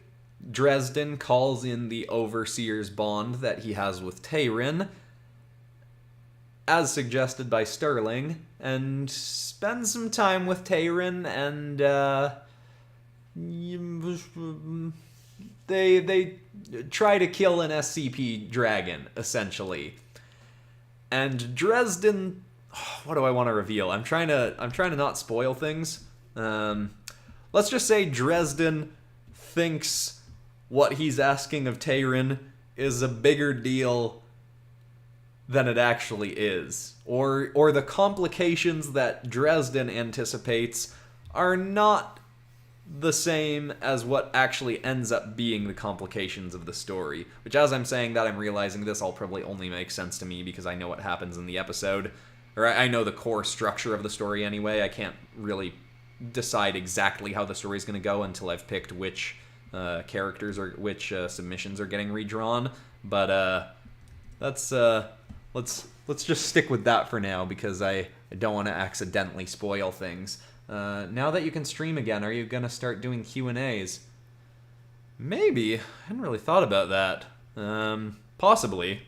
Dresden calls in the Overseer's bond that he has with Tayrin, as suggested by Sterling, and spend some time with Tayrin, and they try to kill an SCP dragon, essentially. And Dresden, what do I want to reveal? I'm trying to not spoil things. Let's just say Dresden thinks what he's asking of Tayrin is a bigger deal than it actually is. Or the complications that Dresden anticipates are not the same as what actually ends up being the complications of the story. Which, as I'm saying that, I'm realizing this all probably only makes sense to me because I know what happens in the episode. Or I know the core structure of the story anyway. I can't really decide exactly how the story's going to go until I've picked which characters or which submissions are getting redrawn. But let's just stick with that for now because I don't want to accidentally spoil things. Now that you can stream again, are you going to start doing Q&As? Maybe. I hadn't really thought about that. Possibly.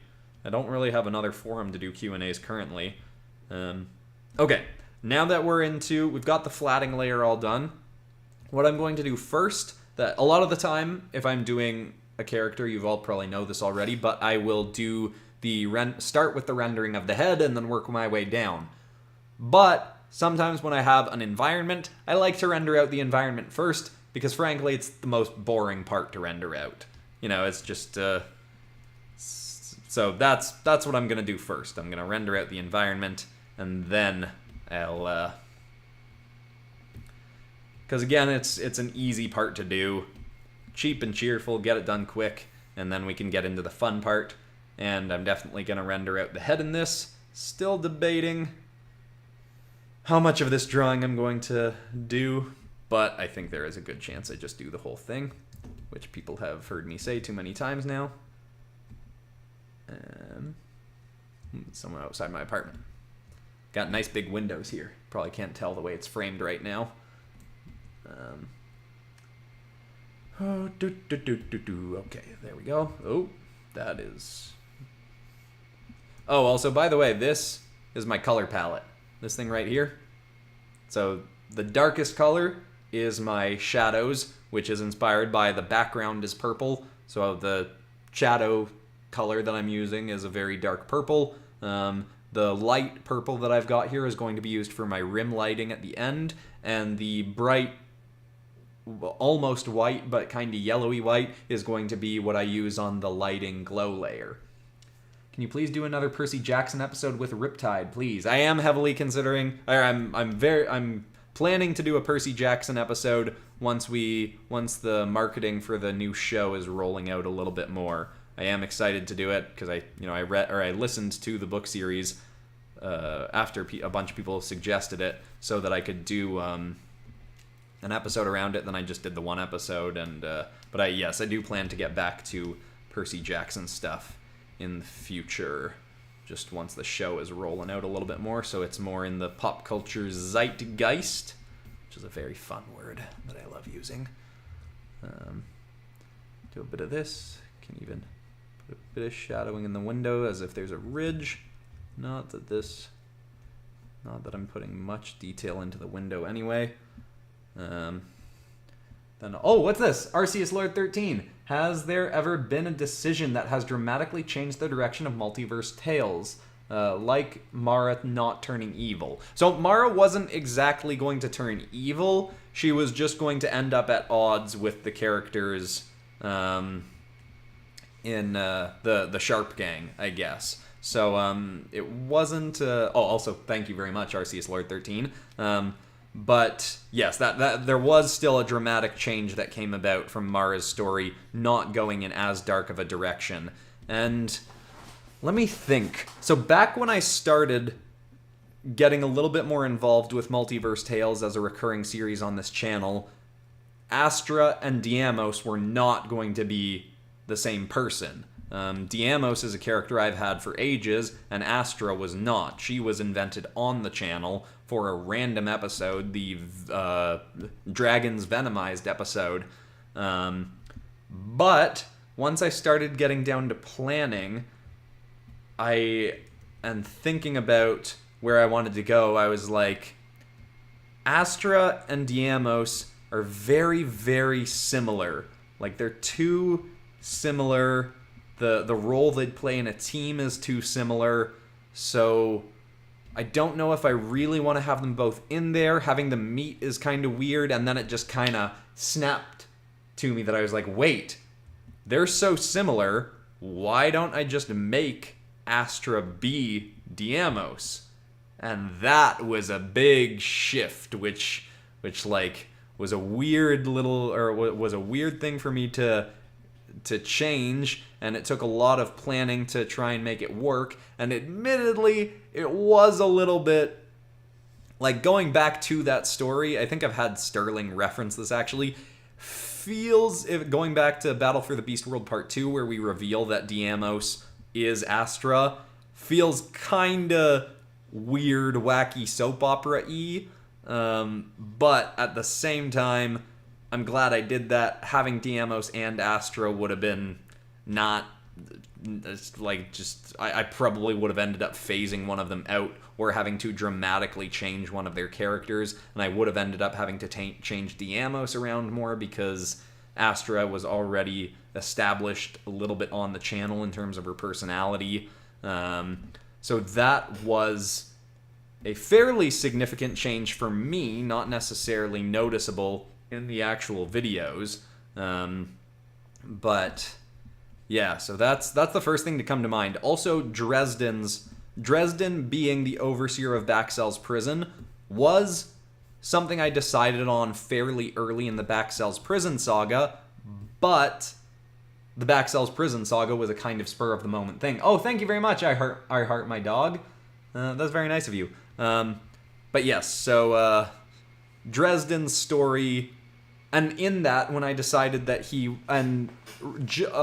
I don't really have another forum to do Q&As currently. Okay, now that we've got the flatting layer all done, what I'm going to do first, that a lot of the time, if I'm doing a character, you've all probably know this already, but I will do start with the rendering of the head and then work my way down. But sometimes when I have an environment, I like to render out the environment first because frankly it's the most boring part to render out. You know, it's just so that's what I'm going to do first. I'm going to render out the environment and then I'll cuz again it's an easy part to do. Cheap and cheerful, get it done quick, and then we can get into the fun part. And I'm definitely going to render out the head in this. Still debating how much of this drawing I'm going to do, but I think there is a good chance I just do the whole thing, which people have heard me say too many times now. Someone outside my apartment. Got nice big windows here. Probably can't tell the way it's framed right now. Okay, there we go. Oh, that is... Oh, also, by the way, this is my color palette. This thing right here. So, the darkest color is my shadows, which is inspired by the background is purple. So, the shadow color that I'm using is a very dark purple. The light purple that I've got here is going to be used for my rim lighting at the end. And the bright, almost white, but kind of yellowy white is going to be what I use on the lighting glow layer. Can you please do another Percy Jackson episode with Riptide, please? I am heavily considering, or I'm planning to do a Percy Jackson episode once the marketing for the new show is rolling out a little bit more. I am excited to do it because I listened to the book series after a bunch of people suggested it so that I could do an episode around it. Then I just did the one episode, but I do plan to get back to Percy Jackson stuff in the future, just once the show is rolling out a little bit more, so it's more in the pop culture zeitgeist, which is a very fun word that I love using. Do a bit of this. Can even A bit of shadowing in the window as if there's a ridge. Not that I'm putting much detail into the window anyway. Then, oh, what's this? Arceus Lord 13. Has there ever been a decision that has dramatically changed the direction of Multiverse Tales? Like Mara not turning evil. So Mara wasn't exactly going to turn evil. She was just going to end up at odds with the characters in the Sharp Gang, I guess. So it wasn't... also, thank you very much, Arceus Lord 13. But yes, that there was still a dramatic change that came about from Mara's story not going in as dark of a direction. And let me think. So back when I started getting a little bit more involved with Multiverse Tales as a recurring series on this channel, Astra and Diamos were not going to be the same person. Diamos is a character I've had for ages, and Astra was not. She was invented on the channel for a random episode, the Dragons Venomized episode. But once I started getting down to planning, and thinking about where I wanted to go, I was like, Astra and Diamos are very, very similar. Like, they're too similar. The role they'd play in a team is too similar. So I don't know if I really want to have them both in there. Having them meet is kind of weird. And then it just kind of snapped to me that I was like, wait, they're so similar. Why don't I just make Astra be Diamos? And that was a big shift, which like was a weird little, or was a weird thing for me to change, and it took a lot of planning to try and make it work. And admittedly, it was a little bit like, going back to that story, I think I've had Sterling reference this actually, feels, if going back to Battle for the Beast World Part 2, where we reveal that Diamos is Astra, feels kinda weird, wacky soap opera-y, but at the same time, I'm glad I did that. Having Diamos and Astra would have been not, like, just, I probably would have ended up phasing one of them out, or having to dramatically change one of their characters, and I would have ended up having to change Diamos around more, because Astra was already established a little bit on the channel in terms of her personality. So that was a fairly significant change for me, not necessarily noticeable in the actual videos. But yeah, so that's the first thing to come to mind. Also, Dresden being the overseer of Baxel's prison was something I decided on fairly early in the Baxel's prison saga, but the Baxel's prison saga was a kind of spur of the moment thing. Oh, thank you very much, I heart my dog. That's very nice of you. But yes, so Dresden's story, and in that, when I decided that a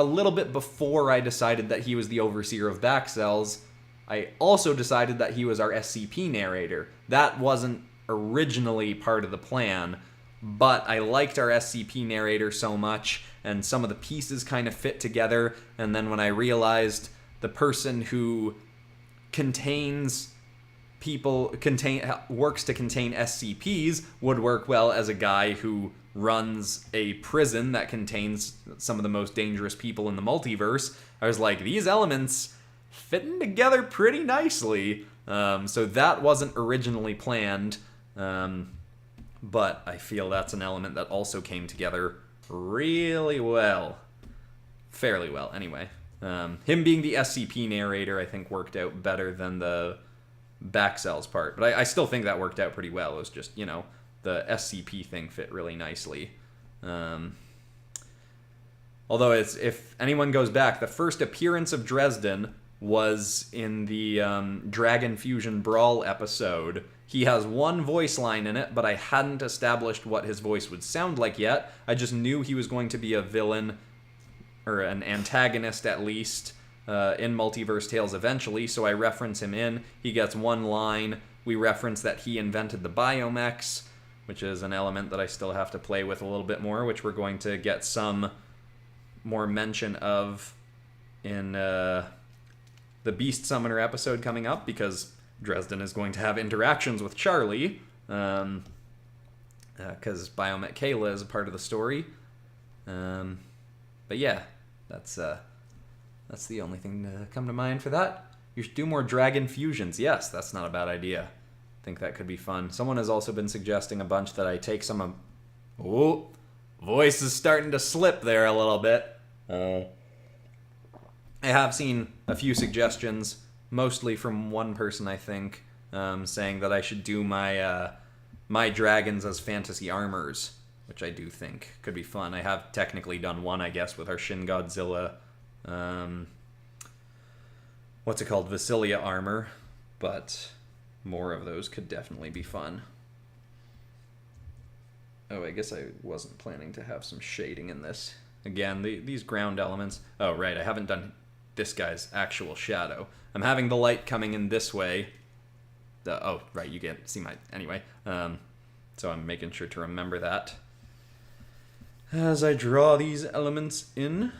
little bit before I decided that he was the overseer of Baxel's, I also decided that he was our SCP narrator. That wasn't originally part of the plan, but I liked our SCP narrator so much, and some of the pieces kind of fit together, and then when I realized the person who works to contain SCPs would work well as a guy who runs a prison that contains some of the most dangerous people in the multiverse, I was like, these elements fitting together pretty nicely. So that wasn't originally planned, but I feel that's an element that also came together really well. Fairly well, anyway. Him being the SCP narrator, I think, worked out better than the Baxel's part. But I still think that worked out pretty well. It was just, the SCP thing fit really nicely. Although, if anyone goes back, the first appearance of Dresden was in the Dragon Fusion Brawl episode. He has one voice line in it, but I hadn't established what his voice would sound like yet. I just knew he was going to be a villain, or an antagonist at least, in Multiverse Tales eventually, so I reference him in. He gets one line. We reference that he invented the Biomex, which is an element that I still have to play with a little bit more, which we're going to get some more mention of in the Beast Summoner episode coming up, because Dresden is going to have interactions with Charlie, because Biomet Kayla is a part of the story. But yeah, that's the only thing to come to mind for that. You should do more dragon fusions. Yes, that's not a bad idea. I think that could be fun. Someone has also been suggesting a bunch that I take some of... Oh, voice is starting to slip there a little bit. I have seen a few suggestions, mostly from one person, I think, saying that I should do my my dragons as fantasy armors, which I do think could be fun. I have technically done one, I guess, with our Shin Godzilla, what's it called, Vasilia armor, but more of those could definitely be fun. Oh, I guess I wasn't planning to have some shading in this. Again, these ground elements. Oh, right, I haven't done this guy's actual shadow. I'm having the light coming in this way. Oh, right, you can't see my... Anyway, so I'm making sure to remember that as I draw these elements in.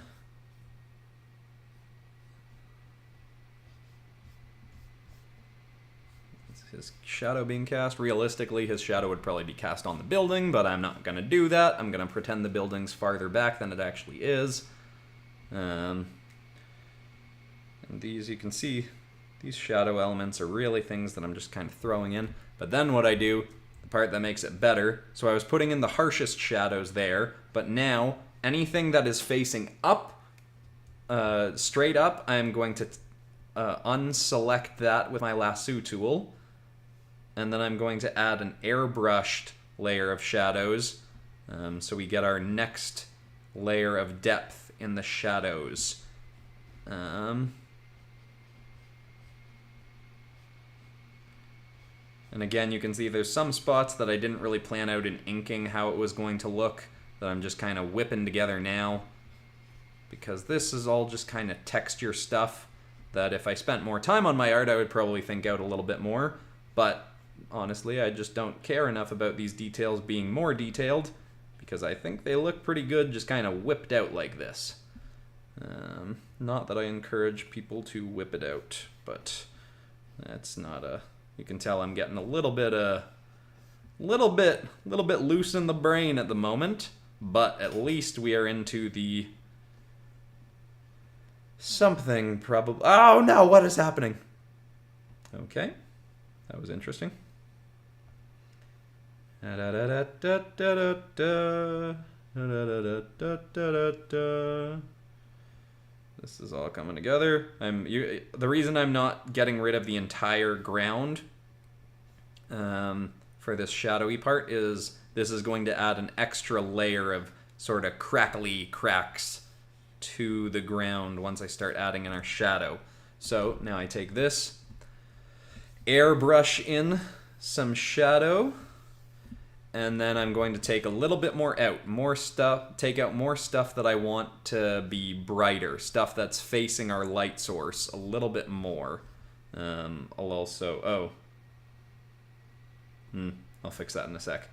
His shadow being cast. Realistically, his shadow would probably be cast on the building, but I'm not going to do that. I'm going to pretend the building's farther back than it actually is. And these, you can see, these shadow elements are really things that I'm just kind of throwing in. But then what I do, the part that makes it better, so I was putting in the harshest shadows there, but now anything that is facing up, straight up, I'm going to unselect that with my lasso tool. And then I'm going to add an airbrushed layer of shadows, so we get our next layer of depth in the shadows. And again, you can see there's some spots that I didn't really plan out in inking how it was going to look, that I'm just kind of whipping together now, because this is all just kind of texture stuff that if I spent more time on my art, I would probably think out a little bit more. But honestly, I just don't care enough about these details being more detailed, because I think they look pretty good just kind of whipped out like this. Not that I encourage people to whip it out, but that's not a... You can tell I'm getting a little bit loose in the brain at the moment, but at least we are into the something probably... Oh no, what is happening? Okay, that was interesting. This is all coming together. The reason I'm not getting rid of the entire ground for this shadowy part is this is going to add an extra layer of sort of crackly cracks to the ground once I start adding in our shadow. So now I take this, airbrush in some shadow, and then I'm going to take a little bit more out, take out more stuff that I want to be brighter, stuff that's facing our light source a little bit more. I'll also, I'll fix that in a sec.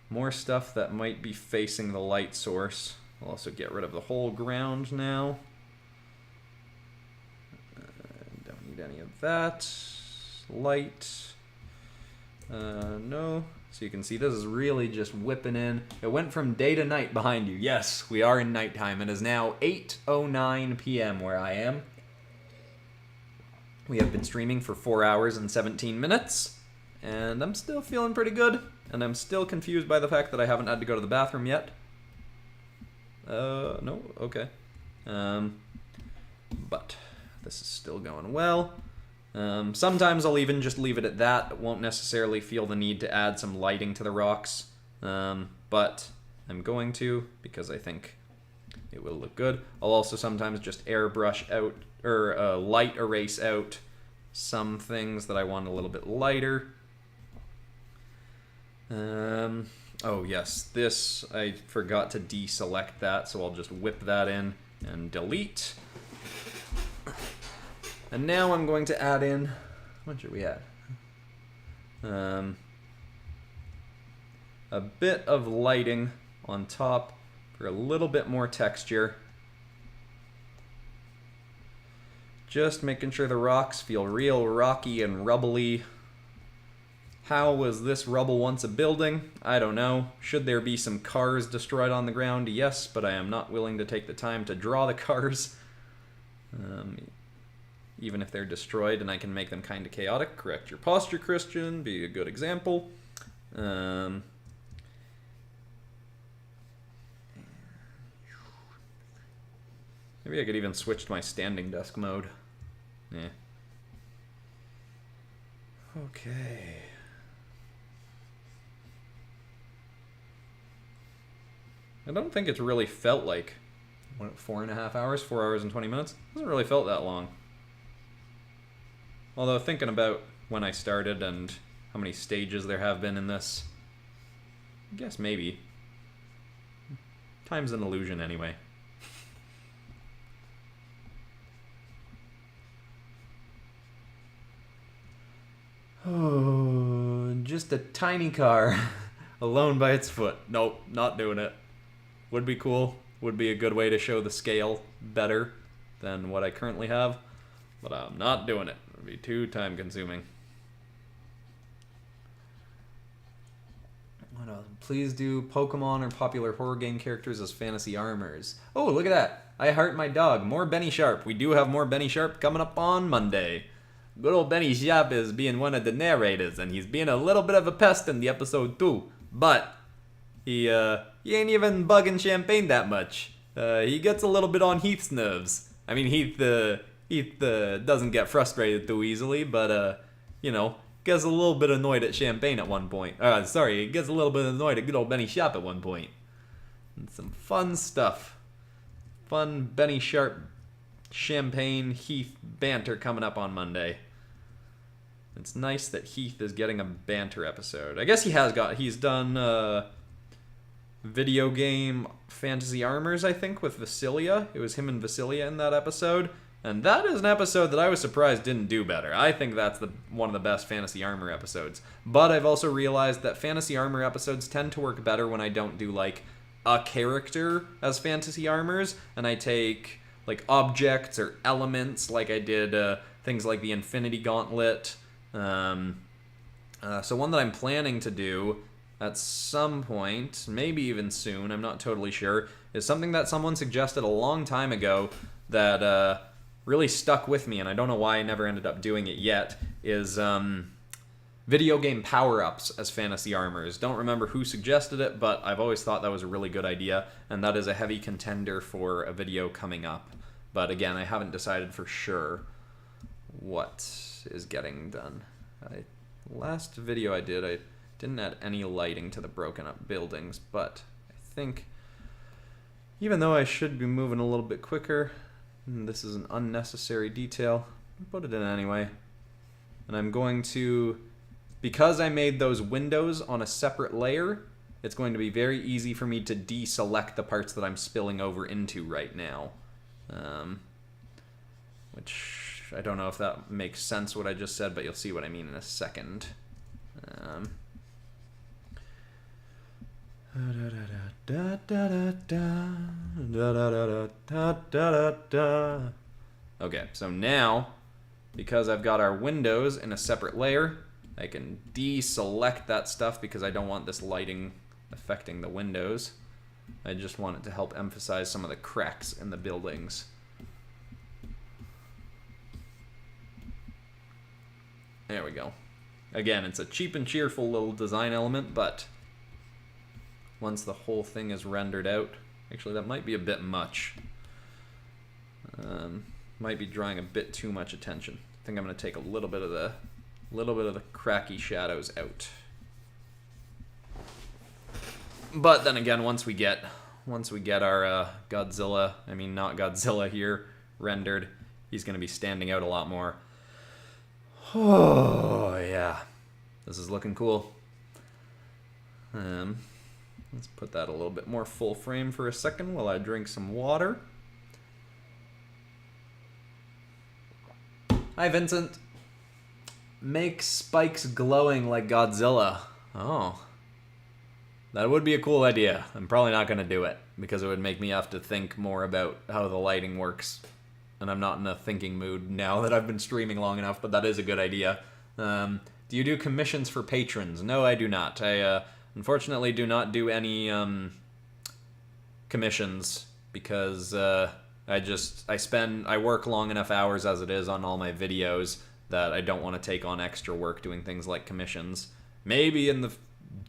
More stuff that might be facing the light source. I'll also get rid of the whole ground now. Don't need any of that. Light. No. So you can see this is really just whipping in. It went from day to night behind you. Yes, we are in nighttime. It is now 8:09 p.m. where I am. We have been streaming for 4 hours and 17 minutes, and I'm still feeling pretty good, and I'm still confused by the fact that I haven't had to go to the bathroom yet. No, okay. But this is still going well. Sometimes I'll even just leave it at that. I won't necessarily feel the need to add some lighting to the rocks, but I'm going to, because I think it will look good. I'll also sometimes just airbrush out, or light erase out some things that I want a little bit lighter. Oh yes, this, I forgot to deselect that, so I'll just whip that in and delete. And now I'm going to add in, what should we add? A bit of lighting on top for a little bit more texture. Just making sure the rocks feel real rocky and rubbly. How was this rubble once a building? I don't know. Should there be some cars destroyed on the ground? Yes, but I am not willing to take the time to draw the cars. Even if they're destroyed and I can make them kind of chaotic. Correct your posture, Christian. Be a good example. Maybe I could even switch to my standing desk mode. Yeah. Okay. I don't think it's really felt like, what, 4.5 hours? 4 hours and 20 minutes? It hasn't really felt that long. Although thinking about when I started and how many stages there have been in this, I guess maybe. Time's an illusion anyway. Oh, just a tiny car alone by its foot. Nope, not doing it. Would be cool. Would be a good way to show the scale better than what I currently have. But I'm not doing it. It would be too time consuming. What else? Please do Pokemon or popular horror game characters as fantasy armors. Oh, look at that. I heart my dog. More Benny Sharp. We do have more Benny Sharp coming up on Monday. Good old Benny Sharp is being one of the narrators, and he's being a little bit of a pest in the episode too. But he ain't even bugging Champagne that much. He gets a little bit on Heath's nerves. I mean, Heath doesn't get frustrated too easily, but gets a little bit annoyed at Champagne at one point. He gets a little bit annoyed at good old Benny Sharp at one point. And some fun stuff. Fun Benny Sharp, Champagne, Heath banter coming up on Monday. It's nice that Heath is getting a banter episode. I guess he's done video game fantasy armors, I think, with Vasilia. It was him and Vasilia in that episode. And that is an episode that I was surprised didn't do better. I think that's one of the best fantasy armor episodes. But I've also realized that fantasy armor episodes tend to work better when I don't do like a character as fantasy armors, and I take like objects or elements, like I did things like the Infinity Gauntlet. So one that I'm planning to do at some point, maybe even soon, I'm not totally sure, is something that someone suggested a long time ago that really stuck with me, and I don't know why I never ended up doing it yet, is video game power-ups as fantasy armors. Don't remember who suggested it, but I've always thought that was a really good idea, and that is a heavy contender for a video coming up. But again, I haven't decided for sure what is getting done. Last video I didn't add any lighting to the broken up buildings, but I think even though I should be moving a little bit quicker, this is an unnecessary detail, I'll put it in anyway. And I'm going to, because I made those windows on a separate layer, it's going to be very easy for me to deselect the parts that I'm spilling over into right now. Which I don't know if that makes sense what I just said, but you'll see what I mean in a second. Okay, so now, because I've got our windows in a separate layer, I can deselect that stuff because I don't want this lighting affecting the windows. I just want it to help emphasize some of the cracks in the buildings. There we go. Again, it's a cheap and cheerful little design element, but once the whole thing is rendered out, actually that might be a bit much. Might be drawing a bit too much attention. I think I'm going to take a little bit of the cracky shadows out. But then again, once we get our Godzilla, I mean not Godzilla here, rendered, he's going to be standing out a lot more. Oh yeah, this is looking cool. Let's put that a little bit more full frame for a second while I drink some water. Hi, Vincent. Make spikes glowing like Godzilla. Oh. That would be a cool idea. I'm probably not going to do it because it would make me have to think more about how the lighting works and I'm not in a thinking mood now that I've been streaming long enough, but that is a good idea. Do you do commissions for patrons? No, I do not. I unfortunately do not do any commissions because I work long enough hours as it is on all my videos that I don't want to take on extra work doing things like commissions. Maybe in the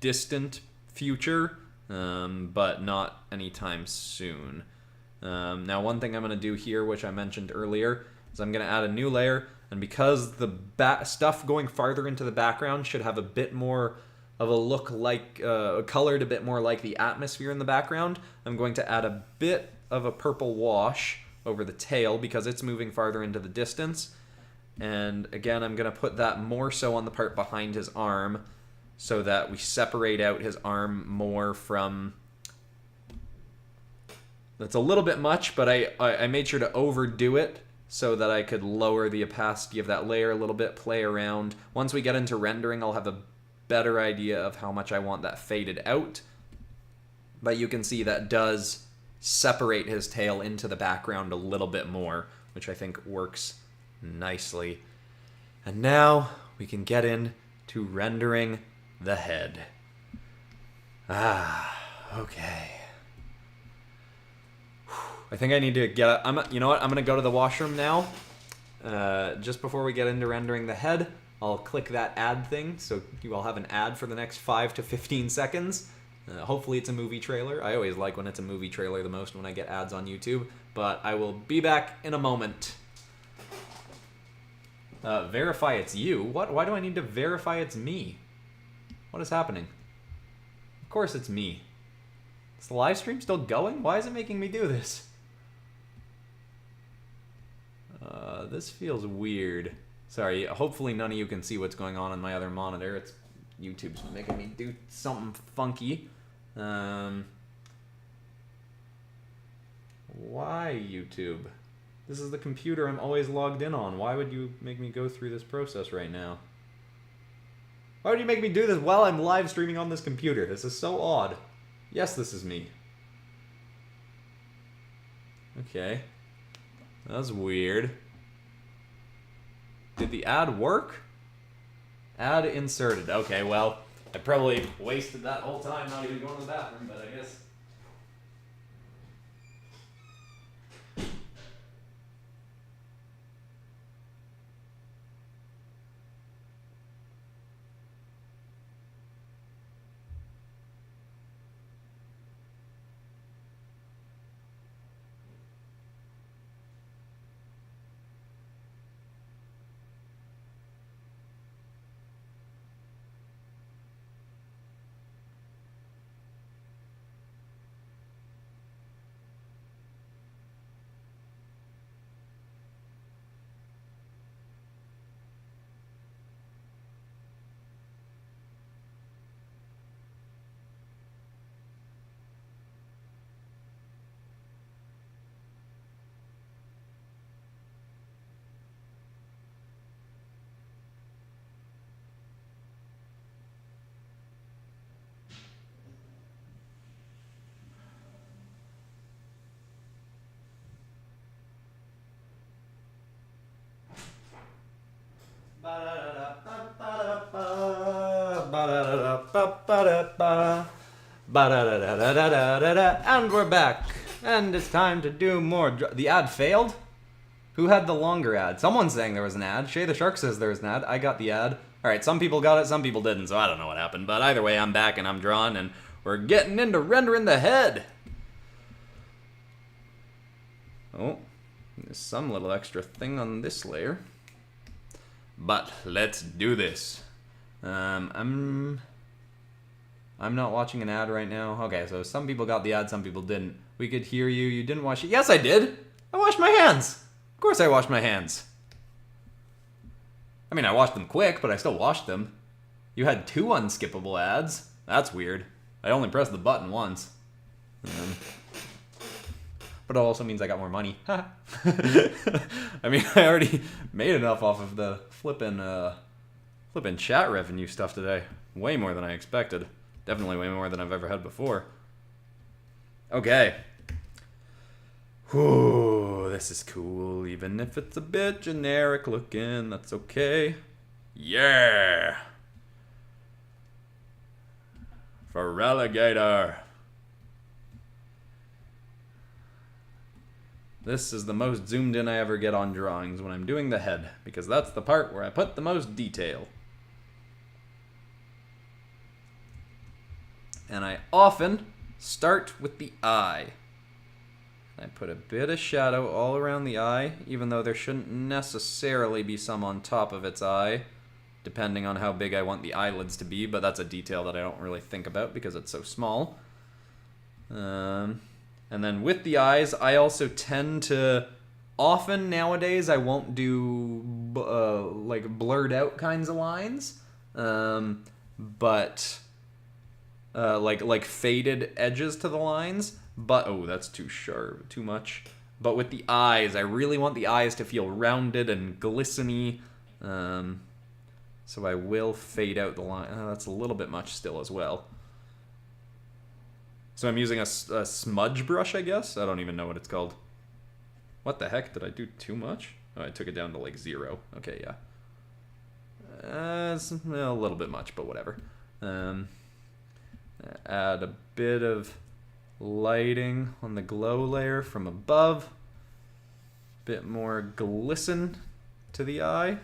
distant future, but not anytime soon. Now, one thing I'm going to do here, which I mentioned earlier, is I'm going to add a new layer, and because the stuff going farther into the background should have a bit more of a look like, colored a bit more like the atmosphere in the background, I'm going to add a bit of a purple wash over the tail because it's moving farther into the distance. And again, I'm going to put that more so on the part behind his arm so that we separate out his arm more from... That's a little bit much, but I made sure to overdo it so that I could lower the opacity of that layer a little bit, play around. Once we get into rendering, I'll have a better idea of how much I want that faded out. But you can see that does separate his tail into the background a little bit more, which I think works nicely. And now we can get into rendering the head. Okay. I think I need to get... you know what? I'm going to go to the washroom now. Just before we get into rendering the head, I'll click that ad thing, so you all have an ad for the next 5 to 15 seconds. Hopefully it's a movie trailer. I always like when it's a movie trailer the most when I get ads on YouTube. But I will be back in a moment. Verify it's you? What? Why do I need to verify it's me? What is happening? Of course it's me. Is the live stream still going? Why is it making me do this? This feels weird. Sorry, hopefully none of you can see what's going on my other monitor. It's YouTube's making me do something funky. Why YouTube? This is the computer I'm always logged in on. Why would you make me go through this process right now? Why would you make me do this while I'm live streaming on this computer? This is so odd. Yes, this is me. Okay. That was weird. Did the ad work? Ad inserted. Okay, well, I probably wasted that whole time not even going to the bathroom, but I guess... And we're back. And it's time to do more. The ad failed? Who had the longer ad? Someone's saying there was an ad. Shay the Shark says there was an ad. I got the ad. Alright, some people got it, some people didn't, so I don't know what happened. But either way, I'm back and I'm drawn, and we're getting into rendering the head. Oh, there's some little extra thing on this layer. But let's do this. I'm not watching an ad right now. Okay, so some people got the ad, some people didn't. We could hear you. You didn't watch it. Yes, I did. I washed my hands. Of course I washed my hands. I mean, I washed them quick, but I still washed them. You had 2 unskippable ads. That's weird. I only pressed the button once. But it also means I got more money. I mean, I already made enough off of the flippin' chat revenue stuff today. Way more than I expected. Definitely way more than I've ever had before. Okay. Ooh, this is cool. Even if it's a bit generic looking, that's okay. Yeah! FERALIGATR. This is the most zoomed in I ever get on drawings when I'm doing the head, because that's the part where I put the most detail. And I often start with the eye. I put a bit of shadow all around the eye, even though there shouldn't necessarily be some on top of its eye, depending on how big I want the eyelids to be, but that's a detail that I don't really think about because it's so small. And then with the eyes, I also tend to... Often nowadays, I won't do like blurred out kinds of lines, but like faded edges to the lines. But, oh, that's too sharp, too much. But with the eyes, I really want the eyes to feel rounded and glisteny. So I will fade out the line. That's a little bit much still as well. So I'm using a smudge brush, I guess? I don't even know what it's called. What the heck? Did I do too much? Oh, I took it down to like 0. Okay, yeah. It's a little bit much, but whatever. Add a bit of lighting on the glow layer from above. Bit more glisten to the eye.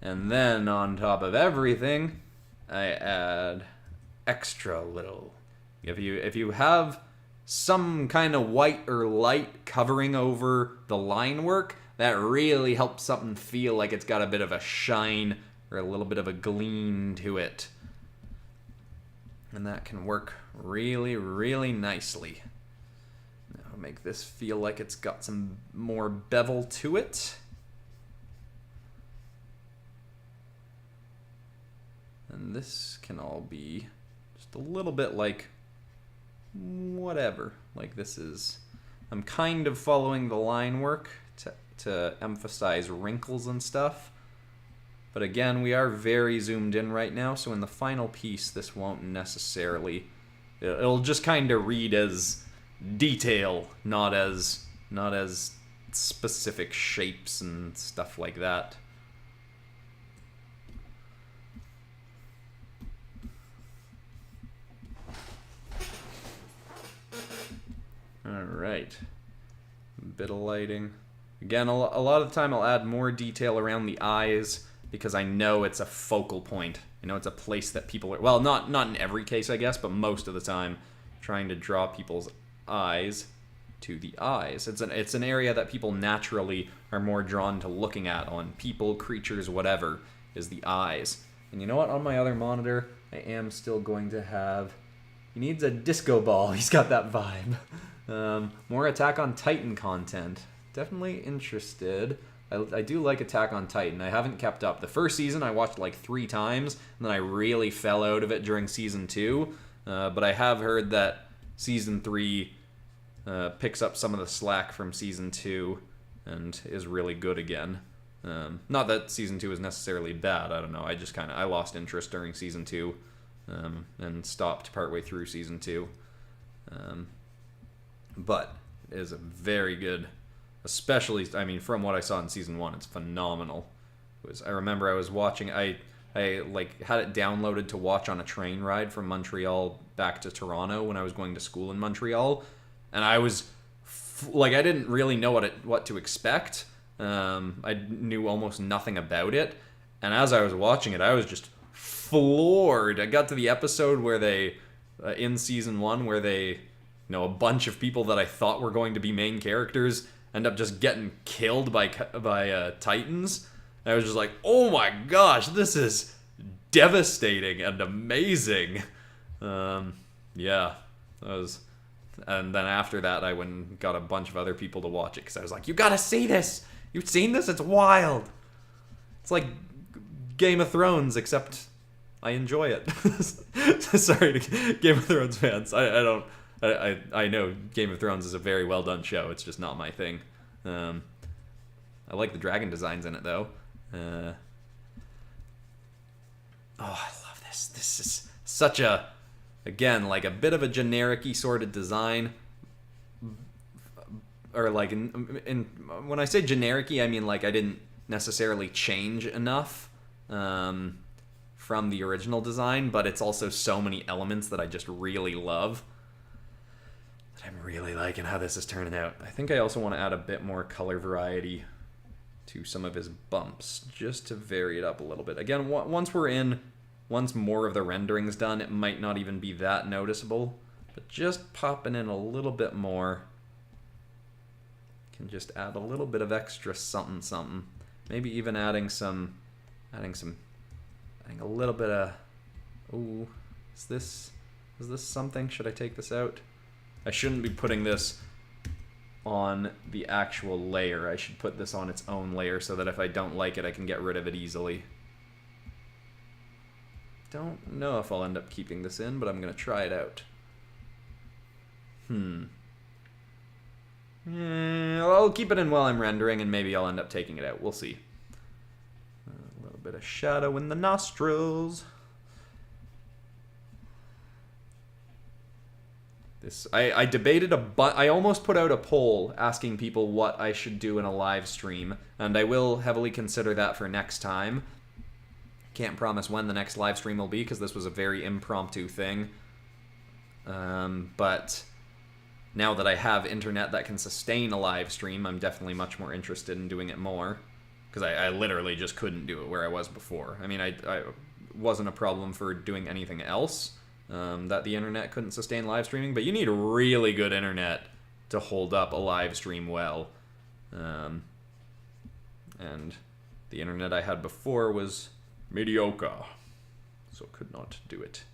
And then on top of everything, I add extra little. If you have some kind of white or light covering over the line work, that really helps something feel like it's got a bit of a shine or a little bit of a gleam to it. And that can work really, really nicely. Now make this feel like it's got some more bevel to it. And this can all be just a little bit like whatever. Like this is... I'm kind of following the line work to emphasize wrinkles and stuff. But again, we are very zoomed in right now, so in the final piece, this won't necessarily... It'll just kind of read as detail, not as specific shapes and stuff like that. Alright. Bit of lighting. Again, a lot of the time I'll add more detail around the eyes, because I know it's a focal point. I know it's a place that people are... Well, not in every case, I guess, but most of the time, trying to draw people's eyes to the eyes. It's an area that people naturally are more drawn to looking at on people, creatures, whatever, is the eyes. And you know what? On my other monitor, I am still going to have... He needs a disco ball. He's got that vibe. More Attack on Titan content. Definitely interested. I do like Attack on Titan. I haven't kept up. The first season I watched like 3 times, and then I really fell out of it during season 2. But I have heard that season 3 picks up some of the slack from season 2 and is really good again. Not that season 2 is necessarily bad. I don't know. I lost interest during season 2 and stopped partway through season 2. But it is a very good... Especially, I mean, from what I saw in season 1, it's phenomenal. I remember I was watching, I like had it downloaded to watch on a train ride from Montreal back to Toronto when I was going to school in Montreal, and I was I didn't really know what to expect. I knew almost nothing about it, and as I was watching it, I was just floored. I got to the episode where they in season 1 where they, a bunch of people that I thought were going to be main characters end up just getting killed by Titans. And I was just like, oh my gosh, this is devastating and amazing. Yeah, and then after that, I went and got a bunch of other people to watch it because I was like, you gotta see this. You've seen this? It's wild. It's like Game of Thrones, except I enjoy it. Sorry to Game of Thrones fans. I know Game of Thrones is a very well done show. It's just not my thing. I like the dragon designs in it though. Oh, I love this. This is such a, again, like a bit of a generic-y sort of design. or like when I say generic-y, I mean like I didn't necessarily change enough from the original design, but it's also so many elements that I just really love. That I'm really liking how this is turning out. I think I also want to add a bit more color variety to some of his bumps, just to vary it up a little bit. Again, once more of the rendering's done, it might not even be that noticeable, but just popping in a little bit more can just add a little bit of extra something. Maybe even adding a little bit of, ooh, is this something? Should I take this out? I shouldn't be putting this on the actual layer. I should put this on its own layer so that if I don't like it, I can get rid of it easily. Don't know if I'll end up keeping this in, but I'm going to try it out. I'll keep it in while I'm rendering, and maybe I'll end up taking it out. We'll see. A little bit of shadow in the nostrils. I debated I almost put out a poll asking people what I should do in a live stream, and I will heavily consider that for next time. Can't promise when the next live stream will be because this was a very impromptu thing. But now that I have internet that can sustain a live stream, I'm definitely much more interested in doing it more. Because I literally just couldn't do it where I was before. I mean, I wasn't a problem for doing anything else that the internet couldn't sustain live streaming, but you need really good internet to hold up a live stream well. And the internet I had before was mediocre, so could not do it.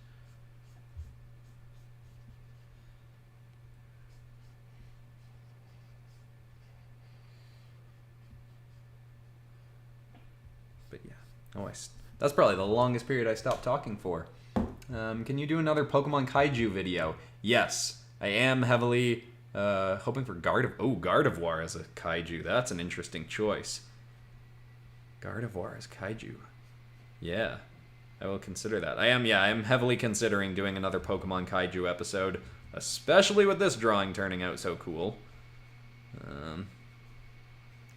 But yeah, that's probably the longest period I stopped talking for. Can you do another Pokemon Kaiju video? Yes, I am heavily hoping for Gardevoir as a Kaiju. That's an interesting choice. Gardevoir as Kaiju. Yeah, I will consider that. I am heavily considering doing another Pokemon Kaiju episode, especially with this drawing turning out so cool.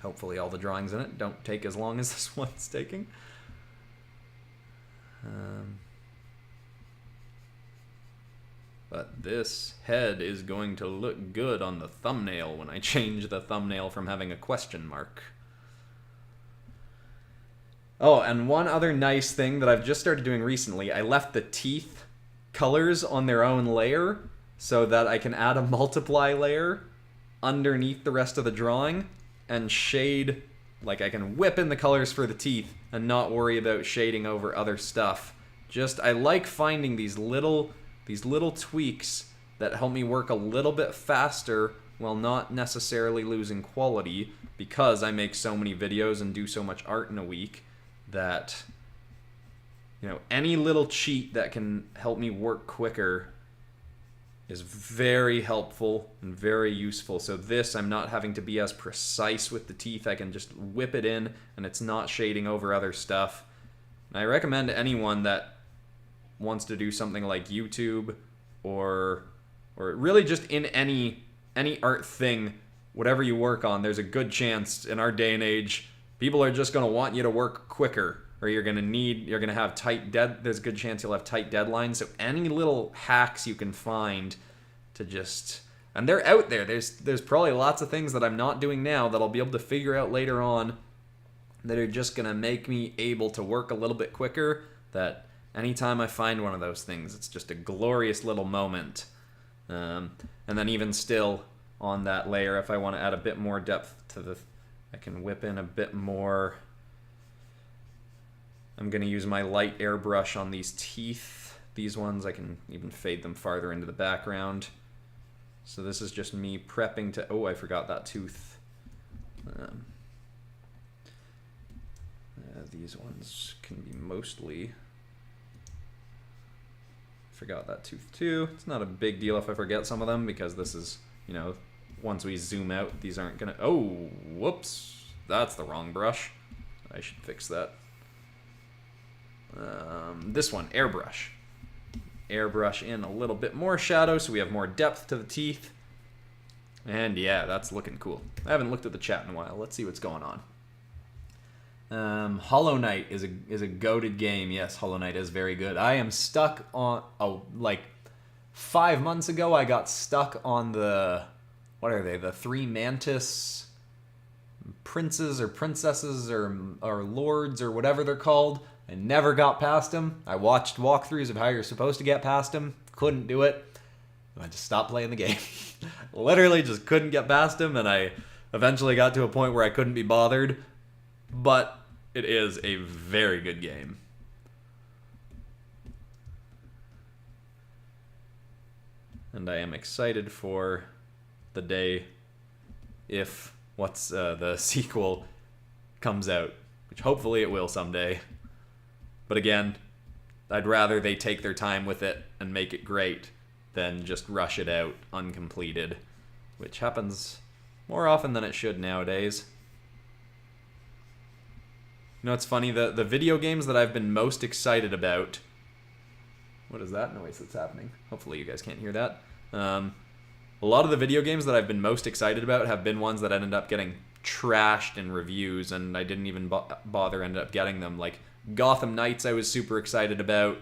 Hopefully all the drawings in it don't take as long as this one's taking. But this head is going to look good on the thumbnail when I change the thumbnail from having a question mark. Oh, and one other nice thing that I've just started doing recently, I left the teeth colors on their own layer so that I can add a multiply layer underneath the rest of the drawing and shade, like I can whip in the colors for the teeth and not worry about shading over other stuff. I like finding these little tweaks that help me work a little bit faster while not necessarily losing quality, because I make so many videos and do so much art in a week that, you know, any little cheat that can help me work quicker is very helpful and very useful. So this, I'm not having to be as precise with the teeth. I can just whip it in and it's not shading over other stuff. And I recommend anyone that wants to do something like YouTube or really just in any art thing, whatever you work on, there's a good chance in our day and age people are just going to want you to work quicker, or you're going to have there's a good chance you'll have tight deadlines. So any little hacks you can find to just, and they're out there. There's probably lots of things that I'm not doing now that I'll be able to figure out later on that are just going to make me able to work a little bit quicker. That anytime I find one of those things, it's just a glorious little moment. And then even still on that layer, if I want to add a bit more depth to I can whip in a bit more. I'm going to use my light airbrush on these teeth. These ones, I can even fade them farther into the background. So this is just me prepping to, oh, I forgot that tooth. These ones can be mostly, forgot that tooth too. It's not a big deal if I forget some of them, because this is, you know, once we zoom out, these aren't gonna, oh, whoops, that's the wrong brush. I should fix that. This one, airbrush. Airbrush in a little bit more shadow so we have more depth to the teeth. And yeah, that's looking cool. I haven't looked at the chat in a while. Let's see what's going on. Hollow Knight is a goated game. Yes, Hollow Knight is very good. I am stuck on... Oh, like 5 months ago, I got stuck on the... What are they? The three mantis princes or princesses or lords or whatever they're called. I never got past them. I watched walkthroughs of how you're supposed to get past them. Couldn't do it. I just stopped playing the game. Literally just couldn't get past them, and I eventually got to a point where I couldn't be bothered. But it is a very good game. And I am excited for the day if the sequel comes out, which hopefully it will someday. But again, I'd rather they take their time with it and make it great than just rush it out uncompleted, which happens more often than it should nowadays. You know, it's funny, the video games that I've been most excited about... What is that noise that's happening? Hopefully you guys can't hear that. A lot of the video games that I've been most excited about have been ones that ended up getting trashed in reviews, and I didn't even bother ended up getting them. Like Gotham Knights I was super excited about.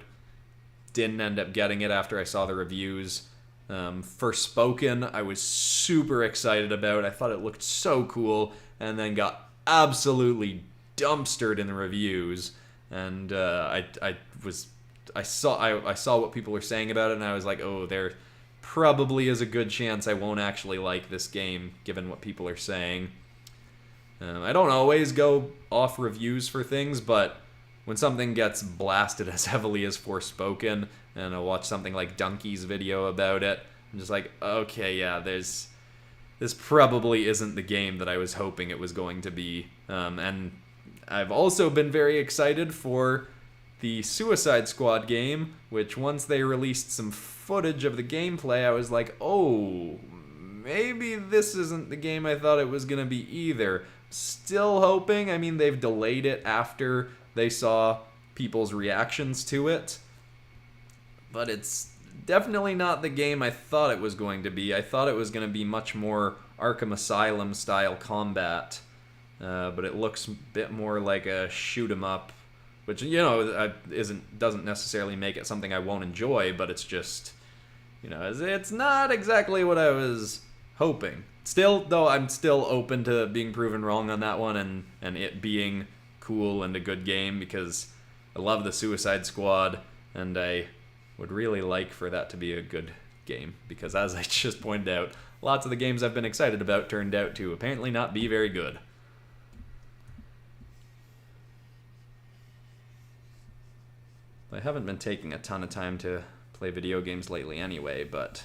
Didn't end up getting it after I saw the reviews. Forspoken I was super excited about. I thought it looked so cool, and then got absolutely dumpstered in the reviews. And I saw what people were saying about it, and I was like, oh, there probably is a good chance I won't actually like this game, given what people are saying. I don't always go off reviews for things, but when something gets blasted as heavily as Forspoken, and I watch something like Donkey's video about it, I'm just like, okay, yeah, this probably isn't the game that I was hoping it was going to be. And I've also been very excited for the Suicide Squad game, which once they released some footage of the gameplay, I was like, oh, maybe this isn't the game I thought it was going to be either. Still hoping. I mean, they've delayed it after they saw people's reactions to it, but it's definitely not the game I thought it was going to be. I thought it was going to be much more Arkham Asylum style combat, but it looks a bit more like a shoot 'em up, which, you know, doesn't necessarily make it something I won't enjoy, but it's just, you know, it's not exactly what I was hoping. Still, though, I'm still open to being proven wrong on that one and it being cool and a good game, because I love the Suicide Squad, and I would really like for that to be a good game, because as I just pointed out, lots of the games I've been excited about turned out to apparently not be very good. I haven't been taking a ton of time to play video games lately anyway, but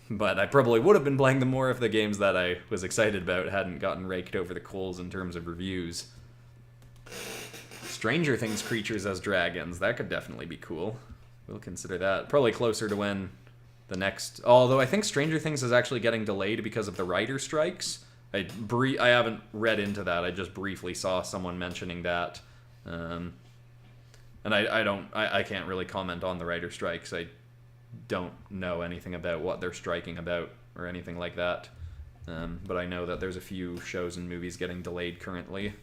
I probably would have been playing them more if the games that I was excited about hadn't gotten raked over the coals in terms of reviews. Stranger Things creatures as dragons, that could definitely be cool. We'll consider that. Probably closer to when the next... Although I think Stranger Things is actually getting delayed because of the writer strikes. I haven't read into that. I just briefly saw someone mentioning that. And I can't really comment on the writer strikes. I don't know anything about what they're striking about or anything like that. But I know that there's a few shows and movies getting delayed currently.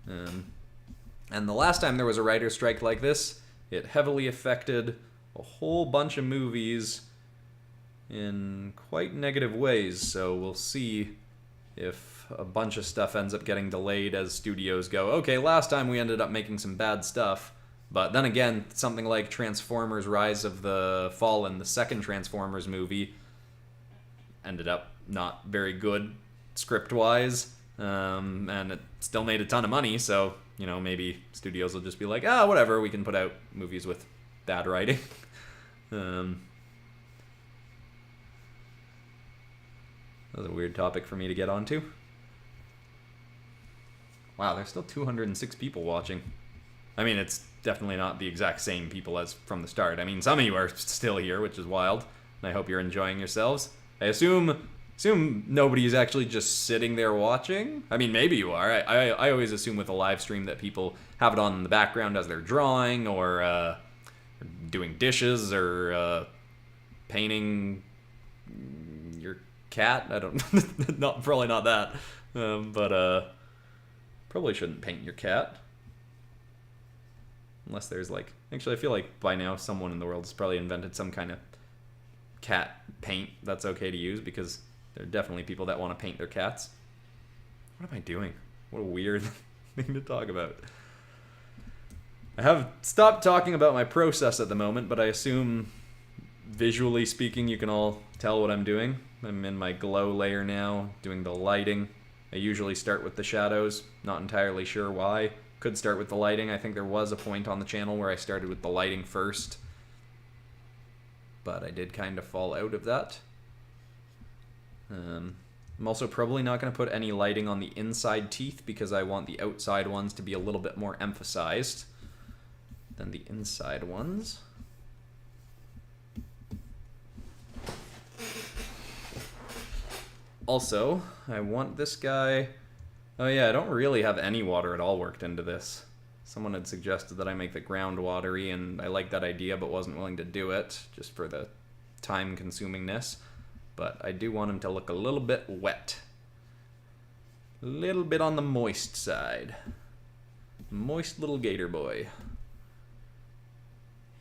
And the last time there was a writer's strike like this, it heavily affected a whole bunch of movies in quite negative ways. So we'll see if a bunch of stuff ends up getting delayed as studios go, okay, last time we ended up making some bad stuff. But then again, something like Transformers Rise of the Fallen, the second Transformers movie, ended up not very good script-wise, and it still made a ton of money, so, you know, maybe studios will just be like, whatever, we can put out movies with bad writing. That was a weird topic for me to get onto. Wow, there's still 206 people watching. I mean, it's definitely not the exact same people as from the start. I mean, some of you are still here, which is wild, and I hope you're enjoying yourselves. I assume nobody's actually just sitting there watching. I mean, maybe you are. I always assume with a live stream that people have it on in the background as they're drawing or doing dishes or painting your cat. I don't, probably not that, but probably shouldn't paint your cat. Unless there's like, actually I feel like by now someone in the world has probably invented some kind of cat paint that's okay to use, because there are definitely people that want to paint their cats. What am I doing? What a weird thing to talk about. I have stopped talking about my process at the moment, but I assume visually speaking you can all tell what I'm doing. I'm in my glow layer now, doing the lighting. I usually start with the shadows, not entirely sure why. Could start with the lighting. I think there was a point on the channel where I started with the lighting first, but I did kind of fall out of that. I'm also probably not going to put any lighting on the inside teeth because I want the outside ones to be a little bit more emphasized than the inside ones. Also, I want this guy... Oh yeah, I don't really have any water at all worked into this. Someone had suggested that I make the ground watery, and I liked that idea but wasn't willing to do it, just for the time-consumingness. But I do want him to look a little bit wet. A little bit on the moist side. Moist little gator boy.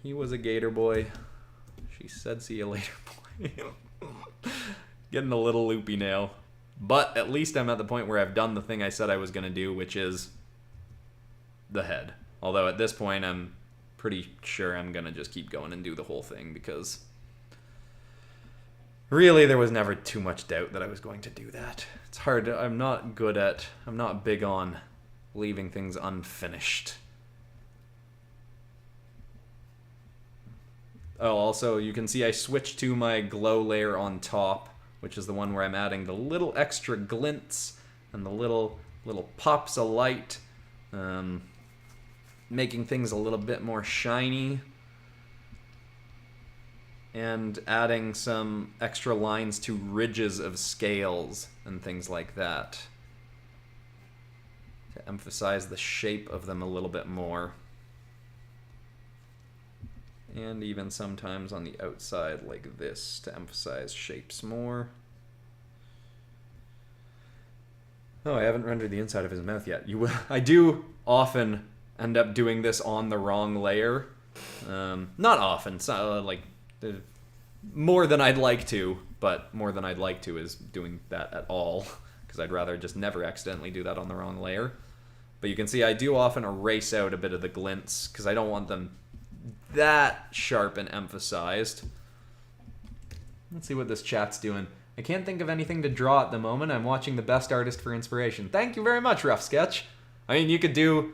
He was a gator boy. She said see you later, boy. Getting a little loopy now. But at least I'm at the point where I've done the thing I said I was going to do, which is the head. Although at this point I'm pretty sure I'm going to just keep going and do the whole thing, because really there was never too much doubt that I was going to do that. It's hard. I'm not big on leaving things unfinished. Oh, also you can see I switched to my glow layer on top, which is the one where I'm adding the little extra glints and the little pops of light, making things a little bit more shiny, and adding some extra lines to ridges of scales and things like that to emphasize the shape of them a little bit more. And even sometimes on the outside like this to emphasize shapes more. Oh, I haven't rendered the inside of his mouth yet. I do often end up doing this on the wrong layer. Not often, so, more than I'd like to, but more than I'd like to is doing that at all, because I'd rather just never accidentally do that on the wrong layer. But you can see I do often erase out a bit of the glints, because I don't want them that sharp and emphasized. Let's see what this chat's doing. I can't think of anything to draw at the moment. I'm watching The Best Artist for inspiration. Thank you very much, Rough Sketch. I mean, you could do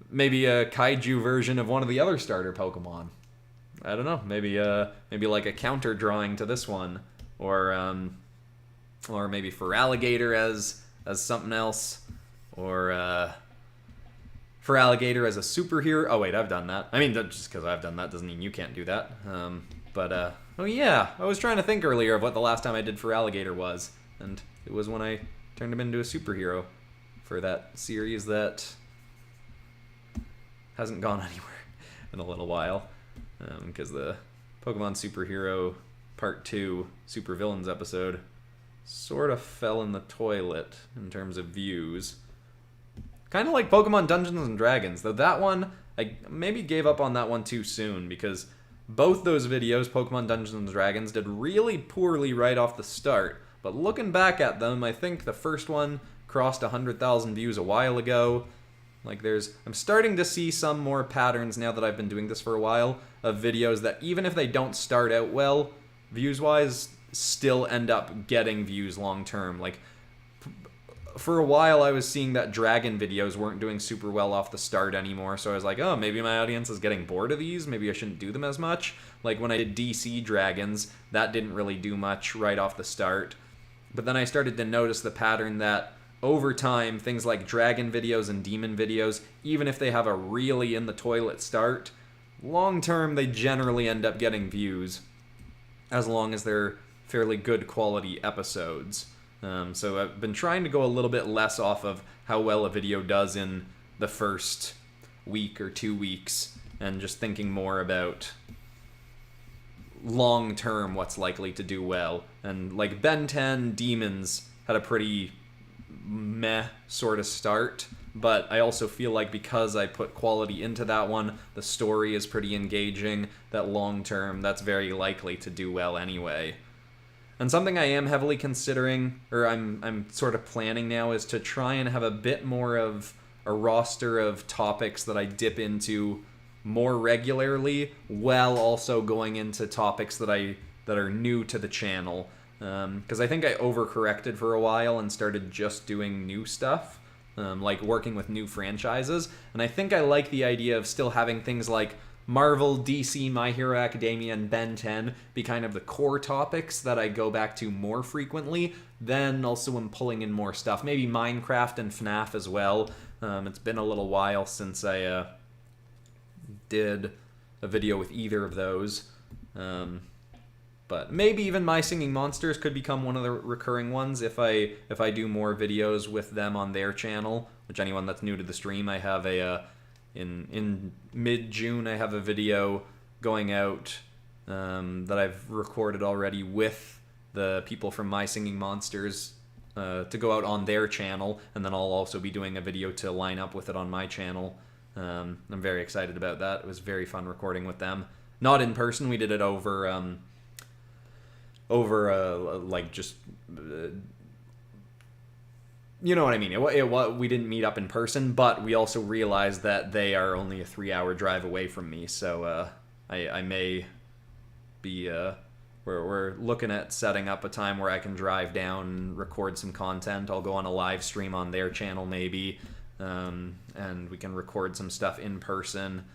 maybe a kaiju version of one of the other starter Pokemon. I don't know. Maybe like a counter drawing to this one, or maybe FERALIGATR as something else, or FERALIGATR as a superhero. Oh wait, I've done that. I mean, just because I've done that doesn't mean you can't do that. Oh yeah, I was trying to think earlier of what the last time I did FERALIGATR was, and it was when I turned him into a superhero for that series that hasn't gone anywhere in a little while, because the Pokemon Superhero Part 2 Supervillains episode sort of fell in the toilet in terms of views. Kind of like Pokemon Dungeons and Dragons, though that one, I maybe gave up on that one too soon, because both those videos, Pokemon Dungeons and Dragons, did really poorly right off the start. But looking back at them, I think the first one crossed 100,000 views a while ago. I'm starting to see some more patterns now that I've been doing this for a while, of videos that even if they don't start out well, views-wise, still end up getting views long-term. For a while I was seeing that dragon videos weren't doing super well off the start anymore, so I was like, oh, maybe my audience is getting bored of these, maybe I shouldn't do them as much. Like when I did DC dragons, that didn't really do much right off the start. But then I started to notice the pattern that over time, things like dragon videos and demon videos, even if they have a really in the toilet start, long term they generally end up getting views, as long as they're fairly good quality episodes. So I've been trying to go a little bit less off of how well a video does in the first week or 2 weeks, and just thinking more about long term what's likely to do well. And like Ben 10 Demons had a pretty meh sort of start, but I also feel like because I put quality into that one, the story is pretty engaging, that long term that's very likely to do well anyway. And something I am heavily considering, or I'm sort of planning now, is to try and have a bit more of a roster of topics that I dip into more regularly, while also going into topics that are new to the channel. Because I think I overcorrected for a while and started just doing new stuff, like working with new franchises. And I think I like the idea of still having things like Marvel, DC, My Hero Academia, and Ben 10 be kind of the core topics that I go back to more frequently. Then also I'm pulling in more stuff, maybe Minecraft and FNAF as well. It's been a little while since I did a video with either of those. But maybe even My Singing Monsters could become one of the recurring ones if I do more videos with them on their channel. Which, anyone that's new to the stream, I have in mid-June I have a video going out that I've recorded already with the people from My Singing Monsters to go out on their channel, and then I'll also be doing a video to line up with it on my channel. I'm very excited about that. It was very fun recording with them. Not in person, we did it over like just you know what I mean. We didn't meet up in person, but we also realized that they are only a 3-hour drive away from me, so I may be we're looking at setting up a time where I can drive down and record some content. I'll go on a live stream on their channel maybe, and we can record some stuff in person.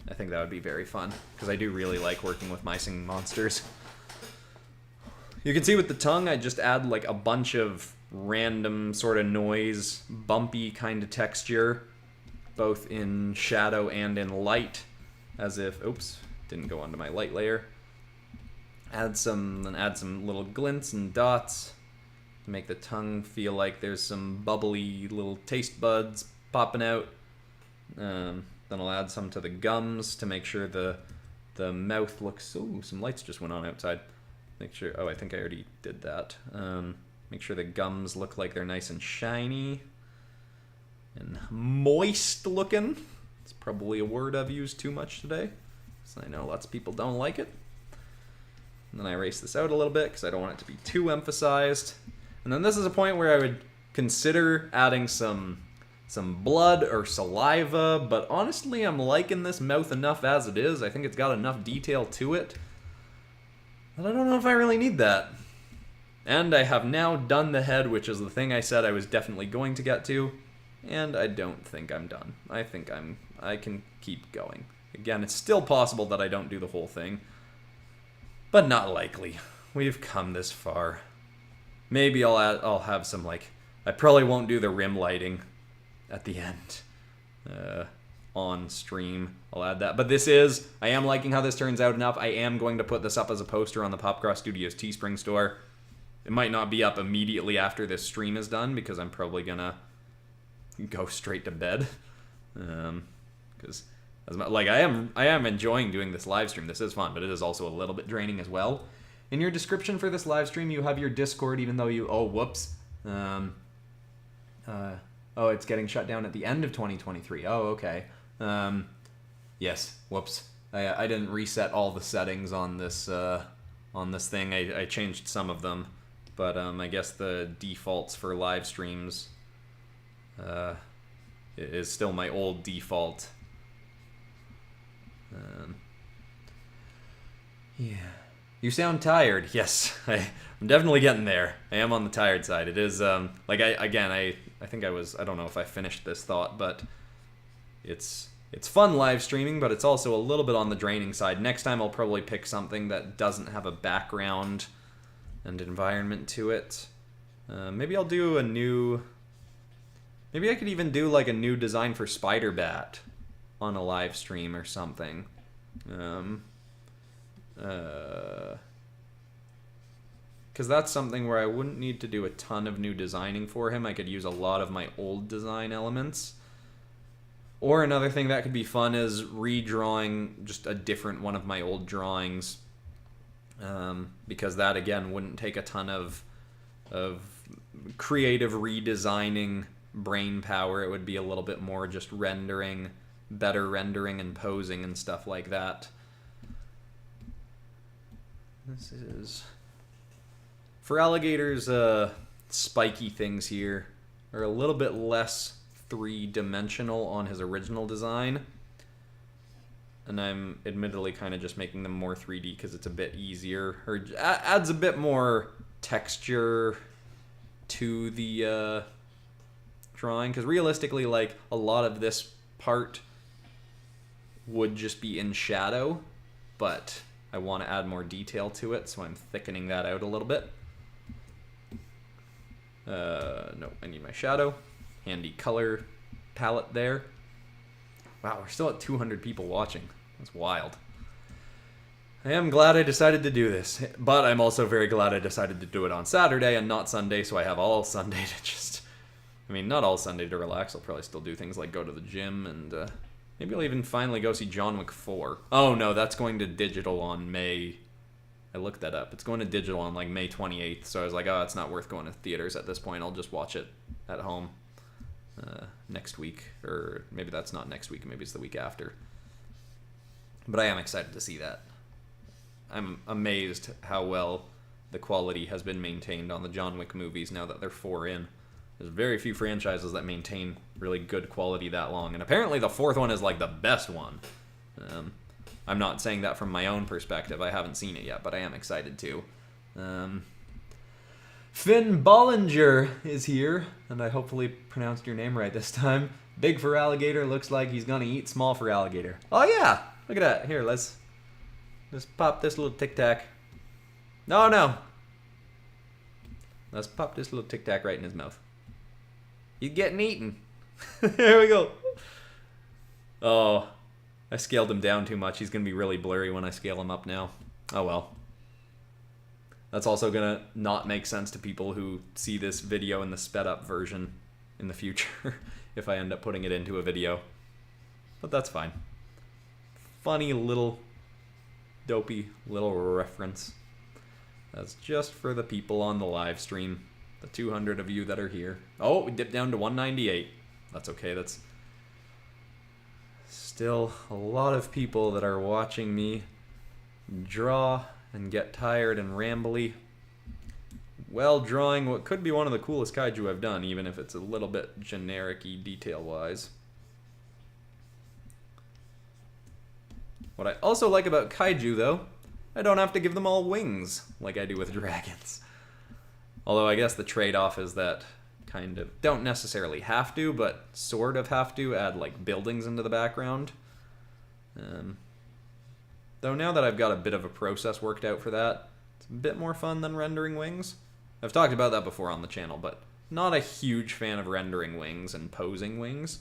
I think that would be very fun, because I do really like working with My Singing Monsters. You can see with the tongue, I just add like a bunch of random sort of noise, bumpy kind of texture, both in shadow and in light, as if, oops, didn't go onto my light layer. Add some little glints and dots to make the tongue feel like there's some bubbly little taste buds popping out. Then I'll add some to the gums to make sure the mouth looks... Ooh, some lights just went on outside. Make sure... Oh, I think I already did that. Make sure the gums look like they're nice and shiny and moist looking. It's probably a word I've used too much today, so I know lots of people don't like it. And then I erase this out a little bit because I don't want it to be too emphasized. And then this is a point where I would consider adding some blood or saliva, but honestly I'm liking this mouth enough as it is. I think it's got enough detail to it, but I don't know if I really need that. And I have now done the head, which is the thing I said I was definitely going to get to, and I don't think I'm done. I think I can keep going. Again, it's still possible that I don't do the whole thing, but not likely. We've come this far. Maybe I'll have some, like, I probably won't do the rim lighting at the end on stream. I'll add that. But I am liking how this turns out enough. I am going to put this up as a poster on the PopCross Studios Teespring store. It might not be up immediately after this stream is done, because I'm probably gonna go straight to bed. Because like I am enjoying doing this live stream. This is fun, but it is also a little bit draining as well. In your description for this live stream, you have your Discord, even though you... Oh, whoops. Oh, it's getting shut down at the end of 2023. Oh, okay. Yes, whoops. I didn't reset all the settings on this thing. I changed some of them, but I guess the defaults for live streams is still my old default. Yeah. You sound tired. Yes, I'm definitely getting there. I am on the tired side. It is, like, I think I don't know if I finished this thought, but it's fun live streaming, but it's also a little bit on the draining side. Next time I'll probably pick something that doesn't have a background and environment to it. Maybe I'll do maybe I could even do like a new design for Spider-Bat on a live stream or something. Because that's something where I wouldn't need to do a ton of new designing for him. I could use a lot of my old design elements. Or another thing that could be fun is redrawing just a different one of my old drawings because that, again, wouldn't take a ton of creative redesigning brain power. It would be a little bit more just rendering, better rendering and posing and stuff like that. This is... FERALIGATR's spiky things here are a little bit less three-dimensional on his original design. And I'm admittedly kind of just making them more 3D because it's a bit easier, or adds a bit more texture to the drawing. Because realistically, like, a lot of this part would just be in shadow, but I want to add more detail to it, so I'm thickening that out a little bit. No, I need my shadow. Handy color palette there. Wow, we're still at 200 people watching. That's wild. I am glad I decided to do this, but I'm also very glad I decided to do it on Saturday and not Sunday, so I have all Sunday to just... I mean, not all Sunday to relax. I'll probably still do things like go to the gym, and maybe I'll even finally go see John Wick 4. Oh, no, that's going to digital on May... I looked that up. It's going to digital on, like, May 28th, so I was like, oh, it's not worth going to theaters at this point. I'll just watch it at home next week, or maybe that's not next week. Maybe it's the week after. But I am excited to see that. I'm amazed how well the quality has been maintained on the John Wick movies now that they're 4 in. There's very few franchises that maintain really good quality that long, and apparently the 4th one is like the best one. I'm not saying that from my own perspective. I haven't seen it yet, but I am excited to. Finn Bollinger is here, and I hopefully pronounced your name right this time. Big FERALIGATR looks like he's gonna eat small FERALIGATR. Oh yeah, look at that. Here, let's pop this little Tic Tac. No. Let's pop this little Tic Tac right in his mouth. He's getting eaten. There we go. Oh, I scaled him down too much. He's gonna be really blurry when I scale him up now. Oh well. That's also gonna not make sense to people who see this video in the sped up version in the future if I end up putting it into a video. But that's fine. Funny little dopey little reference. That's just for the people on the live stream. The 200 of you that are here. Oh, we dipped down to 198. That's okay. That's still a lot of people that are watching me draw and get tired and rambly while drawing what could be one of the coolest kaiju I've done, even if it's a little bit generic-y detail-wise. What I also like about kaiju, though, I don't have to give them all wings like I do with dragons. Although I guess the trade-off is that kind of don't necessarily have to, but sort of have to add like buildings into the background. Though now that I've got a bit of a process worked out for that, it's a bit more fun than rendering wings. I've talked about that before on the channel, but not a huge fan of rendering wings and posing wings.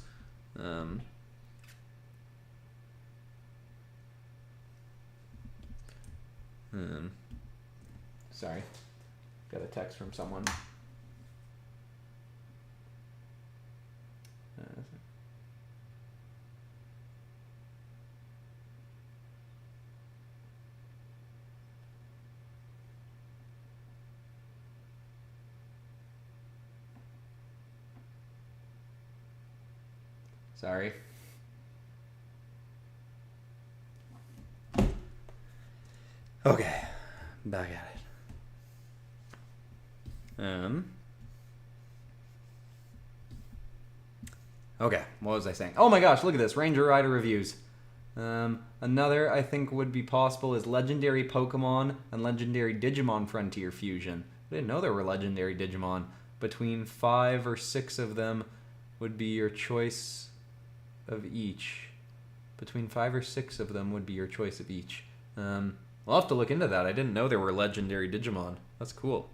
Sorry, got a text from someone. Sorry. Okay, back at it. Okay, what was I saying? Oh my gosh, look at this, Ranger Rider reviews. Another I think would be possible is Legendary Pokemon and Legendary Digimon Frontier Fusion. I didn't know there were Legendary Digimon. Between 5 or 6 of them would be your choice of each. Between 5 or 6 of them would be your choice of each. I'll have to look into that. I didn't know there were Legendary Digimon. That's cool.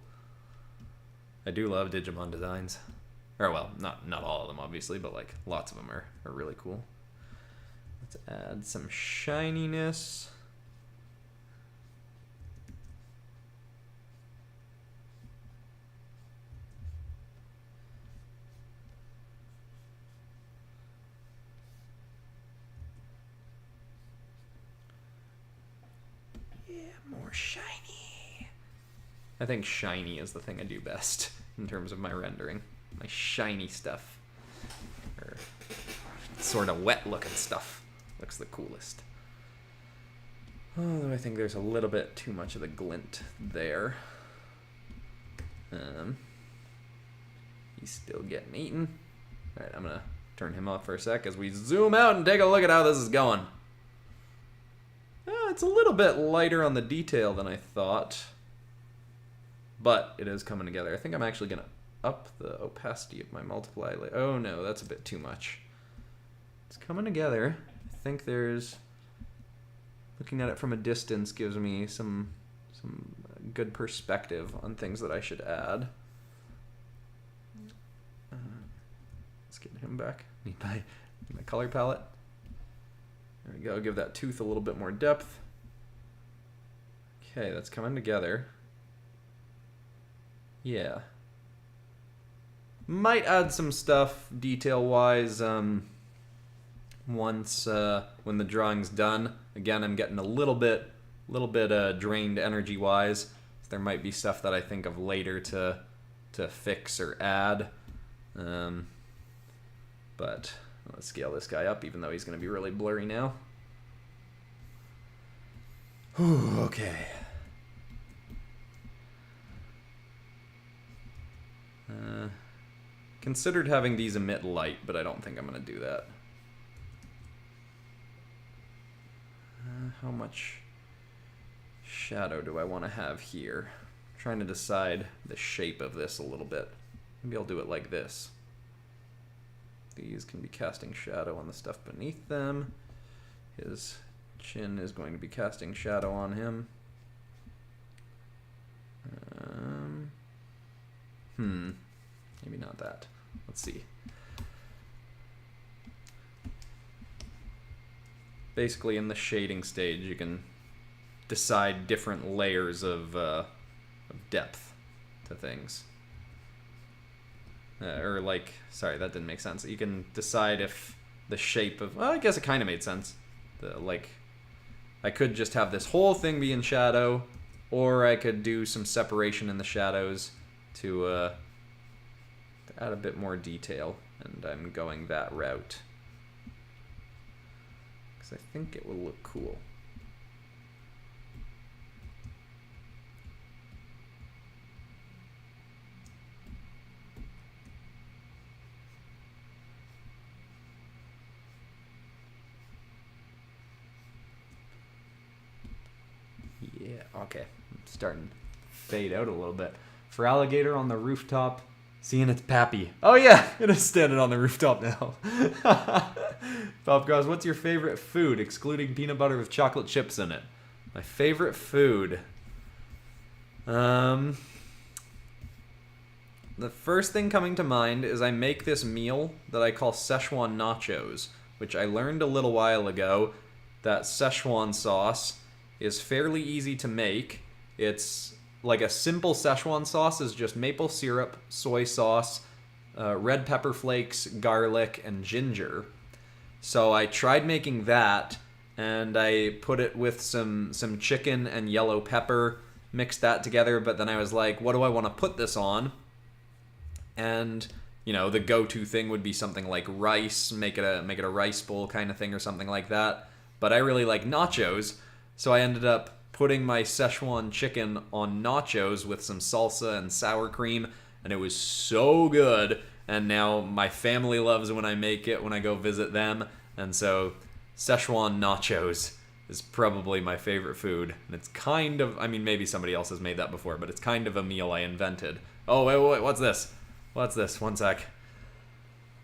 I do love Digimon designs. Or, well, not all of them, obviously, but, like, lots of them are really cool. Let's add some shininess. Yeah, more shiny. I think shiny is the thing I do best in terms of my rendering. My shiny stuff. Or sort of wet looking stuff looks the coolest. Although I think there's a little bit too much of the glint there. He's still getting eaten. Alright, I'm gonna turn him off for a sec as we zoom out and take a look at how this is going. It's a little bit lighter on the detail than I thought, but it is coming together. I think I'm actually gonna up the opacity of my multiply. Oh no, that's a bit too much. It's coming together. I think there's, looking at it from a distance gives me some good perspective on things that I should add. Let's get him back. Need my color palette. There we go. Give that tooth a little bit more depth. Okay, that's coming together. Yeah. Might add some stuff detail-wise once when the drawing's done. Again, I'm getting a little bit drained energy-wise. So there might be stuff that I think of later to fix or add. But let's scale this guy up, even though he's going to be really blurry now. Whew, okay. Considered having these emit light, but I don't think I'm going to do that. How much shadow do I want to have here? I'm trying to decide the shape of this a little bit. Maybe I'll do it like this. These can be casting shadow on the stuff beneath them. His chin is going to be casting shadow on him. Maybe not that. Let's see. Basically, in the shading stage, you can decide different layers of depth to things. Sorry, that didn't make sense. You can decide if the shape of, well, I guess it kind of made sense. I could just have this whole thing be in shadow, or I could do some separation in the shadows to add a bit more detail, and I'm going that route. Because I think it will look cool. Yeah, okay. I'm starting to fade out a little bit. FERALIGATR on the rooftop, seeing its pappy. Oh yeah, it is standing on the rooftop now. PopCross, what's your favorite food, excluding peanut butter with chocolate chips in it? My favorite food. The first thing coming to mind is I make this meal that I call Szechuan nachos, which I learned a little while ago that Szechuan sauce is fairly easy to make. It's like a simple Szechuan sauce is just maple syrup, soy sauce, red pepper flakes, garlic, and ginger. So I tried making that, and I put it with some chicken and yellow pepper, mixed that together, but then I was like, what do I want to put this on? And, you know, the go-to thing would be something like rice, make it a rice bowl kind of thing or something like that. But I really like nachos, so I ended up putting my Szechuan chicken on nachos with some salsa and sour cream, and it was so good. And now my family loves when I make it when I go visit them, and so Szechuan nachos is probably my favorite food. And it's kind of, I mean, maybe somebody else has made that before, but it's kind of a meal I invented. Oh, wait, what's this? What's this? One sec.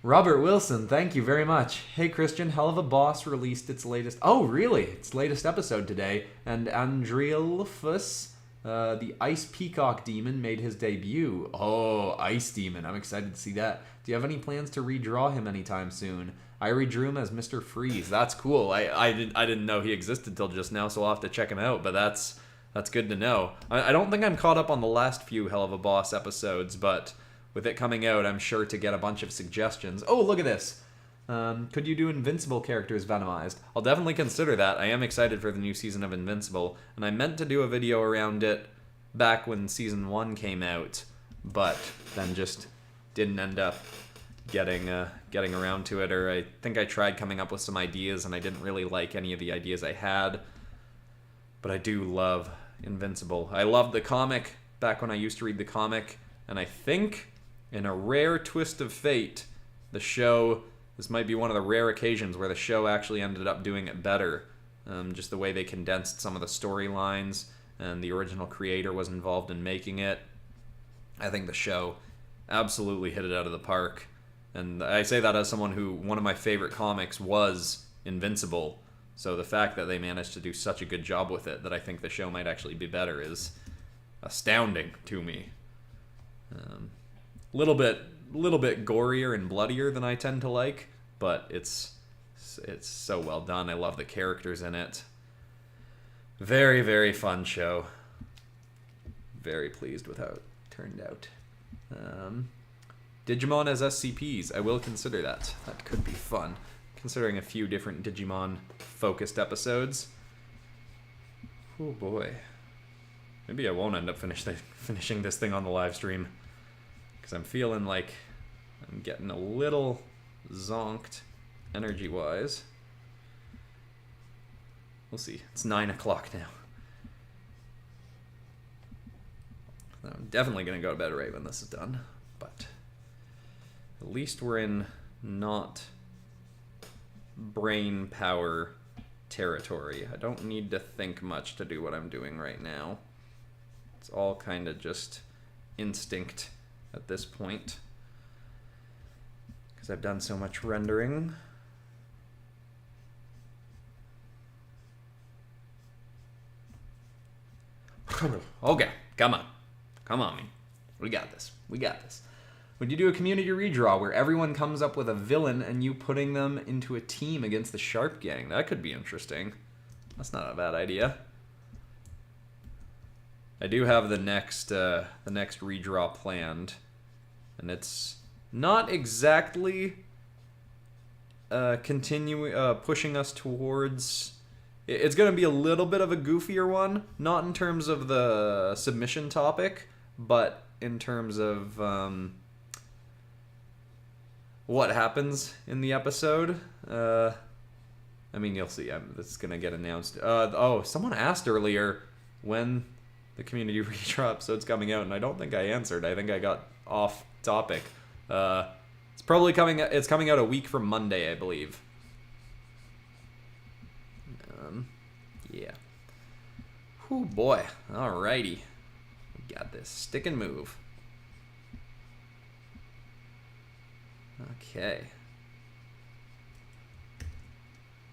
Robert Wilson, thank you very much. Hey Christian, Hell of a Boss released its latest... Oh, really? Its latest episode today. And Andrealphus, the Ice Peacock Demon, made his debut. Oh, Ice Demon. I'm excited to see that. Do you have any plans to redraw him anytime soon? I redrew him as Mr. Freeze. That's cool. I didn't know he existed till just now, so I'll have to check him out, but that's good to know. I don't think I'm caught up on the last few Hell of a Boss episodes, but with it coming out, I'm sure to get a bunch of suggestions. Oh, look at this. Could you do Invincible characters Venomized? I'll definitely consider that. I am excited for the new season of Invincible, and I meant to do a video around it back when Season 1 came out, but then just didn't end up getting around to it, or I think I tried coming up with some ideas, and I didn't really like any of the ideas I had. But I do love Invincible. I loved the comic back when I used to read the comic, and I think, in a rare twist of fate, the show... This might be one of the rare occasions where the show actually ended up doing it better. Just the way they condensed some of the storylines, and the original creator was involved in making it. I think the show absolutely hit it out of the park. And I say that as someone who, one of my favorite comics was Invincible. So the fact that they managed to do such a good job with it that I think the show might actually be better is astounding to me. Little bit gorier and bloodier than I tend to like, but it's so well done. I love the characters in it. Very, very fun show. Very pleased with how it turned out. Digimon as SCPs. I will consider that. That could be fun. Considering a few different Digimon focused episodes. Oh boy. Maybe I won't end up finishing this thing on the live stream. Because I'm feeling like I'm getting a little zonked energy-wise. We'll see. It's 9 o'clock now. I'm definitely going to go to bed right when this is done. But at least we're in not brain power territory. I don't need to think much to do what I'm doing right now. It's all kind of just instinct at this point, because I've done so much rendering. Okay, come on, man. We got this. Would you do a community redraw where everyone comes up with a villain and you putting them into a team against the Sharp Gang? That could be interesting. That's not a bad idea. I do have the next redraw planned, and it's not exactly pushing us towards. It's going to be a little bit of a goofier one, not in terms of the submission topic, but in terms of what happens in the episode. I mean, you'll see. This is going to get announced. Someone asked earlier when the community redraw episode's coming out, and I don't think I answered. I think I got off topic. It's probably coming. It's coming out a week from Monday, I believe. Yeah. Whew, boy. Alrighty. We got this. Stick and move. Okay.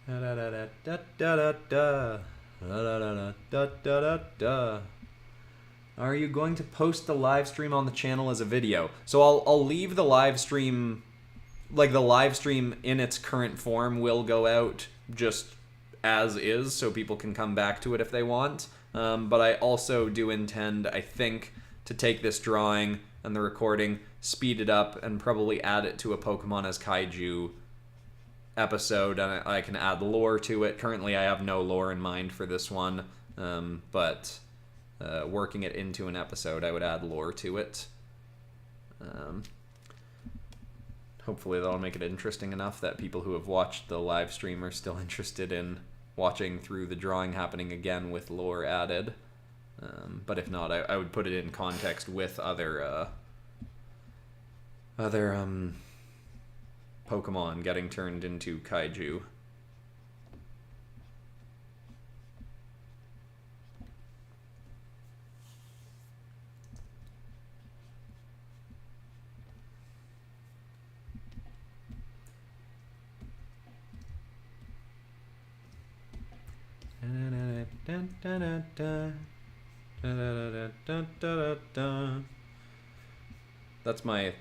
Da da da da da da da da da da. Are you going to post the live stream on the channel as a video? So I'll leave the live stream, like the live stream in its current form will go out just as is, so people can come back to it if they want. But I also do intend, I think, to take this drawing and the recording, speed it up, and probably add it to a Pokemon as Kaiju episode, and I can add lore to it. Currently, I have no lore in mind for this one, but working it into an episode, I would add lore to it. Hopefully that'll make it interesting enough that people who have watched the live stream are still interested in watching through the drawing happening again with lore added. But if not, I would put it in context with other Pokemon getting turned into Kaiju.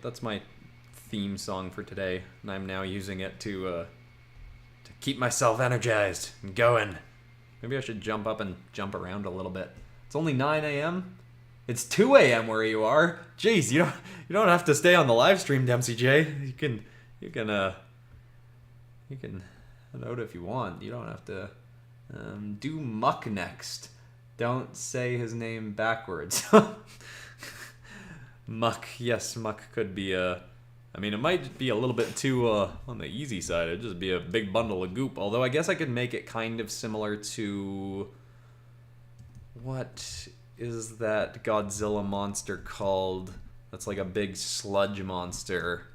That's my theme song for today, and I'm now using it to keep myself energized and going. Maybe I should jump up and jump around a little bit. It's only 9 a.m. It's 2 a.m. where you are. Jeez, you don't have to stay on the live stream, Dempsey J. You can You can note if you want. You don't have to do Muck next. Don't say his name backwards. Muck, yes, Muck could be a... I mean, it might be a little bit too on the easy side. It'd just be a big bundle of goop. Although I guess I could make it kind of similar to... What is that Godzilla monster called? That's like a big sludge monster.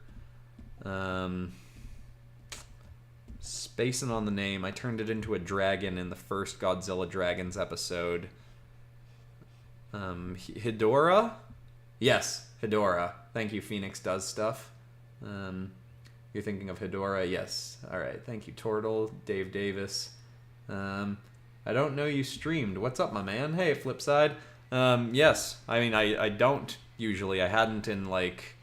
Spacing on the name. I turned it into a dragon in the first Godzilla Dragons episode. Hedorah? Yes, Hedorah. Thank you, Phoenix Does Stuff. You're thinking of Hedorah? Yes. Alright, thank you, Tortle, Dave Davis. I don't know you streamed. What's up, my man? Hey, Flipside. Yes. I mean, I don't usually. I hadn't in, like,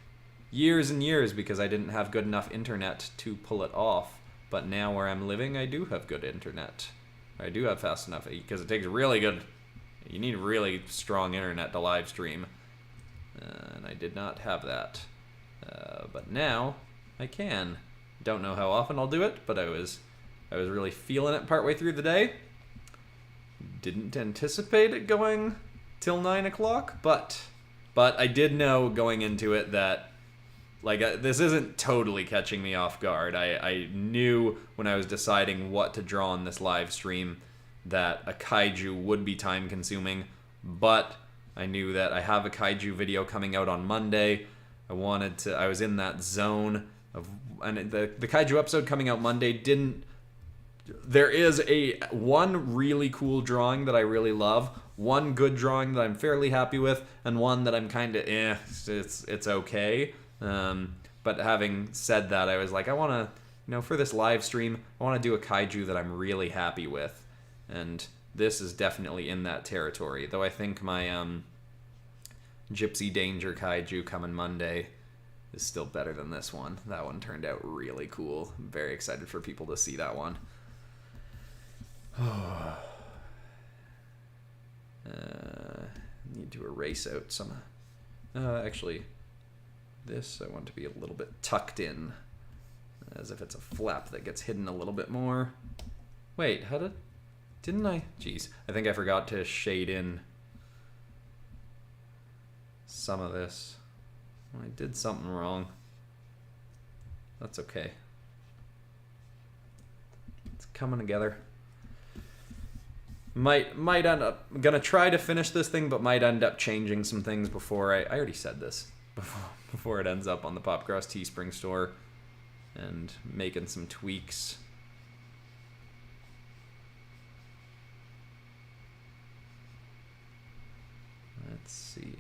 years and years because I didn't have good enough internet to pull it off. But now where I'm living, I do have good internet. I do have fast enough because it takes really good... You need really strong internet to live stream. And I did not have that. But now I can. Don't know how often I'll do it, but I was really feeling it partway through the day. Didn't anticipate it going till 9 o'clock, but I did know going into it that this isn't totally catching me off guard. I knew when I was deciding what to draw on this live stream that a kaiju would be time consuming, but I knew that I have a kaiju video coming out on Monday. I was in that zone of, and the kaiju episode coming out Monday didn't. There is one really cool drawing that I really love, one good drawing that I'm fairly happy with, and one that I'm kind of it's okay. But having said that, I was like, I want to, for this live stream, I want to do a kaiju that I'm really happy with, and this is definitely in that territory. Though I think my Gypsy Danger kaiju coming Monday is still better than this one. That one turned out really cool. I'm very excited for people to see that one. Need to erase out some. Actually, this I want to be a little bit tucked in, as if it's a flap that gets hidden a little bit more. Wait, didn't I? Jeez, I think I forgot to shade in some of this. I did something wrong. That's okay. It's coming together. Might end up... I'm gonna try to finish this thing, but might end up changing some things before I already said this. Before it ends up on the PopCross Teespring store. And making some tweaks. Let's see.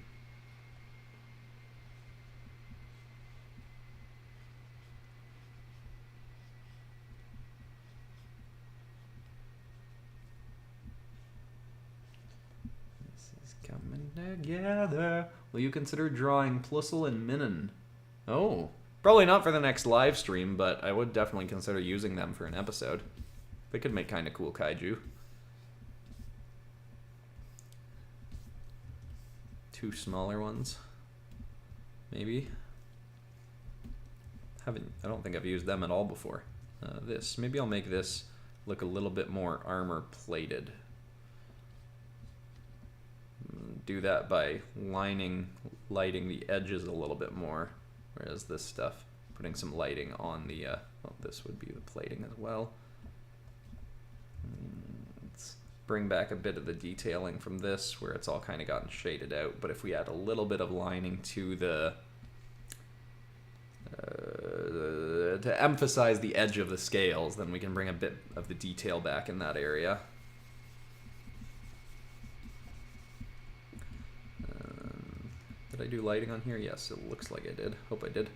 Coming together. Will you consider drawing Plusle and Minun? Oh, probably not for the next live stream, but I would definitely consider using them for an episode. They could make kind of cool kaiju. 2 smaller ones, maybe. I don't think I've used them at all before. Maybe I'll make this look a little bit more armor plated. Do that by lighting the edges a little bit more, whereas this stuff, putting some lighting on the, well, this would be the plating as well. Let's bring back a bit of the detailing from this, where it's all kind of gotten shaded out, but if we add a little bit of lining to the, to emphasize the edge of the scales, then we can bring a bit of the detail back in that area. Did I do lighting on here? Yes, it looks like I did. Hope I did.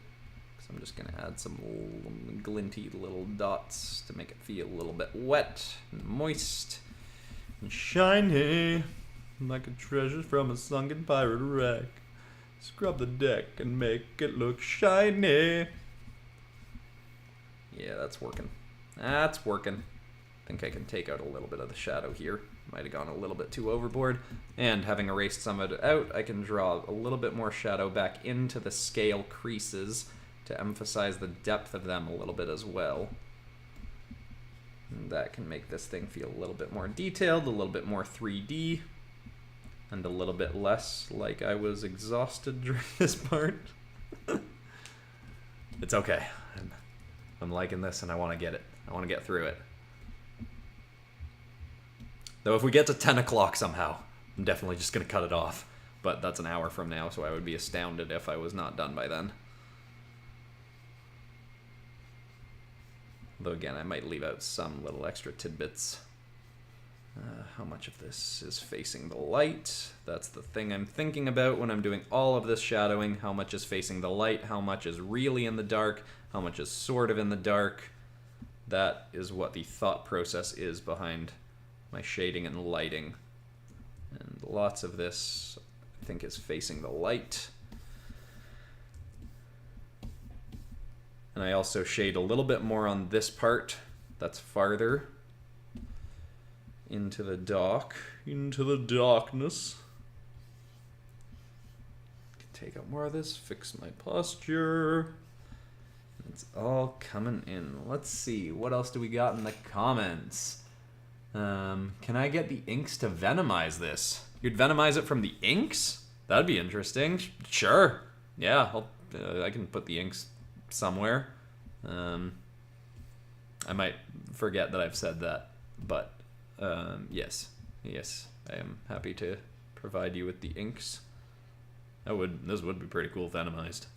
Because I'm just going to add some glinty little dots to make it feel a little bit wet and moist and shiny, like a treasure from a sunken pirate wreck. Scrub the deck and make it look shiny. Yeah, that's working. That's working. I think I can take out a little bit of the shadow here. Might have gone a little bit too overboard. And having erased some of it out, I can draw a little bit more shadow back into the scale creases to emphasize the depth of them a little bit as well. And that can make this thing feel a little bit more detailed, a little bit more 3D, and a little bit less like I was exhausted during this part. It's okay. I'm liking this and I want to get it. I want to get through it. Though if we get to 10 o'clock somehow, I'm definitely just going to cut it off. But that's an hour from now, so I would be astounded if I was not done by then. Though again, I might leave out some little extra tidbits. How much of this is facing the light? That's the thing I'm thinking about when I'm doing all of this shadowing. How much is facing the light? How much is really in the dark? How much is sort of in the dark? That is what the thought process is behind my shading and lighting. And lots of this, I think, is facing the light. And I also shade a little bit more on this part that's farther into the dark, into the darkness. Take out more of this, fix my posture. It's all coming in. Let's see, what else do we got in the comments? Can I get the inks to venomize this? You'd venomize it from the inks? That'd be interesting. Sure. Yeah, I can put the inks somewhere. I might forget that I've said that, but yes, I am happy to provide you with the inks. This would be pretty cool venomized.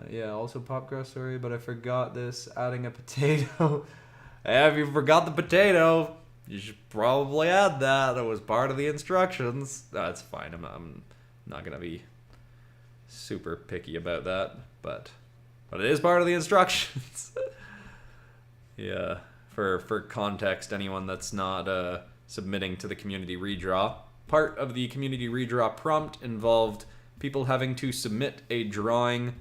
Yeah, also PopCross, sorry, but I forgot this, adding a potato. If you forgot the potato, you should probably add that. It was part of the instructions. That's fine, I'm not gonna be super picky about that, but it is part of the instructions. Yeah, for context, anyone that's not submitting to the community redraw, part of the community redraw prompt involved people having to submit a drawing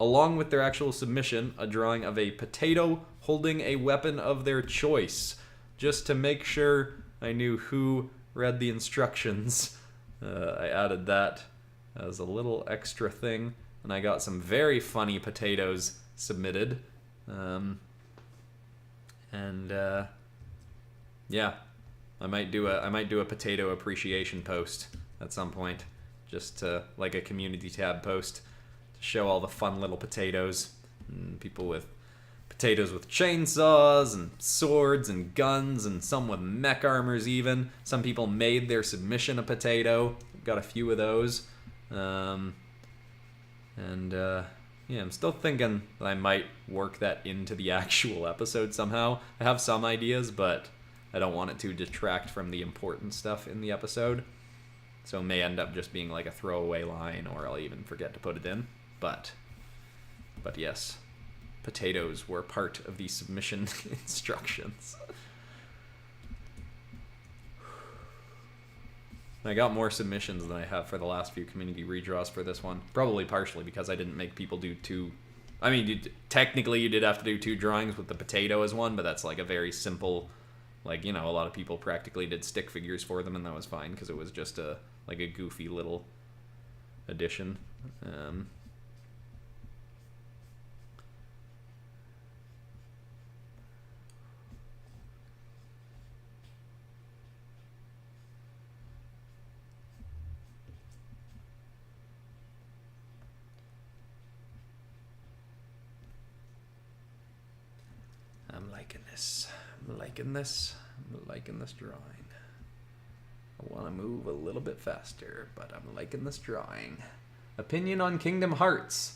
along with their actual submission, a drawing of a potato holding a weapon of their choice, just to make sure I knew who read the instructions. I added that as a little extra thing, and I got some very funny potatoes submitted. Yeah, I might do a potato appreciation post at some point, just like a community tab post, to show all the fun little potatoes, and people with potatoes with chainsaws and swords and guns, and some with mech armors even. Some people made their submission a potato. Got a few of those. Yeah, I'm still thinking that I might work that into the actual episode somehow. I have some ideas, but I don't want it to detract from the important stuff in the episode. So it may end up just being like a throwaway line, or I'll even forget to put it in. But yes, potatoes were part of the submission instructions. I got more submissions than I have for the last few community redraws for this one. Probably partially because I didn't make people do two. I mean, technically you did have to do two drawings with the potato as one, but that's like a very simple, like, you know, a lot of people practically did stick figures for them, and that was fine because it was just a goofy little addition. I'm liking this. I'm liking this drawing. I want to move a little bit faster, but I'm liking this drawing. Opinion on Kingdom Hearts.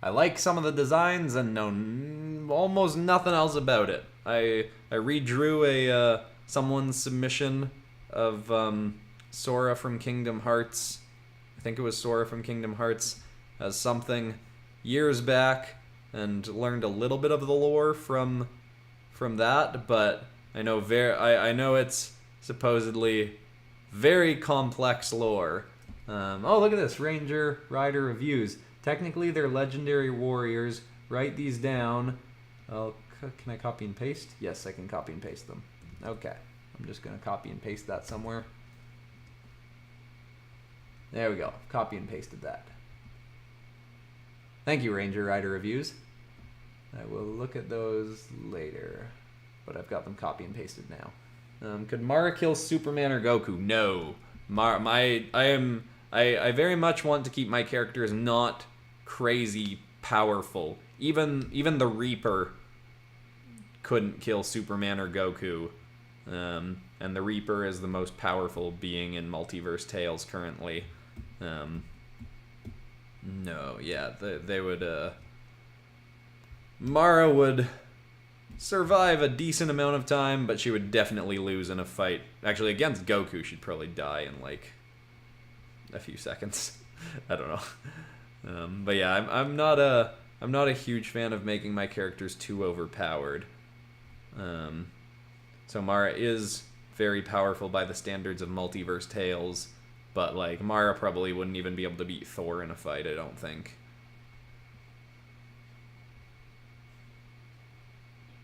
I like some of the designs and know almost nothing else about it. I redrew someone's submission of Sora from Kingdom Hearts. I think it was Sora from Kingdom Hearts as something years back, and learned a little bit of the lore from that, but I know I know it's supposedly very complex lore. Oh, look at this, Ranger Rider reviews. Technically, they're legendary warriors. Write these down. Oh, can I copy and paste? Yes, I can copy and paste them. Okay, I'm just gonna copy and paste that somewhere. There we go. Copy and pasted that. Thank you, Ranger Rider Reviews. I will look at those later, but I've got them copy and pasted now. Could Mara kill Superman or Goku? No. I very much want to keep my characters not crazy powerful. Even the Reaper couldn't kill Superman or Goku. And the Reaper is the most powerful being in Multiverse Tales currently. No, yeah, they would, Mara would survive a decent amount of time, but she would definitely lose in a fight. Actually, against Goku, she'd probably die in, like, a few seconds. I don't know. But yeah, I'm not a huge fan of making my characters too overpowered. So Mara is very powerful by the standards of Multiverse Tales, but like Mara probably wouldn't even be able to beat Thor in a fight, I don't think.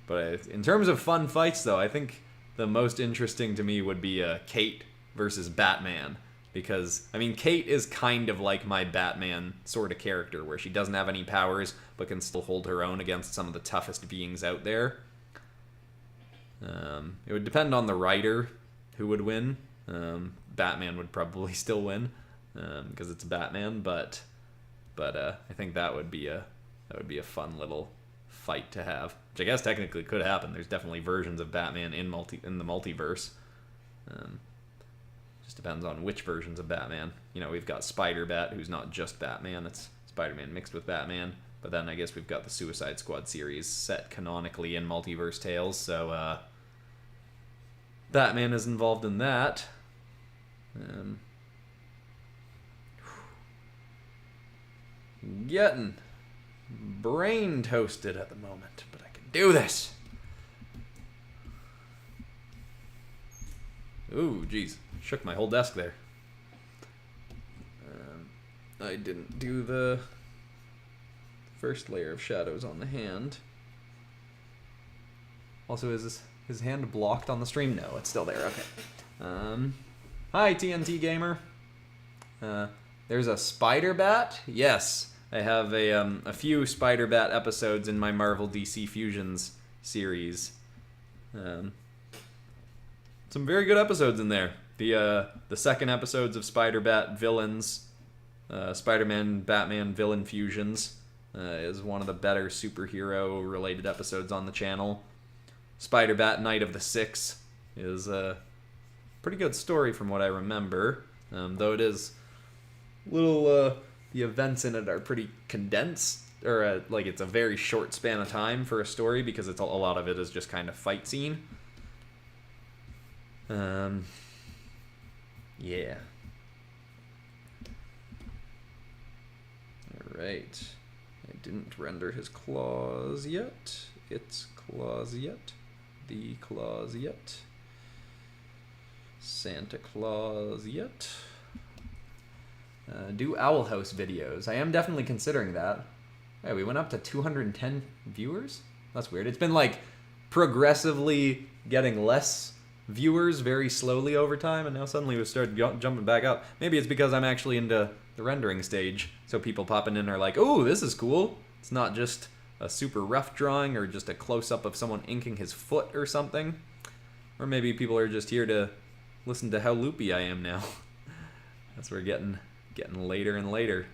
But in terms of fun fights, though, I think the most interesting to me would be Kate versus Batman. Because, I mean, Kate is kind of like my Batman sort of character, where she doesn't have any powers, but can still hold her own against some of the toughest beings out there. It would depend on the writer who would win. Batman would probably still win, because it's Batman, but I think that would be a fun little fight to have, which I guess technically could happen. There's definitely versions of Batman in the multiverse. Just depends on which versions of Batman. You know, we've got Spider-Bat, who's not just Batman, it's Spider-Man mixed with Batman. But then I guess we've got the Suicide Squad series set canonically in Multiverse Tales, so Batman is involved in that. Getting brain toasted at the moment, but I can do this. Ooh, jeez. Shook my whole desk there. I didn't do the first layer of shadows on the hand. Also, is his hand blocked on the stream? No, it's still there. Okay. Hi, TNT Gamer. There's a Spider-Bat? Yes. I have a few Spider-Bat episodes in my Marvel DC Fusions series. Some very good episodes in there. The second episodes of Spider-Bat villains, Spider-Man, Batman villain fusions, is one of the better superhero-related episodes on the channel. Spider-Bat Night of the Six is a pretty good story from what I remember, though it is a little, the events in it are pretty condensed, or like it's a very short span of time for a story because a lot of it is just kind of fight scene. Yeah. Alright. I didn't render his claws yet. Its claws yet. The claws yet. Santa Claus yet. Do Owl House videos. I am definitely considering that. Hey, we went up to 210 viewers? That's weird. It's been like progressively getting less viewers very slowly over time, and now suddenly we started jumping back up. Maybe it's because I'm actually into the rendering stage, so people popping in are like, oh, this is cool. It's not just a super rough drawing or just a close-up of someone inking his foot or something. Or maybe people are just here to listen to how loopy I am now. That's where getting later and later.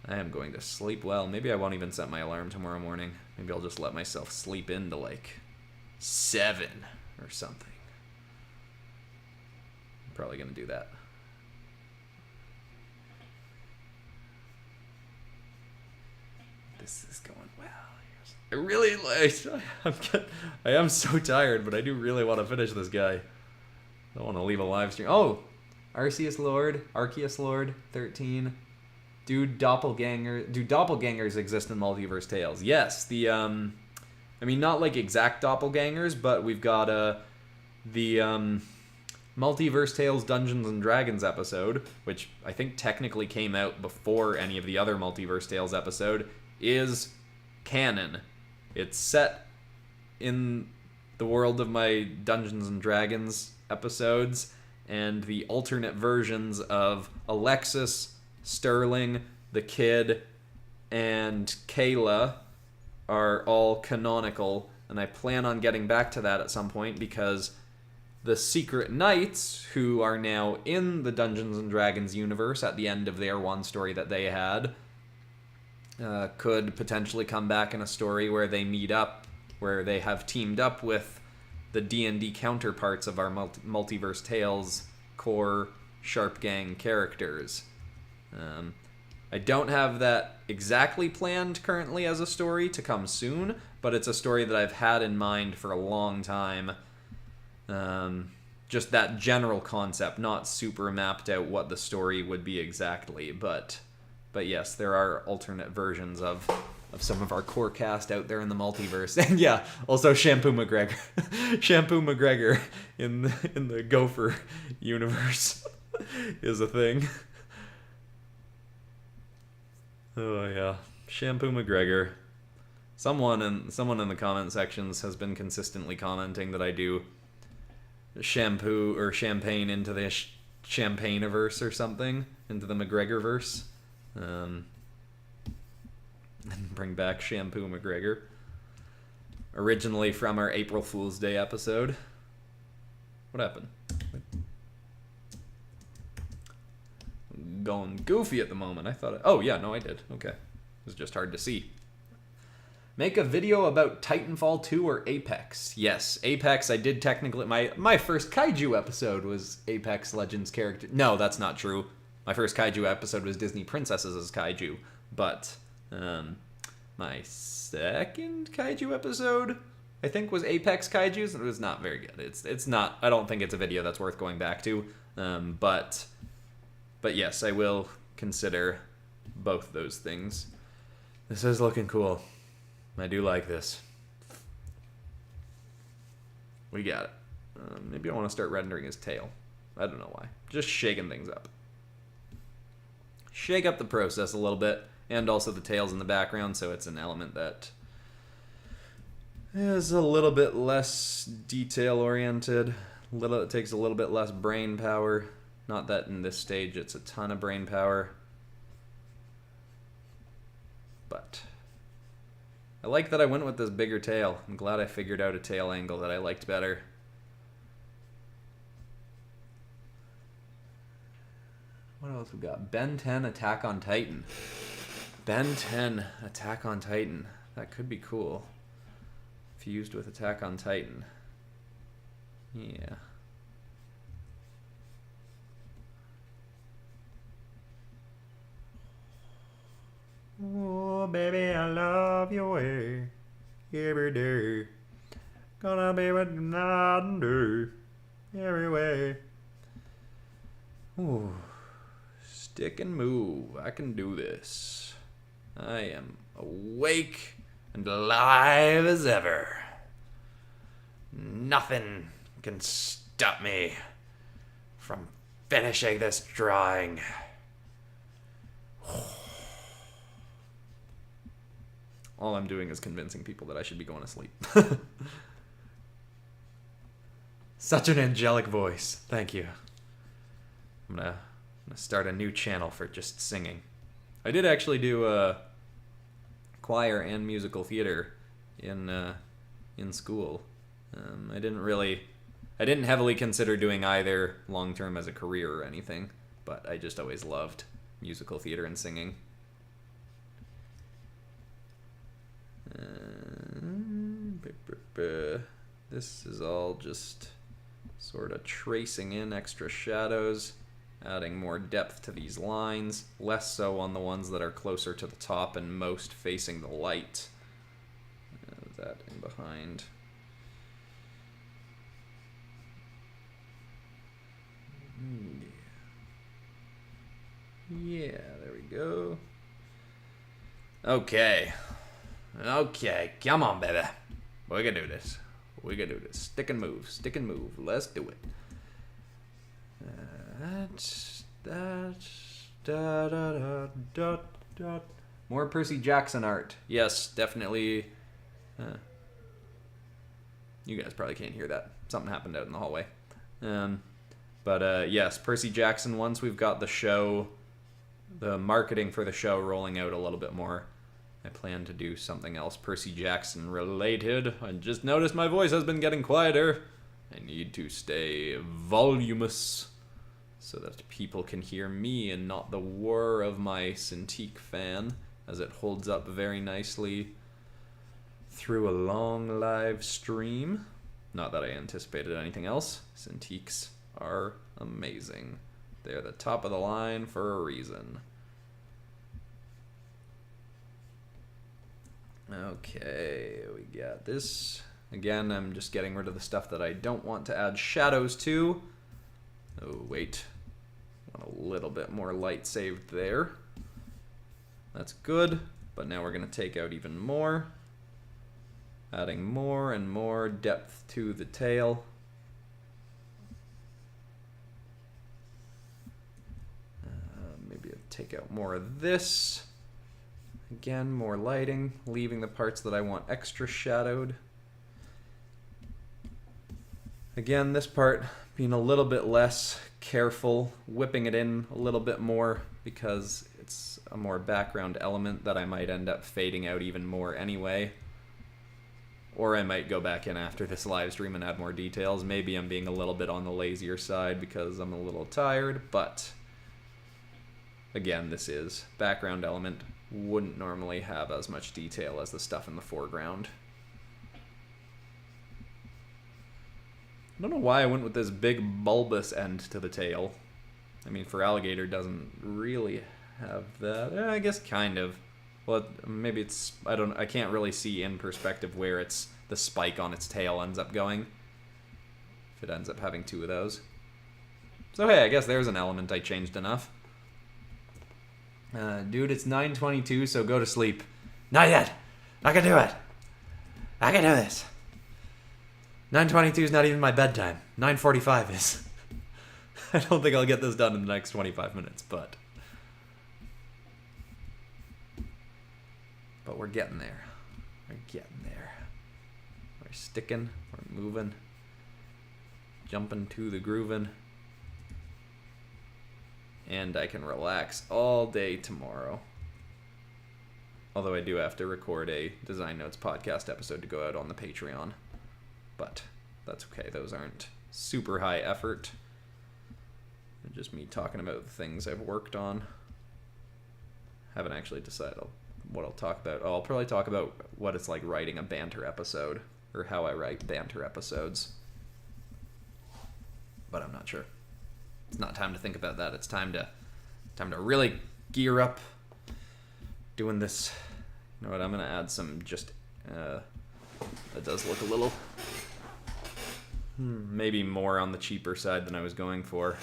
I am going to sleep well. Maybe I won't even set my alarm tomorrow morning. Maybe I'll just let myself sleep into like 7 or something. I'm probably going to do that. This is going well. I really I am so tired, but I do really want to finish this guy. I don't want to leave a live stream. Oh, Arceus Lord 13. Do doppelgangers exist in Multiverse Tales? Yes. I mean, not like exact doppelgangers, but we've got the Multiverse Tales Dungeons and Dragons episode, which I think technically came out before any of the other Multiverse Tales episode, is canon. It's set in the world of my Dungeons and Dragons episodes, and the alternate versions of Alexis, Sterling, the Kid, and Kayla are all canonical, and I plan on getting back to that at some point because the Secret Knights, who are now in the Dungeons & Dragons universe at the end of their one story that they had, could potentially come back in a story where they meet up, where they have teamed up with the D&D counterparts of our Multiverse Tales core Sharp Gang characters. I don't have that exactly planned currently as a story to come soon, but it's a story that I've had in mind for a long time. Just that general concept, not super mapped out what the story would be exactly, but yes, there are alternate versions of some of our core cast out there in the multiverse. And yeah, also Shampoo McGregor. Shampoo McGregor in the Gopher universe is a thing. Oh yeah, Shampoo McGregor. Someone in the comment sections has been consistently commenting that I do shampoo or champagne into the Champagne-averse or something, into the McGregor-verse. And bring back Shampoo McGregor. Originally from our April Fool's Day episode. What happened? Going goofy at the moment. I thought... Oh, yeah, no, I did. Okay. It was just hard to see. Make a video about Titanfall 2 or Apex. Yes, Apex, I did technically... My first kaiju episode was Apex Legends character... No, that's not true. My first kaiju episode was Disney Princesses as kaiju. But my second kaiju episode, I think, was Apex Kaijus, and it was not very good. It's not... I don't think it's a video that's worth going back to. But yes, I will consider both those things. This is looking cool. I do like this. We got it. Maybe I want to start rendering his tail. I don't know why. Just shaking things up. Shake up the process a little bit, and also the tails in the background, so it's an element that is a little bit less detail-oriented. It takes a little bit less brain power. Not that in this stage it's a ton of brain power. But I like that I went with this bigger tail. I'm glad I figured out a tail angle that I liked better. What else we got? Ben 10 Attack on Titan. Ben 10 Attack on Titan. That could be cool. Fused with Attack on Titan. Yeah. Oh, baby, I love your way every day. Gonna be with you night and day every way. Ooh. Stick and move. I can do this. I am awake and alive as ever. Nothing can stop me from finishing this drawing. All I'm doing is convincing people that I should be going to sleep. Such an angelic voice. Thank you. I'm gonna start a new channel for just singing. I did actually do choir and musical theater in school. I didn't heavily consider doing either long term as a career or anything, but I just always loved musical theater and singing. This is all just sort of tracing in extra shadows, adding more depth to these lines, less so on the ones that are closer to the top and most facing the light. That in behind. Yeah, there we go. Okay, come on, baby. We can do this. Stick and move. Let's do it. More Percy Jackson art. Yes, definitely. You guys probably can't hear that. Something happened out in the hallway. But yes, Percy Jackson, once we've got the show, the marketing for the show rolling out a little bit more, I plan to do something else Percy Jackson related. I just noticed my voice has been getting quieter. I need to stay voluminous so that people can hear me and not the whir of my Cintiq fan, as it holds up very nicely through a long live stream. Not that I anticipated anything else. Cintiqs are amazing. They're the top of the line for a reason. Okay, we got this. Again, I'm just getting rid of the stuff that I don't want to add shadows to. Oh, wait. I want a little bit more light saved there. That's good, but now we're going to take out even more. Adding more and more depth to the tail. Maybe I'll take out more of this. Again, more lighting, leaving the parts that I want extra shadowed. Again, this part being a little bit less careful, whipping it in a little bit more because it's a more background element that I might end up fading out even more anyway. Or I might go back in after this live stream and add more details. Maybe I'm being a little bit on the lazier side because I'm a little tired, but again, this is background element. Wouldn't normally have as much detail as the stuff in the foreground. I don't know why I went with this big bulbous end to the tail. I mean, FERALIGATR doesn't really have that. I guess kind of. Well, maybe it's, I can't really see in perspective where it's the spike on its tail ends up going. If it ends up having two of those. So hey, I guess there's an element I changed enough. Dude, it's 9:22, so go to sleep. Not yet. I can do it. I can do this. 9:22 is not even my bedtime. 9:45 is. I don't think I'll get this done in the next 25 minutes, but we're getting there. We're getting there. We're sticking. We're moving. Jumping to the grooving. And I can relax all day tomorrow. Although I do have to record a Design Notes podcast episode to go out on the Patreon. But that's okay. Those aren't super high effort. They're just me talking about the things I've worked on. Haven't actually decided what I'll talk about. Oh, I'll probably talk about what it's like writing a banter episode. Or how I write banter episodes. But I'm not sure. It's not time to think about that. It's time to really gear up doing this. You know what? I'm gonna add some just. That does look a little, maybe more on the cheaper side than I was going for.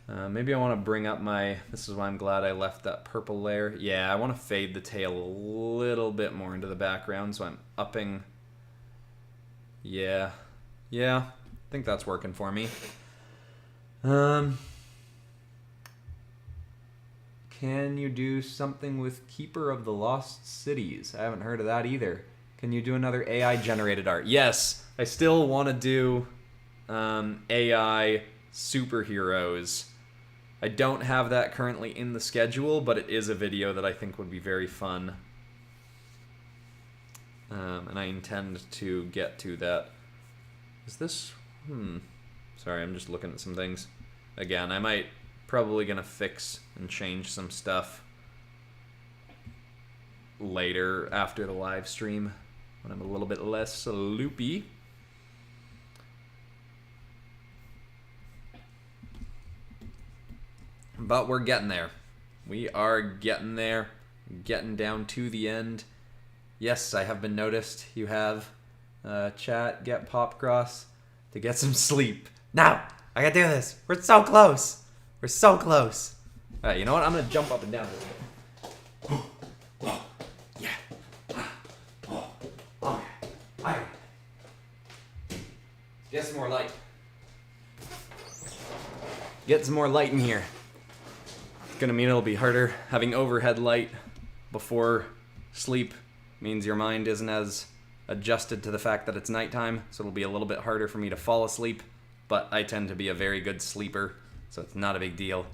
Maybe I want to bring up my. This is why I'm glad I left that purple layer. Yeah, I want to fade the tail a little bit more into the background, so I'm upping. Yeah. I think that's working for me. Can you do something with Keeper of the Lost Cities? I haven't heard of that either. Can you do another AI generated art? Yes, I still want to do AI superheroes. I don't have that currently in the schedule, but it is a video that I think would be very fun. And I intend to get to that. Is this... Sorry, I'm just looking at some things. Again, I might probably gonna fix and change some stuff later after the live stream when I'm a little bit less loopy. But we're getting there. We are getting there. Getting down to the end. Yes, I have been noticed. You have. Chat, get PopCross to get some sleep. Now! I can do this. We're so close. We're so close. Alright, you know what? I'm going to jump up and down a little bit. Yeah. Okay. Alright. Get some more light. Get some more light in here. It's going to mean it'll be harder. Having overhead light before sleep means your mind isn't as adjusted to the fact that it's nighttime, so it'll be a little bit harder for me to fall asleep, but I tend to be a very good sleeper, so it's not a big deal.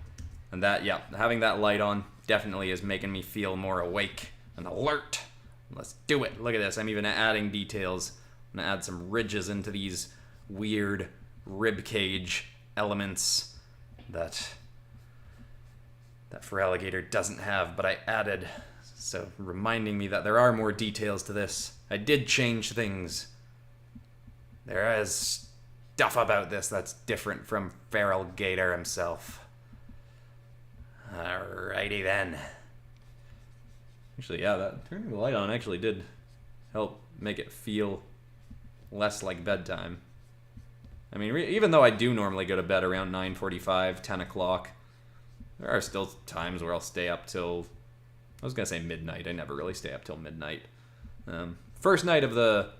And that, yeah, having that light on definitely is making me feel more awake and alert. Let's do it. Look at this. I'm even adding details. I'm going to add some ridges into these weird rib cage elements that FERALIGATR doesn't have, but I added, so reminding me that there are more details to this. I did change things. There is stuff about this that's different from FERALIGATR himself. Alrighty then. Actually, yeah, that turning the light on actually did help make it feel less like bedtime. I mean, even though I do normally go to bed around 9:45, 10 o'clock, there are still times where I'll stay up till, I was going to say midnight. I never really stay up till midnight. First night of the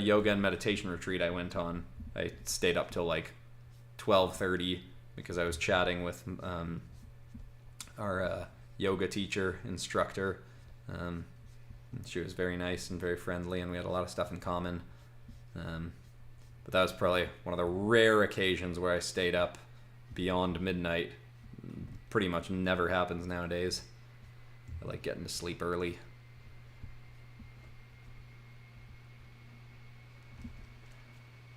yoga and meditation retreat I went on, I stayed up till like 12:30 because I was chatting with our yoga teacher, instructor. She was very nice and very friendly, and we had a lot of stuff in common. But that was probably one of the rare occasions where I stayed up beyond midnight. Pretty much never happens nowadays. I like getting to sleep early.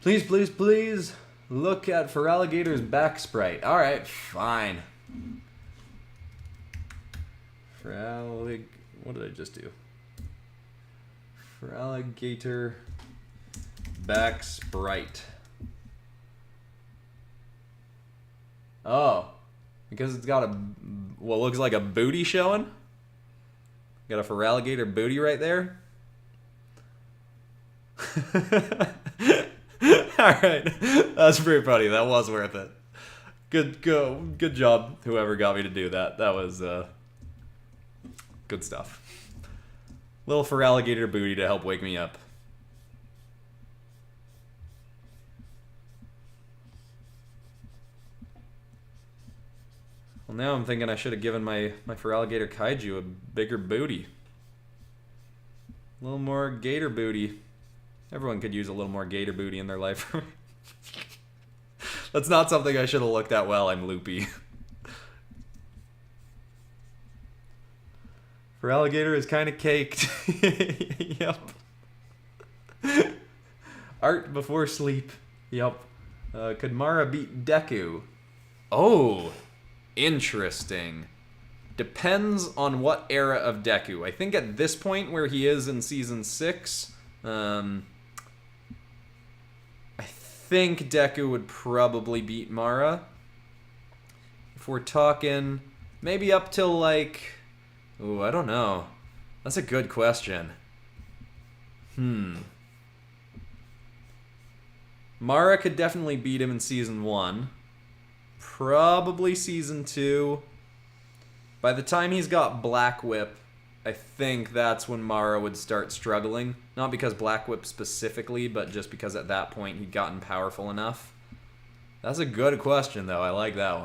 Please, please, please look at FERALIGATR's back sprite. Alright, fine. What did I just do? FERALIGATR back sprite. Oh, because it's got what looks like a booty showing. Got a FERALIGATR booty right there. All right, that's pretty funny. That was worth it. Good job, whoever got me to do that. That was good stuff. Little FERALIGATR booty to help wake me up. Well, now I'm thinking I should have given my FERALIGATR kaiju a bigger booty. A little more gator booty. Everyone could use a little more gator booty in their life. That's not something I should have looked at while I'm loopy. FERALIGATR is kind of caked. Yep. Art before sleep. Yep. Could Mara beat Deku? Oh, interesting. Depends on what era of Deku. I think at this point where he is in Season 6, I think Deku would probably beat Mara. If we're talking maybe up till like... Ooh, I don't know. That's a good question. Mara could definitely beat him in Season 1. Probably Season 2. By the time he's got Black Whip, I think that's when Mara would start struggling. Not because Black Whip specifically, but just because at that point he'd gotten powerful enough. That's a good question, though. I like that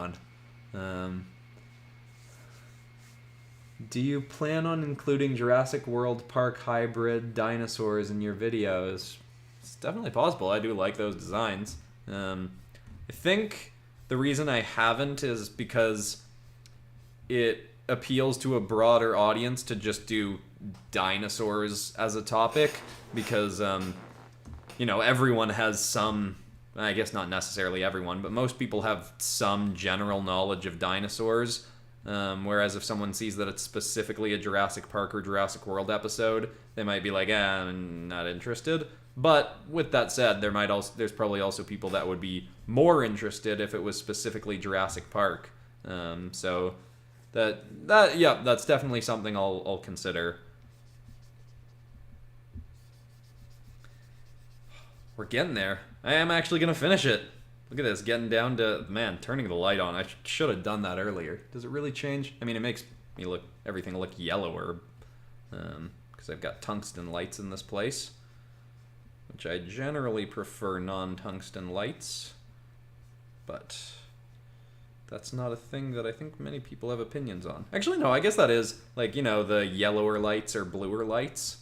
one. Do you plan on including Jurassic World Park hybrid dinosaurs in your videos? It's definitely possible. I do like those designs. I think the reason I haven't is because it appeals to a broader audience to just do dinosaurs as a topic, because everyone has some, I guess not necessarily everyone, but most people have some general knowledge of dinosaurs, whereas if someone sees that it's specifically a Jurassic Park or Jurassic World episode, they might be like, I'm not interested. But with that said, there's probably also people that would be more interested if it was specifically Jurassic Park. So that's definitely something I'll consider. We're getting there. I am actually gonna finish it. Look at this, getting down to, man, turning the light on. I should have done that earlier. Does it really change? I mean, it makes me everything look yellower, because I've got tungsten lights in this place, which I generally prefer non-tungsten lights, but that's not a thing that I think many people have opinions on. Actually, no, I guess that is, the yellower lights or bluer lights.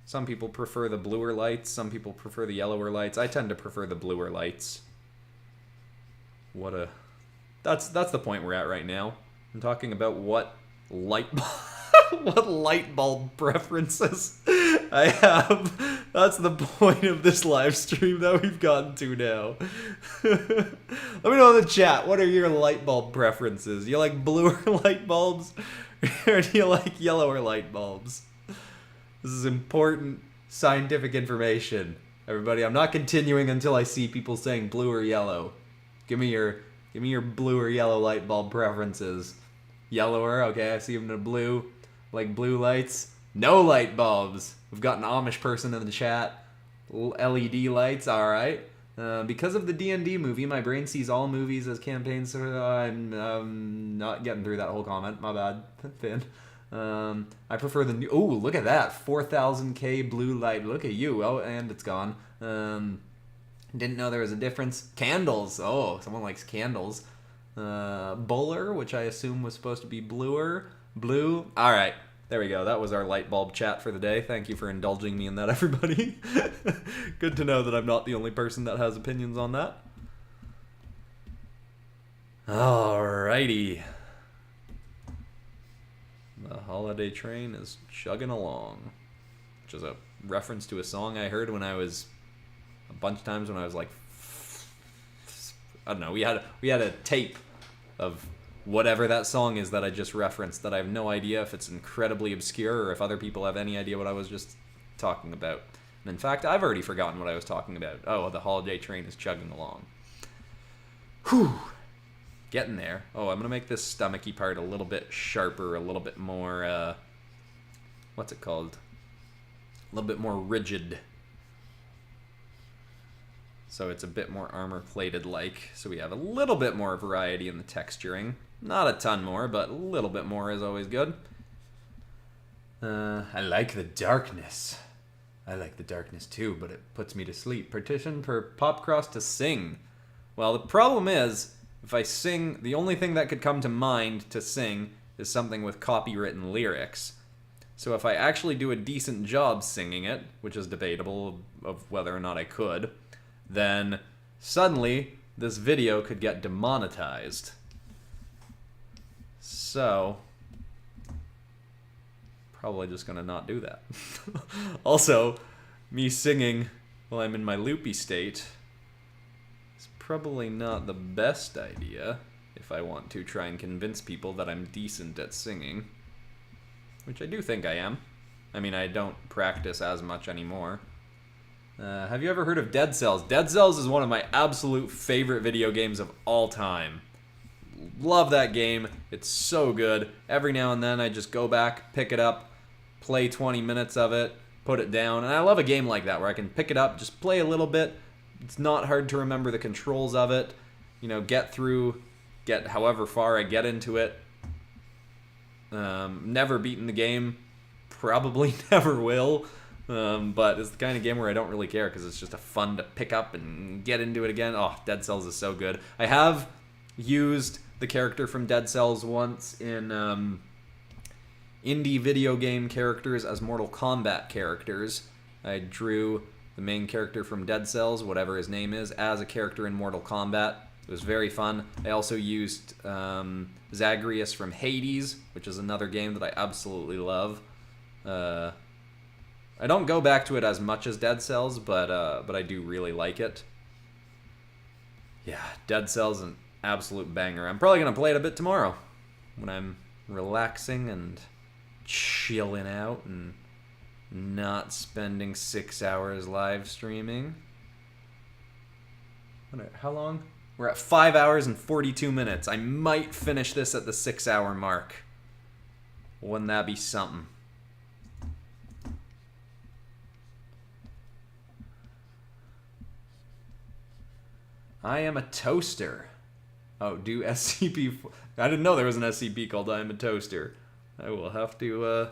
Some people prefer the bluer lights, some people prefer the yellower lights. I tend to prefer the bluer lights. That's the point we're at right now. I'm talking about what light what light bulb preferences I have. That's the point of this live stream that we've gotten to now. Let me know in the chat, what are your light bulb preferences? Do you like bluer light bulbs or do you like yellower light bulbs? This is important scientific information. Everybody, I'm not continuing until I see people saying blue or yellow. Give me your blue or yellow light bulb preferences. Yellower, okay, I see them in blue. Like blue lights. No light bulbs. We've got an Amish person in the chat. LED lights, alright. Because of the D&D movie, my brain sees all movies as campaigns, so I'm not getting through that whole comment. My bad, Finn. I prefer the new... Ooh, look at that. 4000K blue light. Look at you. Oh, and it's gone. Didn't know there was a difference. Candles. Oh, someone likes candles. Bowler, which I assume was supposed to be bluer. Blue. All right. There we go. That was our light bulb chat for the day. Thank you for indulging me in that, everybody. Good to know that I'm not the only person that has opinions on that. Alrighty. The holiday train is chugging along, which is a reference to a song I heard when I was a bunch of times when I was like, I don't know. We had a tape of whatever that song is that I just referenced that I have no idea if it's incredibly obscure or if other people have any idea what I was just talking about. And in fact, I've already forgotten what I was talking about. Oh, the holiday train is chugging along. Whew. Getting there. Oh, I'm going to make this stomachy part a little bit sharper, a little bit more, what's it called? A little bit more rigid. So it's a bit more armor-plated like. So we have a little bit more variety in the texturing. Not a ton more, but a little bit more is always good. I like the darkness. I like the darkness too, but it puts me to sleep. Petition for PopCross to sing. Well, the problem is, if I sing, the only thing that could come to mind to sing is something with copywritten lyrics. So if I actually do a decent job singing it, which is debatable of whether or not I could, then suddenly this video could get demonetized. So, probably just gonna not do that. Also, me singing while I'm in my loopy state is probably not the best idea if I want to try and convince people that I'm decent at singing, which I do think I am. I mean, I don't practice as much anymore. Have you ever heard of Dead Cells? Dead Cells is one of my absolute favorite video games of all time. Love that game. It's so good. Every now and then I just go back, pick it up, play 20 minutes of it, put it down. And I love a game like that where I can pick it up, just play a little bit. It's not hard to remember the controls of it. You know, get however far I get into it. Never beaten the game. Probably never will. But it's the kind of game where I don't really care because it's just a fun to pick up and get into it again. Oh, Dead Cells is so good. I have used the character from Dead Cells once in indie video game characters as Mortal Kombat characters. I drew the main character from Dead Cells, whatever his name is, as a character in Mortal Kombat. It was very fun. I also used Zagreus from Hades, which is another game that I absolutely love. I don't go back to it as much as Dead Cells, but I do really like it. Yeah, Dead Cells is an absolute banger. I'm probably going to play it a bit tomorrow when I'm relaxing and chilling out and not spending 6 hours live streaming. How long? We're at 5 hours and 42 minutes. I might finish this at the 6 hour mark. Wouldn't that be something? I am a toaster. Oh, do SCP... I didn't know there was an SCP called I am a toaster. I will have to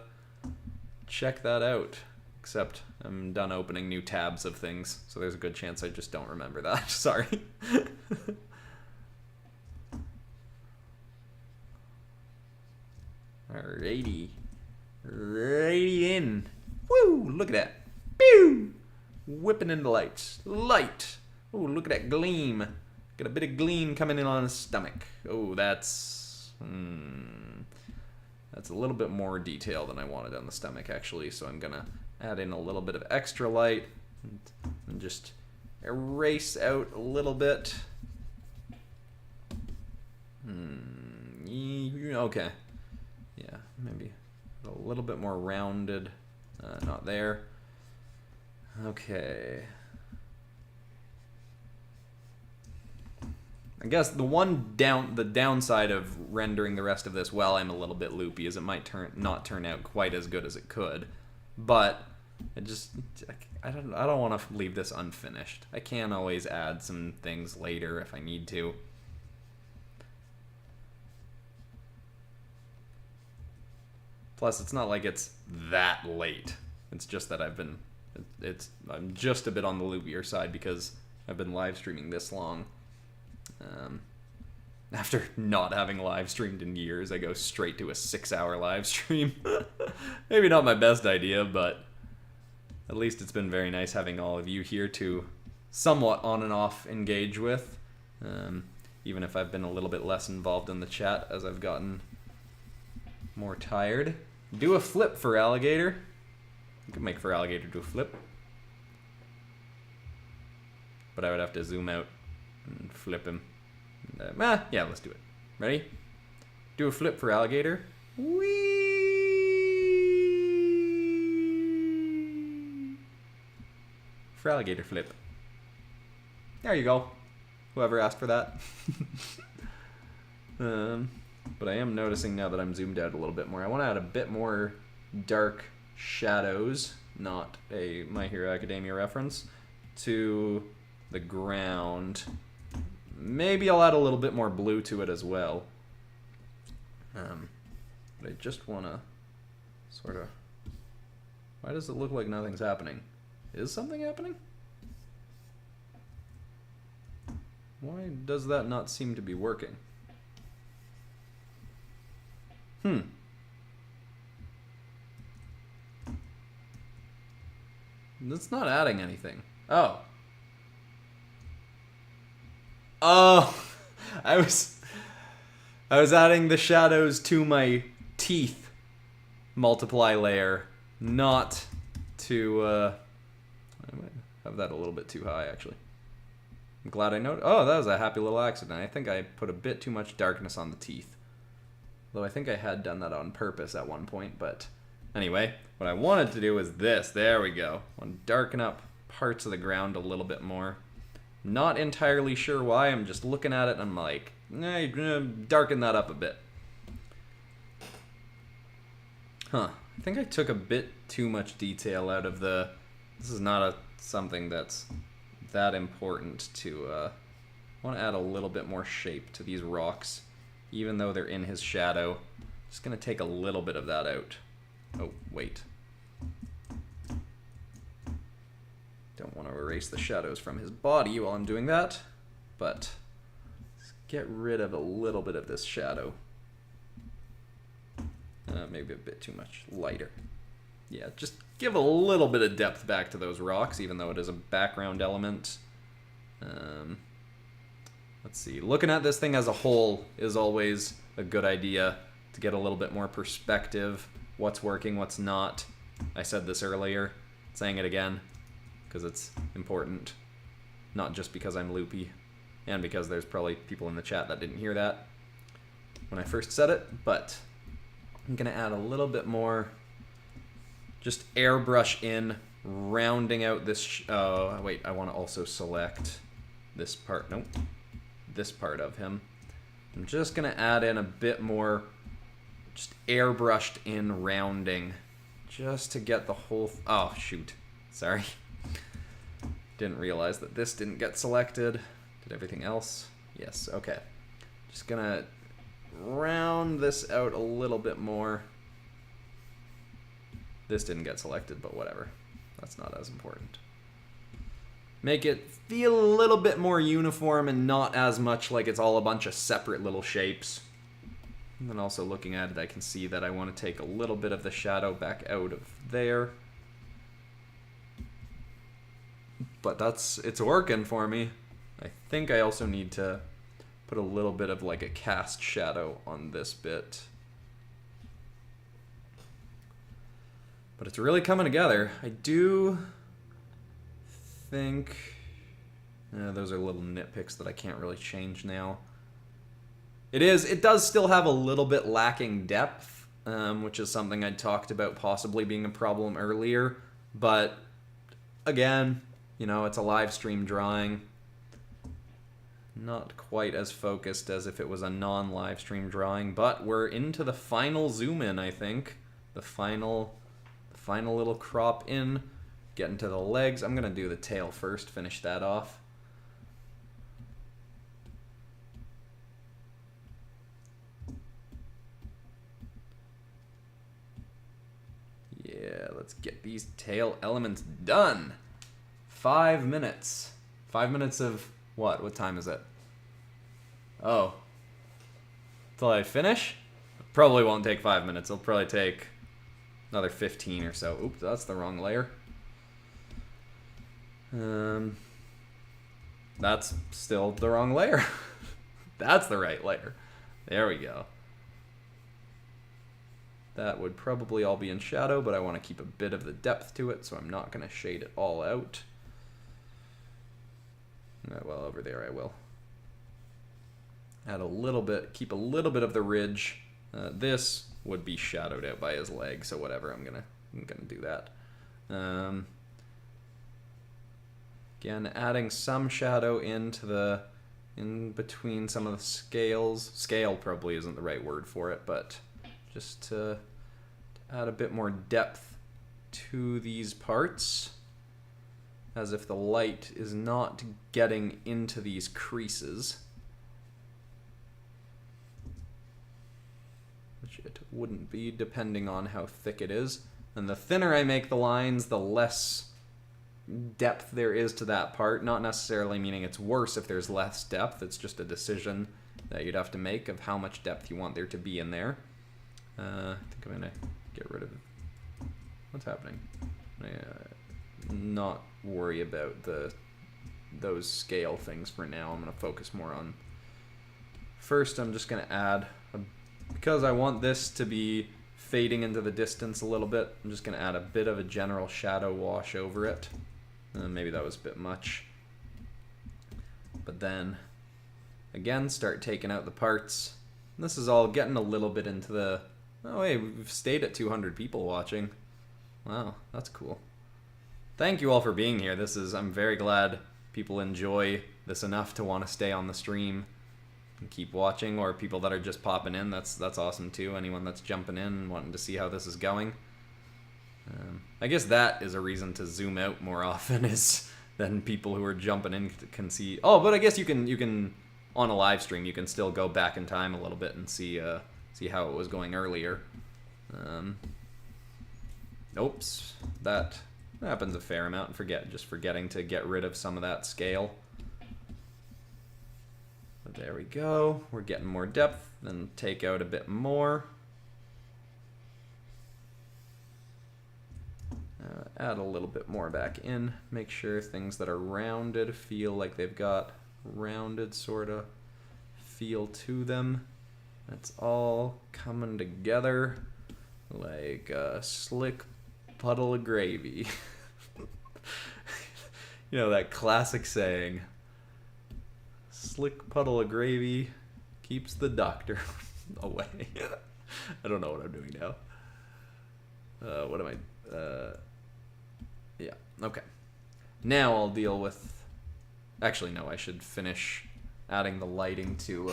check that out. Except I'm done opening new tabs of things, so there's a good chance I just don't remember that. Sorry. Alrighty. Righty in. Woo! Look at that. Pew! Whipping into lights. Light! Oh, look at that gleam. Got a bit of gleam coming in on his stomach. Oh, that's That's a little bit more detail than I wanted on the stomach, actually, so I'm gonna add in a little bit of extra light and just erase out a little bit. Okay. Yeah, maybe a little bit more rounded. Not there. Okay. I guess the downside of rendering the rest of this while I'm a little bit loopy is it might not turn out quite as good as it could, but I don't want to leave this unfinished. I can always add some things later if I need to. Plus, it's not like it's that late. It's just that I'm just a bit on the loopier side because I've been live streaming this long. After not having live streamed in years, I go straight to a 6-hour live stream. Maybe not my best idea, but at least it's been very nice having all of you here to somewhat on and off engage with. Even if I've been a little bit less involved in the chat as I've gotten more tired. Do a flip for Alligator. You could make FERALIGATR do a flip. But I would have to zoom out and flip him. Yeah, let's do it. Ready? Do a flip for Alligator. Whee! FERALIGATR flip. There you go. Whoever asked for that. But I am noticing now that I'm zoomed out a little bit more. I want to add a bit more dark shadows, not a My Hero Academia reference, to the ground. Maybe I'll add a little bit more blue to it as well. But I just want to sort of... Why does it look like nothing's happening? Is something happening? Why does that not seem to be working? That's not adding anything. Oh. I was adding the shadows to my teeth multiply layer, not to I might have that a little bit too high actually. I'm glad I noticed. Oh, that was a happy little accident. I think I put a bit too much darkness on the teeth. Though I think I had done that on purpose at one point, but anyway, what I wanted to do was this. There we go. I want to darken up parts of the ground a little bit more. Not entirely sure why. I'm just looking at it and I'm like, darken that up a bit. I think I took a bit too much detail out of the... This is not something that's that important to... I want to add a little bit more shape to these rocks, even though they're in his shadow. Just going to take a little bit of that out. Oh, wait. Don't want to erase the shadows from his body while I'm doing that, but let's get rid of a little bit of this shadow. Maybe a bit too much lighter. Yeah, just give a little bit of depth back to those rocks, even though it is a background element. Let's see. Looking at this thing as a whole is always a good idea to get a little bit more perspective. What's working, what's not. I said this earlier, saying it again, because it's important. Not just because I'm loopy, and because there's probably people in the chat that didn't hear that when I first said it, but I'm going to add a little bit more, just airbrush in, rounding out this, wait, I want to also select this part, nope, this part of him. I'm just going to add in a bit more, just airbrushed in rounding, just to get the whole, oh shoot, sorry. Didn't realize that this didn't get selected. Did everything else? Yes, okay. Just going to round this out a little bit more. This didn't get selected, but whatever. That's not as important. Make it feel a little bit more uniform and not as much like it's all a bunch of separate little shapes. And then also looking at it, I can see that I want to take a little bit of the shadow back out of there. But it's working for me. I think I also need to put a little bit of like a cast shadow on this bit. But it's really coming together. I do think those are little nitpicks that I can't really change now. It does still have a little bit lacking depth, which is something I talked about possibly being a problem earlier. But again, you know, it's a live stream drawing. Not quite as focused as if it was a non-live stream drawing, but we're into the final zoom in, I think. The final little crop in, getting to the legs. I'm gonna do the tail first, finish that off. Yeah, let's get these tail elements done. 5 minutes. 5 minutes of what? What time is it? Oh. Till I finish? Probably won't take 5 minutes. It'll probably take another 15 or so. Oops, that's the wrong layer. That's still the wrong layer. That's the right layer. There we go. That would probably all be in shadow, but I want to keep a bit of the depth to it, so I'm not going to shade it all out. Well, over there I will. Add a little bit, keep a little bit of the ridge. This would be shadowed out by his leg, so whatever, I'm gonna do that. Again, adding some shadow in between some of the scales. Scale probably isn't the right word for it, but just to add a bit more depth to these parts, as if the light is not getting into these creases, which it wouldn't be depending on how thick it is. And the thinner I make the lines, the less depth there is to that part. Not necessarily meaning it's worse if there's less depth. It's just a decision that you'd have to make of how much depth you want there to be in there. I think I'm gonna get rid of it. What's happening? Not worry about those scale things for now. I'm gonna focus more on. First, I'm just gonna add because I want this to be fading into the distance a little bit. I'm just gonna add a bit of a general shadow wash over it. Maybe that was a bit much. But then, again, start taking out the parts. And this is all getting a little bit into the. Oh, hey, we've stayed at 200 people watching. Wow, that's cool. Thank you all for being here. I'm very glad people enjoy this enough to want to stay on the stream and keep watching, or people that are just popping in. That's awesome too. Anyone that's jumping in and wanting to see how this is going. I guess that is a reason to zoom out more often is than people who are jumping in can see. Oh, but I guess you can on a live stream you can still go back in time a little bit and see how it was going earlier. Oops, that happens a fair amount. Forgetting to get rid of some of that scale. But there we go. We're getting more depth, then take out a bit more. Add a little bit more back in. Make sure things that are rounded feel like they've got rounded sort of feel to them. It's all coming together like a slick puddle of gravy. You know that classic saying, slick puddle of gravy keeps the doctor away. I don't know what I'm doing now. What am I? Yeah, okay. Now I'll deal with. Actually, no, I should finish adding the lighting to.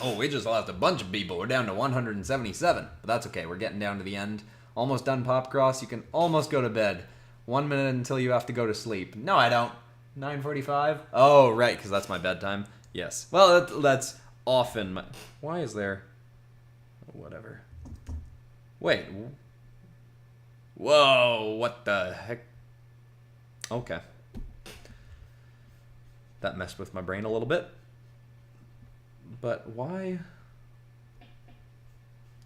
Oh, we just lost a bunch of people. We're down to 177, but that's okay. We're getting down to the end. Almost done PopCross. You can almost go to bed. 1 minute until you have to go to sleep. No, I don't. 9:45? Oh, right, because that's my bedtime. Yes. Well, that's often my... Why is there... Whatever. Wait. Whoa, what the heck? Okay. That messed with my brain a little bit. But why...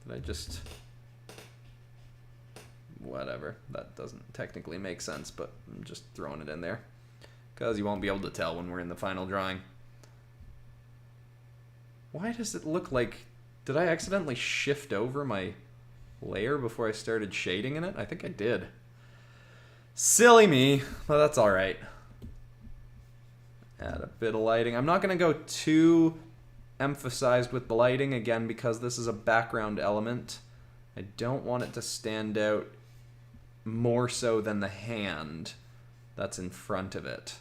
Did I just... Whatever. That doesn't technically make sense, but I'm just throwing it in there. Because you won't be able to tell when we're in the final drawing. Why does it look like... Did I accidentally shift over my layer before I started shading in it? I think I did. Silly me. Well, that's alright. Add a bit of lighting. I'm not going to go too emphasized with the lighting, again, because this is a background element. I don't want it to stand out more so than the hand that's in front of it.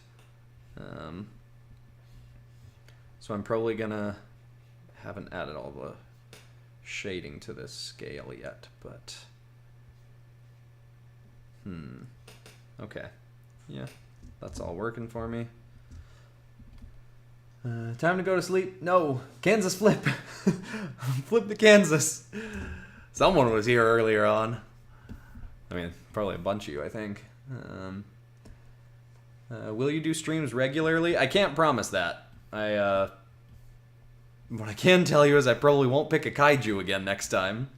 So I'm probably going to... Haven't added all the shading to this scale yet, but okay, yeah, that's all working for me. Time to go to sleep. No, Kansas flip. Flip to Kansas. Someone was here earlier on. I mean, probably a bunch of you, I think. Will you do streams regularly? I can't promise that. What I can tell you is I probably won't pick a kaiju again next time,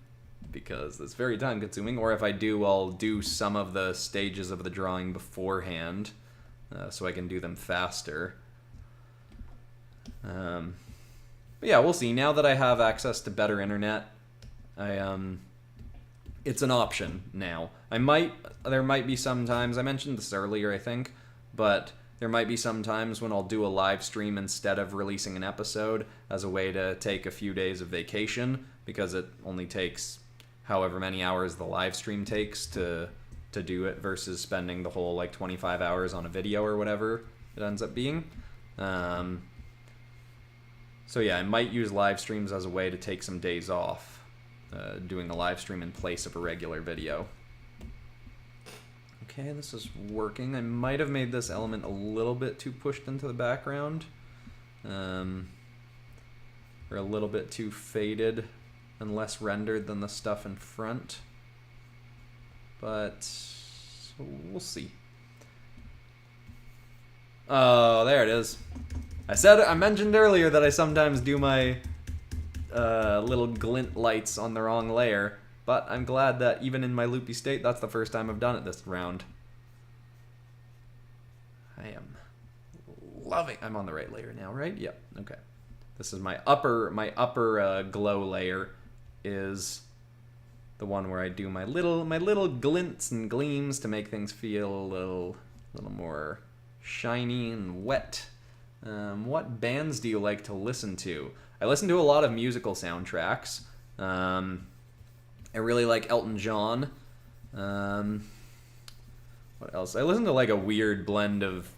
because it's very time consuming, or if I do, I'll do some of the stages of the drawing beforehand, so I can do them faster. But yeah, we'll see. Now that I have access to better internet, it's an option now. There might be some times, I mentioned this earlier, I think, but there might be some times when I'll do a live stream instead of releasing an episode as a way to take a few days of vacation, because it only takes however many hours the live stream takes to do it versus spending the whole like 25 hours on a video or whatever it ends up being. So yeah, I might use live streams as a way to take some days off, doing a live stream in place of a regular video. Okay, this is working. I might have made this element a little bit too pushed into the background. Or a little bit too faded and less rendered than the stuff in front. But we'll see. Oh, there it is. I mentioned earlier that I sometimes do my little glint lights on the wrong layer. But I'm glad that even in my loopy state, that's the first time I've done it this round. I am loving... I'm on the right layer now, right? Yep. Okay. This is my upper glow layer is the one where I do my little glints and gleams to make things feel a little more shiny and wet. What bands do you like to listen to? I listen to a lot of musical soundtracks. I really like Elton John. What else? I listen to like a weird blend of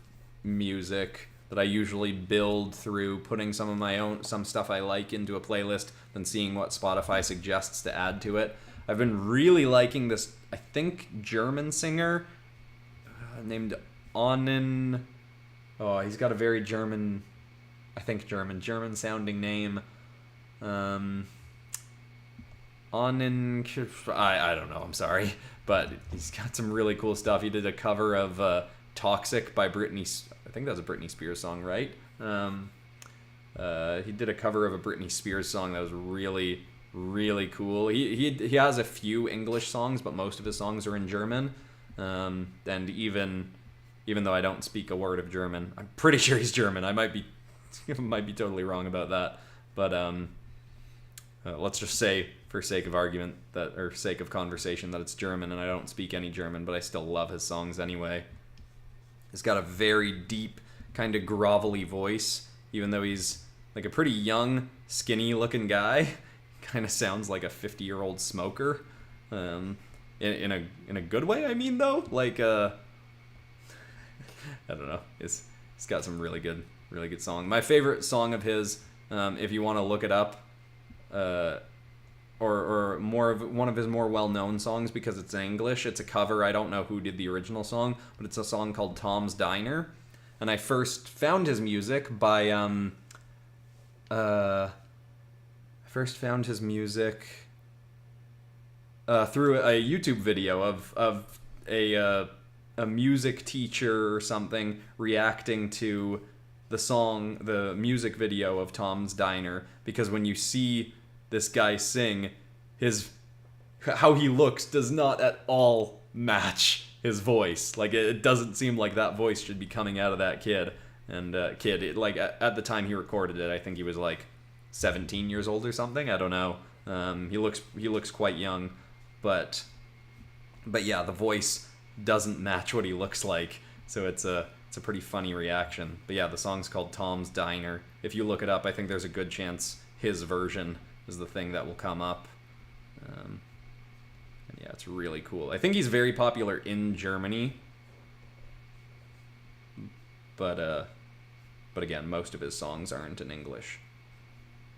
music that I usually build through putting some stuff I like into a playlist, then seeing what Spotify suggests to add to it. I've been really liking this, I think, German singer named Onnen. Oh, he's got a very German sounding name. I don't know, I'm sorry, but he's got some really cool stuff. He did a cover of Toxic by Britney, I think that was a Britney Spears song, right? He did a cover of a Britney Spears song that was really, really cool. He has a few English songs, but most of his songs are in German. And even though I don't speak a word of German, I'm pretty sure he's German. I might be totally wrong about that, but let's just say, for sake of argument, or sake of conversation, that it's German, and I don't speak any German, but I still love his songs anyway. He's got a very deep, kind of grovelly voice, even though he's like a pretty young, skinny-looking guy. Kind of sounds like a 50-year-old smoker, in a good way. I mean, though, like I don't know. He's got some really good songs. My favorite song of his, if you want to look it up, or more of one of his more well-known songs, because it's in English. It's a cover. I don't know who did the original song, but it's a song called Tom's Diner. And I first found his music by through a YouTube video of a music teacher or something reacting to the music video of Tom's Diner, because when you see this guy sing, how he looks does not at all match his voice. Like, it doesn't seem like that voice should be coming out of that kid. And at the time he recorded it, I think he was like 17 years old or something. I don't know. He looks quite young, but yeah, the voice doesn't match what he looks like, so it's a pretty funny reaction. But yeah, the song's called Tom's Diner. If you look it up, I think there's a good chance his version is the thing that will come up. And yeah, it's really cool. I think he's very popular in Germany, but again, most of his songs aren't in English.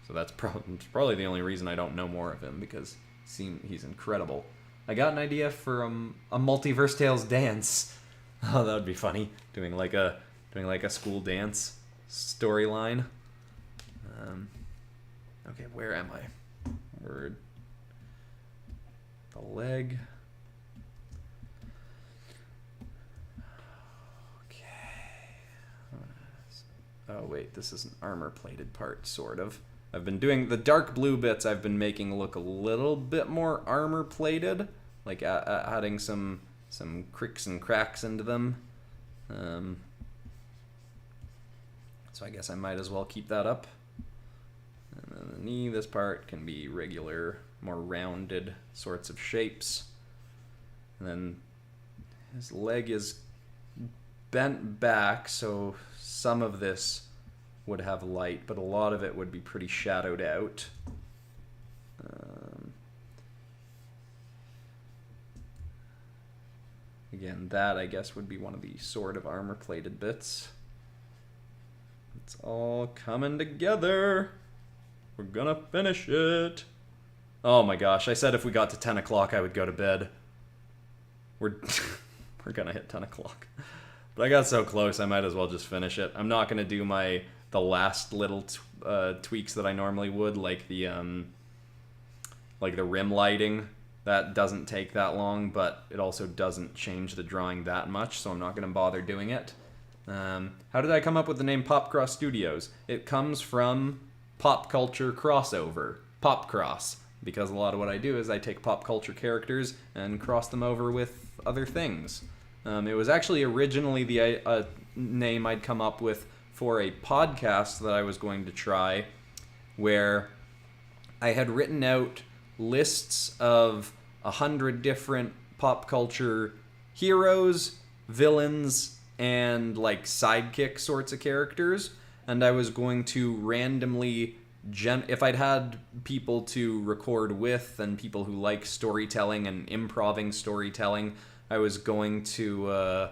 So that's probably the only reason I don't know more of him, because he's incredible. I got an idea for a Multiverse Tales dance. Oh, that would be funny. Doing like a school dance storyline. Okay, where am I? Word. The leg. Okay. Oh wait, this is an armor-plated part, sort of. I've been doing the dark blue bits. I've been making look a little bit more armor-plated, like adding some cricks and cracks into them. So I guess I might as well keep that up. And then the knee, this part can be regular, more rounded sorts of shapes. And then his leg is bent back, so some of this would have light, but a lot of it would be pretty shadowed out. Again, that I guess would be one of the sort of armor-plated bits. It's all coming together. We're gonna finish it. Oh my gosh, I said if we got to 10 o'clock I would go to bed. We're gonna hit 10 o'clock. But I got so close, I might as well just finish it. I'm not gonna do the last little tweaks that I normally would, like the rim lighting. That doesn't take that long, but it also doesn't change the drawing that much, so I'm not going to bother doing it. How did I come up with the name PopCross Studios? It comes from pop culture crossover, PopCross, because a lot of what I do is I take pop culture characters and cross them over with other things. It was actually originally the name I'd come up with for a podcast that I was going to try, where I had written out lists of 100 different pop culture heroes, villains, and like sidekick sorts of characters, and I was going to randomly if I'd had people to record with and people who like storytelling and improving storytelling, I was going to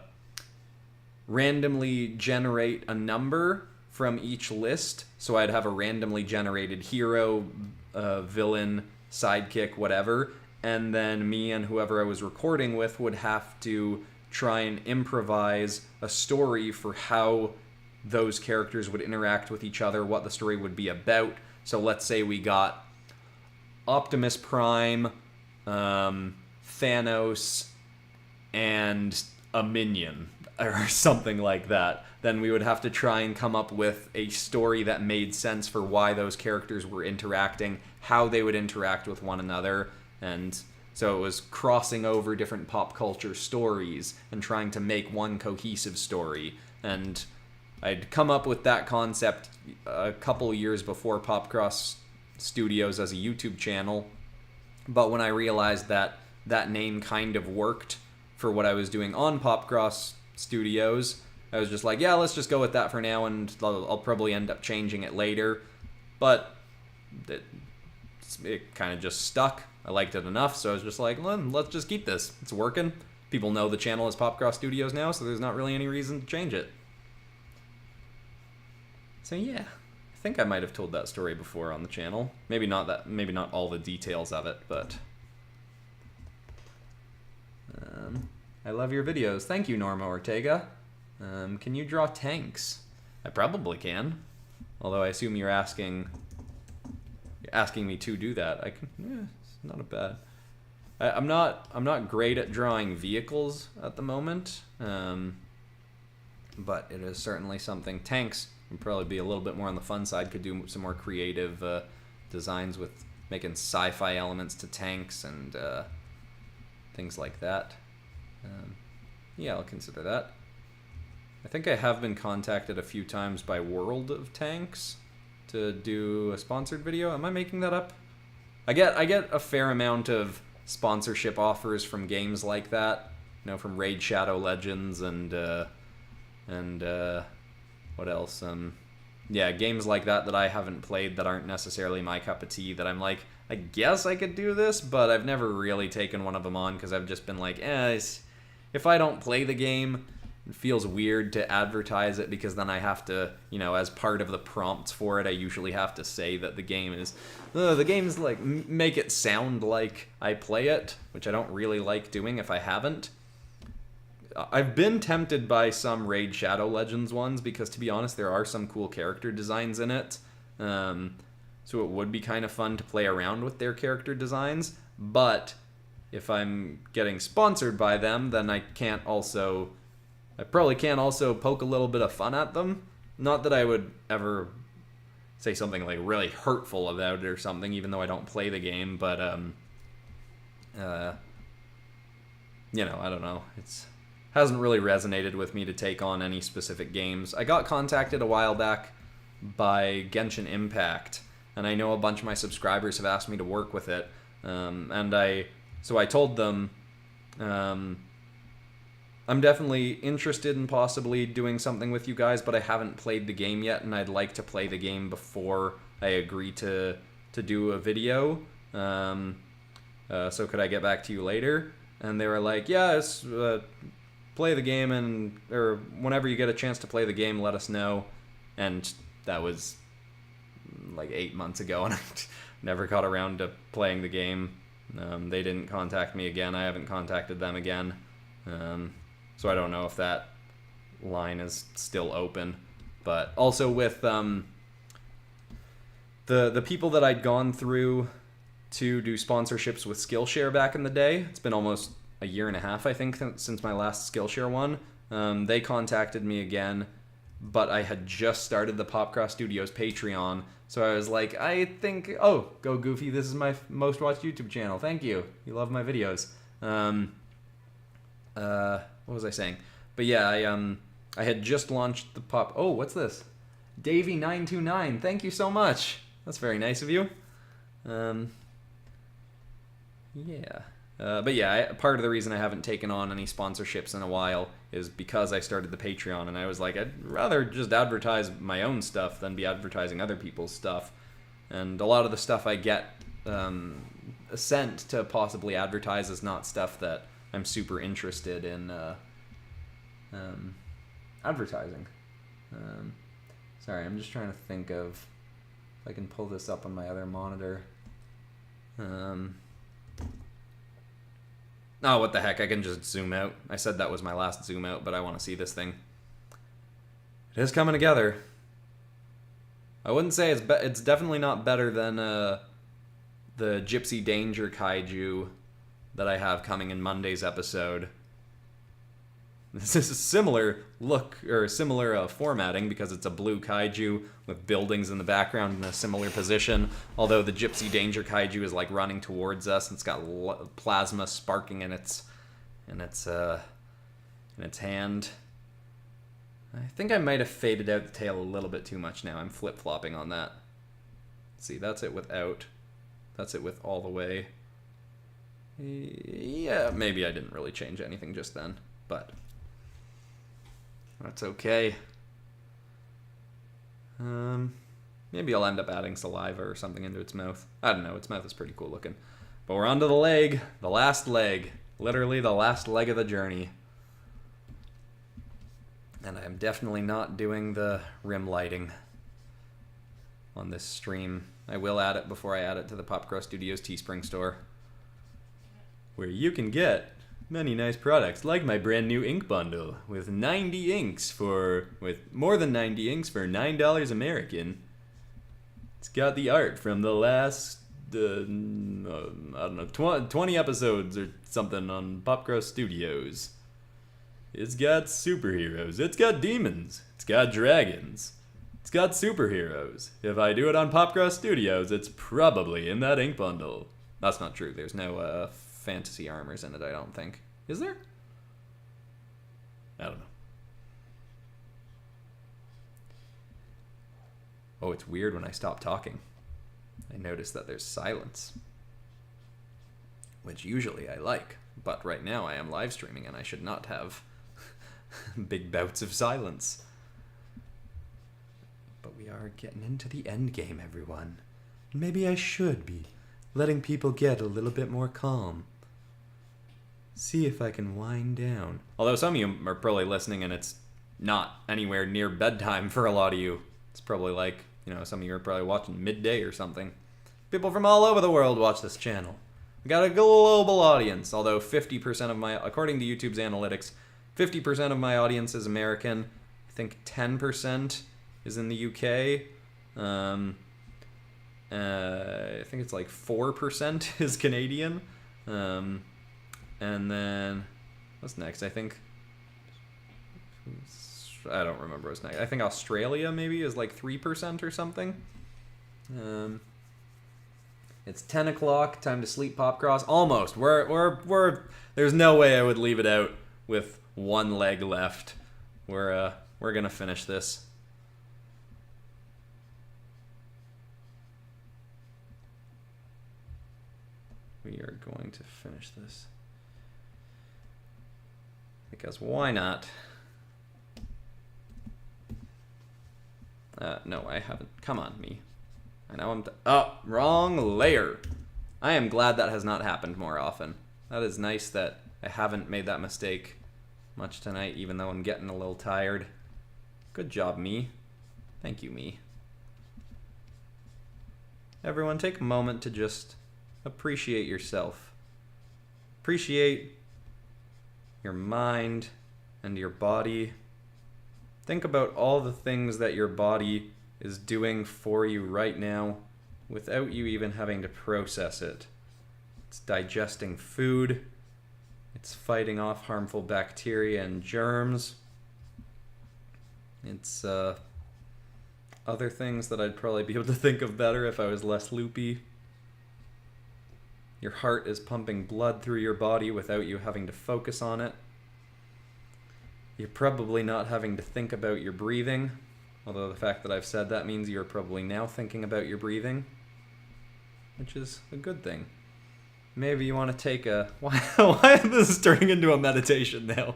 randomly generate a number from each list. So I'd have a randomly generated hero, villain, sidekick, whatever, and then me and whoever I was recording with would have to try and improvise a story for how those characters would interact with each other, what the story would be about. So let's say we got Optimus Prime, Thanos, and a minion, or something like that. Then we would have to try and come up with a story that made sense for why those characters were interacting, how they would interact with one another, and so it was crossing over different pop culture stories and trying to make one cohesive story. And I'd come up with that concept a couple years before PopCross Studios as a YouTube channel, but when I realized that that name kind of worked for what I was doing on PopCross Studios, I was just like, yeah, let's just go with that for now, and I'll probably end up changing it later. But it kind of just stuck. I liked it enough, so I was just like, well, let's just keep this. It's working. People know the channel is PopCross Studios now, so there's not really any reason to change it. So yeah, I think I might have told that story before on the channel. Maybe not all the details of it, but I love your videos. Thank you, Norma Ortega. Can you draw tanks? I probably can. Although I assume you're asking me to do that. I can. Yeah, it's not a bad. I'm not great at drawing vehicles at the moment. But it is certainly something. Tanks would probably be a little bit more on the fun side. Could do some more creative designs with making sci-fi elements to tanks and things like that. Yeah, I'll consider that. I think I have been contacted a few times by World of Tanks to do a sponsored video. Am I making that up? I get a fair amount of sponsorship offers from games like that. You know, from Raid Shadow Legends and what else? Yeah, games like that I haven't played that aren't necessarily my cup of tea, that I'm like, I guess I could do this, but I've never really taken one of them on because I've just been like, if I don't play the game, it feels weird to advertise it because then I have to, you know, as part of the prompts for it, I usually have to say that the game's like, make it sound like I play it, which I don't really like doing if I haven't. I've been tempted by some Raid Shadow Legends ones because, to be honest, there are some cool character designs in it. So it would be kind of fun to play around with their character designs. But if I'm getting sponsored by them, then I probably can't also poke a little bit of fun at them. Not that I would ever say something like really hurtful about it or something, even though I don't play the game. But, you know, I don't know. Hasn't really resonated with me to take on any specific games. I got contacted a while back by Genshin Impact, and I know a bunch of my subscribers have asked me to work with it. So I told them, I'm definitely interested in possibly doing something with you guys, but I haven't played the game yet, and I'd like to play the game before I agree to do a video. So could I get back to you later? And they were like, yeah, play the game, or whenever you get a chance to play the game, let us know. And that was like 8 months ago, and I never got around to playing the game. They didn't contact me again. I haven't contacted them again. So I don't know if that line is still open. But also with the people that I'd gone through to do sponsorships with Skillshare back in the day, it's been almost a year and a half, I think, since my last Skillshare one. They contacted me again, but I had just started the PopCross Studios Patreon, so I was like, I think, oh, go Goofy, this is my most watched YouTube channel. Thank you. You love my videos. What was I saying? But yeah, I had just launched the Oh, what's this? Davey929, thank you so much. That's very nice of you. Yeah. But yeah, part of the reason I haven't taken on any sponsorships in a while is because I started the Patreon, and I was like, I'd rather just advertise my own stuff than be advertising other people's stuff. And a lot of the stuff I get sent to possibly advertise is not stuff that I'm super interested in advertising. Sorry, I'm just trying to think of if I can pull this up on my other monitor. Oh, what the heck, I can just zoom out. I said that was my last zoom out, but I want to see this thing. It is coming together. I wouldn't say it's definitely not better than the Gypsy Danger kaiju that I have coming in Monday's episode. This is a similar look, or similar formatting, because it's a blue kaiju with buildings in the background in a similar position. Although the Gypsy Danger kaiju is like running towards us, and it's got plasma sparking in its hand. I think I might have faded out the tail a little bit too much now. I'm flip-flopping on that. Let's see, that's it without. That's it with all the way. Yeah, maybe I didn't really change anything just then, but that's okay. Maybe I'll end up adding saliva or something into its mouth. I don't know, its mouth is pretty cool looking. But we're on to the leg, the last leg. Literally the last leg of the journey. And I'm definitely not doing the rim lighting on this stream. I will add it before I add it to the PopCross Studios Teespring store, where you can get many nice products, like my brand new ink bundle with more than 90 inks for $9 American. It's got the art from the last, I don't know, 20 episodes or something on PopCross Studios. It's got superheroes, it's got demons, it's got dragons, it's got superheroes. If I do it on PopCross Studios, it's probably in that ink bundle. That's not true, there's no fantasy armors in it, I don't think. Is there? I don't know. Oh, it's weird when I stop talking. I notice that there's silence, which usually I like, but right now I am live streaming and I should not have big bouts of silence. But we are getting into the end game, everyone. Maybe I should be letting people get a little bit more calm. See if I can wind down. Although some of you are probably listening and it's not anywhere near bedtime for a lot of you. It's probably like, you know, some of you are probably watching midday or something. People from all over the world watch this channel. We got a global audience, although 50% of my, according to YouTube's analytics, 50% of my audience is American. I think 10% is in the UK. I think it's like 4% is Canadian. And then, what's next? I think, I don't remember what's next. I think Australia maybe is like 3% or something. It's 10 o'clock, time to sleep, PopCross. Almost. There's no way I would leave it out with one leg left. We're gonna finish this. We are going to finish this. Because why not? No, I haven't. Come on, me. I know I'm... Oh, wrong layer. I am glad that has not happened more often. That is nice that I haven't made that mistake much tonight, even though I'm getting a little tired. Good job, me. Thank you, me. Everyone, take a moment to just appreciate yourself. Appreciate your mind and your body. Think about all the things that your body is doing for you right now without you even having to process it. It's digesting food. It's fighting off harmful bacteria and germs. It's other things that I'd probably be able to think of better if I was less loopy. Your heart is pumping blood through your body without you having to focus on it. You're probably not having to think about your breathing, although the fact that I've said that means you're probably now thinking about your breathing, which is a good thing. Maybe you want to take a... Why this is turning into a meditation now?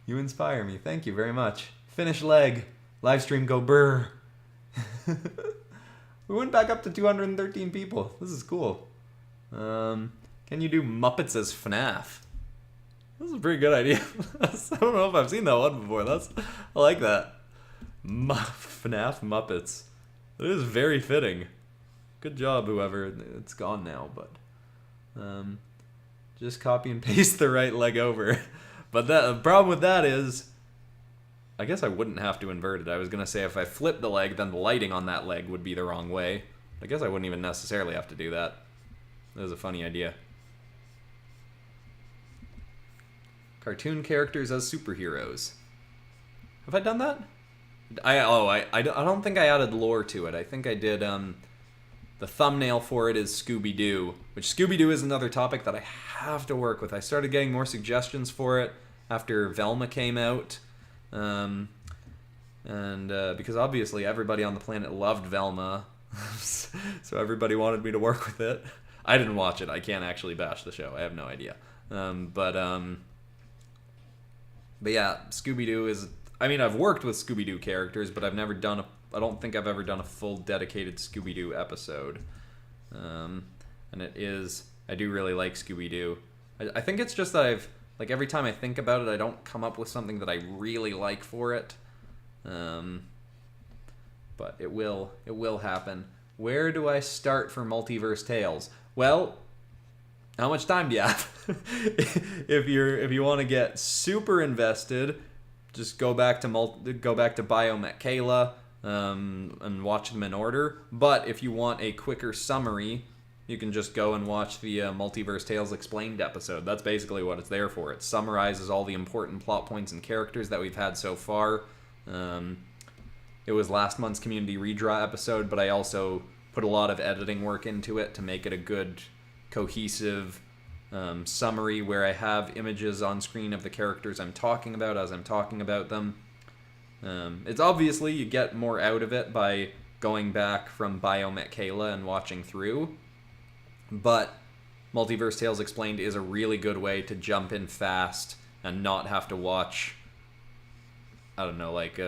You inspire me. Thank you very much. Finish leg. Livestream go brr. We went back up to 213 people. This is cool. Can you do Muppets as FNAF? This is a pretty good idea. I don't know if I've seen that one before. I like that. FNAF Muppets. It is very fitting. Good job, whoever. It's gone now, but just copy and paste the right leg over. But the problem with that is, I guess I wouldn't have to invert it. I was gonna say if I flipped the leg, then the lighting on that leg would be the wrong way. I guess I wouldn't even necessarily have to do that. That was a funny idea. Cartoon characters as superheroes. Have I done that? I don't think I added lore to it. I think I did, the thumbnail for it is Scooby-Doo, which Scooby-Doo is another topic that I have to work with. I started getting more suggestions for it after Velma came out. Because obviously everybody on the planet loved Velma, so everybody wanted me to work with it. I didn't watch it. I can't actually bash the show. I have no idea. But yeah, Scooby-Doo is... I mean, I've worked with Scooby-Doo characters, but I've never done I don't think I've ever done a full dedicated Scooby-Doo episode. And it is... I do really like Scooby-Doo. I think it's just that like, every time I think about it, I don't come up with something that I really like for it. But it will happen. Where do I start for Multiverse Tales? Well, how much time do you have? If you want to get super invested, just go back to Biomet Kayla and watch them in order. But if you want a quicker summary, you can just go and watch the Multiverse Tales Explained episode. That's basically what it's there for. It summarizes all the important plot points and characters that we've had so far. It was last month's Community Redraw episode, but I also put a lot of editing work into it to make it a good, cohesive summary where I have images on screen of the characters I'm talking about as I'm talking about them. It's obviously you get more out of it by going back from Biomet Kayla and watching through, but Multiverse Tales Explained is a really good way to jump in fast and not have to watch, I don't know, like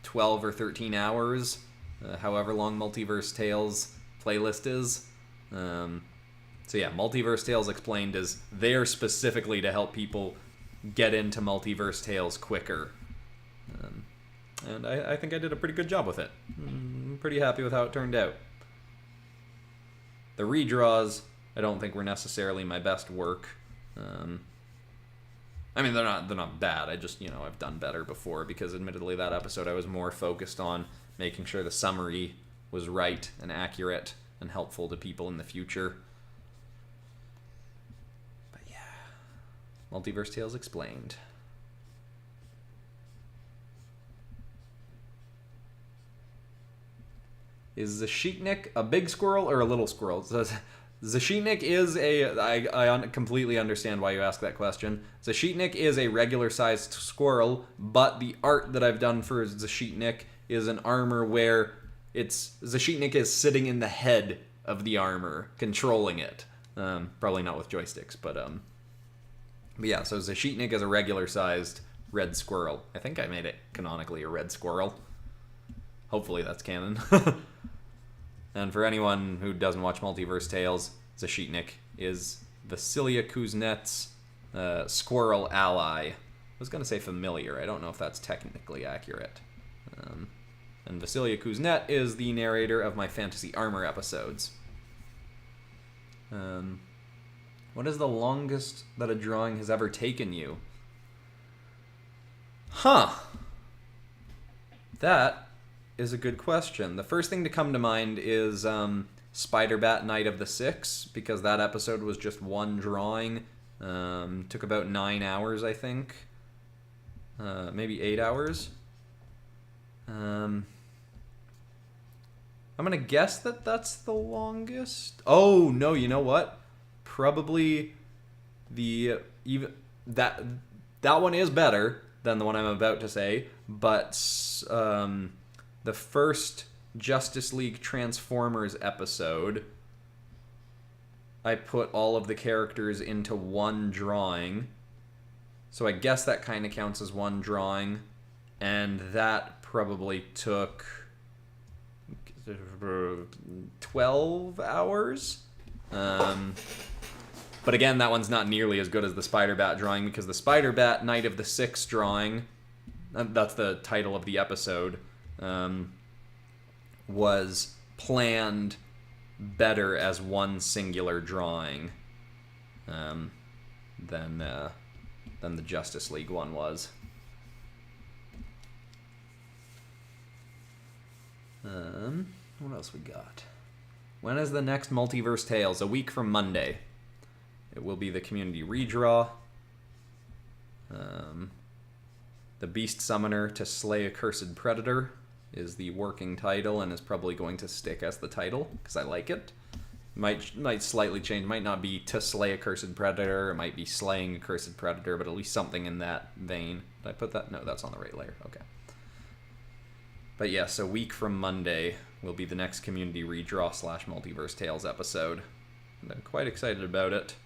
12 or 13 hours, however long Multiverse Tales playlist is. So yeah, Multiverse Tales Explained is there specifically to help people get into Multiverse Tales quicker. And I think I did a pretty good job with it. I'm pretty happy with how it turned out. The redraws, I don't think were necessarily my best work. I mean, they're not bad. I just, I've done better before because admittedly that episode I was more focused on making sure the summary was right and accurate and helpful to people in the future. But yeah, Multiverse Tales Explained. Is Zashiknik a big squirrel or a little squirrel? Zashiknik is I completely understand why you ask that question. Zashiknik is a regular-sized squirrel, but the art that I've done for Zashiknik is an armor where Zashiknik is sitting in the head of the armor, controlling it. Probably not with joysticks, but yeah, so Zashiknik is a regular-sized red squirrel. I think I made it canonically a red squirrel. Hopefully that's canon. And for anyone who doesn't watch Multiverse Tales, Zashiknik is Vasilia Kuznets' squirrel ally. I was going to say familiar. I don't know if that's technically accurate. And Vasilia Kuznet is the narrator of my Fantasy Armor episodes. What is the longest that a drawing has ever taken you? Huh. That is a good question. The first thing to come to mind is Spider-Bat Night of the Six, because that episode was just one drawing. Took about 9 hours, I think. Maybe 8 hours. I'm going to guess that that's the longest. Oh, no, you know what? Probably that one is better than the one I'm about to say, but the first Justice League Transformers episode, I put all of the characters into one drawing. So I guess that kind of counts as one drawing. And that probably took 12 hours. But again, that one's not nearly as good as the Spider-Bat drawing, because the Spider-Bat Night of the Six drawing, that's the title of the episode, was planned better as one singular drawing than the Justice League one was. What else we got? When is the next Multiverse Tales? A week from Monday. It will be the community redraw. The Beast Summoner to Slay a Cursed Predator is the working title and is probably going to stick as the title because I like it. Might slightly change. Might not be to slay a cursed predator. It might be slaying a cursed predator, but at least something in that vein. Did I put that? No, that's on the right layer. Okay. But yes, a week from Monday will be the next community redraw / Multiverse Tales episode. And I'm quite excited about it.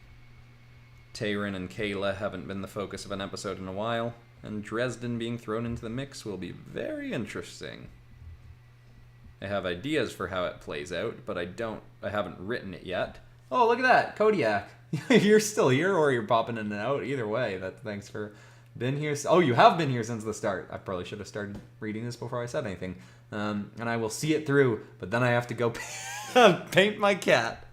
Tayrin and Kayla haven't been the focus of an episode in a while, and Dresden being thrown into the mix will be very interesting. I have ideas for how it plays out, but I haven't written it yet. Oh, look at that, Kodiak. You're still here, or you're popping in and out. Either way, thanks for been here. Oh, you have been here since the start. I probably should have started reading this before I said anything. And I will see it through, but then I have to go paint my cat.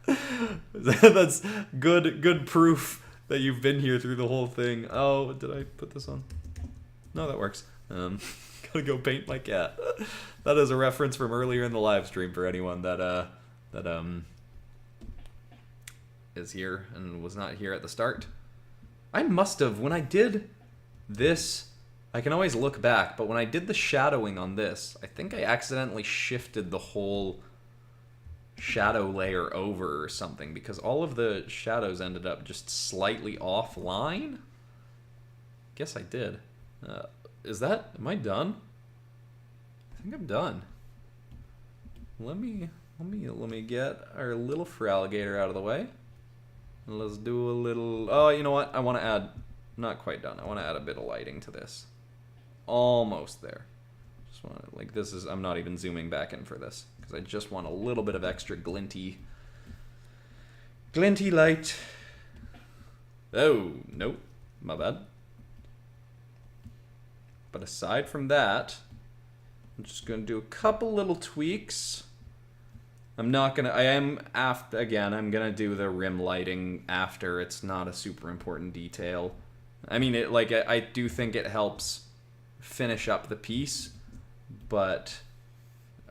That's good proof that you've been here through the whole thing. Oh, did I put this on? No, that works. Gotta go paint my cat. That is a reference from earlier in the live stream for anyone that is here and was not here at the start. I must have, when I did this, I can always look back, but when I did the shadowing on this, I think I accidentally shifted the whole shadow layer over or something, because all of the shadows ended up just slightly offline. Guess I did. Am I done? I think I'm done. Let me get our little FERALIGATR out of the way. And let's do a little, oh, you know what? I want to add, not quite done. I want to add a bit of lighting to this. Almost there. Just want to, like, this is, I'm not even zooming back in for this, because I just want a little bit of extra glinty light. Oh, nope, my bad. But aside from that, I'm just going to do a couple little tweaks. I'm going to do the rim lighting after. It's not a super important detail. I mean, I do think it helps finish up the piece, but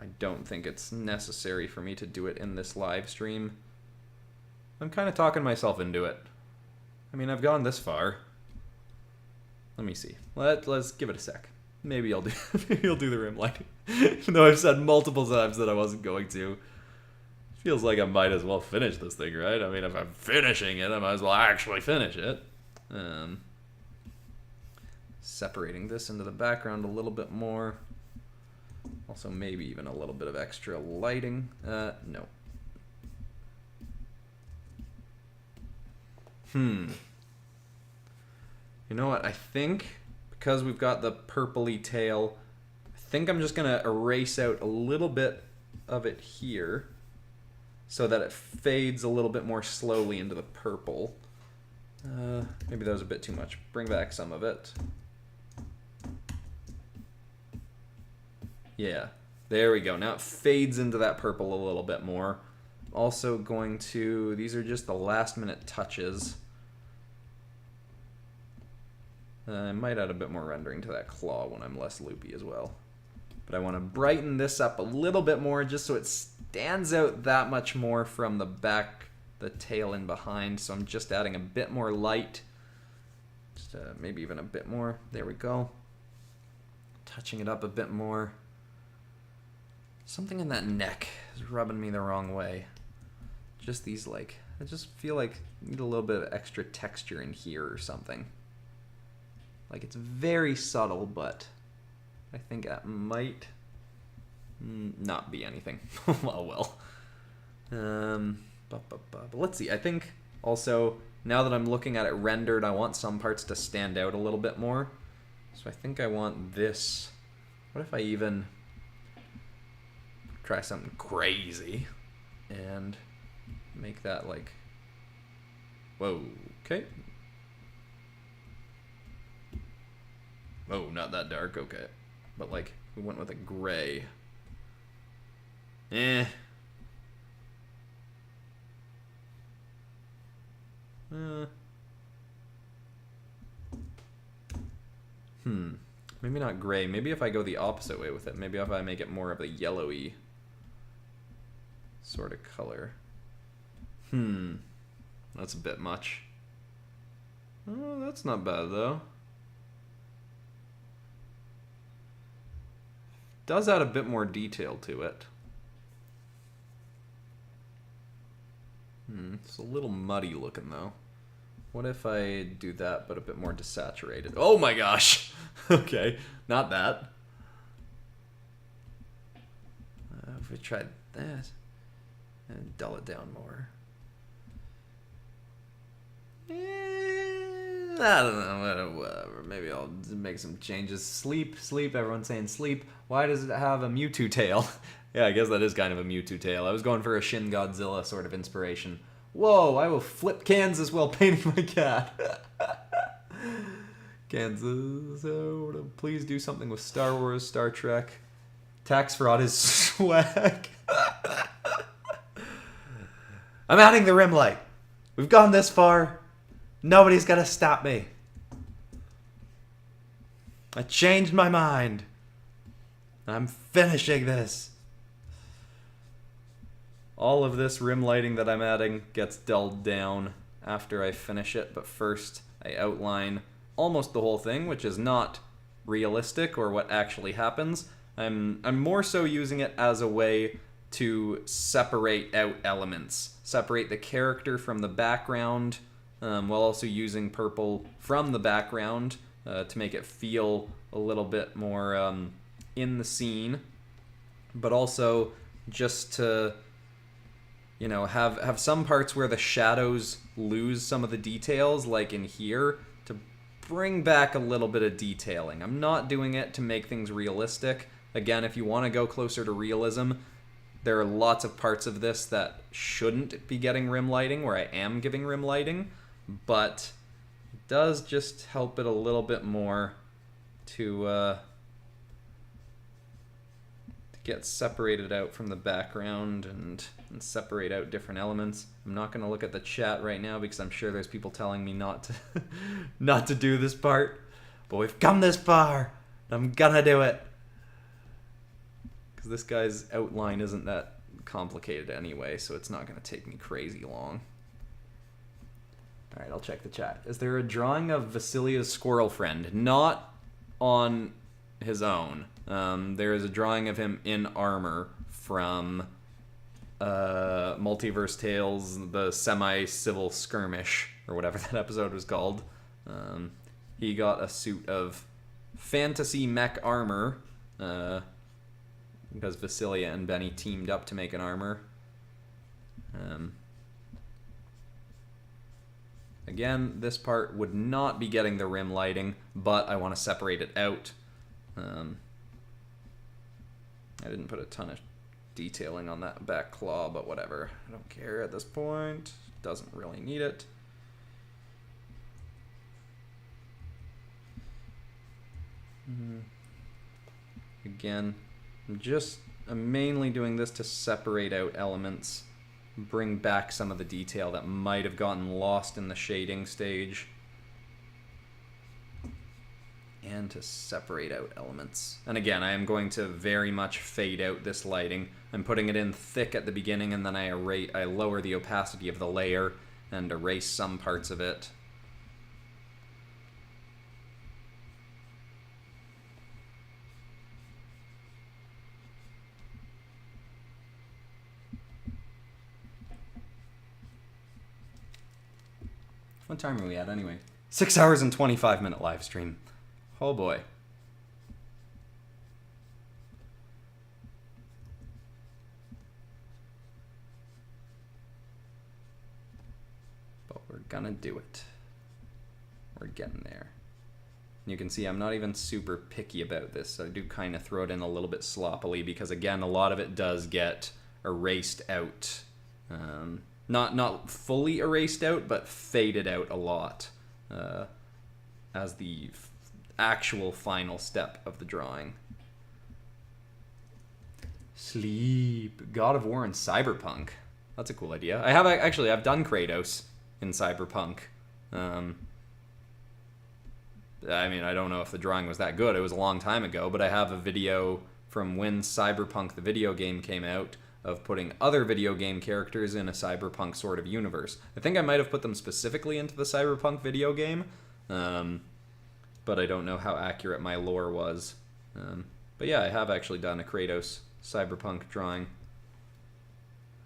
I don't think it's necessary for me to do it in this live stream. I'm kind of talking myself into it. I mean, I've gone this far. Let me see. Let's give it a sec. Maybe I'll do the rim lighting. Even though I've said multiple times that I wasn't going to. Feels like I might as well finish this thing, right? I mean, if I'm finishing it, I might as well actually finish it. Separating this into the background a little bit more. Also, maybe even a little bit of extra lighting. No. You know what? I think because we've got the purpley tail, I think I'm just going to erase out a little bit of it here so that it fades a little bit more slowly into the purple. Maybe that was a bit too much. Bring back some of it. Yeah, there we go. Now it fades into that purple a little bit more. Also going to, these are just the last minute touches. I might add a bit more rendering to that claw when I'm less loopy as well. But I want to brighten this up a little bit more just so it stands out that much more from the back, the tail in behind. So I'm just adding a bit more light. Just maybe even a bit more. There we go. Touching it up a bit more. Something in that neck is rubbing me the wrong way. Just these, like, I just feel like I need a little bit of extra texture in here or something. Like, it's very subtle, but I think that might not be anything. Oh, well. But let's see. I think also, now that I'm looking at it rendered, I want some parts to stand out a little bit more. So I think I want this. What if I even try something crazy and make that like, whoa, okay. Oh, not that dark, okay. But like, we went with a gray. Maybe not gray. Maybe if I go the opposite way with it. Maybe if I make it more of a yellowy sort of color. That's a bit much. Oh, that's not bad though. Does add a bit more detail to it. It's a little muddy looking though. What if I do that but a bit more desaturated? Oh my gosh! Okay, not that. If we tried that and dull it down more. I don't know, whatever. Maybe I'll make some changes. Sleep, everyone's saying sleep. Why does it have a Mewtwo tail? Yeah, I guess that is kind of a Mewtwo tail. I was going for a Shin Godzilla sort of inspiration. Whoa, I will flip Kansas while painting my cat. Kansas, please do something with Star Wars, Star Trek. Tax fraud is swag. I'm adding the rim light. We've gone this far. Nobody's gonna stop me. I changed my mind. I'm finishing this. All of this rim lighting that I'm adding gets dulled down after I finish it, but first I outline almost the whole thing, which is not realistic or what actually happens. I'm more so using it as a way to separate out elements. Separate the character from the background, while also using purple from the background to make it feel a little bit more in the scene. But also just to, you know, have some parts where the shadows lose some of the details, like in here, to bring back a little bit of detailing. I'm not doing it to make things realistic. Again, if you want to go closer to realism, there are lots of parts of this that shouldn't be getting rim lighting, where I am giving rim lighting, but it does just help it a little bit more to get separated out from the background and separate out different elements. I'm not going to look at the chat right now because I'm sure there's people telling me not to not to do this part, but we've come this far. I'm gonna do it because this guy's outline isn't that complicated anyway, so it's not going to take me crazy long. All right, I'll check the chat. Is there a drawing of Vasilia's squirrel friend? Not on his own. There is a drawing of him in armor from Multiverse Tales, the Semi-Civil Skirmish, or whatever that episode was called. He got a suit of fantasy mech armor, because Vasilia and Benny teamed up to make an armor. Again, this part would not be getting the rim lighting, but I want to separate it out. I didn't put a ton of detailing on that back claw, but whatever. I don't care at this point. Doesn't really need it. Again, I'm mainly doing this to separate out elements, bring back some of the detail that might have gotten lost in the shading stage, and to separate out elements. And again, I am going to very much fade out this lighting. I'm putting it in thick at the beginning, and then I lower the opacity of the layer and erase some parts of it. What time are we at anyway? 6 hours and 25-minute live stream. Oh boy. But we're gonna do it. We're getting there. You can see I'm not even super picky about this, so I do kind of throw it in a little bit sloppily because, again, a lot of it does get erased out. Not fully erased out, but faded out a lot as the actual final step of the drawing. Sleep. God of War and Cyberpunk. That's a cool idea. I've done Kratos in Cyberpunk. I mean, I don't know if the drawing was that good. It was a long time ago, but I have a video from when Cyberpunk the video game came out of putting other video game characters in a cyberpunk sort of universe. I think I might have put them specifically into the Cyberpunk video game, but I don't know how accurate my lore was. But yeah, I have actually done a Kratos Cyberpunk drawing.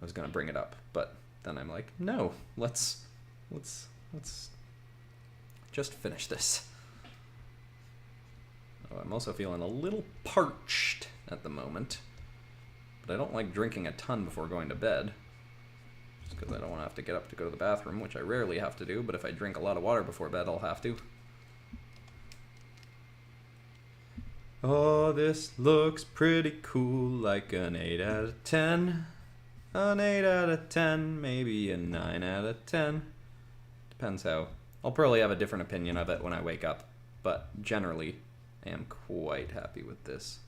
I was gonna bring it up, but then I'm like, no, let's just finish this. Oh, I'm also feeling a little parched at the moment, but I don't like drinking a ton before going to bed, just because I don't want to have to get up to go to the bathroom, which I rarely have to do, but if I drink a lot of water before bed, I'll have to. Oh, this looks pretty cool, like an 8 out of 10. An 8 out of 10, maybe a 9 out of 10. Depends how. I'll probably have a different opinion of it when I wake up, but generally, I am quite happy with this.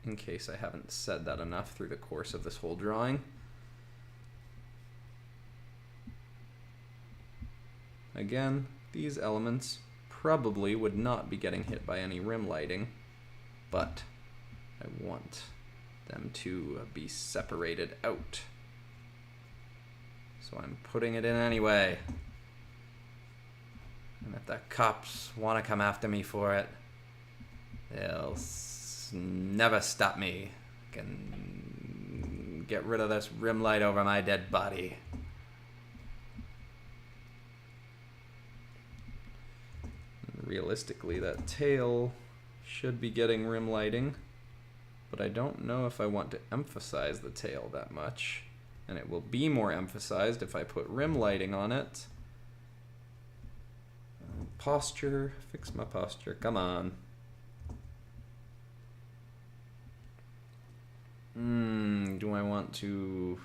In case I haven't said that enough through the course of this whole drawing. Again, these elements probably would not be getting hit by any rim lighting, but I want them to be separated out. So I'm putting it in anyway. And if the cops want to come after me for it, they'll never stop me. Can get rid of this rim light over my dead body. Realistically, that tail should be getting rim lighting, but I don't know if I want to emphasize the tail that much. And it will be more emphasized if I put rim lighting on it. Posture, fix my posture, come on. Do I want to...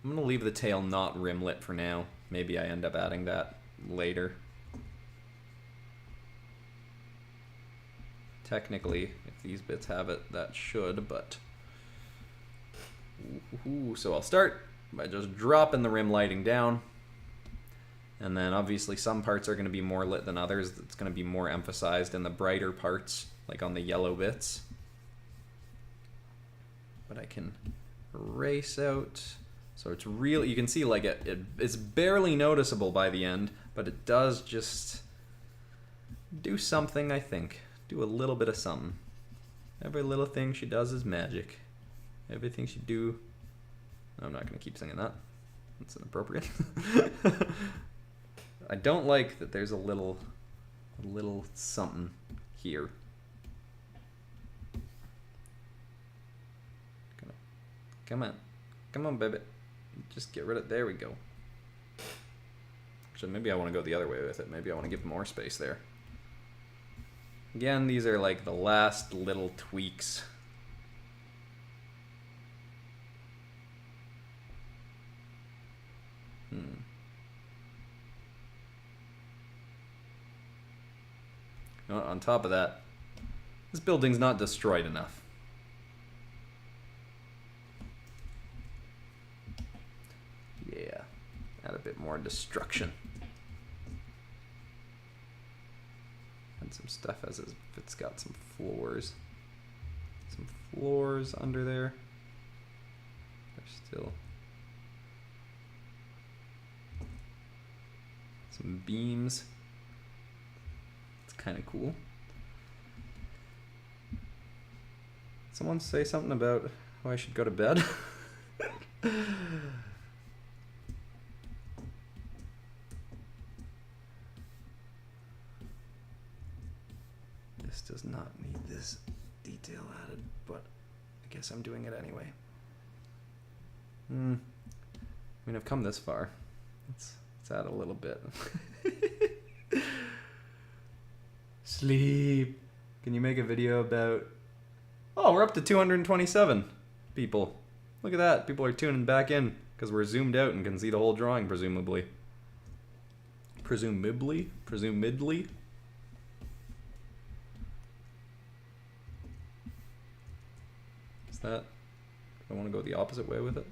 I'm gonna leave the tail not rim lit for now. Maybe I end up adding that later. Technically, if these bits have it, that should, but... Ooh, so I'll start by just dropping the rim lighting down. And then obviously some parts are going to be more lit than others. It's going to be more emphasized in the brighter parts, like on the yellow bits. But I can erase out. So it's really, you can see like it's barely noticeable by the end, but it does just do something, I think. Do a little bit of something. Every little thing she does is magic. Everything she do... I'm not going to keep singing that. That's inappropriate. I don't like that there's a little something here. Come on. Come on, baby. Just get rid of it. There we go. Actually, maybe I want to go the other way with it. Maybe I want to give more space there. Again, these are like the last little tweaks. You know, on top of that, this building's not destroyed enough. Yeah, add a bit more destruction. And some stuff as if it's got some floors. Some floors under there. There's still some beams. Kind of cool. Someone say something about how I should go to bed? This does not need this detail added, but I guess I'm doing it anyway. I mean, I've come this far. Let's add a little bit. Sleep. Can you make a video about... Oh, we're up to 227 people. Look at that. People are tuning back in because we're zoomed out and can see the whole drawing, presumably. Presumably? Is that... I want to go the opposite way with it.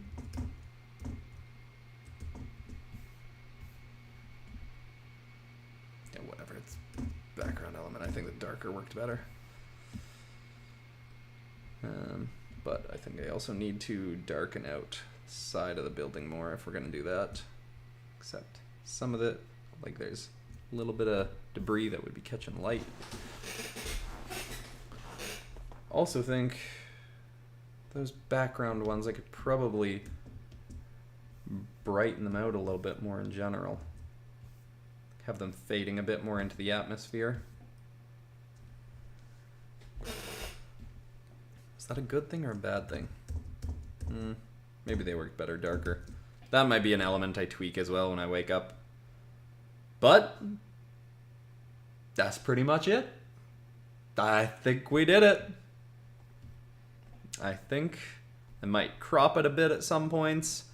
Yeah, whatever. It's background element. I think the darker worked better. But I think I also need to darken out the side of the building more if we're going to do that. Except some of it, like there's a little bit of debris that would be catching light. Also think those background ones, I could probably brighten them out a little bit more in general. Have them fading a bit more into the atmosphere. Is that a good thing or a bad thing? Maybe they work better darker. That might be an element I tweak as well when I wake up. But that's pretty much it. I think we did it. I think I might crop it a bit at some points.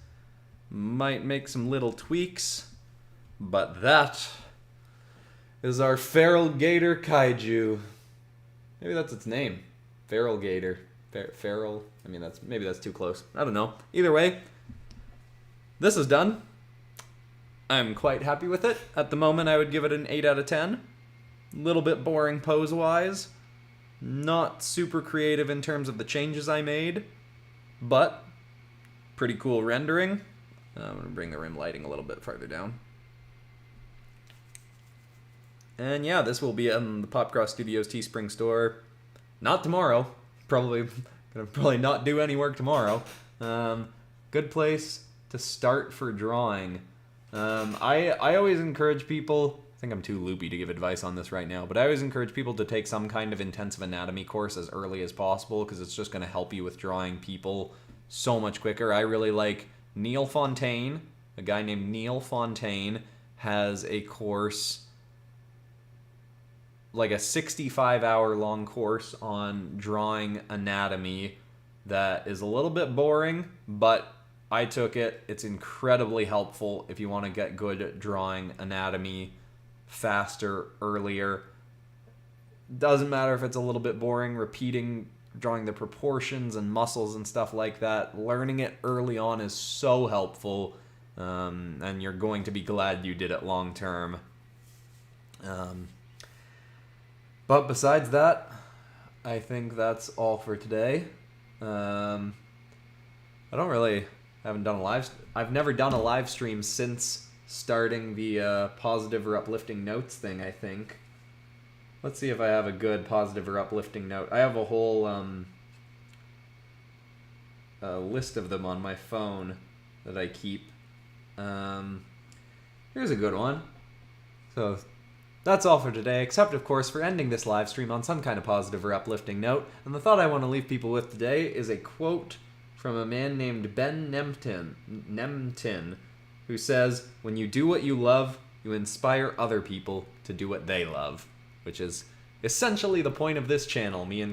Might make some little tweaks. But that is our FERALIGATR kaiju. Maybe that's its name. FERALIGATR. Feral. I mean, maybe that's too close. I don't know. Either way, this is done. I'm quite happy with it. At the moment, I would give it an 8 out of 10. A little bit boring pose-wise. Not super creative in terms of the changes I made, but pretty cool rendering. I'm going to bring the rim lighting a little bit farther down. And yeah, this will be in the PopCross Studios Teespring store. Not tomorrow, probably Gonna probably not do any work tomorrow. Good place to start for drawing. I always encourage people, I think I'm too loopy to give advice on this right now, but I always encourage people to take some kind of intensive anatomy course as early as possible, because it's just going to help you with drawing people so much quicker. I really like Neil Fontaine. A guy named Neil Fontaine has a course, like a 65-hour long course on drawing anatomy that is a little bit boring, but I took it. It's incredibly helpful if you want to get good at drawing anatomy faster, earlier. Doesn't matter if it's a little bit boring, repeating, drawing the proportions and muscles and stuff like that. Learning it early on is so helpful, and you're going to be glad you did it long term. But besides that, I think that's all for today. I've never done a live stream since starting the positive or uplifting notes thing, I think. Let's see if I have a good positive or uplifting note. I have a whole list of them on my phone that I keep. Here's a good one. So that's all for today, except of course for ending this live stream on some kind of positive or uplifting note. And the thought I want to leave people with today is a quote from a man named Ben Nemtin, who says, "When you do what you love, you inspire other people to do what they love," which is essentially the point of this channel, me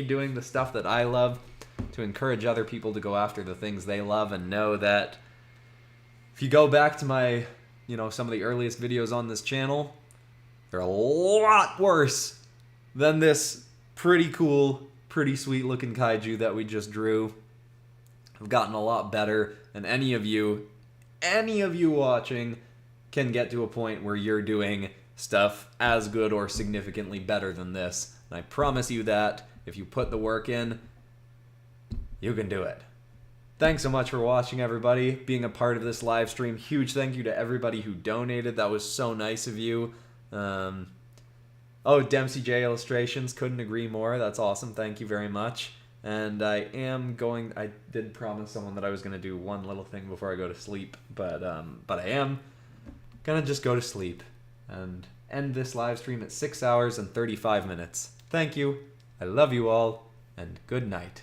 doing the stuff that I love to encourage other people to go after the things they love, and know that if you go back to my, some of the earliest videos on this channel, they're a lot worse than this pretty cool, pretty sweet looking kaiju that we just drew. I've gotten a lot better, and any of you watching can get to a point where you're doing stuff as good or significantly better than this. And I promise you that if you put the work in, you can do it. Thanks so much for watching, everybody, being a part of this live stream. Huge thank you to everybody who donated. That was so nice of you. Dempsey J Illustrations, couldn't agree more. That's awesome. Thank you very much. And I did promise someone that I was going to do one little thing before I go to sleep, but I am going to just go to sleep and end this live stream at 6 hours and 35 minutes. Thank you. I love you all, and good night.